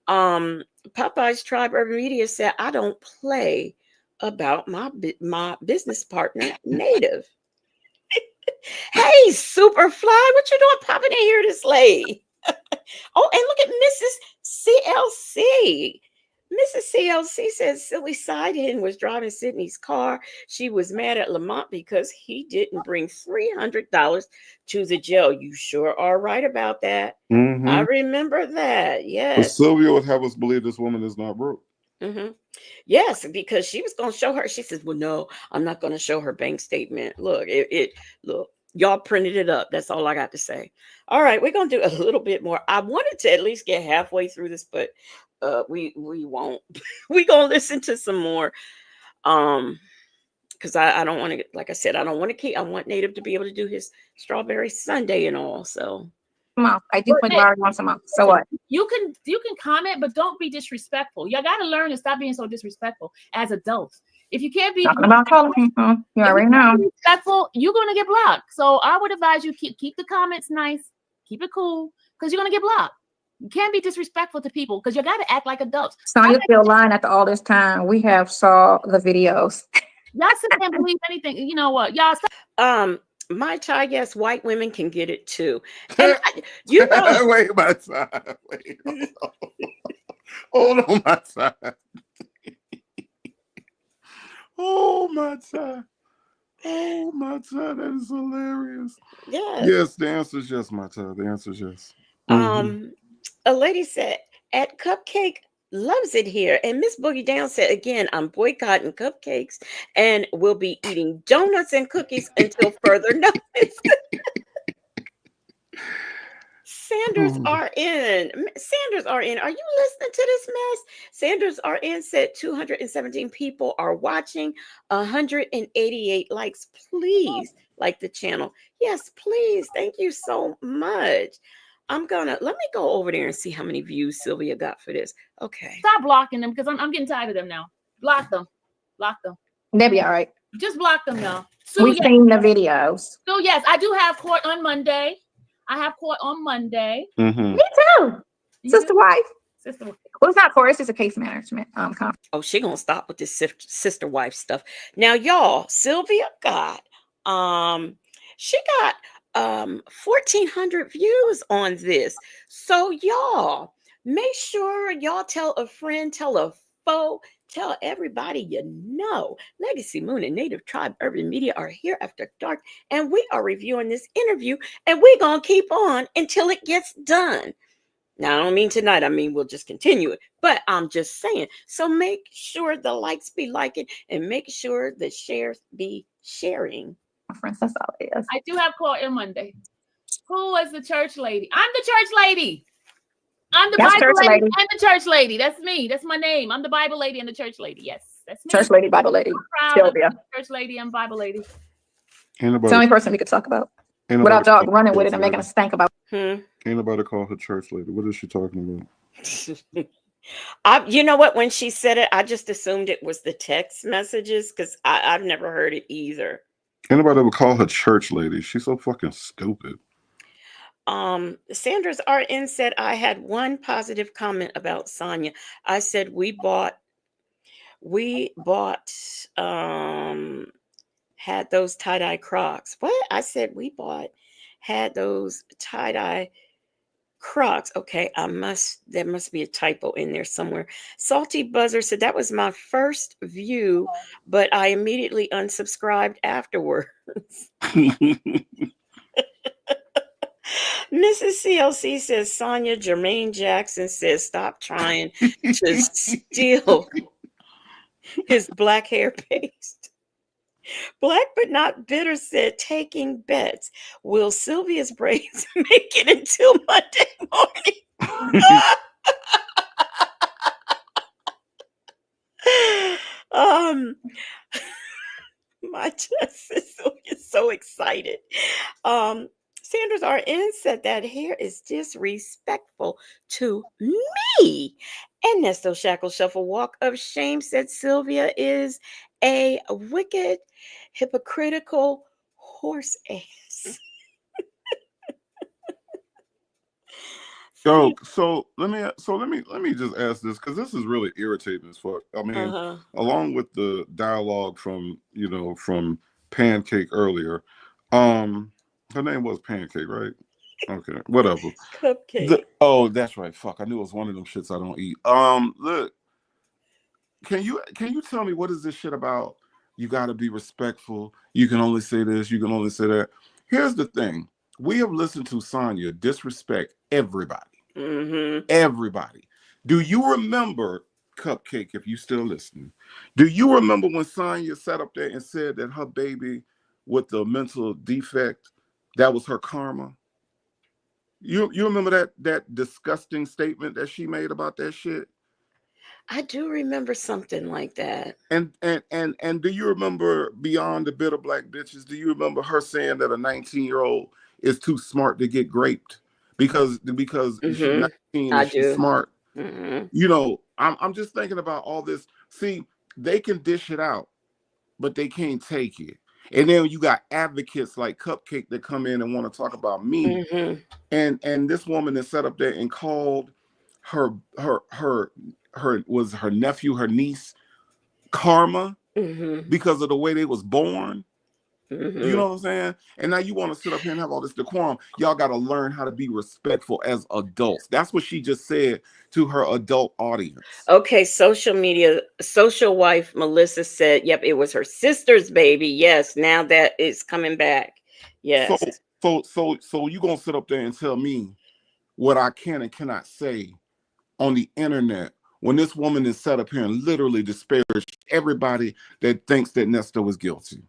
Popeye's Tribe Urban Media said, I don't play about my business partner, Native. Hey, Superfly, what you doing popping in here this late? Oh, and look at Mrs. CLC. Mrs. CLC says Silly Sidehin was driving Sydney's car. She was mad at Lamont because he didn't bring $300 to the jail. You sure are right about that. I remember that. But Yes. Sylvia would have us believe this woman is not broke. Yes, because she was going to show her. She says, well, no, I'm not going to show her bank statement. Look, look, y'all printed it up. That's all I got to say. All right, we're going to do a little bit more. I wanted to at least get halfway through this, but we won't. We're going to listen to some more. Because I don't want to, like I said, I don't want to keep, I want Native to be able to do his Strawberry Sunday and all. So I do put Larry once a month. So what? You can comment, but don't be disrespectful. Y'all got to learn to stop being so disrespectful as adults. If you can't be Talking about color, you already know. Respectful, you're gonna get blocked. So I would advise you keep the comments nice, keep it cool, because you're gonna get blocked. You can't be disrespectful to people because you got to act like adults. Sonya still lying after all this time. We have saw the videos. Y'all still can't believe anything. You know what, y'all? My tie, yes, white women can get it too. And you know, wait, my time. Wait, hold on, my time. Oh my time. Oh my time. That is hilarious. Yes, the answer is yes, my time. The answer is yes. A lady said at Cupcake loves it here. And Miss Boogie Down said, again, I'm boycotting cupcakes and will be eating donuts and cookies until further notice. Sanders RN. Sanders RN, are you listening to this mess? Sanders RN said 217 people are watching, 188 likes. Please like the channel. Yes, please. Thank you so much. Let me go over there and see how many views Sylvia got for this. Okay. Stop blocking them because I'm getting tired of them now. Block them. Block them. They'll be all right. Just block them now. So We've seen the videos. So yes, I do have court on Monday. I have court on Monday. Mm-hmm. Me too. Sister wife. Sister wife. Well, it's not court. It's just a case management conference. Oh, she gonna stop with this sister wife stuff. Now, y'all, Sylvia got she got 1,400 views on this. So y'all make sure y'all tell a friend, tell a foe, tell everybody you know. Legacy Moon and Native Tribe Urban Media are here after dark, and we are reviewing this interview, and we're gonna keep on until it gets done. Now, I don't mean tonight. I mean, we'll just continue it. But I'm just saying. So make sure the likes be liking and make sure the shares be sharing. Conference. That's all it is. I do have court on Monday. Who is the church lady? I'm the church lady. I'm the That's Bible church lady. lady. I'm the church lady. That's me. That's my name. I'm the Bible lady and the church lady. Yes, that's me. Church lady, Bible lady. I'm proud of Sylvia. the church lady and Bible lady. It's the only person we could talk about without dog running with it and making a stank about it. Ain't nobody call her church lady. What is she talking about? You know what? When she said it, I just assumed it was the text messages because I've never heard it either. Anybody would call her church lady? She's so fucking stupid. Sanders RN said, I had one positive comment about Sonya. I said we bought had those tie-dye Crocs. What? I said had those tie-dye Crocs. Okay, there must be a typo in there somewhere. Salty Buzzer said that was my first view, but I immediately unsubscribed afterwards. Mrs. CLC says Sonya. Jermaine Jackson says stop trying to steal his black hair paste. Black but not bitter said taking bets. Will Sylvia's braids make it until Monday morning? My chest is so excited. Sanders RN said that hair is disrespectful to me. And Nesto Shackle Shuffle Walk of Shame said Sylvia is a wicked, hypocritical horse ass. So let me just ask this because this is really irritating as fuck. I mean, along with the dialogue from Pancake earlier, her name was Pancake, right? Okay, whatever. Cupcake. Oh, that's right. Fuck, I knew it was one of them shits I don't eat. Look, can you tell me what is this shit about? You got to be respectful. You can only say this. You can only say that. Here's the thing. We have listened to Sonya disrespect everybody. Mm-hmm. Everybody. Do you remember, Cupcake, if you still listening, do you remember when Sonya sat up there and said that her baby with the mental defect, that was her karma? You remember that disgusting statement that she made about that shit? I do remember something like that. And do you remember Beyond the Bitter Black Bitches? Do you remember her saying that a 19-year-old is too smart to get graped because she's 19 and she's smart? Mm-hmm. I'm just thinking about all this. See, they can dish it out, but they can't take it. And then you got advocates like Cupcake that come in and want to talk about me. Mm-hmm. And this woman that sat up there and called her nephew, her niece, karma, because of the way they was born. Mm-hmm. You know what I'm saying? And now you want to sit up here and have all this decorum. Y'all got to learn how to be respectful as adults. That's what she just said to her adult audience. Okay, social wife Melissa said, yep, it was her sister's baby. Yes, now that it's coming back. Yes. So you gonna sit up there and tell me what I can and cannot say on the internet when this woman is set up here and literally disparaged everybody that thinks that Nestor was guilty.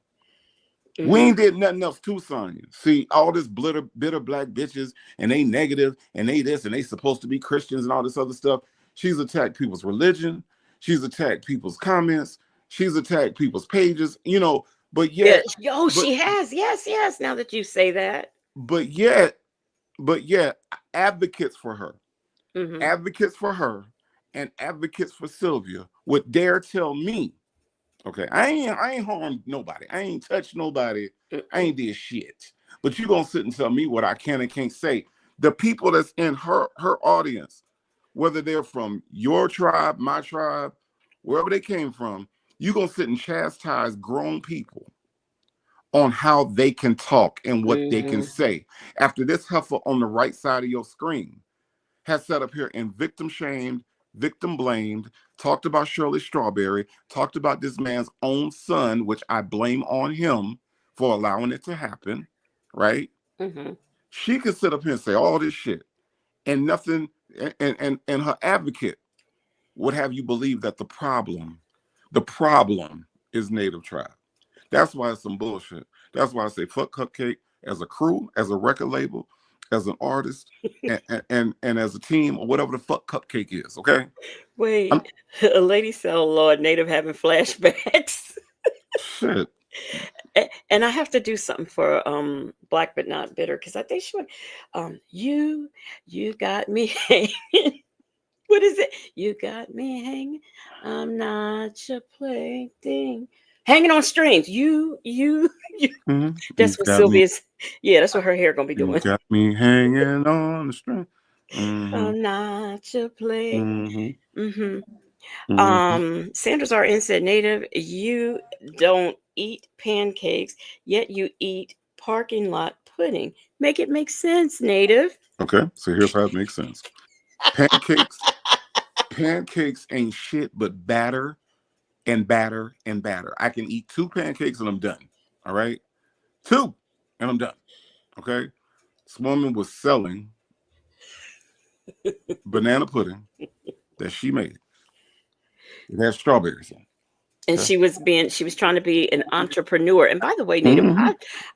We ain't did nothing else to Sonya. See, all this bitter black bitches, and they negative, and they this, and they supposed to be Christians and all this other stuff. She's attacked people's religion. She's attacked people's comments. She's attacked people's pages, you know, but yet. Oh, she has. Yes, yes. Now that you say that. But yet, advocates for her, advocates for her, and advocates for Sylvia would dare tell me, okay, I ain't harmed nobody. I ain't touched nobody. I ain't did shit. But you gonna sit and tell me what I can and can't say. The people that's in her audience, whether they're from your tribe, my tribe, wherever they came from, you gonna sit and chastise grown people on how they can talk and what they can say. After this heifer on the right side of your screen has sat up here and victim shamed, victim blamed, talked about Shirley Strawberry, talked about this man's own son, which I blame on him for allowing it to happen, right? She could sit up here and say all this shit and nothing, and her advocate would have you believe that the problem is Native tribe. That's why it's some bullshit. That's why I say fuck Cupcake as a crew, as a record label, as an artist, and as a team, or whatever the fuck Cupcake is, okay? Wait, a lady said, oh Lord, Native having flashbacks. Shit. And I have to do something for Black But Not Bitter, because I think she went, you got me hanging. What is it? You got me hanging. I'm not your plaything. Hanging on strings. You. That's what Sylvia's. Yeah, that's what her hair gonna be doing. You got me hanging on the string. I'm not your play. Sanders RN said, Native, you don't eat pancakes, yet you eat parking lot pudding. Make it make sense, Native. Okay, so here's how it makes sense. Pancakes ain't shit but batter and batter and batter. I can eat 2 pancakes and I'm done. All right? 2 and I'm done. Okay? This woman was selling banana pudding that she made. It has strawberries in it. And she was trying to be an entrepreneur. And by the way, Native,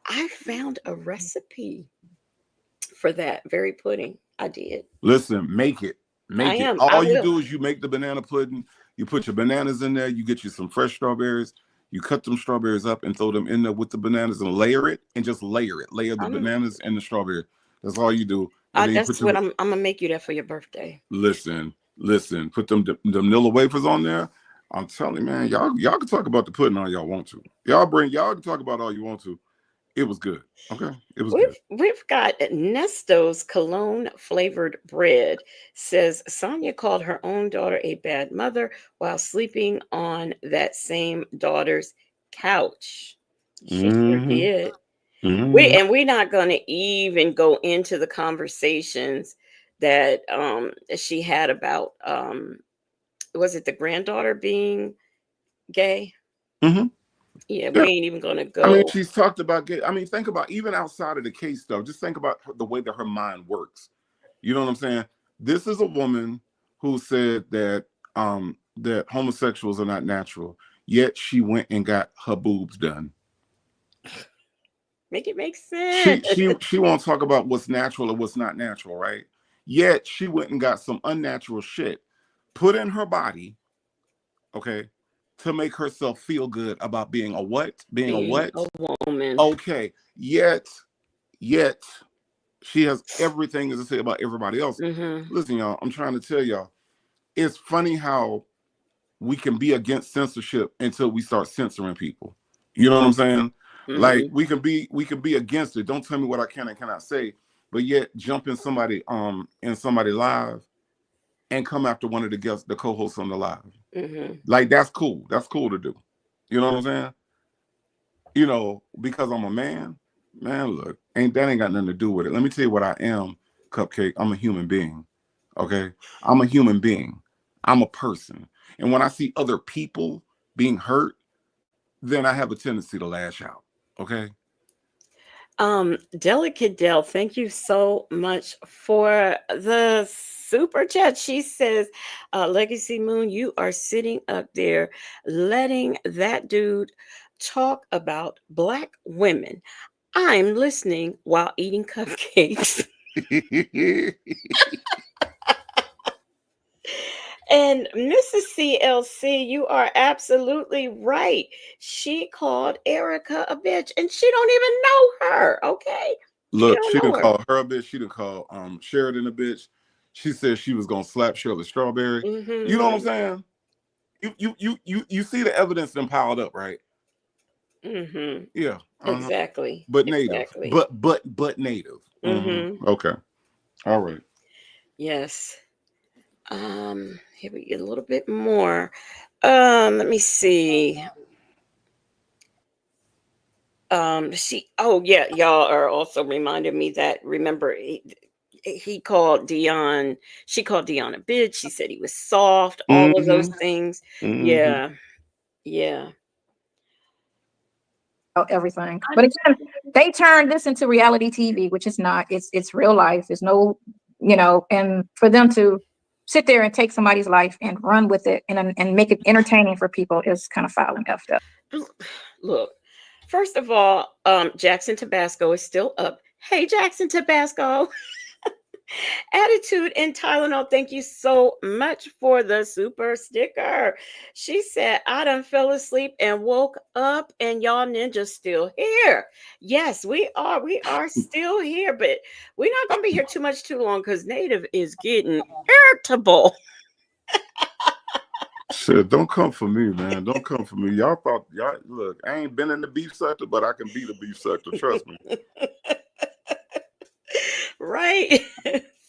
I found a recipe for that very pudding. I did. Listen, make it. All you do is you make the banana pudding. You put your bananas in there. You get you some fresh strawberries. You cut them strawberries up and throw them in there with the bananas and layer it and just layer it. Layer the bananas and the strawberry. That's all you do. That's what I'm gonna make you that for your birthday. Listen. Put them vanilla wafers on there. I'm telling you, man, y'all can talk about the pudding all y'all want to. Y'all can talk about all you want to. It was good. Okay. It was good. We've got Nesto's cologne flavored bread. Says Sonya called her own daughter a bad mother while sleeping on that same daughter's couch. She sure did. We're not going to even go into the conversations that she had about was it the granddaughter being gay? Yeah, we ain't even gonna go. I mean, she's talked about gay. I mean, think about even outside of the case stuff. Just think about the way that her mind works. You know what I'm saying? This is a woman who said that that homosexuals are not natural. Yet she went and got her boobs done. Make it make sense. She won't talk about what's natural or what's not natural, right? Yet she went and got some unnatural shit put in her body, okay, to make herself feel good about being a what? Being a what? A woman. Okay. Yet she has everything to say about everybody else. Listen, y'all, I'm trying to tell y'all, it's funny how we can be against censorship until we start censoring people. You know what I'm saying? Like we can be against it. Don't tell me what I can and cannot say, but yet jump in somebody live and come after one of the guests, the co-hosts on the live. Like that's cool. That's cool to do. You know what I'm saying? You know, because I'm a man, look, ain't got nothing to do with it. Let me tell you what I am, Cupcake. I'm a human being. Okay? I'm a human being. I'm a person. And when I see other people being hurt, then I have a tendency to lash out. Okay? Delicate Dell, thank you so much for the super chat. She says, Legacy Moon, you are sitting up there letting that dude talk about black women. I'm listening while eating cupcakes. And Mrs. CLC, you are absolutely right. She called Erica a bitch, and she don't even know her. Okay, she Look, don't she know didn't her. call her a bitch. She didn't call Sheridan a bitch. She said she was gonna slap Shirley Strawberry. You know what I'm saying? You see the evidence then piled up, right? Mm-hmm. Yeah. Exactly. But native. Exactly. But native. Okay. All right. Yes. Here we get a little bit more. Let me see. Oh yeah, y'all are also reminding me that remember he called Dion, she called Dion a bitch. She said he was soft, all of those things. Yeah. Yeah. Everything. But again, they turned this into reality TV, which is not. It's real life. There's no, and for them to sit there and take somebody's life and run with it and make it entertaining for people is kind of foul and effed up. Look, first of all, Jackson Tabasco is still up. Hey, Jackson Tabasco. Attitude and Tylenol, thank you so much for the super sticker. She said, I done fell asleep and woke up, and y'all ninjas still here. Yes, we are. We are still here, but we're not going to be here too long because Native is getting irritable. Shit, don't come for me, man. Don't come for me. Y'all thought y'all look, I ain't been in the beef sector, but I can be the beef sector. Trust me. Right.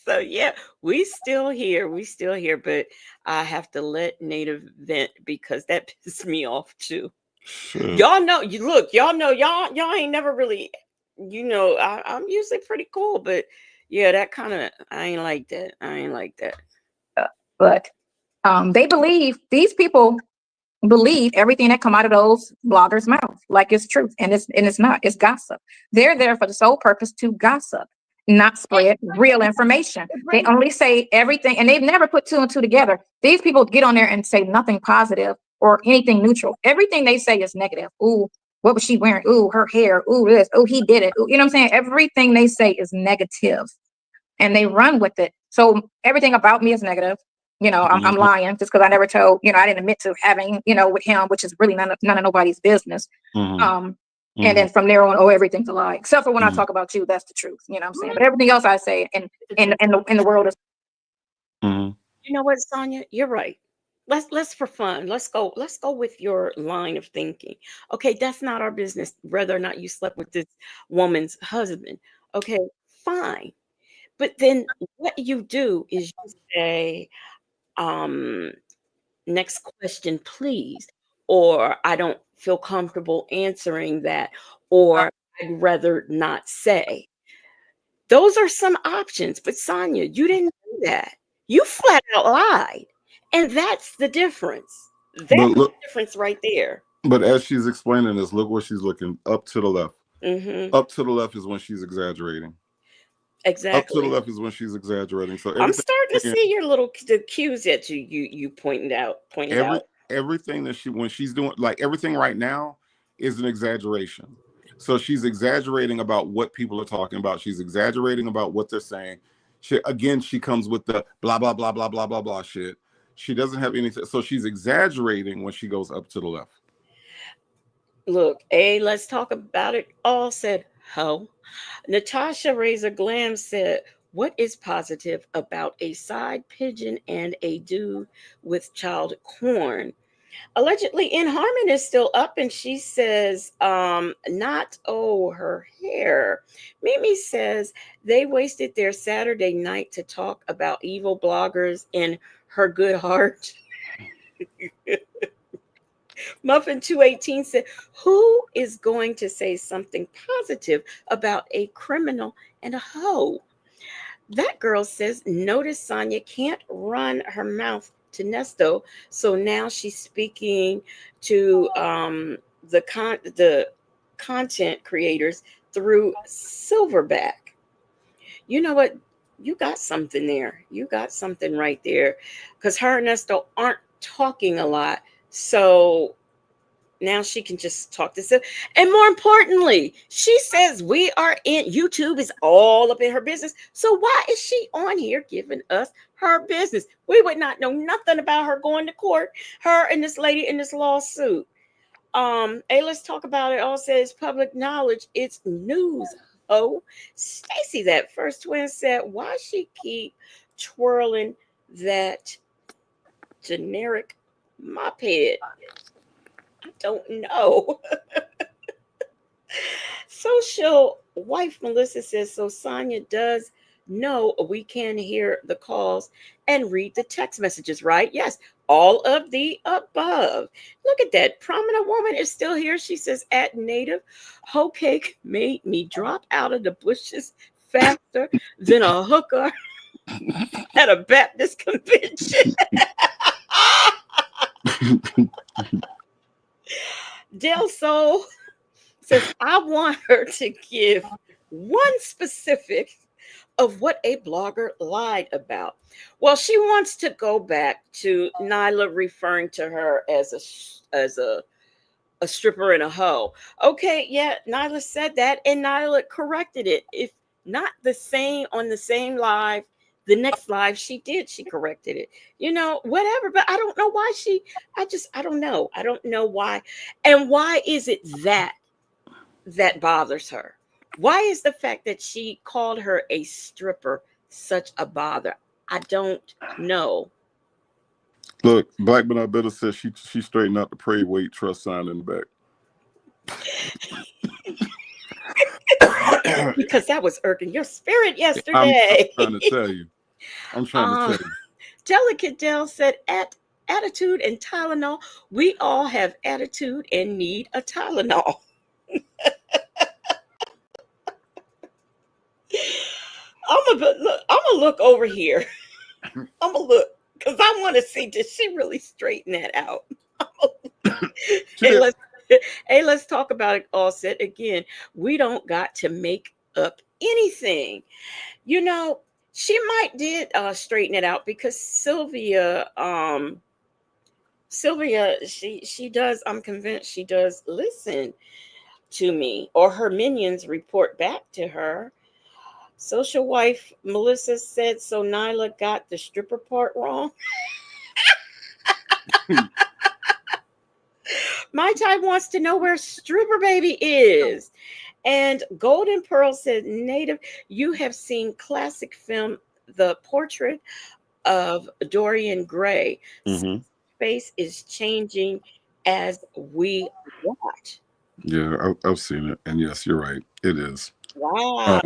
So yeah, we still here. We still here, but I have to let Native vent because that pissed me off too. Shit. Y'all know, y'all know, y'all ain't never really, I'm usually pretty cool, but yeah, that kind of, I ain't like that. I ain't like that. But these people believe everything that come out of those bloggers' mouth like it's truth, and it's not. It's gossip. They're there for the sole purpose to gossip, not spread real information. They only say everything, and they've never put two and two together. These people get on there and say nothing positive or anything neutral. Everything they say is negative. Ooh, what was she wearing? Ooh, her hair. Ooh, this. Ooh, he did it. Ooh, you know what I'm saying? Everything they say is negative, and they run with it. So everything about me is negative. I'm lying just because I never told, I didn't admit to having, with him, which is really none of nobody's business. And then from there on, everything's a lie, except for when I talk about you, that's the truth. You know what I'm saying? But everything else I say in the world is. You know what, Sonya? You're right. Let's for fun. Let's go with your line of thinking. Okay, that's not our business whether or not you slept with this woman's husband. Okay, fine. But then what you do is you say, um, next question, please. Or I don't feel comfortable answering that. Or I'd rather not say. Those are some options. But Sonya, you didn't do that. You flat out lied. And that's the difference. That's the difference right there. But as she's explaining this, look where she's looking up to the left. Up to the left is when she's exaggerating. Exactly. Up to the left is when she's exaggerating. So I'm starting to see your little the cues that you pointed out. Everything that when she's doing, like everything right now is an exaggeration. So she's exaggerating about what people are talking about. She's exaggerating about what they're saying. She comes with the blah, blah, blah, blah, blah, blah, blah shit. She doesn't have anything. So she's exaggerating when she goes up to the left. Look, let's talk about it all, said ho. Natasha Razor Glam said, what is positive about a side pigeon and a dude with child corn? Allegedly, In Harmon is still up, and she says, not her hair. Mimi says they wasted their Saturday night to talk about evil bloggers and her good heart. Muffin 218 said, who is going to say something positive about a criminal and a hoe? That girl says, notice Sonya can't run her mouth to Nesto, so now she's speaking to the content creators through Silverback. You know what? You got something there. You got something right there. Because her and Ernesto aren't talking a lot. So now she can just talk to Sil. And more importantly, she says we are in YouTube is all up in her business. So why is she on here giving us her business? We would not know nothing about her going to court, her and this lady in this lawsuit. Hey, let's talk about it. All says public knowledge. It's news. Oh, Stacy, that first twin said, why she keep twirling that generic mop head? I don't know. Social wife Melissa says, so Sonya does know we can hear the calls and read the text messages, right? Yes, all of the above. Look at that. Prominent woman is still here. She says, at native, hoe cake made me drop out of the bushes faster than a hooker at a Baptist convention. Del Sol says, I want her to give one specific of what a blogger lied about. Well, she wants to go back to Nyla referring to her as a stripper and a hoe. Okay, yeah, Nyla said that, and Nyla corrected it. If not the same on the same live, the next live she did, she corrected it. You know, whatever. But I don't know why I don't know. I don't know why. And why is it that bothers her? Why is the fact that she called her a stripper such a bother? I don't know. Look, Black but I better says she straightened out the pray wait trust sign in the back. Because that was irking your spirit I'm yesterday. trying to tell you. I'm trying to tell you. Delicate Dell said, at attitude and Tylenol, we all have attitude and need a Tylenol. I'm gonna look over here. I'm gonna look because I want to see, did she really straighten that out? hey, let's talk about it all set again. We don't got to make up anything. You know, she might did straighten it out because Sylvia, she does, I'm convinced she does listen to me, or her minions report back to her. Social wife Melissa said, so Nyla got the stripper part wrong. My type wants to know where stripper baby is. And Golden Pearl said, native, you have seen classic film The Portrait of Dorian Gray. Mm-hmm. Space is changing as we watch. Yeah, I've seen it, and yes, you're right. It is. Wow.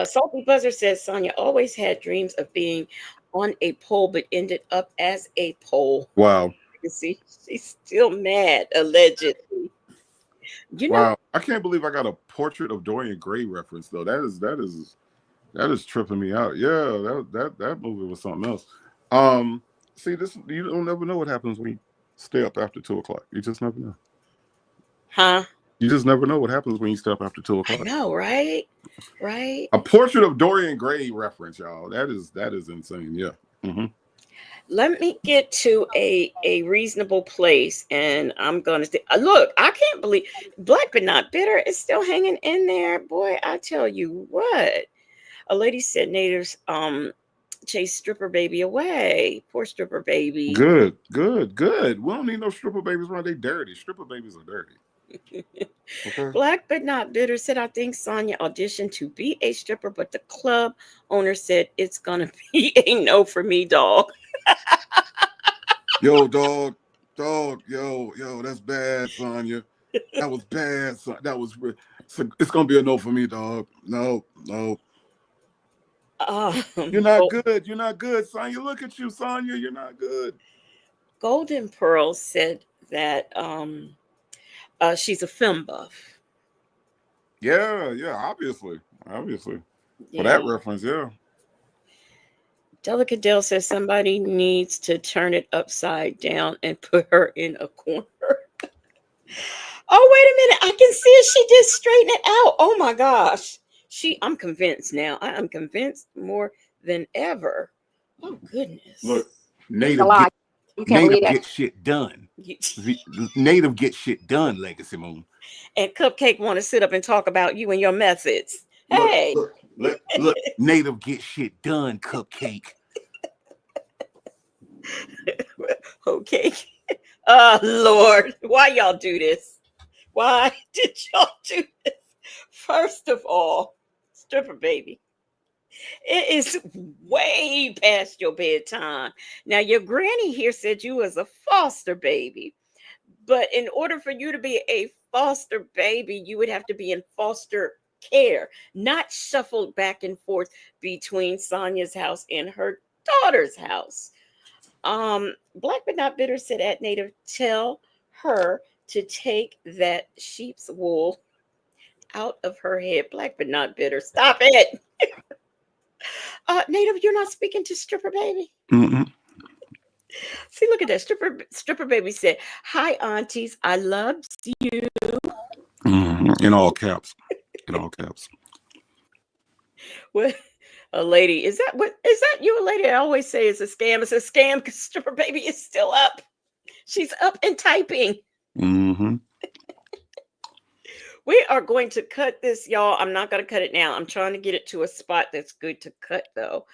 Salty Buzzer says Sonya always had dreams of being on a pole, but ended up as a pole. Wow. You see, she's still mad, allegedly. You know, Wow. I can't believe I got a Portrait of Dorian Gray reference though. That is tripping me out. Yeah, that movie was something else. See, this you don't never know what happens when you stay up after 2:00. You just never know. huh? You just never know what happens when you stay up after 2:00. I know, right? Right. A Portrait of Dorian Gray reference, y'all. That is insane. Yeah. Mm-hmm. Let me get to a reasonable place, and I'm gonna say, look, I can't believe Black but Not Bitter is still hanging in there. Boy, I tell you what. A lady said natives chase stripper baby away. Poor stripper baby. Good. We don't need no stripper babies around. They dirty. Stripper babies are dirty. Okay. Black but Not Bitter said, I think Sonya auditioned to be a stripper, but the club owner said it's gonna be a no for me, dog. Yo, dog, yo, that's bad, Sonya. That was bad, son. That was it's gonna be a no for me, dog. No. You're not good. You're not good, Sonya. Look at you, Sonya. You're not good. Golden Pearl said that she's a film buff. Yeah, obviously. Yeah. For that reference, yeah. Delicate Dale says somebody needs to turn it upside down and put her in a corner. Oh, wait a minute. I can see it. She did straighten it out. Oh my gosh. I'm convinced now. I am convinced more than ever. Oh goodness. Look, A native lie. You can't believe native that. get shit done. You- Native get shit done, Legacy Moon. And Cupcake want to sit up and talk about you and your methods. Hey. Look, native get shit done, Cupcake. Okay. Oh Lord. Why y'all do this? Why did y'all do this? First of all, stripper baby, it is way past your bedtime. Now, your granny here said you was a foster baby, but in order for you to be a foster baby, you would have to be in foster care, not shuffled back and forth between Sonia's house and her daughter's house. Black but not bitter said at Native, tell her to take that sheep's wool out of her head. Black but not bitter. Stop it. Native, you're not speaking to stripper baby. Mm-mm. See, look at that. Stripper baby said, hi, aunties. I love you. In all caps. In all caps. What a lady. Is that you, a lady? I always say it's a scam. It's a scam because stripper baby is still up. She's up and typing. Mm-hmm. We are going to cut this, y'all. I'm not going to cut it now. I'm trying to get it to a spot that's good to cut, though.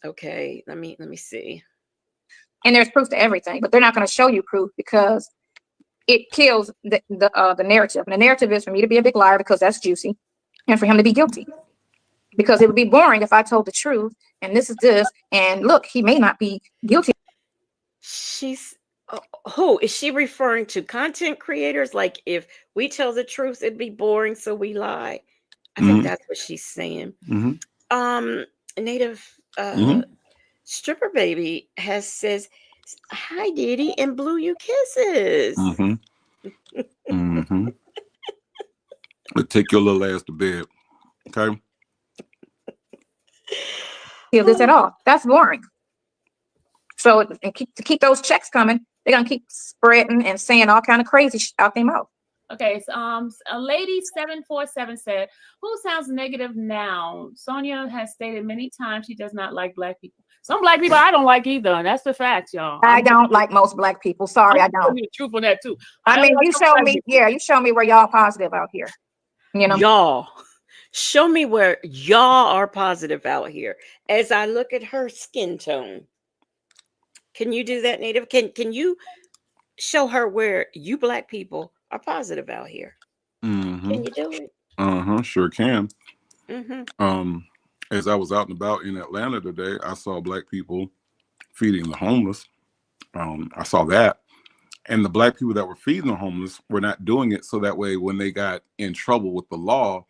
Okay. Let me see. And there's proof to everything, but they're not going to show you proof because it kills the narrative. And the narrative is for me to be a big liar because that's juicy, and for him to be guilty because it would be boring if I told the truth. And this is this, and look, he may not be guilty. She's who is she referring to? Content creators? Like if we tell the truth, it'd be boring, so we lie. I think that's what she's saying. Native stripper baby says, hi Diddy, and blew you kisses. But take your little ass to bed. Okay. Feel this at all. That's boring. So and to keep those checks coming, they're gonna keep spreading and saying all kind of crazy out their mouth. Okay, so a lady 747 said, who sounds negative now? Sonia has stated many times she does not like black people. Some black people I don't like either. That's the fact, y'all. I don't like most black people. Sorry, I don't. The truth on that too. I mean, you show me, you show me where y'all positive out here. You know, y'all show me where y'all are positive out here. As I look at her skin tone, can you do that, Native? Can you show her where you black people are positive out here? Can you do it? Sure can. Mm-hmm. As I was out and about in Atlanta today, I saw black people feeding the homeless. I saw that. And the black people that were feeding the homeless were not doing it so that way when they got in trouble with the law,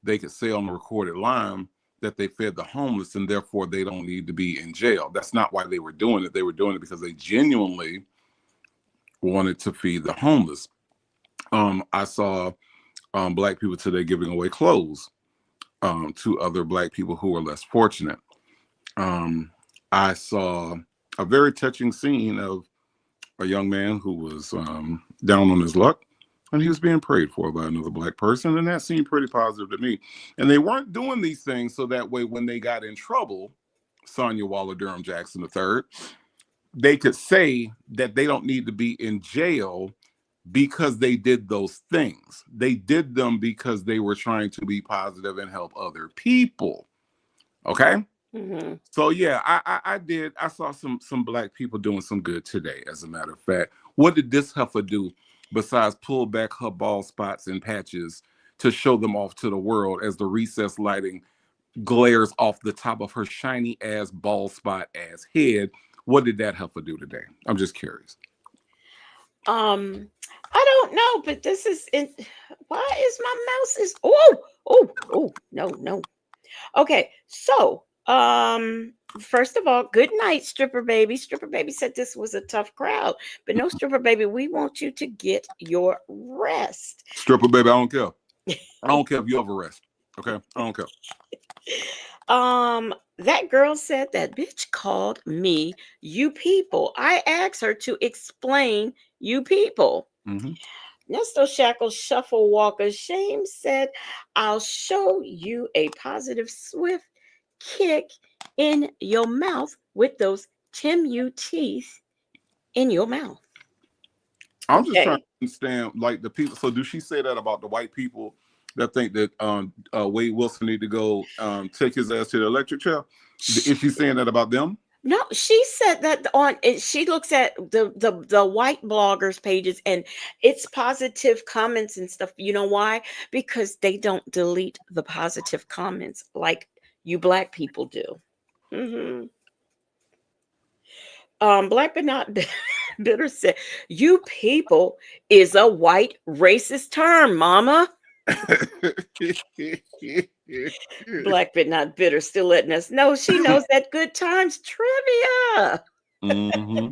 they could say on the recorded line that they fed the homeless and therefore they don't need to be in jail. That's not why they were doing it. They were doing it because they genuinely wanted to feed the homeless. I saw black people today giving away clothes to other black people who were less fortunate. I saw a very touching scene of a young man who was down on his luck, and he was being prayed for by another black person, and that seemed pretty positive to me. And they weren't doing these things so that way when they got in trouble, Sonya Waller Durham Jackson III, they could say that they don't need to be in jail because they did those things. They did them because they were trying to be positive and help other people. Okay? So yeah, I saw some black people doing some good today, as a matter of fact. What did this heifer do besides pull back her bald spots and patches to show them off to the world as the recessed lighting glares off the top of her shiny ass bald spot ass head? What did that heifer do today? I'm just curious. I don't know, but this is why is my mouse is no. Okay, so first of all, good night, stripper baby. Stripper baby said this was a tough crowd, but no, stripper baby, we want you to get your rest. Stripper baby, I don't care. I don't care if you have a rest. Okay, I don't care. That girl said that bitch called me you people. I asked her to explain you people. Nesto Shackle Shuffle Walker Shame said, I'll show you a positive, swift kick in your mouth with those Timu teeth in your mouth. I'm just trying Okay. to understand, like, the people. So, do she say that about the white people that think that Wade Wilson need to go take his ass to the electric chair? Is she saying that about them? No, she said that on it. She looks at the white bloggers pages and it's positive comments and stuff. You know why? Because they don't delete the positive comments like you black people do. Hmm. Black but not bitter said, "You people is a white racist term, mama." Black but not bitter still letting us know she knows that good times trivia. Mm-hmm.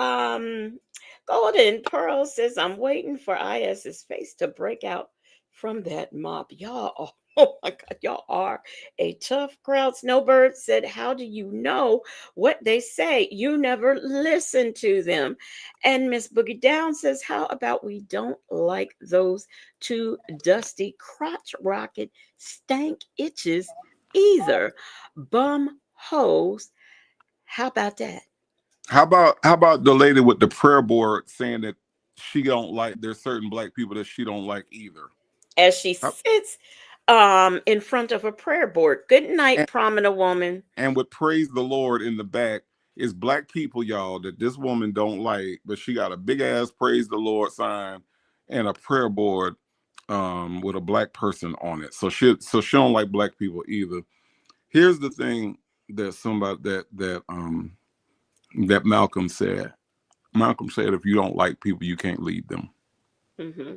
Um, Golden Pearl says, I'm waiting for IS's face to break out from that mop. Y'all, oh my God, y'all are a tough crowd. Snowbird said, how do you know what they say? You never listen to them. And Miss Boogie Down says, how about we don't like those two dusty crotch rocket stank itches either? Bum hoes. How about that? How about the lady with the prayer board saying that she don't like, there's certain black people that she don't like either? As she How- sits in front of a prayer board. Good night, and, prominent woman. and with praise the Lord in the back is black people, y'all, that this woman don't like, but she got a big ass praise the Lord sign and a prayer board with a black person on it. So she don't like black people either. Here's the thing that somebody that Malcolm said. Malcolm said, if you don't like people, you can't lead them. Mm-hmm.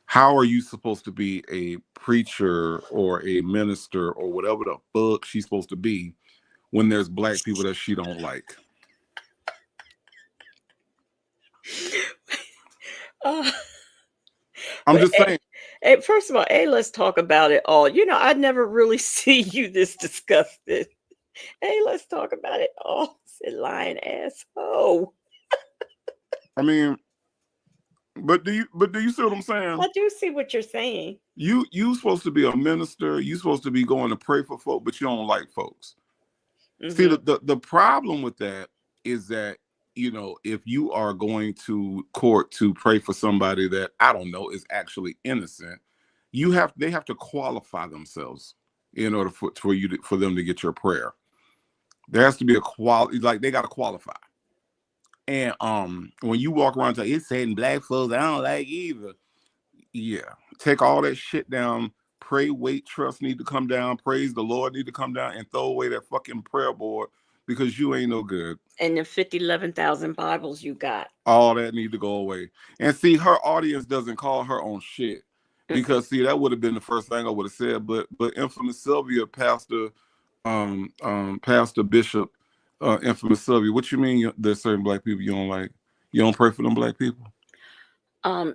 How are you supposed to be a preacher or a minister or whatever the fuck she's supposed to be when there's black people that she don't like? Uh, I'm but just saying. first of all, let's talk about it all. You know, I never really see you this disgusted. Hey, let's talk about it all. Said lying asshole. I mean, but do you see what I'm saying? I do see what you're saying. You supposed to be a minister. You supposed to be going to pray for folk, but you don't like folks. See, Mm-hmm. the problem with that is that, you know, if you are going to court to pray for somebody that, I don't know, is actually innocent, they have to qualify themselves in order for them to get your prayer. There has to be a quality, like they got to qualify. And when you walk around saying it's saying black folks, I don't like either. Yeah, take all that shit down. Pray, wait, trust need to come down. Praise the Lord need to come down and throw away that fucking prayer board because you ain't no good. And the 11,000 Bibles you got. All that need to go away. And see, her audience doesn't call her on shit because see, that would have been the first thing I would have said. But infamous Sylvia, Pastor Bishop, infamous Sylvia, what you mean there's certain black people you don't like? You don't pray for them black people?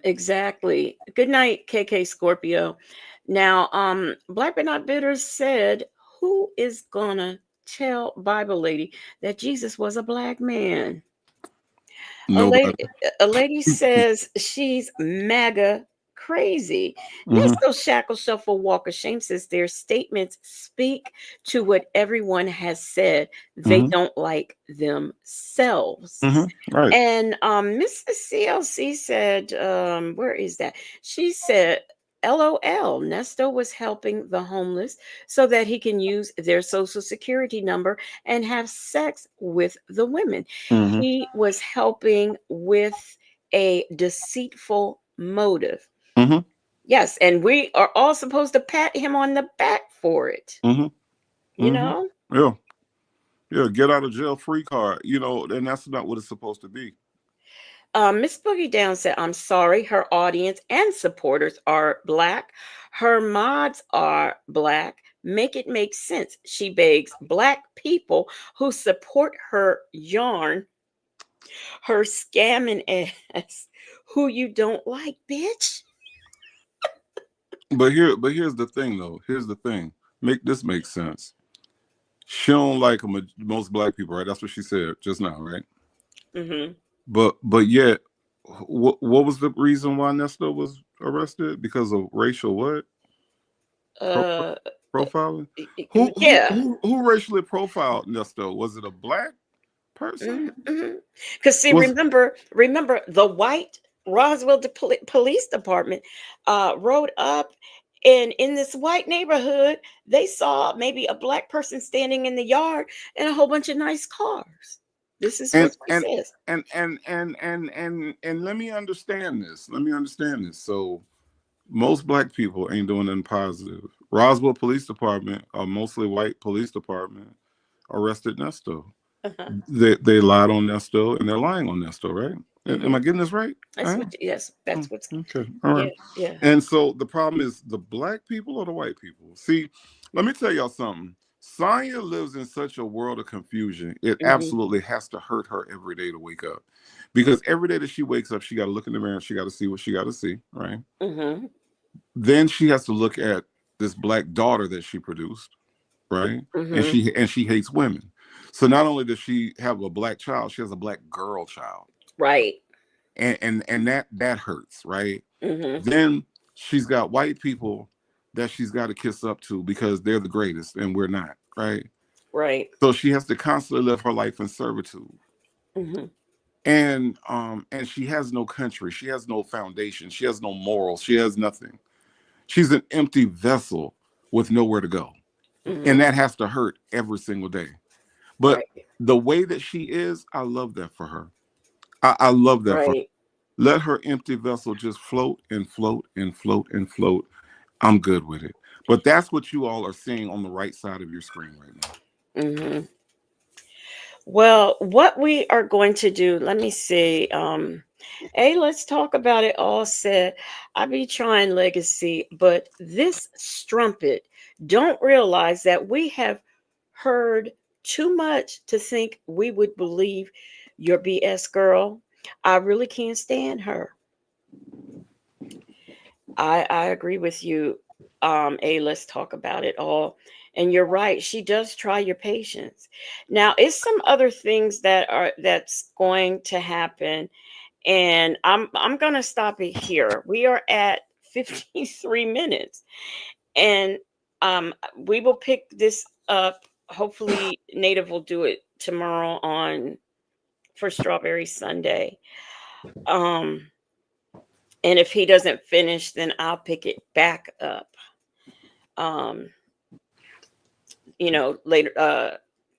Exactly. Good night, KK Scorpio. Now, Black but Not Bitter said, who is gonna tell Bible lady that Jesus was a black man? Nobody. A lady says she's MAGA crazy. Mm-hmm. Nesto Shackle Shuffle Walker Shame says their statements speak to what everyone has said. They Mm-hmm. don't like themselves. Mm-hmm. Right. And Mrs. CLC said, where is that? She said, LOL, Nesto was helping the homeless so that he can use their social security number and have sex with the women. Mm-hmm. He was helping with a deceitful motive. Mm-hmm. Yes, and we are all supposed to pat him on the back for it. Mm-hmm. You Mm-hmm. know? Yeah, get out of jail free card, you know, and that's not what it's supposed to be. Miss Boogie Down said, I'm sorry, her audience and supporters are black. Her mods are black. Make it make sense. She begs black people who support her yarn, her scamming ass, who you don't like, bitch. But here's the thing, though. Here's the thing. Make this make sense. She don't like most black people, right? That's what she said just now, right? Mm-hmm. But yet what was the reason why Nestor was arrested? Because of racial what? Pro- Uh, Profiling? Who who yeah. who who racially profiled Nestor? Was it a black person? Because see, Was remember the white Roswell Police Department rode up, and in this white neighborhood, they saw maybe a black person standing in the yard and a whole bunch of nice cars. This is and what she and says. and let me understand this. Let me understand this. So most black people ain't doing nothing positive. Roswell Police Department, a mostly white police department, arrested Nestor. Uh-huh. They lied on Nestor and they're lying on Nestor, right? Am I getting this right? That's what. Yes, that's what's. Okay, all Yeah, right. yeah. And so the problem is the black people or the white people. See, let me tell y'all something. Sonya lives in such a world of confusion. It Hmm. absolutely has to hurt her every day to wake up, because every day that she wakes up, she got to look in the mirror and she got to see what she got to see, right? Hmm. Then she has to look at this black daughter that she produced, right? And Hmm. she hates women. So not only does she have a black child, she has a black girl child, Right. and that hurts, right? Hmm. Then she's got white people that she's got to kiss up to because they're the greatest and we're not, right? Right. So she has to constantly live her life in servitude. Hmm. And she has no country, she has no foundation, she has no morals, she has nothing. She's an empty vessel with nowhere to go. And Hmm. that has to hurt every single day. But Right. the way that she is, I love that for her. I love that for her. Right. Let her empty vessel just float and float and float and float. I'm good with it. But that's what you all are seeing on the right side of your screen right now. Hmm. Well, what we are going to do, let me see. Hey, let's talk about it all said. I be trying legacy, but this strumpet don't realize that we have heard too much to think we would believe your BS girl. I really can't stand her. I agree with you. Let's talk about it all. And you're right, she does try your patience. Now, it's some other things that's going to happen, and I'm gonna stop it here. We are at 53 minutes, and we will pick this up. Hopefully, Native will do it tomorrow on for Strawberry Sunday. Um, and if he doesn't finish, then I'll pick it back up. Um,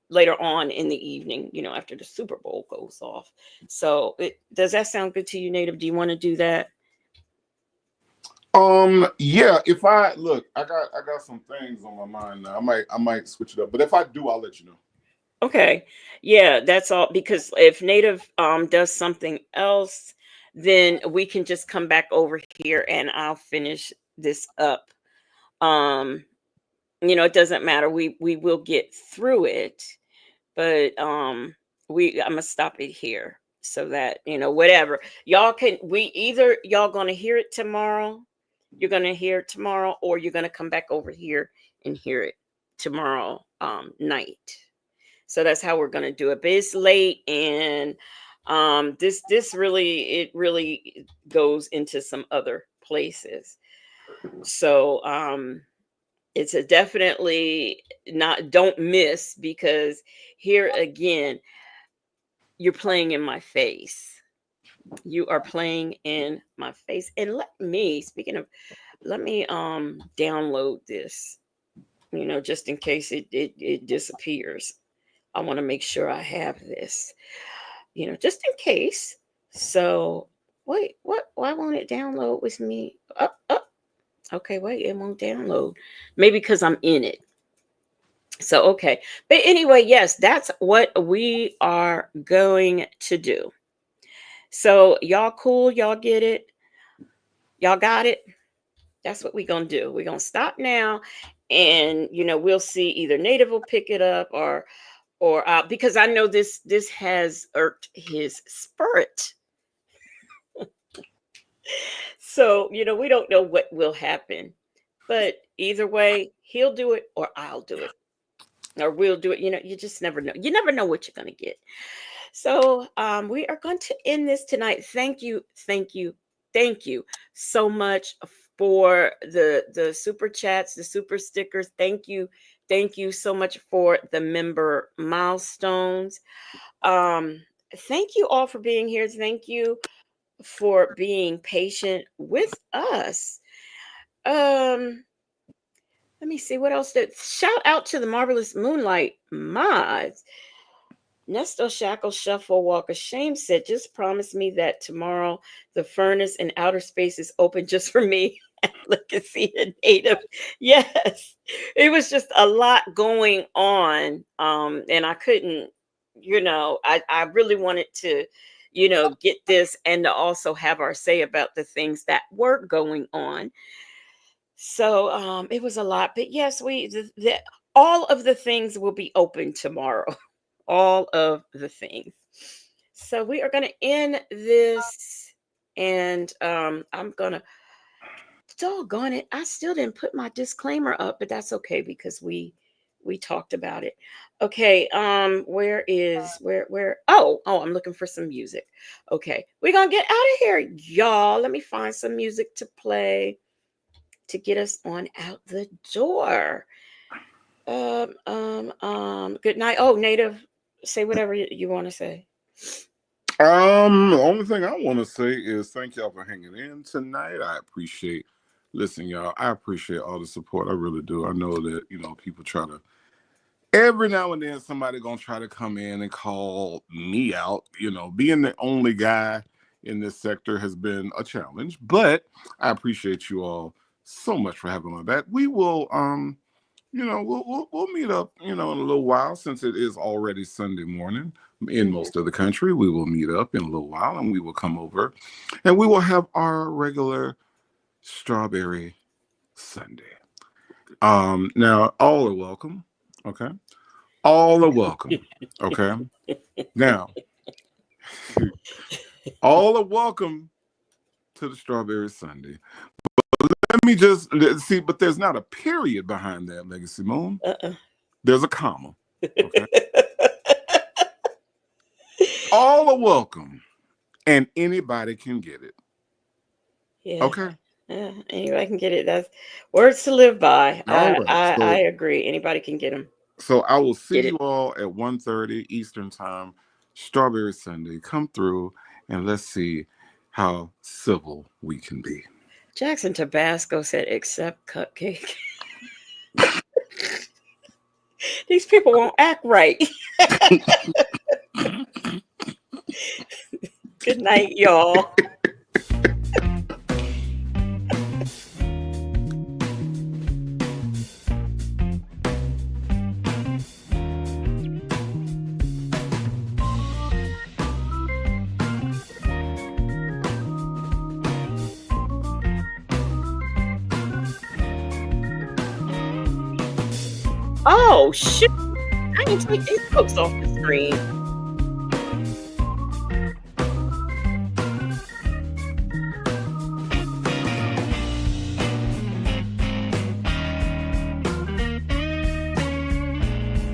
later on in the evening, after the Super Bowl goes off. So, does that sound good to you, Native? Do you want to do that? Yeah, if I look, I got some things on my mind now. I might switch it up. But if I do, I'll let you know. Okay. Yeah, that's all, because if Native does something else, then we can just come back over here and I'll finish this up. Um, it doesn't matter. We will get through it, but I'm gonna stop it here so that whatever y'all can. We either y'all gonna hear it tomorrow, you're gonna hear it tomorrow, or you're gonna come back over here and hear it tomorrow night. So that's how we're gonna do it. But it's late, and this really goes into some other places. So it's a definitely not, don't miss, because here again, you're playing in my face. You are playing in my face. And let me download this, just in case it disappears. I want to make sure I have this, just in case. So wait, why won't it download with me? Up. Okay, wait, it won't download. Maybe because I'm in it. So, okay. But anyway, yes, that's what we are going to do. So, y'all cool? Y'all get it? Y'all got it? That's what we're going to do. We're going to stop now, and we'll see, either Native will pick it up, or because I know this has irked his spirit. So, we don't know what will happen. But either way, he'll do it or I'll do it. Or we'll do it. You just never know. You never know what you're going to get. So we are going to end this tonight. Thank you, thank you so much for the super chats, the super stickers. Thank you so much for the member milestones. Um, Thank you all for being here. Thank you for being patient with us. Um, Let me see what else. Shout out to the Marvelous Moonlight mods. Nesto Shackle Shuffle Walk of Shame said, just promise me that tomorrow the furnace in outer space is open just for me. Look and see the native. Yes. It was just a lot going on. And I couldn't, I really wanted to, get this and to also have our say about the things that were going on. So it was a lot. But yes, all of the things will be open tomorrow. All of the things. So we are going to end this, and I'm going to, doggone it, I still didn't put my disclaimer up, but that's okay because we talked about it. Okay, where I'm looking for some music. Okay, we're going to get out of here, y'all. Let me find some music to play to get us on out the door. Good night. Oh, Native, say whatever you want to say. The only thing I want to say is thank y'all for hanging in tonight. Listen, y'all, I appreciate all the support. I really do. I know that, people try to, every now and then somebody gonna try to come in and call me out. Being the only guy in this sector has been a challenge, but I appreciate you all so much for having my back. We will, we'll meet up, in a little while, since it is already Sunday morning in most of the country. We will meet up in a little while, and we will come over, and we will have our regular Strawberry Sunday. Now all are welcome. Okay, all are welcome. Okay, now all are welcome to the Strawberry Sunday. Let me just see, but there's not a period behind that, Legacy Moon. There's a comma. Okay. All are welcome, and anybody can get it. Yeah. Okay. Yeah, anybody can get it. That's words to live by. All right. I agree. Anybody can get them. So I will see you all at 1:30 Eastern Time, Strawberry Sunday. Come through, and let's see how civil we can be. Jackson Tabasco said, except cupcake. These people won't act right. Good night, y'all. Oh, shit. I didn't take these folks off the screen.